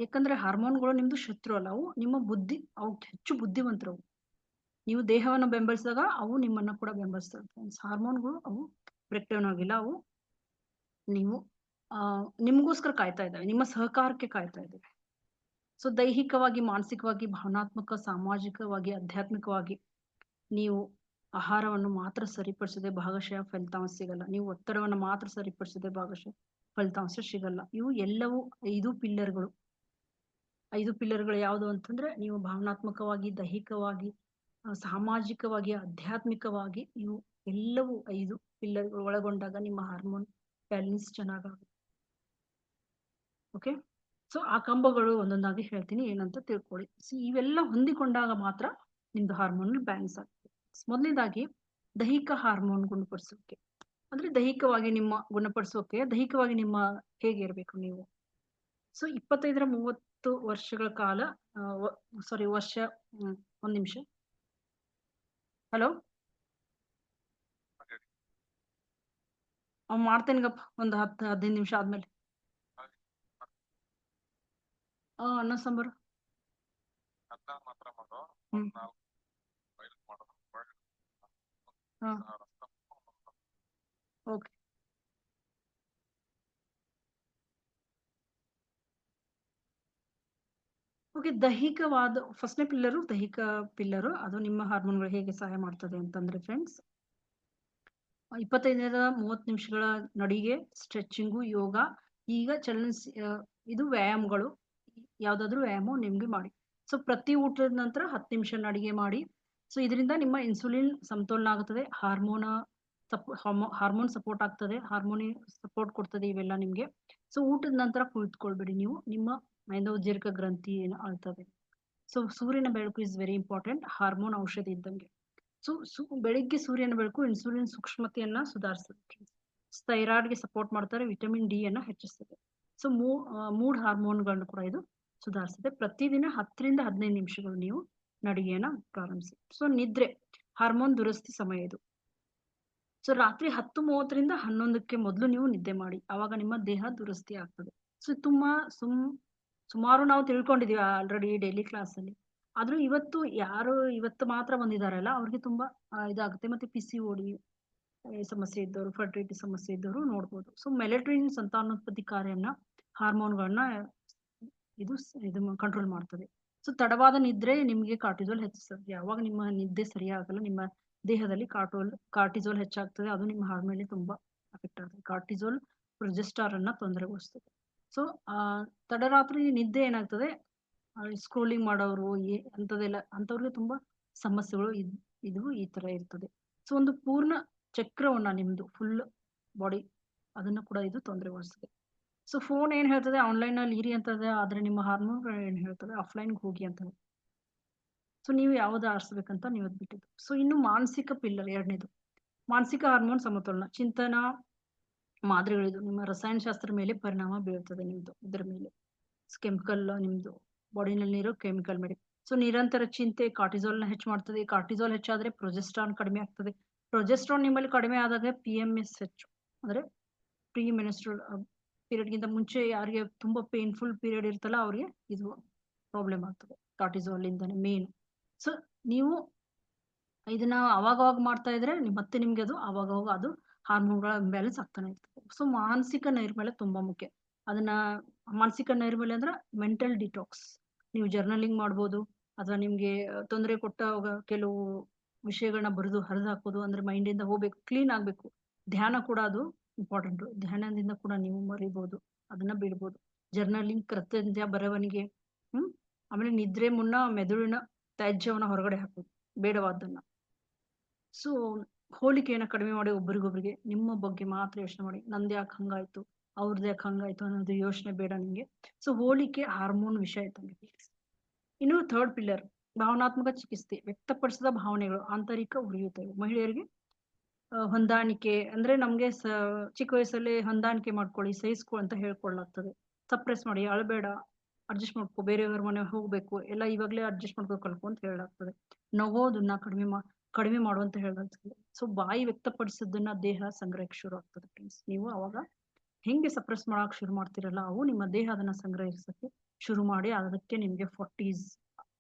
ಯಾಕಂದ್ರೆ ಹಾರ್ಮೋನ್ಗಳು ನಿಮ್ದು ಶತ್ರು ಅಲ್ಲ, ಅವು ನಿಮ್ಮ ಬುದ್ಧಿ, ಅವು ಹೆಚ್ಚು ಬುದ್ಧಿವಂತರವು. ನೀವು ದೇಹವನ್ನು ಬೆಂಬಲಿಸಿದಾಗ ಅವು ನಿಮ್ಮನ್ನ ಕೂಡ ಬೆಂಬಲಿಸ್ತವೆ. ಹಾರ್ಮೋನ್ಗಳು ಅವು ಬ್ರೇಕ್ ಡೌನ್ ಆಗಿಲ್ಲ, ಅವು ನೀವು ನಿಮ್ಗೋಸ್ಕರ ಕಾಯ್ತಾ ಇದ್ದಾವೆ, ನಿಮ್ಮ ಸಹಕಾರಕ್ಕೆ ಕಾಯ್ತಾ ಇದ್ದಾವೆ. ಸೊ ದೈಹಿಕವಾಗಿ, ಮಾನಸಿಕವಾಗಿ, ಭಾವನಾತ್ಮಕ, ಸಾಮಾಜಿಕವಾಗಿ, ಆಧ್ಯಾತ್ಮಿಕವಾಗಿ ನೀವು ಆಹಾರವನ್ನು ಮಾತ್ರ ಸರಿಪಡಿಸದೆ ಭಾಗಶಃ ಫಲಿತಾಂಶ ಸಿಗಲ್ಲ. ನೀವು ಒತ್ತಡವನ್ನು ಮಾತ್ರ ಸರಿಪಡಿಸದೆ ಭಾಗಶಃ ಫಲಿತಾಂಶ ಸಿಗಲ್ಲ. ಇವು ಎಲ್ಲವೂ 5 ಪಿಲ್ಲರ್ಗಳು. 5 ಪಿಲ್ಲರ್ಗಳು ಯಾವುದು ಅಂತಂದ್ರೆ, ನೀವು ಭಾವನಾತ್ಮಕವಾಗಿ, ದೈಹಿಕವಾಗಿ, ಸಾಮಾಜಿಕವಾಗಿ, ಆಧ್ಯಾತ್ಮಿಕವಾಗಿ, ಇವು ಎಲ್ಲವೂ 5 ಪಿಲ್ಲರ್ಗಳು ಒಳಗೊಂಡಾಗ ನಿಮ್ಮ ಹಾರ್ಮೋನ್ ಬ್ಯಾಲೆನ್ಸ್ ಚೆನ್ನಾಗಾಗುತ್ತೆ. ಓಕೆ, ಸೊ ಆ ಕಂಬಗಳು ಒಂದೊಂದಾಗಿ ಹೇಳ್ತೀನಿ, ಏನಂತ ತಿಳ್ಕೊಳ್ಳಿ. ಸೊ ಇವೆಲ್ಲ ಹೊಂದಿಕೊಂಡಾಗ ಮಾತ್ರ ನಿಮ್ದು ಹಾರ್ಮೋನ್ ಬ್ಯಾಲೆನ್ಸ್ ಆಗ್ತದೆ. ಮೊದಲನೇದಾಗಿ ದೈಹಿಕ ಹಾರ್ಮೋನ್ ಗುಣಪಡಿಸೋಕೆ, ಅಂದ್ರೆ ದೈಹಿಕವಾಗಿ ನಿಮ್ಮ ಗುಣಪಡಿಸೋಕೆ ದೈಹಿಕವಾಗಿ ನಿಮ್ಮ ಹೇಗೆ ಇರಬೇಕು ನೀವು. ಸೊ 25-30 ವರ್ಷಗಳ ಕಾಲ ವರ್ಷ ಒಂದ್ ನಿಮಿಷ. ಹಲೋ, ಮಾಡ್ತೇನೆಗಪ್ಪ, ಒಂದು 10-15 ನಿಮಿಷ ಆದ್ಮೇಲೆ. ಅನ್ನ ಸಾಂಬಾರು. Okay, okay. ದೈಹಿಕವಾದ ಫಸ್ಟ್ನೇ ಪಿಲ್ಲರು, ದೈಹಿಕ ಪಿಲ್ಲರು, ಅದು ನಿಮ್ಮ ಹಾರ್ಮೋನ್ಗಳು ಹೇಗೆ ಸಹಾಯ ಮಾಡ್ತದೆ ಅಂತಂದ್ರೆ ಫ್ರೆಂಡ್ಸ್, 25-30 ನಿಮಿಷಗಳ ನಡಿಗೆ, ಸ್ಟ್ರೆಚಿಂಗು, ಯೋಗ, ಈಗ ಇದು ವ್ಯಾಯಾಮಗಳು, ಯಾವ್ದಾದ್ರು ವ್ಯಾಯಾಮ ನಿಮ್ಗೆ ಮಾಡಿ. ಸೊ ಪ್ರತಿ ಊಟದ ನಂತರ 10 ನಿಮಿಷ ನಡಿಗೆ ಮಾಡಿ. ಸೊ ಇದರಿಂದ ನಿಮ್ಮ ಇನ್ಸುಲಿನ್ ಸಮತೋಲನ ಆಗುತ್ತದೆ, ಹಾರ್ಮೋನ್ ಸಪೋರ್ಟ್ ಆಗ್ತದೆ, ಹಾರ್ಮೋನಿ ಸಪೋರ್ಟ್ ಕೊಡ್ತದೆ ಇವೆಲ್ಲ ನಿಮ್ಗೆ. ಸೊ ಊಟದ ನಂತರ ಕುಳಿತುಕೊಳ್ಬೇಡಿ ನೀವು, ನಿಮ್ಮ ಮೇದೋಜ್ಜೀರಕ ಗ್ರಂಥಿ ಏನು ಆಳ್ತದೆ. ಸೊ ಸೂರ್ಯನ ಬೆಳಕು ಇಸ್ ವೆರಿ ಇಂಪಾರ್ಟೆಂಟ್, ಹಾರ್ಮೋನ್ ಔಷಧಿ ಇದ್ದಂಗೆ. ಸೊ ಬೆಳಿಗ್ಗೆ ಸೂರ್ಯನ ಬೆಳಕು ಇನ್ಸುಲಿನ್ ಸೂಕ್ಷ್ಮತೆಯನ್ನ ಸುಧಾರಿಸ್ತದೆ, ಥೈರಾಯ್ಡ್ಗೆ ಸಪೋರ್ಟ್ ಮಾಡ್ತಾರೆ, ವಿಟಮಿನ್ ಡಿ ಅನ್ನ ಹೆಚ್ಚಿಸ್ತದೆ. ಸೊ ಮೂಡ್ ಹಾರ್ಮೋನ್ಗಳನ್ನು ಕೂಡ ಇದು ಸುಧಾರಿಸುತ್ತೆ. ಪ್ರತಿದಿನ 10-15 ನಿಮಿಷಗಳು ನೀವು ನಡಿಗೆಯನ್ನ ಪ್ರಾರಂಭಿಸಿ. ಸೊ ನಿದ್ರೆ ಹಾರ್ಮೋನ್ ದುರಸ್ತಿ ಸಮಯ ಇದು. ಸೊ ರಾತ್ರಿ 10:30ರಿಂದ 11ಕ್ಕೆ ಮೊದಲು ನೀವು ನಿದ್ದೆ ಮಾಡಿ, ಆವಾಗ ನಿಮ್ಮ ದೇಹ ದುರಸ್ತಿ ಆಗ್ತದೆ. ಸೊ ಸುಮಾರು ನಾವು ತಿಳ್ಕೊಂಡಿದೀವಿ ಆಲ್ರೆಡಿ ಡೈಲಿ ಕ್ಲಾಸ್ ಅಲ್ಲಿ. ಆದ್ರೂ ಇವತ್ತು ಮಾತ್ರ ಬಂದಿದಾರಲ್ಲ, ಅವ್ರಿಗೆ ತುಂಬಾ ಇದಾಗುತ್ತೆ. ಮತ್ತೆ PCOD ಸಮಸ್ಯೆ ಇದ್ದವರು, ಫರ್ಟಿಲಿಟಿ ಸಮಸ್ಯೆ ಇದ್ದವರು ನೋಡ್ಬೋದು. ಸೊ ಮೆಲೆಟೋನಿನ್ ಸಂತಾನೋತ್ಪತ್ತಿ ಕಾರ್ಯನ, ಹಾರ್ಮೋನ್ಗಳನ್ನ ಇದು ಕಂಟ್ರೋಲ್ ಮಾಡ್ತದೆ. ಸೊ ತಡವಾದ ನಿದ್ರೆ ನಿಮ್ಗೆ ಕಾರ್ಟಿಸೋಲ್ ಹೆಚ್ಚಿಸ್ತದೆ. ಯಾವಾಗ ನಿಮ್ಮ ನಿದ್ದೆ ಸರಿಯಾಗಲ್ಲ, ನಿಮ್ಮ ದೇಹದಲ್ಲಿ ಕಾರ್ಟಿಸೋಲ್ ಹೆಚ್ಚಾಗ್ತದೆ, ಅದು ನಿಮ್ಮ ಹಾರ್ಮೋನ್ ತುಂಬಾ ಅಫೆಕ್ಟ್ ಆಗ್ತದೆ. ಕಾರ್ಟಿಸೋಲ್ ಪ್ರೊಜೆಸ್ಟಾರ್ ಅನ್ನ ತೊಂದರೆಗೊಳಿಸ್ತದೆ. ಸೊ ತಡರಾತ್ರಿ ನಿದ್ದೆ ಏನಾಗ್ತದೆ, ಸ್ಕ್ರೋಲಿಂಗ್ ಮಾಡೋರು ಅಂತವ್ರಿಗೆ ತುಂಬಾ ಸಮಸ್ಯೆಗಳು ಈ ತರ ಇರ್ತದೆ. ಸೊ ಒಂದು ಪೂರ್ಣ ಚಕ್ರವನ್ನ, ನಿಮ್ದು ಫುಲ್ ಬಾಡಿ, ಅದನ್ನ ಕೂಡ ಇದು ತೊಂದರೆಗೊಳಿಸ್ತದೆ. ಸೊ ಫೋನ್ ಏನ್ ಹೇಳ್ತದೆ, ಆನ್ಲೈನ್ ಅಲ್ಲಿ ಇರಿ ಅಂತದೆ, ಆದ್ರೆ ನಿಮ್ಮ ಹಾರ್ಮೋನ್ ಏನ್ ಹೇಳ್ತದೆ, ಆಫ್ಲೈನ್ ಹೋಗಿ ಅಂತದೆ. ಸೊ ನೀವು ಯಾವ್ದು ಆರಿಸ್ಬೇಕಂತ ನೀವು ಬಿಟ್ಟಿದ್ದು. ಸೊ ಇನ್ನು ಮಾನಸಿಕ ಪಿಲ್ಲರ್, ಎರಡನೇದು ಮಾನಸಿಕ ಹಾರ್ಮೋನ್ ಸಮತೋಲನ. ಚಿಂತನಾ ಮಾದರಿಗಳಿದು ನಿಮ್ಮ ರಸಾಯನಶಾಸ್ತ್ರ ಮೇಲೆ ಪರಿಣಾಮ ಬೀಳ್ತದೆ ನಿಮ್ದು, ಇದ್ರ ಮೇಲೆ ಕೆಮಿಕಲ್, ನಿಮ್ದು ಬಾಡಿನಲ್ಲಿರೋ ಕೆಮಿಕಲ್ ಮೇಲೆ. ಸೊ ನಿರಂತರ ಚಿಂತೆ ಕಾರ್ಟಿಸೋಲ್ ನ ಹೆಚ್ಚು ಮಾಡ್ತದೆ. ಕಾರ್ಟಿಸೋಲ್ ಹೆಚ್ಚಾದ್ರೆ ಪ್ರೊಜೆಸ್ಟ್ರಾನ್ ಕಡಿಮೆ ಆಗ್ತದೆ. ಪ್ರೊಜೆಸ್ಟ್ರಾನ್ ನಿಮ್ಮಲ್ಲಿ ಕಡಿಮೆ ಆದಾಗ PMS ಹೆಚ್ಚು, ಅಂದ್ರೆ ಪ್ರೀ ಮೆನ್ಸ್ಟ್ರುಯಲ್ ಪೀರಿಯಡ್ ಗಿಂತ ಮುಂಚೆ ಯಾರಿಗೆ ತುಂಬಾ ಪೇನ್ಫುಲ್ ಪೀರಿಯಡ್ ಇರ್ತಲ್ಲ, ಅವ್ರಿಗೆ ಇದು ಪ್ರಾಬ್ಲಮ್ ಆಗ್ತದೆ ಕಾರ್ಟಿಸೋಲ್ ಇಂದಾನೆ ಮೇನ್. ಸೊ ನೀವು ಇದನ್ನ ಅವಾಗವಾಗ ಮಾಡ್ತಾ ಇದ್ರೆ ಮತ್ತೆ ನಿಮ್ಗೆ ಅದು ಅವಾಗವಾಗ ಅದು ಹಾರ್ಮೋನ್ಗಳ ಇಂಬ್ಯಾಲೆನ್ಸ್ ಆಗ್ತಾನೆ ಇರ್ತದೆ. ಸೊ ಮಾನಸಿಕ ನೈರ್ಮಲ್ಯ ತುಂಬಾ ಮುಖ್ಯ. ಅದನ್ನ ಮಾನಸಿಕ ನೈರ್ಮಲ್ಯ ಅಂದ್ರೆ ಮೆಂಟಲ್ ಡಿಟಾಕ್ಸ್. ನೀವು ಜರ್ನಲಿಂಗ್ ಮಾಡ್ಬೋದು, ಅಥವಾ ನಿಮ್ಗೆ ತೊಂದರೆ ಕೊಟ್ಟ ಕೆಲವು ವಿಷಯಗಳನ್ನ ಬರೆದು ಹರಿದು ಹಾಕೋದು, ಅಂದ್ರೆ ಮೈಂಡ್ ಇಂದ ಹೋಗ್ಬೇಕು, ಕ್ಲೀನ್ ಆಗ್ಬೇಕು. ಧ್ಯಾನ ಕೂಡ ಅದು ಇಂಪಾರ್ಟೆಂಟ್. ಧ್ಯಾನದಿಂದ ಕೂಡ ನೀವು ಮರಿಬಹುದು, ಅದನ್ನ ಬಿಡ್ಬೋದು. ಜರ್ನಲಿಂಗ್, ಕೃತಜ್ಞ ಬರವಣಿಗೆ, ಆಮೇಲೆ ನಿದ್ರೆ ಮುನ್ನ ಮೆದುಳಿನ ತ್ಯಾಜ್ಯವನ್ನ ಹೊರಗಡೆ ಹಾಕೋದು, ಬೇಡವಾದನ್ನ. ಸೊ ಹೋಲಿಕೆಯನ್ನ ಕಡಿಮೆ ಮಾಡಿ ಒಬ್ರಿಗೊಬ್ರಿಗೆ ನಿಮ್ಮ ಬಗ್ಗೆ ಮಾತ್ರ ಯೋಚನೆ ಮಾಡಿ. ನಂದು ಯಾಕೆ ಹಂಗಾಯ್ತು, ಅವ್ರದ್ದು ಯಾಕೆ ಹಂಗಾಯ್ತು ಅನ್ನೋದು ಯೋಚನೆ ಬೇಡ ನಿಮ್ಗೆ. ಸೊ ಹೋಲಿಕೆ ಹಾರ್ಮೋನ್ ವಿಷಯ ಇದ್ದಂಗೆ. ಇನ್ನು ಥರ್ಡ್ ಪಿಲ್ಲರ್ ಭಾವನಾತ್ಮಕ ಚಿಕಿತ್ಸೆ, ವ್ಯಕ್ತಪಡಿಸಿದ ಭಾವನೆಗಳು, ಆಂತರಿಕ ಉರಿಯೂತಗಳು. ಮಹಿಳೆಯರಿಗೆ ಹೊಂದಾಣಿಕೆ ಅಂದ್ರೆ ನಮ್ಗೆ ಚಿಕ್ಕ ವಯಸ್ಸಲ್ಲಿ ಹೊಂದಾಣಿಕೆ ಮಾಡ್ಕೊಳ್ಳಿ, ಸಹಿಸ್ಕೊ ಅಂತ ಹೇಳ್ಕೊಳ್ಳಾಗ್ತದೆ. ಸಪ್ರೆಸ್ ಮಾಡಿ, ಅಳಬೇಡ, ಅಡ್ಜಸ್ಟ್ ಮಾಡ್ಕೊ, ಬೇರೆಯವ್ರ ಮನೆ ಹೋಗ್ಬೇಕು ಎಲ್ಲ ಇವಾಗ್ಲೇ ಅಡ್ಜಸ್ಟ್ ಮಾಡ್ಕೊ ಕಲ್ಕೊ ಅಂತ ಹೇಳಲಾಗ್ತದೆ. ನಗೋದನ್ನ ಕಡಿಮೆ ಮಾಡುವಂತ ಹೇಳಲಾಗ್ತದೆ. ಸೊ ಬಾಯಿ ವ್ಯಕ್ತಪಡಿಸೋದನ್ನ ದೇಹ ಸಂಗ್ರಹಕ್ಕೆ ಶುರು ಆಗ್ತದೆ ಫ್ರೆಂಡ್ಸ್. ನೀವು ಅವಾಗ ಹೆಂಗೆ ಸಪ್ರೆಸ್ ಮಾಡಕ್ ಶುರು ಮಾಡ್ತಿರಲ್ಲ, ಅವು ನಿಮ್ಮ ದೇಹ ಅದನ್ನ ಸಂಗ್ರಹಿಸಕ್ಕೆ ಶುರು ಮಾಡಿ ಅದಕ್ಕೆ ನಿಮ್ಗೆ 40s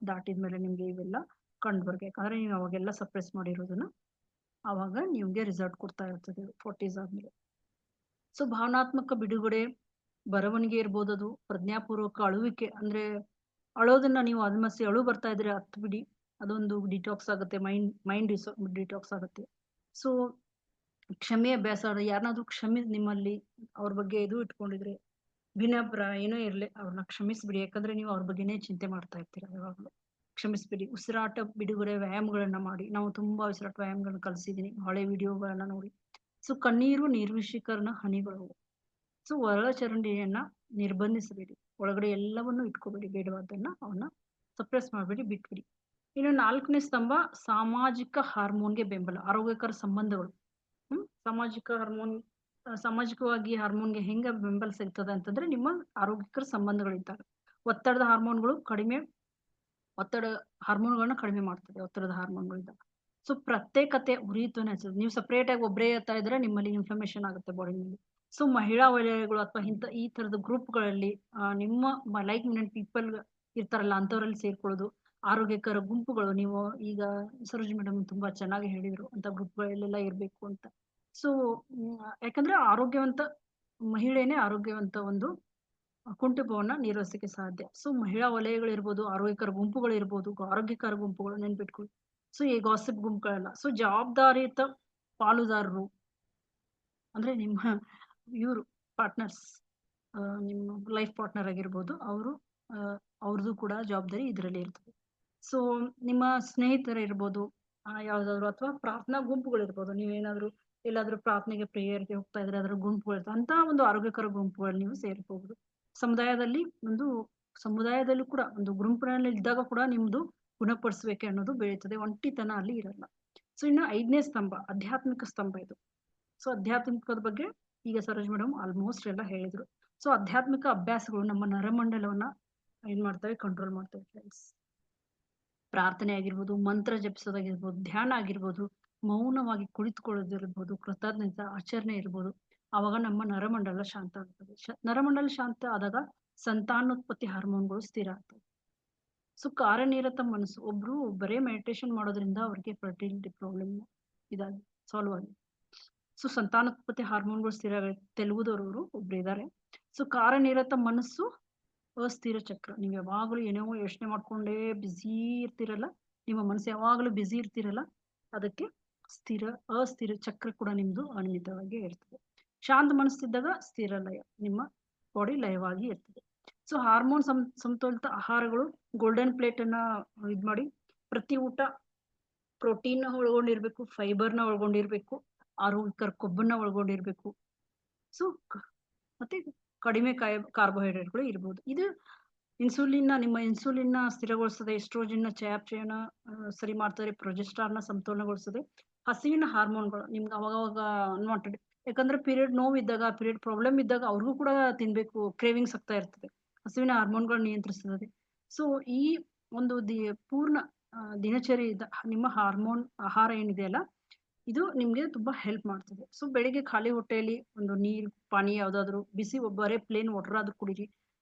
ದಾಟಿದ್ಮೇಲೆ ನಿಮ್ಗೆ ಇವೆಲ್ಲ ಕಂಡು ಬರ್ಬೇಕು. ಯಾಕಂದ್ರೆ ನೀವು ಅವಾಗೆಲ್ಲ ಸಪ್ರೆಸ್ ಮಾಡಿರೋದನ್ನ ಆವಾಗ ನಿಮ್ಗೆ ರಿಸಲ್ಟ್ ಕೊಡ್ತಾ ಇರ್ತದೆ 40s ಆದ್ಮೇಲೆ. ಸೊ ಭಾವನಾತ್ಮಕ ಬಿಡುಗಡೆ, ಬರವಣಿಗೆ ಇರ್ಬೋದು, ಅದು ಪ್ರಜ್ಞಾಪೂರ್ವಕ ಅಳುವಿಕೆ ಅಂದ್ರೆ ಅಳೋದನ್ನ ನೀವು ಆಲ್ಮೋಸ್ಟ್ ಅಳು ಬರ್ತಾ ಇದ್ರೆ ಹತ್ತು ಬಿಡಿ, ಅದೊಂದು ಡಿಟಾಕ್ಸ್ ಆಗುತ್ತೆ, ಮೈಂಡ್ ಡಿಟಾಕ್ಸ್ ಆಗುತ್ತೆ. ಸೊ ಕ್ಷಮೆ ಅಭ್ಯಾಸ, ಯಾರನ್ನಾದ್ರೂ ನಿಮ್ಮಲ್ಲಿ ಅವ್ರ ಬಗ್ಗೆ ಇದು ಇಟ್ಕೊಂಡಿದ್ರೆ ಭಿನ್ನಾಭಿಪ್ರಾಯ ಏನೋ ಇರ್ಲಿ, ಅವ್ರನ್ನ ಕ್ಷಮಿಸ್ಬಿಡಿ. ಯಾಕಂದ್ರೆ ನೀವು ಅವ್ರ ಬಗ್ಗೆನೇ ಚಿಂತೆ ಮಾಡ್ತಾ ಇರ್ತೀರ ಯಾವಾಗ್ಲೂ. ಕ್ಷಮಿಸ್ಬಿಡಿ. ಉಸಿರಾಟ ಬಿಡುಗಡೆ ವ್ಯಾಯಾಮಗಳನ್ನ ಮಾಡಿ. ನಾವು ತುಂಬಾ ಉಸಿರಾಟ ವ್ಯಾಯಾಮಗಳನ್ನ ಕಲಿಸಿದೀನಿ, ಹಳೆ ವಿಡಿಯೋಗಳನ್ನ ನೋಡಿ. ಸೊ ಕಣ್ಣೀರು ನಿರ್ವಿಷೀಕರಣ ಹನಿಗಳು. ಸೊ ಒಳಚರಂಡಿಯನ್ನ ನಿರ್ಬಂಧಿಸಬೇಡಿ, ಒಳಗಡೆ ಎಲ್ಲವನ್ನೂ ಇಟ್ಕೋಬೇಡಿ, ಬೇಡವಾದನ್ನ ಅವನ್ನ ಸಪ್ರೆಸ್ ಮಾಡ್ಬೇಡಿ, ಬಿಟ್ಬಿಡಿ. ಇನ್ನು 4ನೇ ಸ್ತಂಭ ಸಾಮಾಜಿಕ ಹಾರ್ಮೋನ್ಗೆ ಬೆಂಬಲ, ಆರೋಗ್ಯಕರ ಸಂಬಂಧಗಳು. ಸಾಮಾಜಿಕವಾಗಿ ಹಾರ್ಮೋನ್ಗೆ ಹೆಂಗ ಬೆಂಬಲ ಸಿಗ್ತದೆ ಅಂತಂದ್ರೆ ನಿಮ್ಮ ಆರೋಗ್ಯಕರ ಸಂಬಂಧಗಳಿದ್ದಾಗ. ಒತ್ತಡದ ಹಾರ್ಮೋನ್ಗಳನ್ನ ಕಡಿಮೆ ಮಾಡ್ತದೆ, ಒತ್ತಡದ ಹಾರ್ಮೋನ್ಗಳಿದ್ದಾಗ. ಸೊ ಪ್ರತ್ಯೇಕತೆ ಉರಿಯುತ್ತನೆ ಅನ್ಸುತ್ತೆ. ನೀವು ಸಪ್ರೇಟ್ ಆಗಿ ಒಬ್ಬರೇ ಇರ್ತಾ ಇದ್ರೆ ನಿಮ್ಮಲ್ಲಿ ಇನ್ಫ್ಲಮೇಷನ್ ಆಗುತ್ತೆ ಬಾಡಿನಲ್ಲಿ. ಸೊ ಮಹಿಳಾ ವಲಯಗಳು ಅಥವಾ ಈ ತರದ ಗ್ರೂಪ್ಗಳಲ್ಲಿ ನಿಮ್ಮ ಲೈಕ್ ಮೈಂಡೆಡ್ ಪೀಪಲ್ ಇರ್ತಾರಲ್ಲ ಅಂತವರಲ್ಲಿ ಸೇರ್ಕೊಳ್ಳೋದು. ಆರೋಗ್ಯಕರ ಗುಂಪುಗಳು, ನೀವು ಈಗ ಸರೋಜ್ ಮೇಡಮ್ ತುಂಬಾ ಚೆನ್ನಾಗಿ ಹೇಳಿದ್ರು ಅಂತ ಗ್ರೂಪ್ಗಳಲ್ಲೆಲ್ಲ ಇರ್ಬೇಕು ಅಂತ. ಸೊ ಯಾಕಂದ್ರೆ ಆರೋಗ್ಯವಂತ ಮಹಿಳೆನೇ ಆರೋಗ್ಯವಂತ ಒಂದು ಕುಟುಂಬವನ್ನ ನಿರ್ವಹಿಸಕ್ಕೆ ಸಾಧ್ಯ. ಸೊ ಮಹಿಳಾ ವಲಯಗಳಿರ್ಬೋದು, ಆರೋಗ್ಯಕರ ಗುಂಪುಗಳಿರ್ಬೋದು, ಆರೋಗ್ಯಕರ ಗುಂಪುಗಳು ನೆನ್ಪಿಟ್ಕೊಳ್ಳಿ. ಸೊ ಈ ಗಾಸಿಪ್ ಗುಂಪುಗಳಲ್ಲ. ಸೊ ಜವಾಬ್ದಾರಿಯುತ ಪಾಲುದಾರರು ಅಂದ್ರೆ ನಿಮ್ಮ ಇವರು ಪಾರ್ಟ್ನರ್ಸ್, ನಿಮ್ಮ ಲೈಫ್ ಪಾರ್ಟ್ನರ್ ಆಗಿರ್ಬೋದು, ಅವ್ರದ್ದು ಕೂಡ ಜವಾಬ್ದಾರಿ ಇದರಲ್ಲಿ ಇರ್ತದೆ. ಸೊ ನಿಮ್ಮ ಸ್ನೇಹಿತರ ಇರ್ಬೋದು ಯಾವ್ದಾದ್ರು, ಅಥವಾ ಪ್ರಾರ್ಥನಾ ಗುಂಪುಗಳಿರ್ಬೋದು. ನೀವೇನಾದ್ರು ಎಲ್ಲಾದ್ರೂ ಪ್ರಾರ್ಥನೆಗೆ ಪ್ರೇಯರ್ಗೆ ಹೋಗ್ತಾ ಇದ್ರೆ ಅದ್ರ ಗುಂಪುಗಳಿರ್ತದೆ, ಅಂತ ಒಂದು ಆರೋಗ್ಯಕರ ಗುಂಪುಗಳಲ್ಲಿ ನೀವು ಸೇರ್ಬಹುದು. ಸಮುದಾಯದಲ್ಲೂ ಕೂಡ ಒಂದು ಗುಂಪಿನಲ್ಲಿ ಇದ್ದಾಗ ಕೂಡ ನಿಮ್ದು ಗುಣಪಡಿಸ್ಬೇಕೆ ಅನ್ನೋದು ಬೆಳೀತದೆ, ಒಂಟಿತನ ಅಲ್ಲಿ ಇರಲ್ಲ. ಸೊ ಇನ್ನು 5ನೇ ಸ್ತಂಭ ಆಧ್ಯಾತ್ಮಿಕ ಸ್ತಂಭ ಇದು. ಸೊ ಆಧ್ಯಾತ್ಮಿಕದ ಬಗ್ಗೆ ಈಗ ಸರೋಜ್ ಮೇಡಮ್ ಆಲ್ಮೋಸ್ಟ್ ಎಲ್ಲ ಹೇಳಿದ್ರು. ಸೊ ಆಧ್ಯಾತ್ಮಿಕ ಅಭ್ಯಾಸಗಳು ನಮ್ಮ ನರಮಂಡಲವನ್ನ ಏನ್ ಮಾಡ್ತವೆ, ಕಂಟ್ರೋಲ್ ಮಾಡ್ತವೆ ಫ್ರೆಂಡ್ಸ್. ಪ್ರಾರ್ಥನೆ ಆಗಿರ್ಬೋದು, ಮಂತ್ರ ಜಪಿಸೋದಾಗಿರ್ಬೋದು, ಧ್ಯಾನ ಆಗಿರ್ಬೋದು, ಮೌನವಾಗಿ ಕುಳಿತುಕೊಳ್ಳೋದಿರ್ಬೋದು, ಕೃತಜ್ಞತೆ ಆಚರಣೆ ಇರ್ಬೋದು. ಅವಾಗ ನಮ್ಮ ನರಮಂಡಲ ಶಾಂತ ಆಗ್ತದೆ. ನರಮಂಡಲ ಶಾಂತ ಆದಾಗ ಸಂತಾನೋತ್ಪತ್ತಿ ಹಾರ್ಮೋನ್ಗಳು ಸ್ಥಿರ ಆಗ್ತವೆ. ಸೊ ಕಾರ್ಯನಿರತ ಮನಸ್ಸು, ಒಬ್ರು ಬರೇ ಮೆಡಿಟೇಷನ್ ಮಾಡೋದ್ರಿಂದ ಅವ್ರಿಗೆ ಫರ್ಟಿಲಿಟಿ ಪ್ರಾಬ್ಲಮ್ ಇದಾಗಿ ಸಾಲ್ವ್ ಆಗಿದೆ. ಸೊ ಸಂತಾನೋತ್ಪತ್ತಿ ಹಾರ್ಮೋನ್ಗಳು ಸ್ಥಿರ ಆಗುತ್ತೆ. ತೆಲುಗುದವರು ಒಬ್ರು ಇದ್ದಾರೆ. ಸೊ ಕಾರ್ಯನಿರತ ಮನಸ್ಸು ಅಸ್ಥಿರ ಚಕ್ರ. ನೀವು ಯಾವಾಗಲೂ ಏನೋ ಯೋಚನೆ ಮಾಡ್ಕೊಂಡೇ ಬ್ಯುಸಿ ಇರ್ತಿರಲ್ಲ, ನಿಮ್ಮ ಮನಸ್ಸು ಯಾವಾಗಲೂ ಬ್ಯುಸಿ ಇರ್ತಿರಲ್ಲ, ಅದಕ್ಕೆ ಅಸ್ಥಿರ ಚಕ್ರ ಕೂಡ ನಿಮ್ದು ಅನಿಯಮಿತವಾಗಿ ಇರ್ತದೆ. ಶಾಂತ ಮನಸ್ಸಿದ್ದಾಗ ಸ್ಥಿರ ಲಯ, ನಿಮ್ಮ ಬಾಡಿ ಲಯವಾಗಿ ಇರ್ತದೆ. ಸೊ ಹಾರ್ಮೋನ್ ಸಮತೋಲಿತ ಆಹಾರಗಳು, ಗೋಲ್ಡನ್ ಪ್ಲೇಟ್ ಅನ್ನ ಇದ್ ಮಾಡಿ, ಪ್ರತಿ ಊಟ ಪ್ರೋಟೀನ್ ಒಳಗೊಂಡಿರ್ಬೇಕು, ಫೈಬರ್ನ ಒಳಗೊಂಡಿರ್ಬೇಕು, ಆರೋಗ್ಯಕರ ಕೊಬ್ಬನ್ನ ಒಳಗೊಂಡಿರ್ಬೇಕು. ಸೊ ಮತ್ತೆ ಕಡಿಮೆ ಕಾರ್ಬೋಹೈಡ್ರೇಟ್ಗಳು ಇರ್ಬೋದು. ಇದು ನಿಮ್ಮ ಇನ್ಸುಲಿನ್ ಸ್ಥಿರಗೊಳಿಸ್ತದೆ, ಎಸ್ಟ್ರೋಜನ್ ಚಯಾಪಚಯನ ಸರಿ ಮಾಡ್ತಾರೆ, ಪ್ರೊಜೆಸ್ಟ್ರಾರ್ನ ಸಮತೋಲನಗೊಳಿಸ್ತದೆ. ಹಸಿವಿನ ಹಾರ್ಮೋನ್ಗಳು ನಿಮ್ಗೆ ಅವಾಗ ಅನ್ವಾಂಟೆಡ್, ಯಾಕಂದ್ರೆ ಪೀರಿಯಡ್ ನೋವಿದ್ದಾಗ, ಪೀರಿಯಡ್ ಪ್ರಾಬ್ಲಮ್ ಇದ್ದಾಗ ಅವ್ರಿಗೂ ಕೂಡ ತಿನ್ಬೇಕು ಕ್ರೇವಿಂಗ್ಸ್ ಆಗ್ತಾ ಇರ್ತದೆ. ಹಸಿವಿನ ಹಾರ್ಮೋನ್ಗಳು ನಿಯಂತ್ರಿಸ್ತದೆ. ಸೊ ಈ ಒಂದು ಪೂರ್ಣ ದಿನಚರಿ ನಿಮ್ಮ ಆಹಾರ ಏನಿದೆಯಲ್ಲ, ಇದು ನಿಮ್ಗೆ ತುಂಬಾ ಹೆಲ್ಪ್ ಮಾಡ್ತದೆ. ಸೊ ಬೆಳಿಗ್ಗೆ ಖಾಲಿ ಹೊಟ್ಟೆಯಲ್ಲಿ ಒಂದು ನೀರು ಪಾನಿ ಯಾವ್ದಾದ್ರು ಬಿಸಿ, ಬರೇ ಪ್ಲೇನ್ ವಾಟರ್ ಆದ್ರೂ ಕುಡೀರಿ.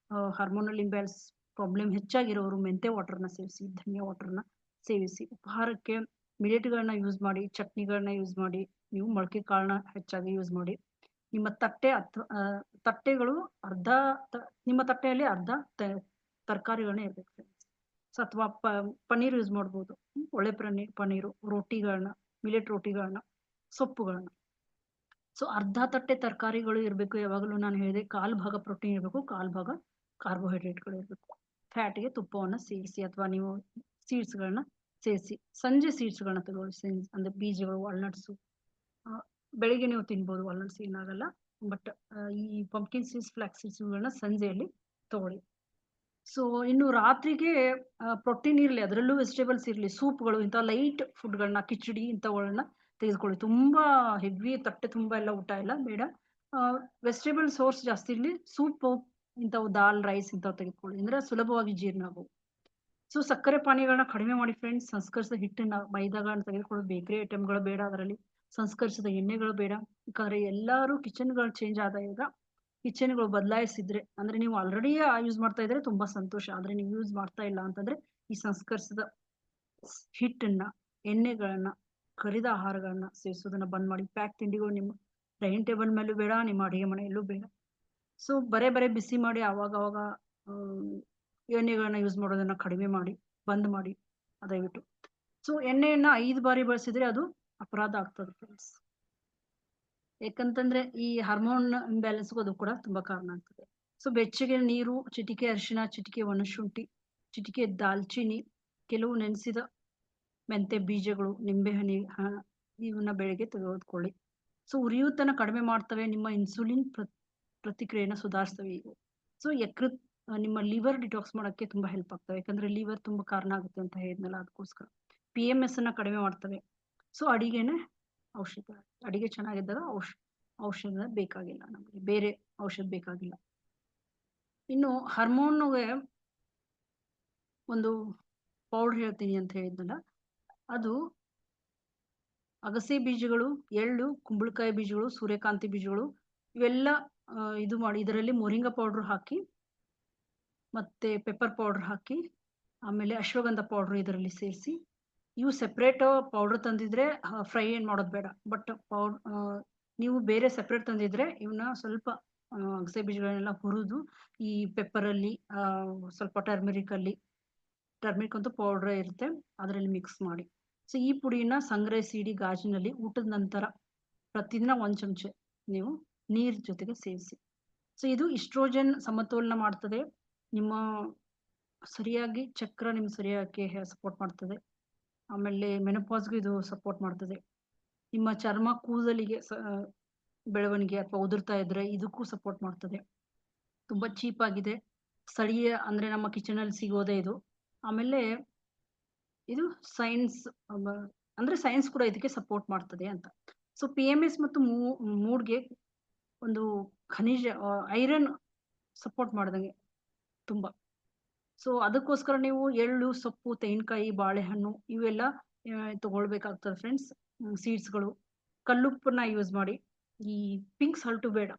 ಹಾರ್ಮೋನಲ್ ಇಂಬ್ಯಾಲೆನ್ಸ್ ಪ್ರಾಬ್ಲಮ್ ಹೆಚ್ಚಾಗಿರೋರು ಮೆಂತೆ ವಾಟರ್ನ ಸೇವಿಸಿ, ಧನಿಯಾ ವಾಟರ್ನ ಸೇವಿಸಿ. ಉಪಹಾರಕ್ಕೆ ಮಿಲೆಟ್ಗಳನ್ನ ಯೂಸ್ ಮಾಡಿ, ಚಟ್ನಿಗಳನ್ನ ಯೂಸ್ ಮಾಡಿ, ನೀವು ಮೊಳಕೆ ಕಾಳನ್ನ ಹೆಚ್ಚಾಗಿ ಯೂಸ್ ಮಾಡಿ. ನಿಮ್ಮ ತಟ್ಟೆಗಳು ನಿಮ್ಮ ತಟ್ಟೆಯಲ್ಲಿ ಅರ್ಧ ತರಕಾರಿಗಳನ್ನ ಇರ್ಬೇಕು ಫ್ರೆಂಡ್ಸ್. ಸೊ ಅಥವಾ ಪನ್ನೀರ್ ಯೂಸ್ ಮಾಡ್ಬೋದು, ಒಳ್ಳೆ ಪನ್ನೀರು, ರೋಟಿಗಳನ್ನ, ಮಿಲೆಟ್ ರೋಟಿಗಳನ್ನ, ಸೊಪ್ಪುಗಳನ್ನ. ಸೊ ಅರ್ಧ ತಟ್ಟೆ ತರಕಾರಿಗಳು ಇರಬೇಕು ಯಾವಾಗಲೂ. ನಾನು ಹೇಳಿದೆ 1/4 ಭಾಗ ಪ್ರೋಟೀನ್ ಇರಬೇಕು, 1/4 ಭಾಗ ಕಾರ್ಬೋಹೈಡ್ರೇಟ್ಗಳು ಇರಬೇಕು. ಫ್ಯಾಟ್ಗೆ ತುಪ್ಪವನ್ನ ಸೇರಿಸಿ, ಅಥವಾ ನೀವು ಸೀಡ್ಸ್ಗಳನ್ನ ಸೇರಿಸಿ. ಸಂಜೆ ಸೀಡ್ಸ್ಗಳನ್ನ ತಗೊಳ್ಳಿ, ಅಂದ್ರೆ ಬೀಜಗಳು, ವಾಲ್ನಟ್ಸು, ಬೆಳಿಗ್ಗೆ ನೀವು ತಿನ್ಬೋದು, ವಾಲ್ನಟ್ಸ್ ಏನಾಗಲ್ಲ. ಬಟ್ ಈ ಪಂಪ್ಕಿನ್ ಸೀಡ್ಸ್, ಫ್ಲಾಕ್ಸ್ ಸೀಡ್ಸ್ಗಳನ್ನ ಸಂಜೆಯಲ್ಲಿ ತಗೊಳ್ಳಿ. ಸೊ ಇನ್ನು ರಾತ್ರಿಗೆ ಪ್ರೋಟೀನ್ ಇರಲಿ, ಅದರಲ್ಲೂ ವೆಜಿಟೇಬಲ್ಸ್ ಇರಲಿ, ಸೂಪ್ಗಳು, ಇಂಥ ಲೈಟ್ ಫುಡ್ಗಳನ್ನ, ಕಿಚಡಿ ಇಂಥವುಗಳನ್ನ ತೆಗೆದುಕೊಳ್ಳಿ. ತುಂಬಾ ಹೆವಿ ತಟ್ಟೆ ತುಂಬ ಎಲ್ಲ ಊಟ ಎಲ್ಲ ಬೇಡ. ವೆಜಿಟೇಬಲ್ ಸೋರ್ಸ್ ಜಾಸ್ತಿ ಇರಲಿ, ಸೂಪ್ ಇಂಥವು, ದಾಲ್, ರೈಸ್ ಇಂಥವು ತೆಗೆದುಕೊಳ್ಳಿ, ಅಂದ್ರೆ ಸುಲಭವಾಗಿ ಜೀರ್ಣ ಆಗೋವು. ಸೊ ಸಕ್ಕರೆ ಪಾನೀಯಗಳನ್ನ ಕಡಿಮೆ ಮಾಡಿ ಫ್ರೆಂಡ್ಸ್. ಸಂಸ್ಕರಿಸಿದ ಹಿಟ್ಟನ್ನ, ಮೈದಾಗಳನ್ನ ತೆಗೆದುಕೊಳ್ಳೋದು, ಬೇಕರಿ ಐಟಮ್ಗಳು ಬೇಡ, ಅದರಲ್ಲಿ ಸಂಸ್ಕರಿಸಿದ ಎಣ್ಣೆಗಳು ಬೇಡ. ಯಾಕಂದ್ರೆ ಎಲ್ಲರೂ ಕಿಚನ್ಗಳು ಚೇಂಜ್ ಆದ ಈಗ ಕಿಚನ್ಗಳು ಬದಲಾಯಿಸಿದ್ರೆ, ಅಂದ್ರೆ ನೀವು ಆಲ್ರೆಡಿ ಯೂಸ್ ಮಾಡ್ತಾ ಇದ್ರೆ ತುಂಬಾ ಸಂತೋಷ. ಆದ್ರೆ ನೀವು ಯೂಸ್ ಮಾಡ್ತಾ ಇಲ್ಲ ಅಂತಂದ್ರೆ ಈ ಸಂಸ್ಕರಿಸಿದ ಹಿಟ್ಟನ್ನ, ಎಣ್ಣೆಗಳನ್ನ, ಕರಿದ ಆಹಾರಗಳನ್ನ ಸೇವಿಸೋದನ್ನ ಬಂದ್ ಮಾಡಿ. ಪ್ಯಾಕ್ ತಿಂಡಿಗಳು ನಿಮ್ಮ ಡೈನಿಂಗ್ ಟೇಬಲ್ ಮೇಲೂ ಬೇಡ, ನಿಮ್ಮ ಅಡಿಗೆ ಮನೆಯಲ್ಲೂ ಬೇಡ. ಸೊ ಬರೇ ಬಿಸಿ ಮಾಡಿ ಅವಾಗ ಎಣ್ಣೆಗಳನ್ನ ಯೂಸ್ ಮಾಡೋದನ್ನ ಕಡಿಮೆ ಮಾಡಿ, ಬಂದ್ ಮಾಡಿ ದಯವಿಟ್ಟು. ಸೊ ಎಣ್ಣೆಯನ್ನ 5 ಬಾರಿ ಬಳಸಿದ್ರೆ ಅದು ಅಪರಾಧ ಆಗ್ತದೆ ಫ್ರೆಂಡ್ಸ್. ಯಾಕಂತಂದ್ರೆ ಈ ಹಾರ್ಮೋನ್ ಇಂಬ್ಯಾಲೆನ್ಸ್ಗೂ ಅದು ಕೂಡ ತುಂಬಾ ಕಾರಣ ಆಗ್ತದೆ. ಸೊ ಬೆಚ್ಚಗೆ ನೀರು, ಚಿಟಿಕೆ ಅರಿಶಿನ, ಚಿಟಿಕೆ ಒಣಶುಂಠಿ, ಚಿಟಿಕೆ ದಾಲ್ಚಿನ್ನಿ, ಕೆಲವು ನೆನೆಸಿದ ಮೆಂತೆ ಬೀಜಗಳು, ನಿಂಬೆಹನಿ, ಇವನ್ನ ಬೆಳಗ್ಗೆ ತೆಗೆದುಕೊಳ್ಳಿ. ಸೊ ಉರಿಯೂತನ ಕಡಿಮೆ ಮಾಡ್ತವೆ, ನಿಮ್ಮ ಇನ್ಸುಲಿನ್ ಪ್ರತಿಕ್ರಿಯೆನ ಸುಧಾರಿಸ್ತವೆ ಇವು. ಸೊ ಯಕೃತ್, ನಿಮ್ಮ ಲಿವರ್ ಡಿಟಾಕ್ಸ್ ಮಾಡಕ್ಕೆ ತುಂಬಾ ಹೆಲ್ಪ್ ಆಗ್ತವೆ. ಯಾಕಂದ್ರೆ ಲಿವರ್ ತುಂಬಾ ಕಾರಣ ಆಗುತ್ತೆ ಅಂತ ಹೇಳಿದ್ನಲ್ಲ, ಅದಕ್ಕೋಸ್ಕರ. PMS ಅನ್ನ ಕಡಿಮೆ ಮಾಡ್ತವೆ. ಸೊ ಅಡಿಗೆನೆ ಔಷಧ, ಅಡಿಗೆ ಚೆನ್ನಾಗಿದ್ದಾಗ ಔಷಧ ಬೇಕಾಗಿಲ್ಲ, ನಮಗೆ ಬೇರೆ ಔಷಧ ಬೇಕಾಗಿಲ್ಲ. ಇನ್ನು ಹಾರ್ಮೋನ್ಗೆ ಒಂದು ಪೌಡರ್ ಹೇಳ್ತೀನಿ ಅಂತ ಹೇಳಿದ್ನಲ್ಲ, ಅದು ಅಗಸೆ ಬೀಜಗಳು, ಎಳ್ಳು, ಕುಂಬಳಕಾಯಿ ಬೀಜಗಳು, ಸೂರ್ಯಕಾಂತಿ ಬೀಜಗಳು, ಇವೆಲ್ಲ ಇದು ಮಾಡಿ ಇದರಲ್ಲಿ ಮೊರಿಂಗಾ ಪೌಡರ್ ಹಾಕಿ, ಮತ್ತೆ ಪೆಪ್ಪರ್ ಪೌಡರ್ ಹಾಕಿ, ಆಮೇಲೆ ಅಶ್ವಗಂಧ ಪೌಡರ್ ಇದರಲ್ಲಿ ಸೇರಿಸಿ. ಇವು ಸೆಪ್ರೇಟ್ ಪೌಡರ್ ತಂದಿದ್ರೆ ಫ್ರೈ ಏನ್ ಮಾಡೋದು ಬೇಡ. ಬಟ್ ನೀವು ಬೇರೆ ಸೆಪ್ರೇಟ್ ತಂದಿದ್ರೆ ಇವನ್ನ ಸ್ವಲ್ಪ ಅಗಸೆ ಬೀಜಗಳನ್ನೆಲ್ಲ ಹುರಿದು ಈ ಪೆಪ್ಪರ್ ಅಲ್ಲಿ ಸ್ವಲ್ಪ ಟರ್ಮರಿಕ್ ಅಂತೂ ಪೌಡರ್ ಇರುತ್ತೆ, ಅದರಲ್ಲಿ ಮಿಕ್ಸ್ ಮಾಡಿ. ಸೊ ಈ ಪುಡಿನ ಸಂಗ್ರಹಿಸಿ ಇಡಿ ಗಾಜಿನಲ್ಲಿ ಊಟದ ನಂತರ ಪ್ರತಿದಿನ 1 ಚಮಚೆ ನೀವು ನೀರ್ ಜೊತೆಗೆ ಸೇವಿಸಿ. ಸೊ ಇದು ಇಸ್ಟ್ರೋಜನ್ ಸಮತೋಲನ ಮಾಡ್ತದೆ, ನಿಮ್ಮ ಸರಿಯಾಗಿ ಚಕ್ರ ನಿಮ್ ಸರಿಯಾಗಿ ಸಪೋರ್ಟ್ ಮಾಡ್ತದೆ. ಆಮೇಲೆ ಮೆನೋಪಾಸ್ಗೂ ಇದು ಸಪೋರ್ಟ್ ಮಾಡ್ತದೆ. ನಿಮ್ಮ ಚರ್ಮ ಕೂದಲಿಗೆ ಬೆಳವಣಿಗೆ ಅಥವಾ ಉದುರ್ತಾ ಇದ್ರೆ ಇದಕ್ಕೂ ಸಪೋರ್ಟ್ ಮಾಡ್ತದೆ. ತುಂಬಾ ಚೀಪ್ ಆಗಿದೆ, ಸ್ಥಳೀಯ, ಅಂದ್ರೆ ನಮ್ಮ ಕಿಚನ್ ಅಲ್ಲಿ ಸಿಗೋದೇ ಇದು. ಆಮೇಲೆ ಇದು ಸೈನ್ಸ್, ಅಂದ್ರೆ ಸೈನ್ಸ್ ಕೂಡ ಇದಕ್ಕೆ ಸಪೋರ್ಟ್ ಮಾಡ್ತದೆ ಅಂತ. ಸೊ PMS ಮತ್ತು ಮೂಡ್ಗೆ ಒಂದು ಖನಿಜ, ಐರನ್ ಸಪೋರ್ಟ್ ಮಾಡ್ದಂಗೆ ತುಂಬಾ. ಸೊ ಅದಕ್ಕೋಸ್ಕರ ನೀವು ಎಳ್ಳು, ಸೊಪ್ಪು, ತೆಂಗಿನಕಾಯಿ, ಬಾಳೆಹಣ್ಣು ಇವೆಲ್ಲ ತಗೊಳ್ಬೇಕಾಗ್ತದೆ ಫ್ರೆಂಡ್ಸ್. ಸೀಡ್ಸ್ಗಳು, ಕಲ್ಲುಪ್ಪನ್ನ ಯೂಸ್ ಮಾಡಿ. ಈ ಪಿಂಕ್ ಸಾಲ್ಟು ಬೇಡ,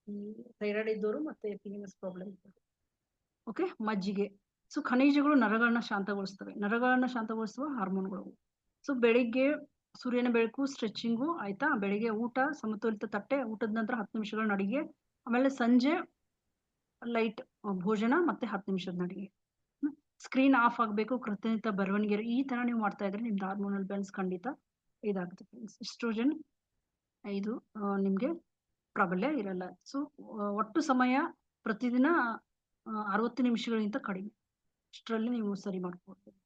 ಈ ಥೈರಾಯ್ಡ್ ಇದ್ದವರು ಮತ್ತೆ PMS ಪ್ರಾಬ್ಲಮ್ ಇದ್ದವರು. ಓಕೆ, ಮಜ್ಜಿಗೆ. ಸೊ ಖನಿಜಗಳು ನರಗಳನ್ನ ಶಾಂತಗೊಳಿಸುವ ಹಾರ್ಮೋನ್ಗಳು. ಸೊ ಬೆಳಿಗ್ಗೆ ಸೂರ್ಯನ ಬೆಳಕು, ಸ್ಟ್ರೆಚಿಂಗು, ಆಯ್ತಾ. ಬೆಳಿಗ್ಗೆ ಊಟ, ಸಮತೋಲಿತ ತಟ್ಟೆ, ಊಟದ ನಂತರ 10 ನಿಮಿಷಗಳ ನಡಿಗೆ, ಆಮೇಲೆ ಸಂಜೆ ಲೈಟ್ ಭೋಜನ, ಮತ್ತೆ 10 ನಿಮಿಷದ ನಡಿಗೆ. ಸ್ಕ್ರೀನ್ ಆಫ್ ಆಗ್ಬೇಕು, ಕೃತಜ್ಞತ ಬರವಣಿಗೆ, ಈ ತರ ನೀವು ಮಾಡ್ತಾ ಇದ್ರೆ ನಿಮ್ದು ಹಾರ್ಮೋನಲ್ ಬ್ಯಾಲೆನ್ಸ್ ಖಂಡಿತ ಇದಾಗುತ್ತೆ ಫ್ರೆಂಡ್ಸ್. ಇಸ್ಟ್ರೋಜನ್ ಇದು ನಿಮ್ಗೆ ಪ್ರಾಬಲ್ಯ ಇರಲ್ಲ. ಸೊ ಒಟ್ಟು ಸಮಯ ಪ್ರತಿದಿನ 60 ನಿಮಿಷಗಳಿಗಿಂತ ಕಡಿಮೆ, ಇಷ್ಟರಲ್ಲಿ ನೀವು ಸರಿ ಮಾಡ್ಕೊಳ್ತೀರ.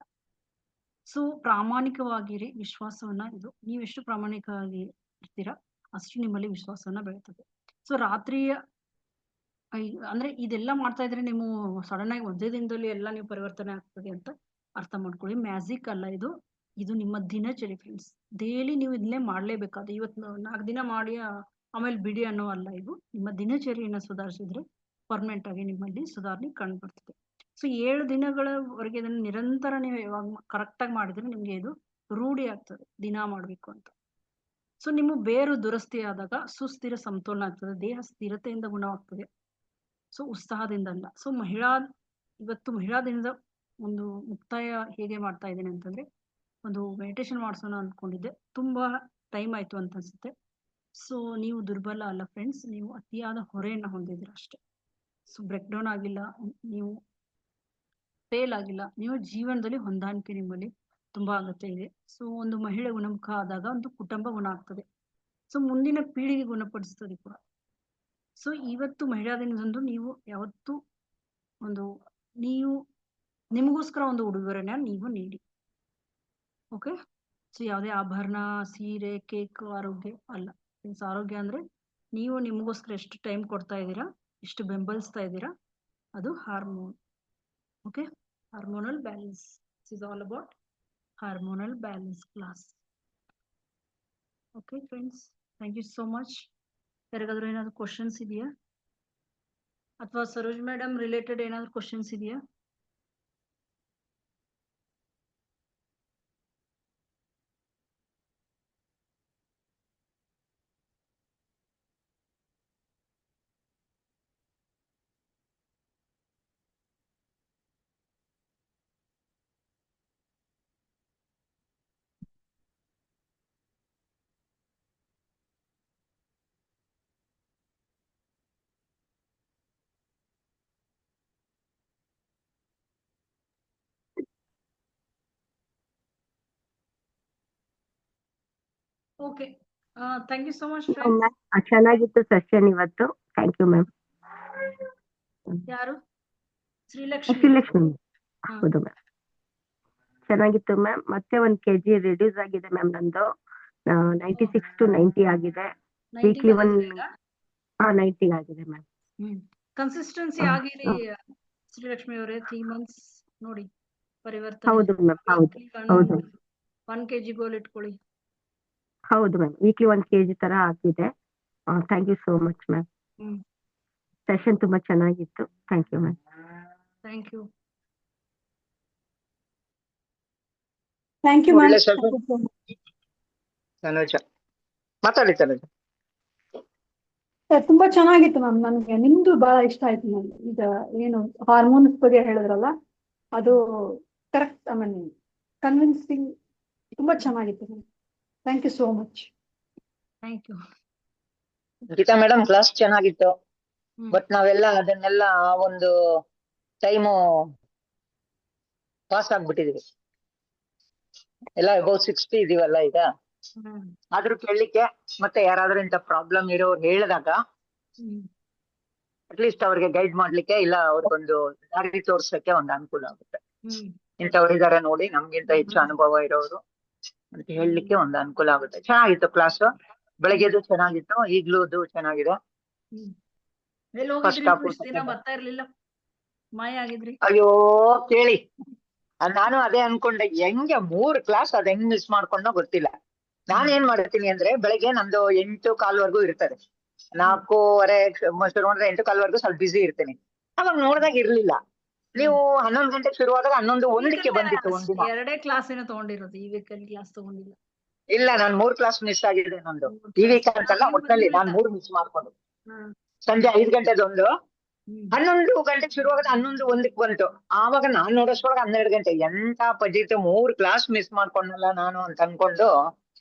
ಸೊ ಪ್ರಾಮಾಣಿಕವಾಗಿರಿ, ವಿಶ್ವಾಸವನ್ನ, ಇದು ನೀವೆಷ್ಟು ಪ್ರಾಮಾಣಿಕವಾಗಿ ಇರ್ತೀರಾ ಅಷ್ಟು ನಿಮ್ಮಲ್ಲಿ ವಿಶ್ವಾಸವನ್ನ ಬೆಳೀತದೆ. ಸೊ ರಾತ್ರಿಯ ಅಂದ್ರೆ ಇದೆಲ್ಲ ಮಾಡ್ತಾ ಇದ್ರೆ ನೀವು ಸಡನ್ ಆಗಿ ಒಂದೇ ದಿನದಲ್ಲಿ ಎಲ್ಲ ನೀವು ಪರಿವರ್ತನೆ ಆಗ್ತದೆ ಅಂತ ಅರ್ಥ ಮಾಡ್ಕೊಳ್ಳಿ. ಮ್ಯಾಜಿಕ್ ಅಲ್ಲ ಇದು, ಇದು ನಿಮ್ಮ ದಿನಚರಿ ಫ್ರೆಂಡ್ಸ್. ಡೈಲಿ ನೀವು ಇದನ್ನೇ ಮಾಡ್ಲೇಬೇಕಾದ್ರೆ, ಇವತ್ತು 4 ದಿನ ಮಾಡಿ ಆಮೇಲೆ ಬಿಡಿ ಅನ್ನೋ ಅಲ್ಲ ಇದು. ನಿಮ್ಮ ದಿನಚರಿಯನ್ನ ಸುಧಾರಿಸಿದ್ರೆ ಪರ್ಮನೆಂಟ್ ಆಗಿ ನಿಮ್ಮಲ್ಲಿ ಸುಧಾರಣೆ ಕಂಡು ಬರ್ತದೆ. ಸೊ 7 ದಿನಗಳವರೆಗೆ ಇದನ್ನು ನಿರಂತರ ನೀವು ಯಾವಾಗ ಕರೆಕ್ಟ್ ಆಗಿ ಮಾಡಿದ್ರೆ ನಿಮ್ಗೆ ಇದು ರೂಢಿ ಆಗ್ತದೆ ದಿನ ಮಾಡ್ಬೇಕು ಅಂತ. ಸೊ ನಿಮ್ಮ ಬೇರು ದುರಸ್ತಿ ಆದಾಗ ಸುಸ್ಥಿರ ಸಮತೋಲನ ಆಗ್ತದೆ, ದೇಹ ಸ್ಥಿರತೆಯಿಂದ ಗುಣವಾಗ್ತದೆ. ಸೊ ಉತ್ಸಾಹದಿಂದ ಅಲ್ಲ. ಸೊ ಇವತ್ತು ಮಹಿಳಾ ದಿನದ ಒಂದು ಮುಕ್ತಾಯ ಹೇಗೆ ಮಾಡ್ತಾ ಇದ್ದೇನೆ ಅಂತಂದ್ರೆ, ಒಂದು ಮೆಡಿಟೇಷನ್ ಮಾಡಿಸೋಣ ಅಂದ್ಕೊಂಡಿದ್ದೆ, ತುಂಬಾ ಟೈಮ್ ಆಯ್ತು ಅಂತ ಅನ್ಸುತ್ತೆ. ಸೊ ನೀವು ದುರ್ಬಲ ಅಲ್ಲ ಫ್ರೆಂಡ್ಸ್, ನೀವು ಅತಿಯಾದ ಹೊರೆಯನ್ನ ಹೊಂದಿದ್ದೀರ ಅಷ್ಟೇ. ಸೊ ಬ್ರೇಕ್ ಡೌನ್ ಆಗಿಲ್ಲ, ನೀವು ಫೇಲ್ ಆಗಿಲ್ಲ, ನೀವು ಜೀವನದಲ್ಲಿ ಹೊಂದಾಣಿಕೆ ನಿಮ್ಮಲ್ಲಿ ತುಂಬಾ ಅಗತ್ಯ ಇದೆ. ಸೊ ಒಂದು ಮಹಿಳೆ ಗುಣಮುಖ ಆದಾಗ ಒಂದು ಕುಟುಂಬ ಗುಣ ಆಗ್ತದೆ. ಸೊ ಮುಂದಿನ ಪೀಳಿಗೆ ಗುಣಪಡಿಸ್ತದೆ ಕೂಡ. ಸೊ ಇವತ್ತು ಮಹಿಳಾ ದಿನದಂದು ನೀವು ಯಾವತ್ತು ನಿಮಗೋಸ್ಕರ ಒಂದು ಉಡುಗೊರೆನ ನೀವು ನೀಡಿ. ಓಕೆ. ಸೊ ಯಾವುದೇ ಆಭರಣ, ಸೀರೆ, ಕೇಕ್, ಆರೋಗ್ಯ ಅಲ್ಲ, ಮೀನ್ಸ್ ಆರೋಗ್ಯ ಅಂದ್ರೆ ನೀವು ನಿಮಗೋಸ್ಕರ ಎಷ್ಟು ಟೈಮ್ ಕೊಡ್ತಾ ಇದ್ದೀರಾ, ಎಷ್ಟು ಬೆಂಬಲಿಸ್ತಾ ಇದ್ದೀರಾ, ಅದು hormone. Okay, hormonal balance is all about hormonal balance class. Okay friends, thank you so much. ಯಾರಿಗಾದ್ರೂ ಏನಾದ್ರು ಕ್ವಶನ್ಸ್ ಇದೆಯಾ, ಅಥವಾ ಸರೋಜ್ ಮೇಡಮ್ ರಿಲೇಟೆಡ್ ಏನಾದ್ರು ಕ್ವಶನ್ಸ್ ಇದೆಯಾ? Okay, thank you so much friends. ಚೆನ್ನಾಗಿತ್ತು ಸೆಷನ್ ಇವತ್ತು. Thank you ma'am. ಯಾರು? ಶ್ರೀಲಕ್ಷ್ಮಿ. ಶ್ರೀಲಕ್ಷ್ಮಿ, ಹಾ. ಹೌದು ಮ್ಯಾಮ್. ಚೆನ್ನಾಗಿತ್ತು ಮ್ಯಾಮ್. ಮತ್ತೆ 1 kg ರಿಡ್ಯೂಸ್ ಆಗಿದೆ ಮ್ಯಾಮ್. ನಂದು 96 to 90 ಆಗಿದೆ. 90 ವೀಕ್ಲಿ ಬಂದಿದೆ ಈಗ? 90 ಆಗಿದೆ ಮ್ಯಾಮ್. ಕನ್ಸಿಸ್ಟೆನ್ಸಿ ಆಗಿರಿ ಶ್ರೀಲಕ್ಷ್ಮಿ ಅವರೇ. 3 months ನೋಡಿ ಪರಿವರ್ತನೆ. ಹೌದು ಮ್ಯಾಮ್, ಹೌದು ಹೌದು 1 kg ಗೋಲ್ ಇಟ್ಕೊಳ್ಳಿ. ಹೌದು ಮ್ಯಾಮ್. ವೀಕ್ಲಿ 1 kg ತರ ಆಗಿದೆ. Thank you so much ma'am. Session ತುಂಬಾ ಚೆನ್ನಾಗಿತ್ತು. Thank you ma'am. Thank you. Thank you ma'am. ಒಳ್ಳೆ session. ತನುಜ ಮಾತಾಡಿ ತನುಜ. ತುಂಬಾ ಚೆನ್ನಾಗಿತ್ತು ಮ್ಯಾಮ್. ನನಗೆ ನಿಮ್ದು ಬಹಳ ಇಷ್ಟ ಆಯ್ತು ಮ್ಯಾಮ್. ಈಗ ಏನು ಹಾರ್ಮೋನ್ಸ್ ಬಗ್ಗೆ ಹೇಳಿದ್ರಲ್ಲ, ಅದು ಕರೆಕ್ಟ್. ಐ ಮೀನ್ ಕನ್ವಿನ್ಸಿಂಗ್, ತುಂಬಾ ಚೆನ್ನಾಗಿತ್ತು ma'am. Thank you so much. Thank you. Geetha madam class ಚೆನ್ನಾಗಿತ್ತು. ಬಟ್ ನಾವೆಲ್ಲ ಅದನ್ನೆಲ್ಲ ಒಂದು ಟೈಮು ಪಾಸ್ ಆಗ್ಬಿಟ್ಟಿದೀವಿ. ಎಲ್ಲ ಅಬೌವ್ 60 ಇದೀವಲ್ಲ ಈಗ. ಆದ್ರೂ ಕೇಳಲಿಕ್ಕೆ ಮತ್ತೆ ಯಾರಾದ್ರೂ ಇಂಥ ಪ್ರಾಬ್ಲಮ್ ಇರೋರು ಹೇಳಿದಾಗ ಅಟ್ಲೀಸ್ಟ್ ಅವ್ರಿಗೆ ಗೈಡ್ ಮಾಡ್ಲಿಕ್ಕೆ, ಇಲ್ಲ ಅವ್ರಿಗೊಂದು ದಾರಿ ತೋರ್ಸಕ್ಕೆ ಒಂದು ಅನುಕೂಲ ಆಗುತ್ತೆ. ಇಂಥವ್ರಿದಾರೆ ನೋಡಿ, ನಮ್ಗಿಂತ ಹೆಚ್ಚು ಅನುಭವ ಇರೋರು ಅಂತ ಹೇಳಲಿಕ್ಕೆ ಒಂದು ಅನುಕೂಲ ಆಗುತ್ತೆ. ಚೆನ್ನಾಗಿತ್ತು ಕ್ಲಾಸ್. ಬೆಳಗ್ಗೆದು ಚೆನ್ನಾಗಿತ್ತು, ಈಗ್ಲೂದು ಚೆನ್ನಾಗಿದೆ. ಎಲ್ಲಿ First ಹೋಗಿದ್ರಿ? half ಇಷ್ಟ್ ದಿನ ಬರ್ತಾ ಇರ್ಲಿಲ್ಲ, ಮಾಯ ಆಗಿದ್ರಿ. ಅಯ್ಯೋ ಕೇಳಿ, ನಾನು ಅದೇ ಅನ್ಕೊಂಡೆ, ಹೆಂಗೆ 3 ಕ್ಲಾಸ್ ಅದ್ ಹೆಂಗ್ ಮಿಸ್ ಮಾಡ್ಕೊಂಡೋ ಗೊತ್ತಿಲ್ಲ. ನಾನ್ ಏನ್ ಮಾಡ್ತೀನಿ ಅಂದ್ರೆ, ಬೆಳಗ್ಗೆ ನಂದು 8:15 ಇರ್ತದೆ. 4:15 ಶುರು ಮಾಡಿದ್ರೆ 8:15 ಸ್ವಲ್ಪ ಬಿಸಿ ಇರ್ತೀನಿ. ಅವಾಗ ನೋಡ್ದಾಗ ಇರ್ಲಿಲ್ಲ. ನೀವು 11 ಗಂಟೆಗೆ ಶುರುವಾದಾಗ 11:01 ಬಂದಿತ್ತು ಒಂದಿನ. 2 ಕ್ಲಾಸ್ ಏನೋ ತಗೊಂಡಿರೋದು, ಈ ವೀಕೆಂಡ್ ಕ್ಲಾಸ್ ತಗೊಂಡಿಲ್ಲ. ಇಲ್ಲ, ನಾನ್ 3 ಕ್ಲಾಸ್ ಮಿಸ್ ಆಗಿದೆ ನಂದು. ಈ ವೀಕೆಂಡ್ ಅಂತಲ್ಲ, ಒಟ್ಟಲ್ಲಿ ನಾನ್ 3 ಮಿಸ್ ಮಾಡ್ಕೊಂಡು. ಸಂಜೆ 5 ಗಂಟೆದೊಂದು, 11 ಗಂಟೆಗೆ ಶುರುವಾಗದ 11:01 ಬಂತು. ಆವಾಗ ನಾನ್ ನೋಡೋಷ್ರೊಳಗೆ 12 ಗಂಟೆ. ಎಂತ ಪಜಿತು, 3 ಕ್ಲಾಸ್ ಮಿಸ್ ಮಾಡ್ಕೊಂಡಲ್ಲ ನಾನು ಅಂತ ಅನ್ಕೊಂಡು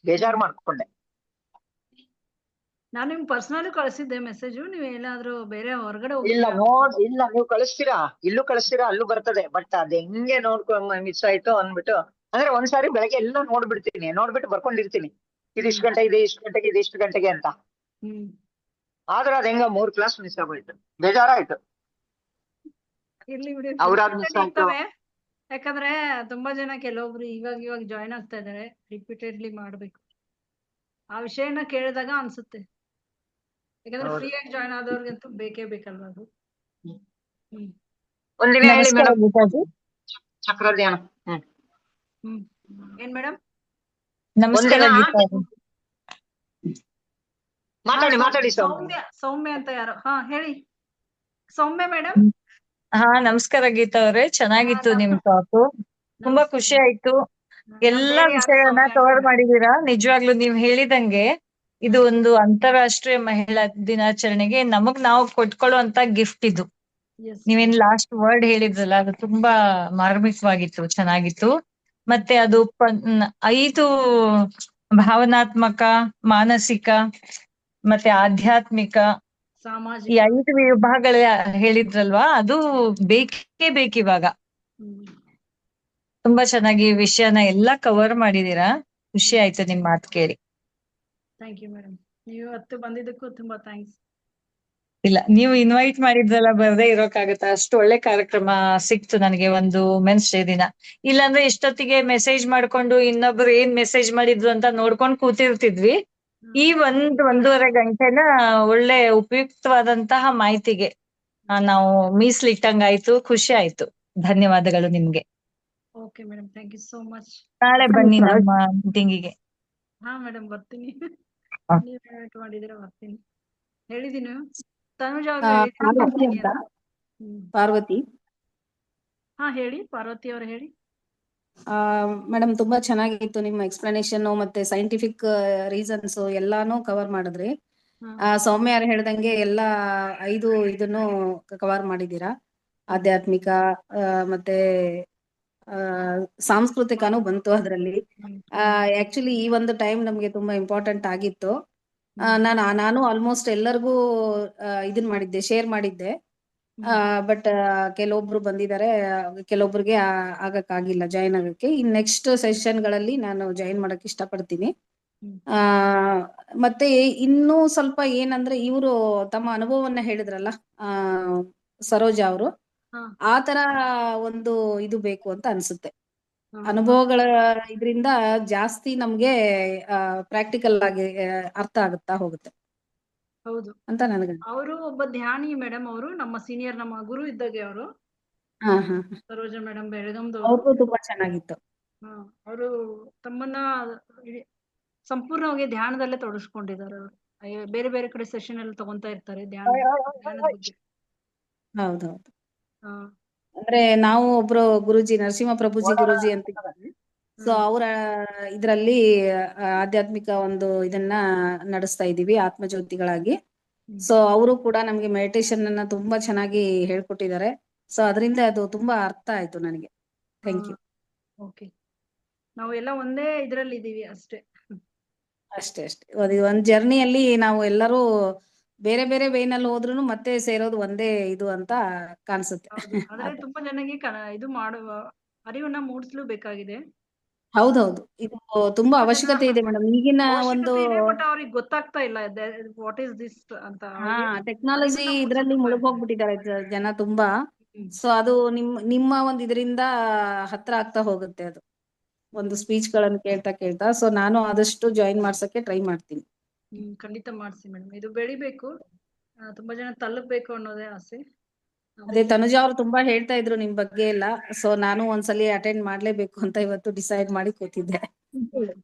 ಬೇಜಾರ್ ಮಾಡ್ಕೊಂಡೆ. ನಾನು ನಿಮ್ಗೆ ಪರ್ಸನಲ್ ಕಳಿಸಿದ್ದೆ ಮೆಸೇಜ್. ನೀವು ಎಲ್ಲಾದ್ರೂ ಬೇರೆ ಹೊರಗಡೆ ಇಲ್ಲ ಇಲ್ಲ, ನೀವು ಕಳಿಸ್ತೀರಾ, ಇಲ್ಲೂ ಕಳಿಸ್ತೀರಾ, ಅಲ್ಲೂ ಬರ್ತದೆ. ಬಟ್ ಅದ್ ಹೆಂಗೆ ನೋಡ್ಕೊಂಡ್ ಮಿಸ್ ಆಯ್ತು ಅಂದ್ಬಿಟ್ಟು, ಅಂದ್ರೆ ಒಂದ್ಸಾರಿ ಬೆಳಗ್ಗೆ ಎಲ್ಲ ನೋಡ್ಬಿಡ್ತೀನಿ, ನೋಡ್ಬಿಟ್ಟು ಬರ್ಕೊಂಡಿರ್ತೀನಿ, ಇದಿಷ್ಟು ಗಂಟೆ ಇದೆ, ಇಷ್ಟು ಗಂಟೆಗೆ, ಇದಿಷ್ಟು ಗಂಟೆಗೆ ಅಂತ. ಆದ್ರೆ ಅದ್ ಹೆಂಗ 3 ಕ್ಲಾಸ್ ಮಿಸ್ ಆಗೋಯ್ತು. ಬೇಜಾರಾಯ್ತು. ಇರ್ಲಿ ಬಿಡಿ, ಅವ್ರಾಗ್ ಮಿಸ್ ಆಯ್ತು. ಯಾಕಂದ್ರೆ ತುಂಬಾ ಜನ ಕೆಲವೊಬ್ರು ಇವಾಗ ಜಾಯ್ನ್ ಆಗ್ತಾ ಇದಾರೆ. ರಿಪೀಟೆಡ್ಲಿ ಮಾಡ್ಬೇಕು. ಆ ವಿಷಯನ ಕೇಳಿದಾಗ ಅನ್ಸುತ್ತೆ. ಯಾಕಂದ್ರೆ ಫ್ರೀ ಆಗಿ ಜಾಯ್ನ್ ಆದವ್ರಿಗಂತೂ ಬೇಕೇ ಬೇಕಲ್ವಾ ಅದು. ಒಂದಿನ ಹೇಳಿ ಮೇಡಮ್, ಚಕ್ರ ಧ್ಯಾನ. ಏನ್ ಮೇಡಮ್? ನಮಸ್ಕಾರ ಗೀತಾ ಅವ್ರೆ. ಮಾತಾಡಿ ಸೌಮ್ಯ ಅಂತ ಯಾರು? ಹಾ ಹೇಳಿ ಸೌಮ್ಯ ಮೇಡಮ್. ಹಾ ನಮಸ್ಕಾರ ಗೀತಾ ಅವ್ರೆ. ಚೆನ್ನಾಗಿತ್ತು ನಿಮ್ ಟಾಕು, ತುಂಬಾ ಖುಷಿ ಆಯ್ತು. ಎಲ್ಲಾ ವಿಷಯಗಳನ್ನ ಕವರ್ ಮಾಡಿದೀರಾ. ನಿಜವಾಗ್ಲೂ ನೀವ್ ಹೇಳಿದಂಗೆ ಇದು ಒಂದು ಅಂತಾರಾಷ್ಟ್ರೀಯ ಮಹಿಳಾ ದಿನಾಚರಣೆಗೆ ನಾವು ಕೊಟ್ಕೊಳ್ಳುವಂತ ಗಿಫ್ಟ್ ಇದು. ನೀವೇನ್ ಲಾಸ್ಟ್ ವರ್ಡ್ ಹೇಳಿದ್ರಲ್ಲ, ಅದು ತುಂಬಾ ಮಾರ್ಮಿಕವಾಗಿತ್ತು, ಚೆನ್ನಾಗಿತ್ತು. ಮತ್ತೆ ಅದು 5 ಭಾವನಾತ್ಮಕ, ಮಾನಸಿಕ ಮತ್ತೆ ಆಧ್ಯಾತ್ಮಿಕ, ಈ 5 ವಿಭಾಗಗಳ ಹೇಳಿದ್ರಲ್ವಾ, ಅದು ಬೇಕೇ ಬೇಕಿವಾಗ. ತುಂಬಾ ಚೆನ್ನಾಗಿ ವಿಷಯನ ಎಲ್ಲಾ ಕವರ್ ಮಾಡಿದೀರಾ. ಖುಷಿ ಆಯ್ತು ನಿಮ್ ಮಾತು ಕೇಳಿ. Thank you madam. ನೀವು ಇವತ್ತು ಬಂದಿದ್ದಕ್ಕೂ ತುಂಬಾ ಥ್ಯಾಂಕ್ಸ್. ಇಲ್ಲ, ನೀವು ಇನ್ವೈಟ್ ಮಾಡಿದ್ರಲ್ಲ, ಬರದೇ ಇರೋಕ್ಕಾಗತ್ತಾ? ಅಷ್ಟು ಒಳ್ಳೆ ಕಾರ್ಯಕ್ರಮ ಸಿಕ್ತು ನನಗೆ ಒಂದು ವುಮೆನ್ಸ್ ಡೇ ದಿನ. ಇಲ್ಲಾಂದ್ರೆ ಇಷ್ಟೊತ್ತಿಗೆ ಮೆಸೇಜ್ ಮಾಡ್ಕೊಂಡು ಇನ್ನೊಬ್ರು ಏನ್ ಮೆಸೇಜ್ ಮಾಡಿದ್ರು ಅಂತ ನೋಡ್ಕೊಂಡು ಕೂತಿರ್ತಿದ್ವಿ. ಈ ಒಂದೂವರೆ ಗಂಟೆನ ಒಳ್ಳೆ ಉಪಯುಕ್ತವಾದಂತಹ ಮಾಹಿತಿಗೆ ನಾವು ಮೀಸಲಿಟ್ಟಂಗಾಯ್ತು. ಖುಷಿ ಆಯ್ತು. ಧನ್ಯವಾದಗಳು ನಿಮ್ಗೆ. Okay madam, thank you so much. ನಾಳೆ ಬನ್ನಿ ನಮ್ಮ ಮೀಟಿಂಗಿಗೆ. ಹಾ ಮೇಡಮ್, ಬರ್ತೀನಿ. ಹಾ. ನೀವ್ ಇನ್ವೈಟ್ ಮಾಡಿದ್ರೆ ಬರ್ತೀನಿ. ಹೇಳಿದೀನಿ ತನುಜ ಆ, ಅವ್ರಿಗೆ ಪಾರ್ವತಿ ಬರ್ತೀನಿ ಅಂತ ಅಂತ. ಪಾರ್ವತಿ ಹಾ ಹೇಳಿ ಪಾರ್ವತಿ ಅವ್ರು ಹೇಳಿ. ಮೇಡಮ್, ತುಂಬಾ ಚೆನ್ನಾಗಿತ್ತು ನಿಮ್ಮ ಎಕ್ಸ್ಪ್ಲನೇಷನ್ ಮತ್ತೆ ಸೈಂಟಿಫಿಕ್ ರೀಸನ್ಸ್ ಎಲ್ಲಾನು ಕವರ್ ಮಾಡಿದ್ರಿ. ಸೌಮ್ಯ ಅವ್ರು ಹೇಳ್ದಂಗೆ ಎಲ್ಲಾ 5 ಇದನ್ನು ಕವರ್ ಮಾಡಿದೀರಾ. ಆಧ್ಯಾತ್ಮಿಕ ಮತ್ತೆ ಸಾಂಸ್ಕೃತಿಕನೂ ಬಂತು ಅದರಲ್ಲಿ. ಆಕ್ಚುಲಿ ಈ ಒಂದು ಟೈಮ್ ನಮ್ಗೆ ತುಂಬಾ ಇಂಪಾರ್ಟೆಂಟ್ ಆಗಿತ್ತು. ನಾನು ಆಲ್ಮೋಸ್ಟ್ ಎಲ್ಲರಿಗೂ ಇದನ್ ಮಾಡಿದ್ದೆ, ಶೇರ್ ಮಾಡಿದ್ದೆ. ಬಟ್ ಕೆಲವೊಬ್ರು ಬಂದಿದ್ದಾರೆ, ಕೆಲವೊಬ್ರಿಗೆ ಆಗಕ್ಕಾಗಿಲ್ಲ ಜಾಯಿನ್ ಆಗಕ್ಕೆ. ಇನ್ ನೆಕ್ಸ್ಟ್ ಸೆಷನ್ ಗಳಲ್ಲಿ ನಾನು ಜಾಯಿನ್ ಮಾಡಕ್ ಇಷ್ಟಪಡ್ತೀನಿ. ಮತ್ತೆ ಇನ್ನೂ ಸ್ವಲ್ಪ ಏನಂದ್ರೆ, ಇವರು ತಮ್ಮ ಅನುಭವವನ್ನ ಹೇಳಿದ್ರಲ್ಲ, ಸರೋಜಾ ಅವರು, ಆ ತರ ಒಂದು ಇದು ಬೇಕು ಅಂತ ಅನ್ಸುತ್ತೆ. ಅನುಭವಗಳ ಇದರಿಂದ ಜಾಸ್ತಿ ನಮ್ಗೆ ಪ್ರಾಕ್ಟಿಕಲ್ ಆಗಿ ಅರ್ಥ ಆಗುತ್ತಾ ಹೋಗುತ್ತೆ ಹೌದು ಅಂತ ನನಗೆ. ಅವರು ಒಬ್ಬ ಧ್ಯಾನಿ ಮೇಡಮ್, ಅವರು ನಮ್ಮ ಸೀನಿಯರ್, ನಮ್ಮ ಗುರು ಇದ್ದಾಗೆ ಅವರು. ಸರೋಜಾ ಮೇಡಮ್ ಬೆಳಗಾಂದವರು. ಅವ್ರಿಗೂ ತುಂಬಾ ಚೆನ್ನಾಗಿತ್ತು. ಅವರು ತಮ್ಮನ್ನ ಸಂಪೂರ್ಣವಾಗಿ ಧ್ಯಾನದಲ್ಲೇ ತೊಡಗಿಸ್ಕೊಂಡಿದ್ದಾರೆ. ಅವರು ಬೇರೆ ಬೇರೆ ಕಡೆ ಸೆಷನ್ ಅಲ್ಲಿ ತಗೊಂತಾ ಇರ್ತಾರೆ ಧ್ಯಾನದ ಬಗ್ಗೆ. ಹೌದೌದು. ಅಂದ್ರೆ ನಾವು ಒಬ್ರು ಗುರುಜಿ, ನರಸಿಂಹ ಪ್ರಭುಜಿ ಗುರುಜಿ ಅಂತ ಇದ್ದಾರೆ. ಸೊ ಅವರ ಇದ್ರಲ್ಲಿ ಆಧ್ಯಾತ್ಮಿಕ ಒಂದು ಇದನ್ನ ನಡೆಸ್ತಾ ಇದೀವಿ ಆತ್ಮಜ್ಯೋತಿಗಳಾಗಿ. ಸೊ ಅವರು ಕೂಡ ನಮ್ಗೆ ಮೆಡಿಟೇಷನ್ ಅನ್ನ ತುಂಬಾ ಚೆನ್ನಾಗಿ ಹೇಳ್ಕೊಟ್ಟಿದ್ದಾರೆ. ಸೊ ಅದರಿಂದ ಅದು ತುಂಬಾ ಅರ್ಥ ಆಯ್ತು ನನಗೆ. Thank you. ಓಕೆ, ನಾವು ಎಲ್ಲ ಒಂದೇ ಇದ್ರಲ್ಲಿ ಇದೀವಿ ಅಷ್ಟೇ. ಅಷ್ಟೇ. ಒಂದ್ ಜರ್ನಿಯಲ್ಲಿ ನಾವು ಎಲ್ಲರೂ ಬೇರೆ ಬೇರೆ ವೇನಲ್ಲಿ ಹೋದ್ರು ಮತ್ತೆ ಸೇರೋದು ಒಂದೇ ಇದು ಅಂತ ಕಾಣಿಸುತ್ತೆ. ಆದ್ರೆ ತುಂಬಾ ಜನಕ್ಕೆ ಇದು ಮಾಡುವ ಅರಿವನ್ನ ಮೂಡಿಸ್ಲು ಬೇಕಾಗಿದೆ. ಹೌದೌದು, ಇದು ತುಂಬಾ ಅವಶ್ಯಕತೆ ಇದೆ ಮೇಡಮ್ ಈಗಿನ ಒಂದು. ಬಟ್ ಅವ್ರಿಗೆ ಗೊತ್ತಾಗ್ತಾ ಇಲ್ಲ ವಾಟ್ ಇಸ್ ದಿಸ್ ಅಂತ. ಟೆಕ್ನಾಲಜಿ ಇದ್ರಲ್ಲಿ ಮುಳುಗೋಗ್ಬಿಟ್ಟಿದ್ದಾರೆ ಜನ ತುಂಬಾ. ಸೊ ಅದು ನಿಮ್ಮ ಒಂದು ಇದರಿಂದ ಹತ್ರ ಆಗ್ತಾ ಹೋಗುತ್ತೆ ಅದು, ಒಂದು ಸ್ಪೀಚ್ ಗಳನ್ನು ಕೇಳ್ತಾ ಕೇಳ್ತಾ. ಸೊ ನಾನು ಆದಷ್ಟು ಜಾಯಿನ್ ಮಾಡ್ಸಕ್ಕೆ ಟ್ರೈ ಮಾಡ್ತೀನಿ. ಖಂಡಿತ ಮಾಡ್ಸಿ ಮೇಡಮ್, ಇದು ಬೆಳಿಬೇಕು, ತುಂಬಾ ಜನ ತಲುಪಬೇಕು ಅನ್ನೋದೇ ಆಸೆ. ಅದೇ ತನುಜಾ ಅವ್ರು ತುಂಬಾ ಹೇಳ್ತಾ ಇದ್ರು ನಿಮ್ ಬಗ್ಗೆ ಎಲ್ಲ. ಸೊ ನಾನು ಒಂದ್ಸಲಿ ಅಟೆಂಡ್ ಮಾಡ್ಲೇಬೇಕು ಅಂತ ಇವತ್ತು ಡಿಸೈಡ್ ಮಾಡಿ ಕೂತಿದ್ದೆ.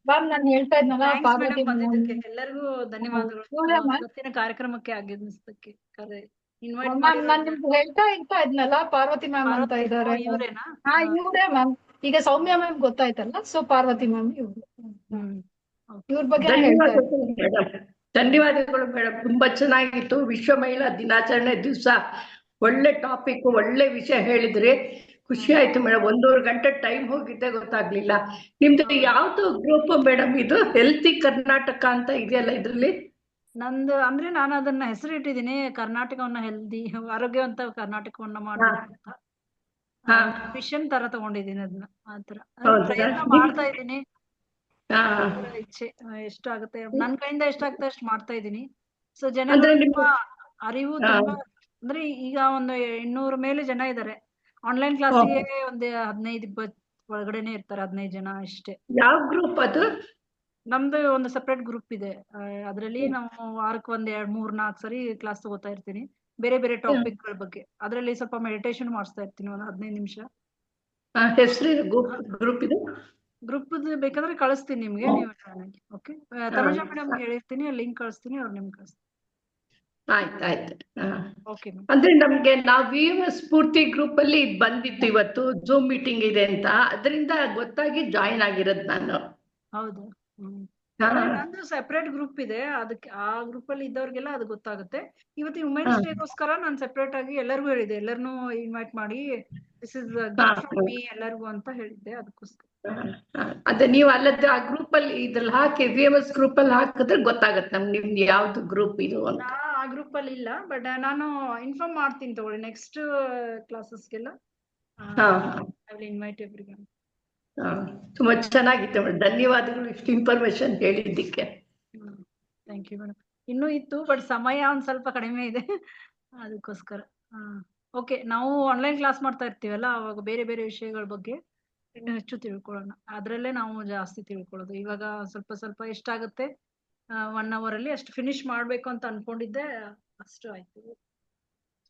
ಮ್ಯಾಮ್, ನಾನು ಹೇಳ್ತಾ ಇದ್ನಲ್ಲ ಪಾರ್ವತಿ ಎಲ್ಲರಿಗೂ ಧನ್ಯವಾದಗಳು ಇವತ್ತಿನ ಕಾರ್ಯಕ್ರಮಕ್ಕೆ ಆಗಮಿಸಿದ್ದಕ್ಕೆ. ಮ್ಯಾಮ್, ನಾನು ನಿಮ್ಗೆ ಹೇಳ್ತಾ ಇದ್ನಲ್ಲ ಪಾರ್ವತಿ ಮ್ಯಾಮ್ ಅಂತ ಇದ್ದಾರೆ. ಇವ್ರೇ ಮ್ಯಾಮ್. ಈಗ ಸೌಮ್ಯ ಮ್ಯಾಮ್ ಗೊತ್ತಾಯ್ತಲ್ಲ, ಸೊ ಪಾರ್ವತಿ ಮ್ಯಾಮ್ ಇವ್ರ ಬಗ್ಗೆ ಧನ್ಯವಾದಗಳು ಮೇಡಮ್. ತುಂಬಾ ಚೆನ್ನಾಗಿತ್ತು. ವಿಶ್ವ ಮಹಿಳಾ ದಿನಾಚರಣೆ ದಿವಸ ಒಳ್ಳೆ ಟಾಪಿಕ್, ಒಳ್ಳೆ ವಿಷಯ ಹೇಳಿದ್ರಿ. ಖುಷಿ ಆಯ್ತು ಮೇಡಮ್. 1.5 ಗಂಟೆ ಟೈಮ್ ಹೋಗಿದ್ದೆ ಗೊತ್ತಾಗ್ಲಿಲ್ಲ. ನಿಮ್ದು ಯಾವ್ದು ಗ್ರೂಪ್ ಮೇಡಮ್ ಇದು? ಹೆಲ್ತಿ ಕರ್ನಾಟಕ ಅಂತ ಇದೆಯಲ್ಲ ಇದ್ರಲ್ಲಿ? ನಂದು ಅಂದ್ರೆ ನಾನು ಅದನ್ನ ಹೆಸರು ಇಟ್ಟಿದ್ದೀನಿ, ಕರ್ನಾಟಕವನ್ನ ಹೆಲ್ದಿ ಆರೋಗ್ಯವಂತ ಕರ್ನಾಟಕವನ್ನ ಮಾಡ್ಬೇಕು ಅಂತ ಮಿಷನ್ ತರ ತಗೊಂಡಿದ್ದೀನಿ. ಅದನ್ನ ಆತರ ಪ್ರಯತ್ನ ಮಾಡ್ತಾ ಇದ್ದೀನಿ. ಇಚ್ಛೆ ಎಷ್ಟಾಗುತ್ತೆ ನನ್ ಕೈಯಿಂದ ಎಷ್ಟಾಗ್ತದೆ ಅಷ್ಟು ಮಾಡ್ತಾ ಇದ್ದೀನಿ. ಸೊ ಜನ ಅರಿವು ತುಂಬಾ, ಅಂದ್ರೆ ಈಗ ಒಂದು 800 ಮೇಲೆ ಜನ ಇದ್ದಾರೆ. ಆನ್ಲೈನ್ ಕ್ಲಾಸಿಗೆ ಒಂದು 15-20 ಒಳಗಡೆನೆ ಇರ್ತಾರೆ, 15 ಜನ ಅಷ್ಟೇ. ಯಾವ ಗ್ರೂಪ್ ಅದು? ನಮ್ದು ಒಂದು ಸೆಪರೇಟ್ ಗ್ರೂಪ್ ಇದೆ. ಅದ್ರಲ್ಲಿ ನಾವು ವಾರಕ್ಕೆ 2-3-4 ಸರಿ ಕ್ಲಾಸ್ ತಗೋತಾ ಇರ್ತೀನಿ, ಬೇರೆ ಬೇರೆ ಟಾಪಿಕ್ ಗಳ ಬಗ್ಗೆ. ಅದ್ರಲ್ಲಿ ಸ್ವಲ್ಪ ಮೆಡಿಟೇಷನ್ ಮಾಡಿಸ್ತಾ ಇರ್ತೀನಿ ಒಂದು 15 ನಿಮಿಷ. ಹೆಸರು ಗ್ರೂಪ್ ಇದೆ? ಗ್ರೂಪ್ ಬೇಕಾದ್ರೆ ಕಳಿಸ್ತೀನಿ ನಿಮ್ಗೆ, ನೀವು ಜಾಯ್ನ್ ಆಗಿ. ಓಕೆ, ತನುಜಾ ಮೇಡಮ್ ಹೇಳಿರ್ತೀನಿ, ಲಿಂಕ್ ಕಳಿಸ್ತೀನಿ, ಅವ್ರು ನಿಮ್ಗೆ ಕಳಿಸ್ತೀನಿ. ಆಯ್ತಾಯ್ತು. ಅಂದ್ರೆ ನಮ್ಗೆ ನಾವು ಸ್ಫೂರ್ತಿ ಗ್ರೂಪ್ ಅಲ್ಲಿ ಬಂದಿತ್ತು, ಇವತ್ತು ಜೂಮ್ ಮೀಟಿಂಗ್ ಇದೆ ಅಂತ, ಅದರಿಂದ ಗೊತ್ತಾಗಿ ಜಾಯಿನ್ ಆಗಿರೋದು ನಾನು. ಹೌದು, ನಂದು ಸೆಪರೇಟ್ ಗ್ರೂಪ್ ಇದೆ, ಅದಕ್ಕೆ ಆ ಗ್ರೂಪ್ ಅಲ್ಲಿ ಇದ್ದವ್ರಿಗೆಲ್ಲ ಅದು ಗೊತ್ತಾಗುತ್ತೆ. ಇವತ್ತು ವುಮೆನ್ಸ್ ಡೇಗೋಸ್ಕರ ನಾನು ಸೆಪರೇಟ್ ಆಗಿ ಎಲ್ಲರಿಗೂ ಹೇಳಿದೆ, ಎಲ್ಲರನ್ನೂ ಇನ್ವೈಟ್ ಮಾಡಿ this is gift from me ಎಲ್ಲರಿಗೂ ಅಂತ ಹೇಳಿದ್ದೆ. ಅದಕ್ಕೋಸ್ಕರ ಅದೇ ನೀವು ಅಲ್ಲದ ಆ ಗ್ರೂಪ್ ಅಲ್ಲಿ ಇದ್ರಲ್ಲಿ ಹಾಕಿ, VMS ಗ್ರೂಪ್ ಅಲ್ಲಿ ಹಾಕಿದ್ರೆ ಗೊತ್ತಾಗತ್ತೆ ನಮ್ಗೆ ನಿಮ್ದು ಯಾವ್ದು ಗ್ರೂಪ್ ಇದು ಅಂತ. ಆ ಗ್ರೂಪ್ ಅಲ್ಲಿ ಇಲ್ಲ, ಬಟ್ ನಾನು ಇನ್ಫಾರ್ಮ್ ಮಾಡ್ತೀನಿ ತಗೊಳ್ಳಿ. ನೆಕ್ಸ್ಟ್ ಕ್ಲಾಸಸ್ಗೆಲ್ಲ ಐ ವಿಲ್ ಇನ್ವೈಟ್ ಎವ್ರಿವನ್. ತುಂಬಾ ಚೆನ್ನಾಗಿತ್ತು ಮೇಡಮ್, ಧನ್ಯವಾದಗಳು ಇಷ್ಟು ಇನ್ಫಾರ್ಮೇಶನ್ ಹೇಳಿದ್ದಕ್ಕೆ. Thank you madam. ಇನ್ನೂ ಇತ್ತು ಬಟ್ ಸಮಯ ಒಂದ್ ಸ್ವಲ್ಪ ಕಡಿಮೆ ಇದೆ, ಅದಕ್ಕೋಸ್ಕರ. ಓಕೆ, ನಾವು ಆನ್ಲೈನ್ ಕ್ಲಾಸ್ ಮಾಡ್ತಾ ಇರ್ತೀವಲ್ಲ, ಅವಾಗ ಬೇರೆ ಬೇರೆ ವಿಷಯಗಳ ಬಗ್ಗೆ ಇನ್ನೂ ಹೆಚ್ಚು ತಿಳ್ಕೊಳ್ಳೋಣ. ಅದ್ರಲ್ಲೇ ನಾವು ಜಾಸ್ತಿ ತಿಳ್ಕೊಳ್ಳೋದು. ಇವಾಗ ಸ್ವಲ್ಪ ಸ್ವಲ್ಪ ಎಷ್ಟಾಗುತ್ತೆ 1 hour ಅಲ್ಲಿ ಅಷ್ಟು ಫಿನಿಶ್ ಮಾಡ್ಬೇಕು ಅಂತ ಅನ್ಕೊಂಡಿದ್ದೆ, ಅಷ್ಟು ಆಯ್ತು.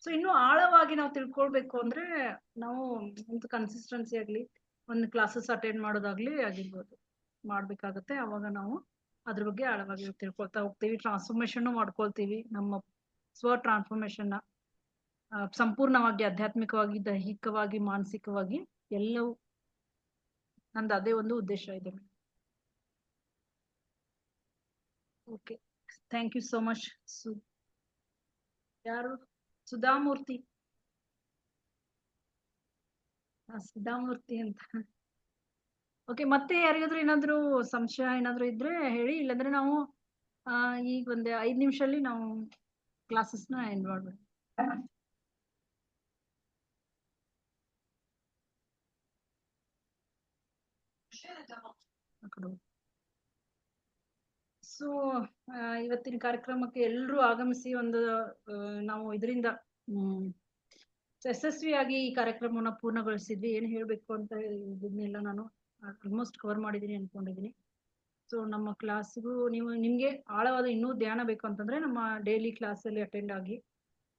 ಸೊ ಇನ್ನು ಆಳವಾಗಿ ನಾವು ತಿಳ್ಕೊಳ್ಬೇಕು ಅಂದ್ರೆ ನಾವು ಒಂದು ಕನ್ಸಿಸ್ಟೆನ್ಸಿ ಆಗ್ಲಿ, ಒಂದು ಕ್ಲಾಸಸ್ ಅಟೆಂಡ್ ಮಾಡೋದಾಗ್ಲಿ ಆಗಿರ್ಬೋದು ಮಾಡ್ಬೇಕಾಗತ್ತೆ. ಅವಾಗ ನಾವು ಅದ್ರ ಬಗ್ಗೆ ಆಳವಾಗಿ ತಿಳ್ಕೊಳ್ತಾ ಹೋಗ್ತೀವಿ, ಟ್ರಾನ್ಸ್ಫಾರ್ಮೇಶನ್ ಮಾಡ್ಕೊಳ್ತೀವಿ. ನಮ್ಮ ಸ್ವ ಟ್ರಾನ್ಸ್ಫಾರ್ಮೇಶನ್ ಸಂಪೂರ್ಣವಾಗಿ ಆಧ್ಯಾತ್ಮಿಕವಾಗಿ, ದೈಹಿಕವಾಗಿ, ಮಾನಸಿಕವಾಗಿ ಎಲ್ಲವೂ ನಂದು ಅದೇ ಒಂದು ಉದ್ದೇಶ ಇದೆ. Okay, thank you so much. ಯಾರು? ಸುಧಾಮೂರ್ತಿ. ಸುಧಾಮೂರ್ತಿ ಅಂತ. ಓಕೆ, ಮತ್ತೆ ಯಾರಿಗಾದ್ರೂ ಏನಾದ್ರು ಸಂಶಯ ಏನಾದ್ರು ಇದ್ರೆ ಹೇಳಿ, ಇಲ್ಲಾಂದ್ರೆ ನಾವು ಈಗ ಒಂದ್ 5 ನಿಮಿಷದಲ್ಲಿ ನಾವು ಕ್ಲಾಸಸ್ನ ಎಂಡ್ ಮಾಡ್ಬೇಕು. ಸೊ ಇವತ್ತಿನ ಕಾರ್ಯಕ್ರಮಕ್ಕೆ ಎಲ್ಲರೂ ಆಗಮಿಸಿ ಒಂದು ನಾವು ಇದರಿಂದ ಯಶಸ್ವಿಯಾಗಿ ಈ ಕಾರ್ಯಕ್ರಮವನ್ನ ಪೂರ್ಣಗೊಳಿಸಿದ್ವಿ. ಏನ್ ಹೇಳ್ಬೇಕು ಅಂತ ಇದನ್ನೆಲ್ಲ ನಾನು ಆಲ್ಮೋಸ್ಟ್ ಕವರ್ ಮಾಡಿದೀನಿ ಅನ್ಕೊಂಡಿದೀನಿ. ಸೊ ನಮ್ಮ ಕ್ಲಾಸ್ಗೂ ನಿಮ್ಗೆ ಆಳವಾದ ಇನ್ನೂ ಧ್ಯಾನ ಬೇಕು ಅಂತಂದ್ರೆ ನಮ್ಮ ಡೈಲಿ ಕ್ಲಾಸ್ ಅಲ್ಲಿ ಅಟೆಂಡ್ ಆಗಿ,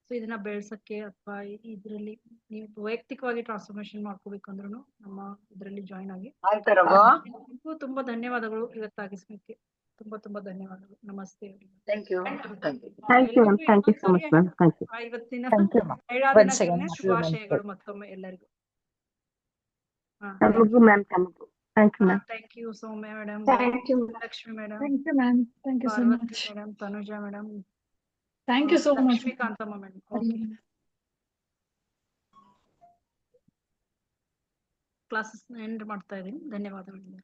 ಸೊ ಇದನ್ನ ಬೆಳ್ಸಕ್ಕೆ ಅಥವಾ ಇದರಲ್ಲಿ ನೀವು ವೈಯಕ್ತಿಕವಾಗಿ ಟ್ರಾನ್ಸ್ಫಾರ್ಮೇಶನ್ ಮಾಡ್ಕೋಬೇಕು ಅಂದ್ರೂ ನಮ್ಮ ಇದರಲ್ಲಿ ಜಾಯಿನ್ ಆಗಿ. ತುಂಬಾ ಧನ್ಯವಾದಗಳು ಇವತ್ತಾಗಿಸ್ಲಿಕ್ಕೆ. ತುಂಬಾ ಧನ್ಯವಾದಗಳು. ನಮಸ್ತೆ. Thank you. Thank you ma'am, thank you so much ma'am. Thank you. ಇವತ್ತಿನ Thank you, ma'am. ಮಹಿಳಾ Once again, ದಿನಾಚರಣೆ ಶುಭಾಶಯಗಳು ಮತ್ತೊಮ್ಮೆ ಎಲ್ಲರಿಗೂ. ತಮಗೂ ಮ್ಯಾಮ್, ತಮಗೂ thank you ma'am. Thank you Soumya madam, Thank you. Lakshmi madam, Thank you, ma'am. Thank you so Parvathi much. Madam, Tanuja madam, Thank you so much. Lakshmikanthamma madam. Okay, classes end ಮಾಡ್ತಾ ಇದ್ದೀನಿ. ಧನ್ಯವಾದಗಳು.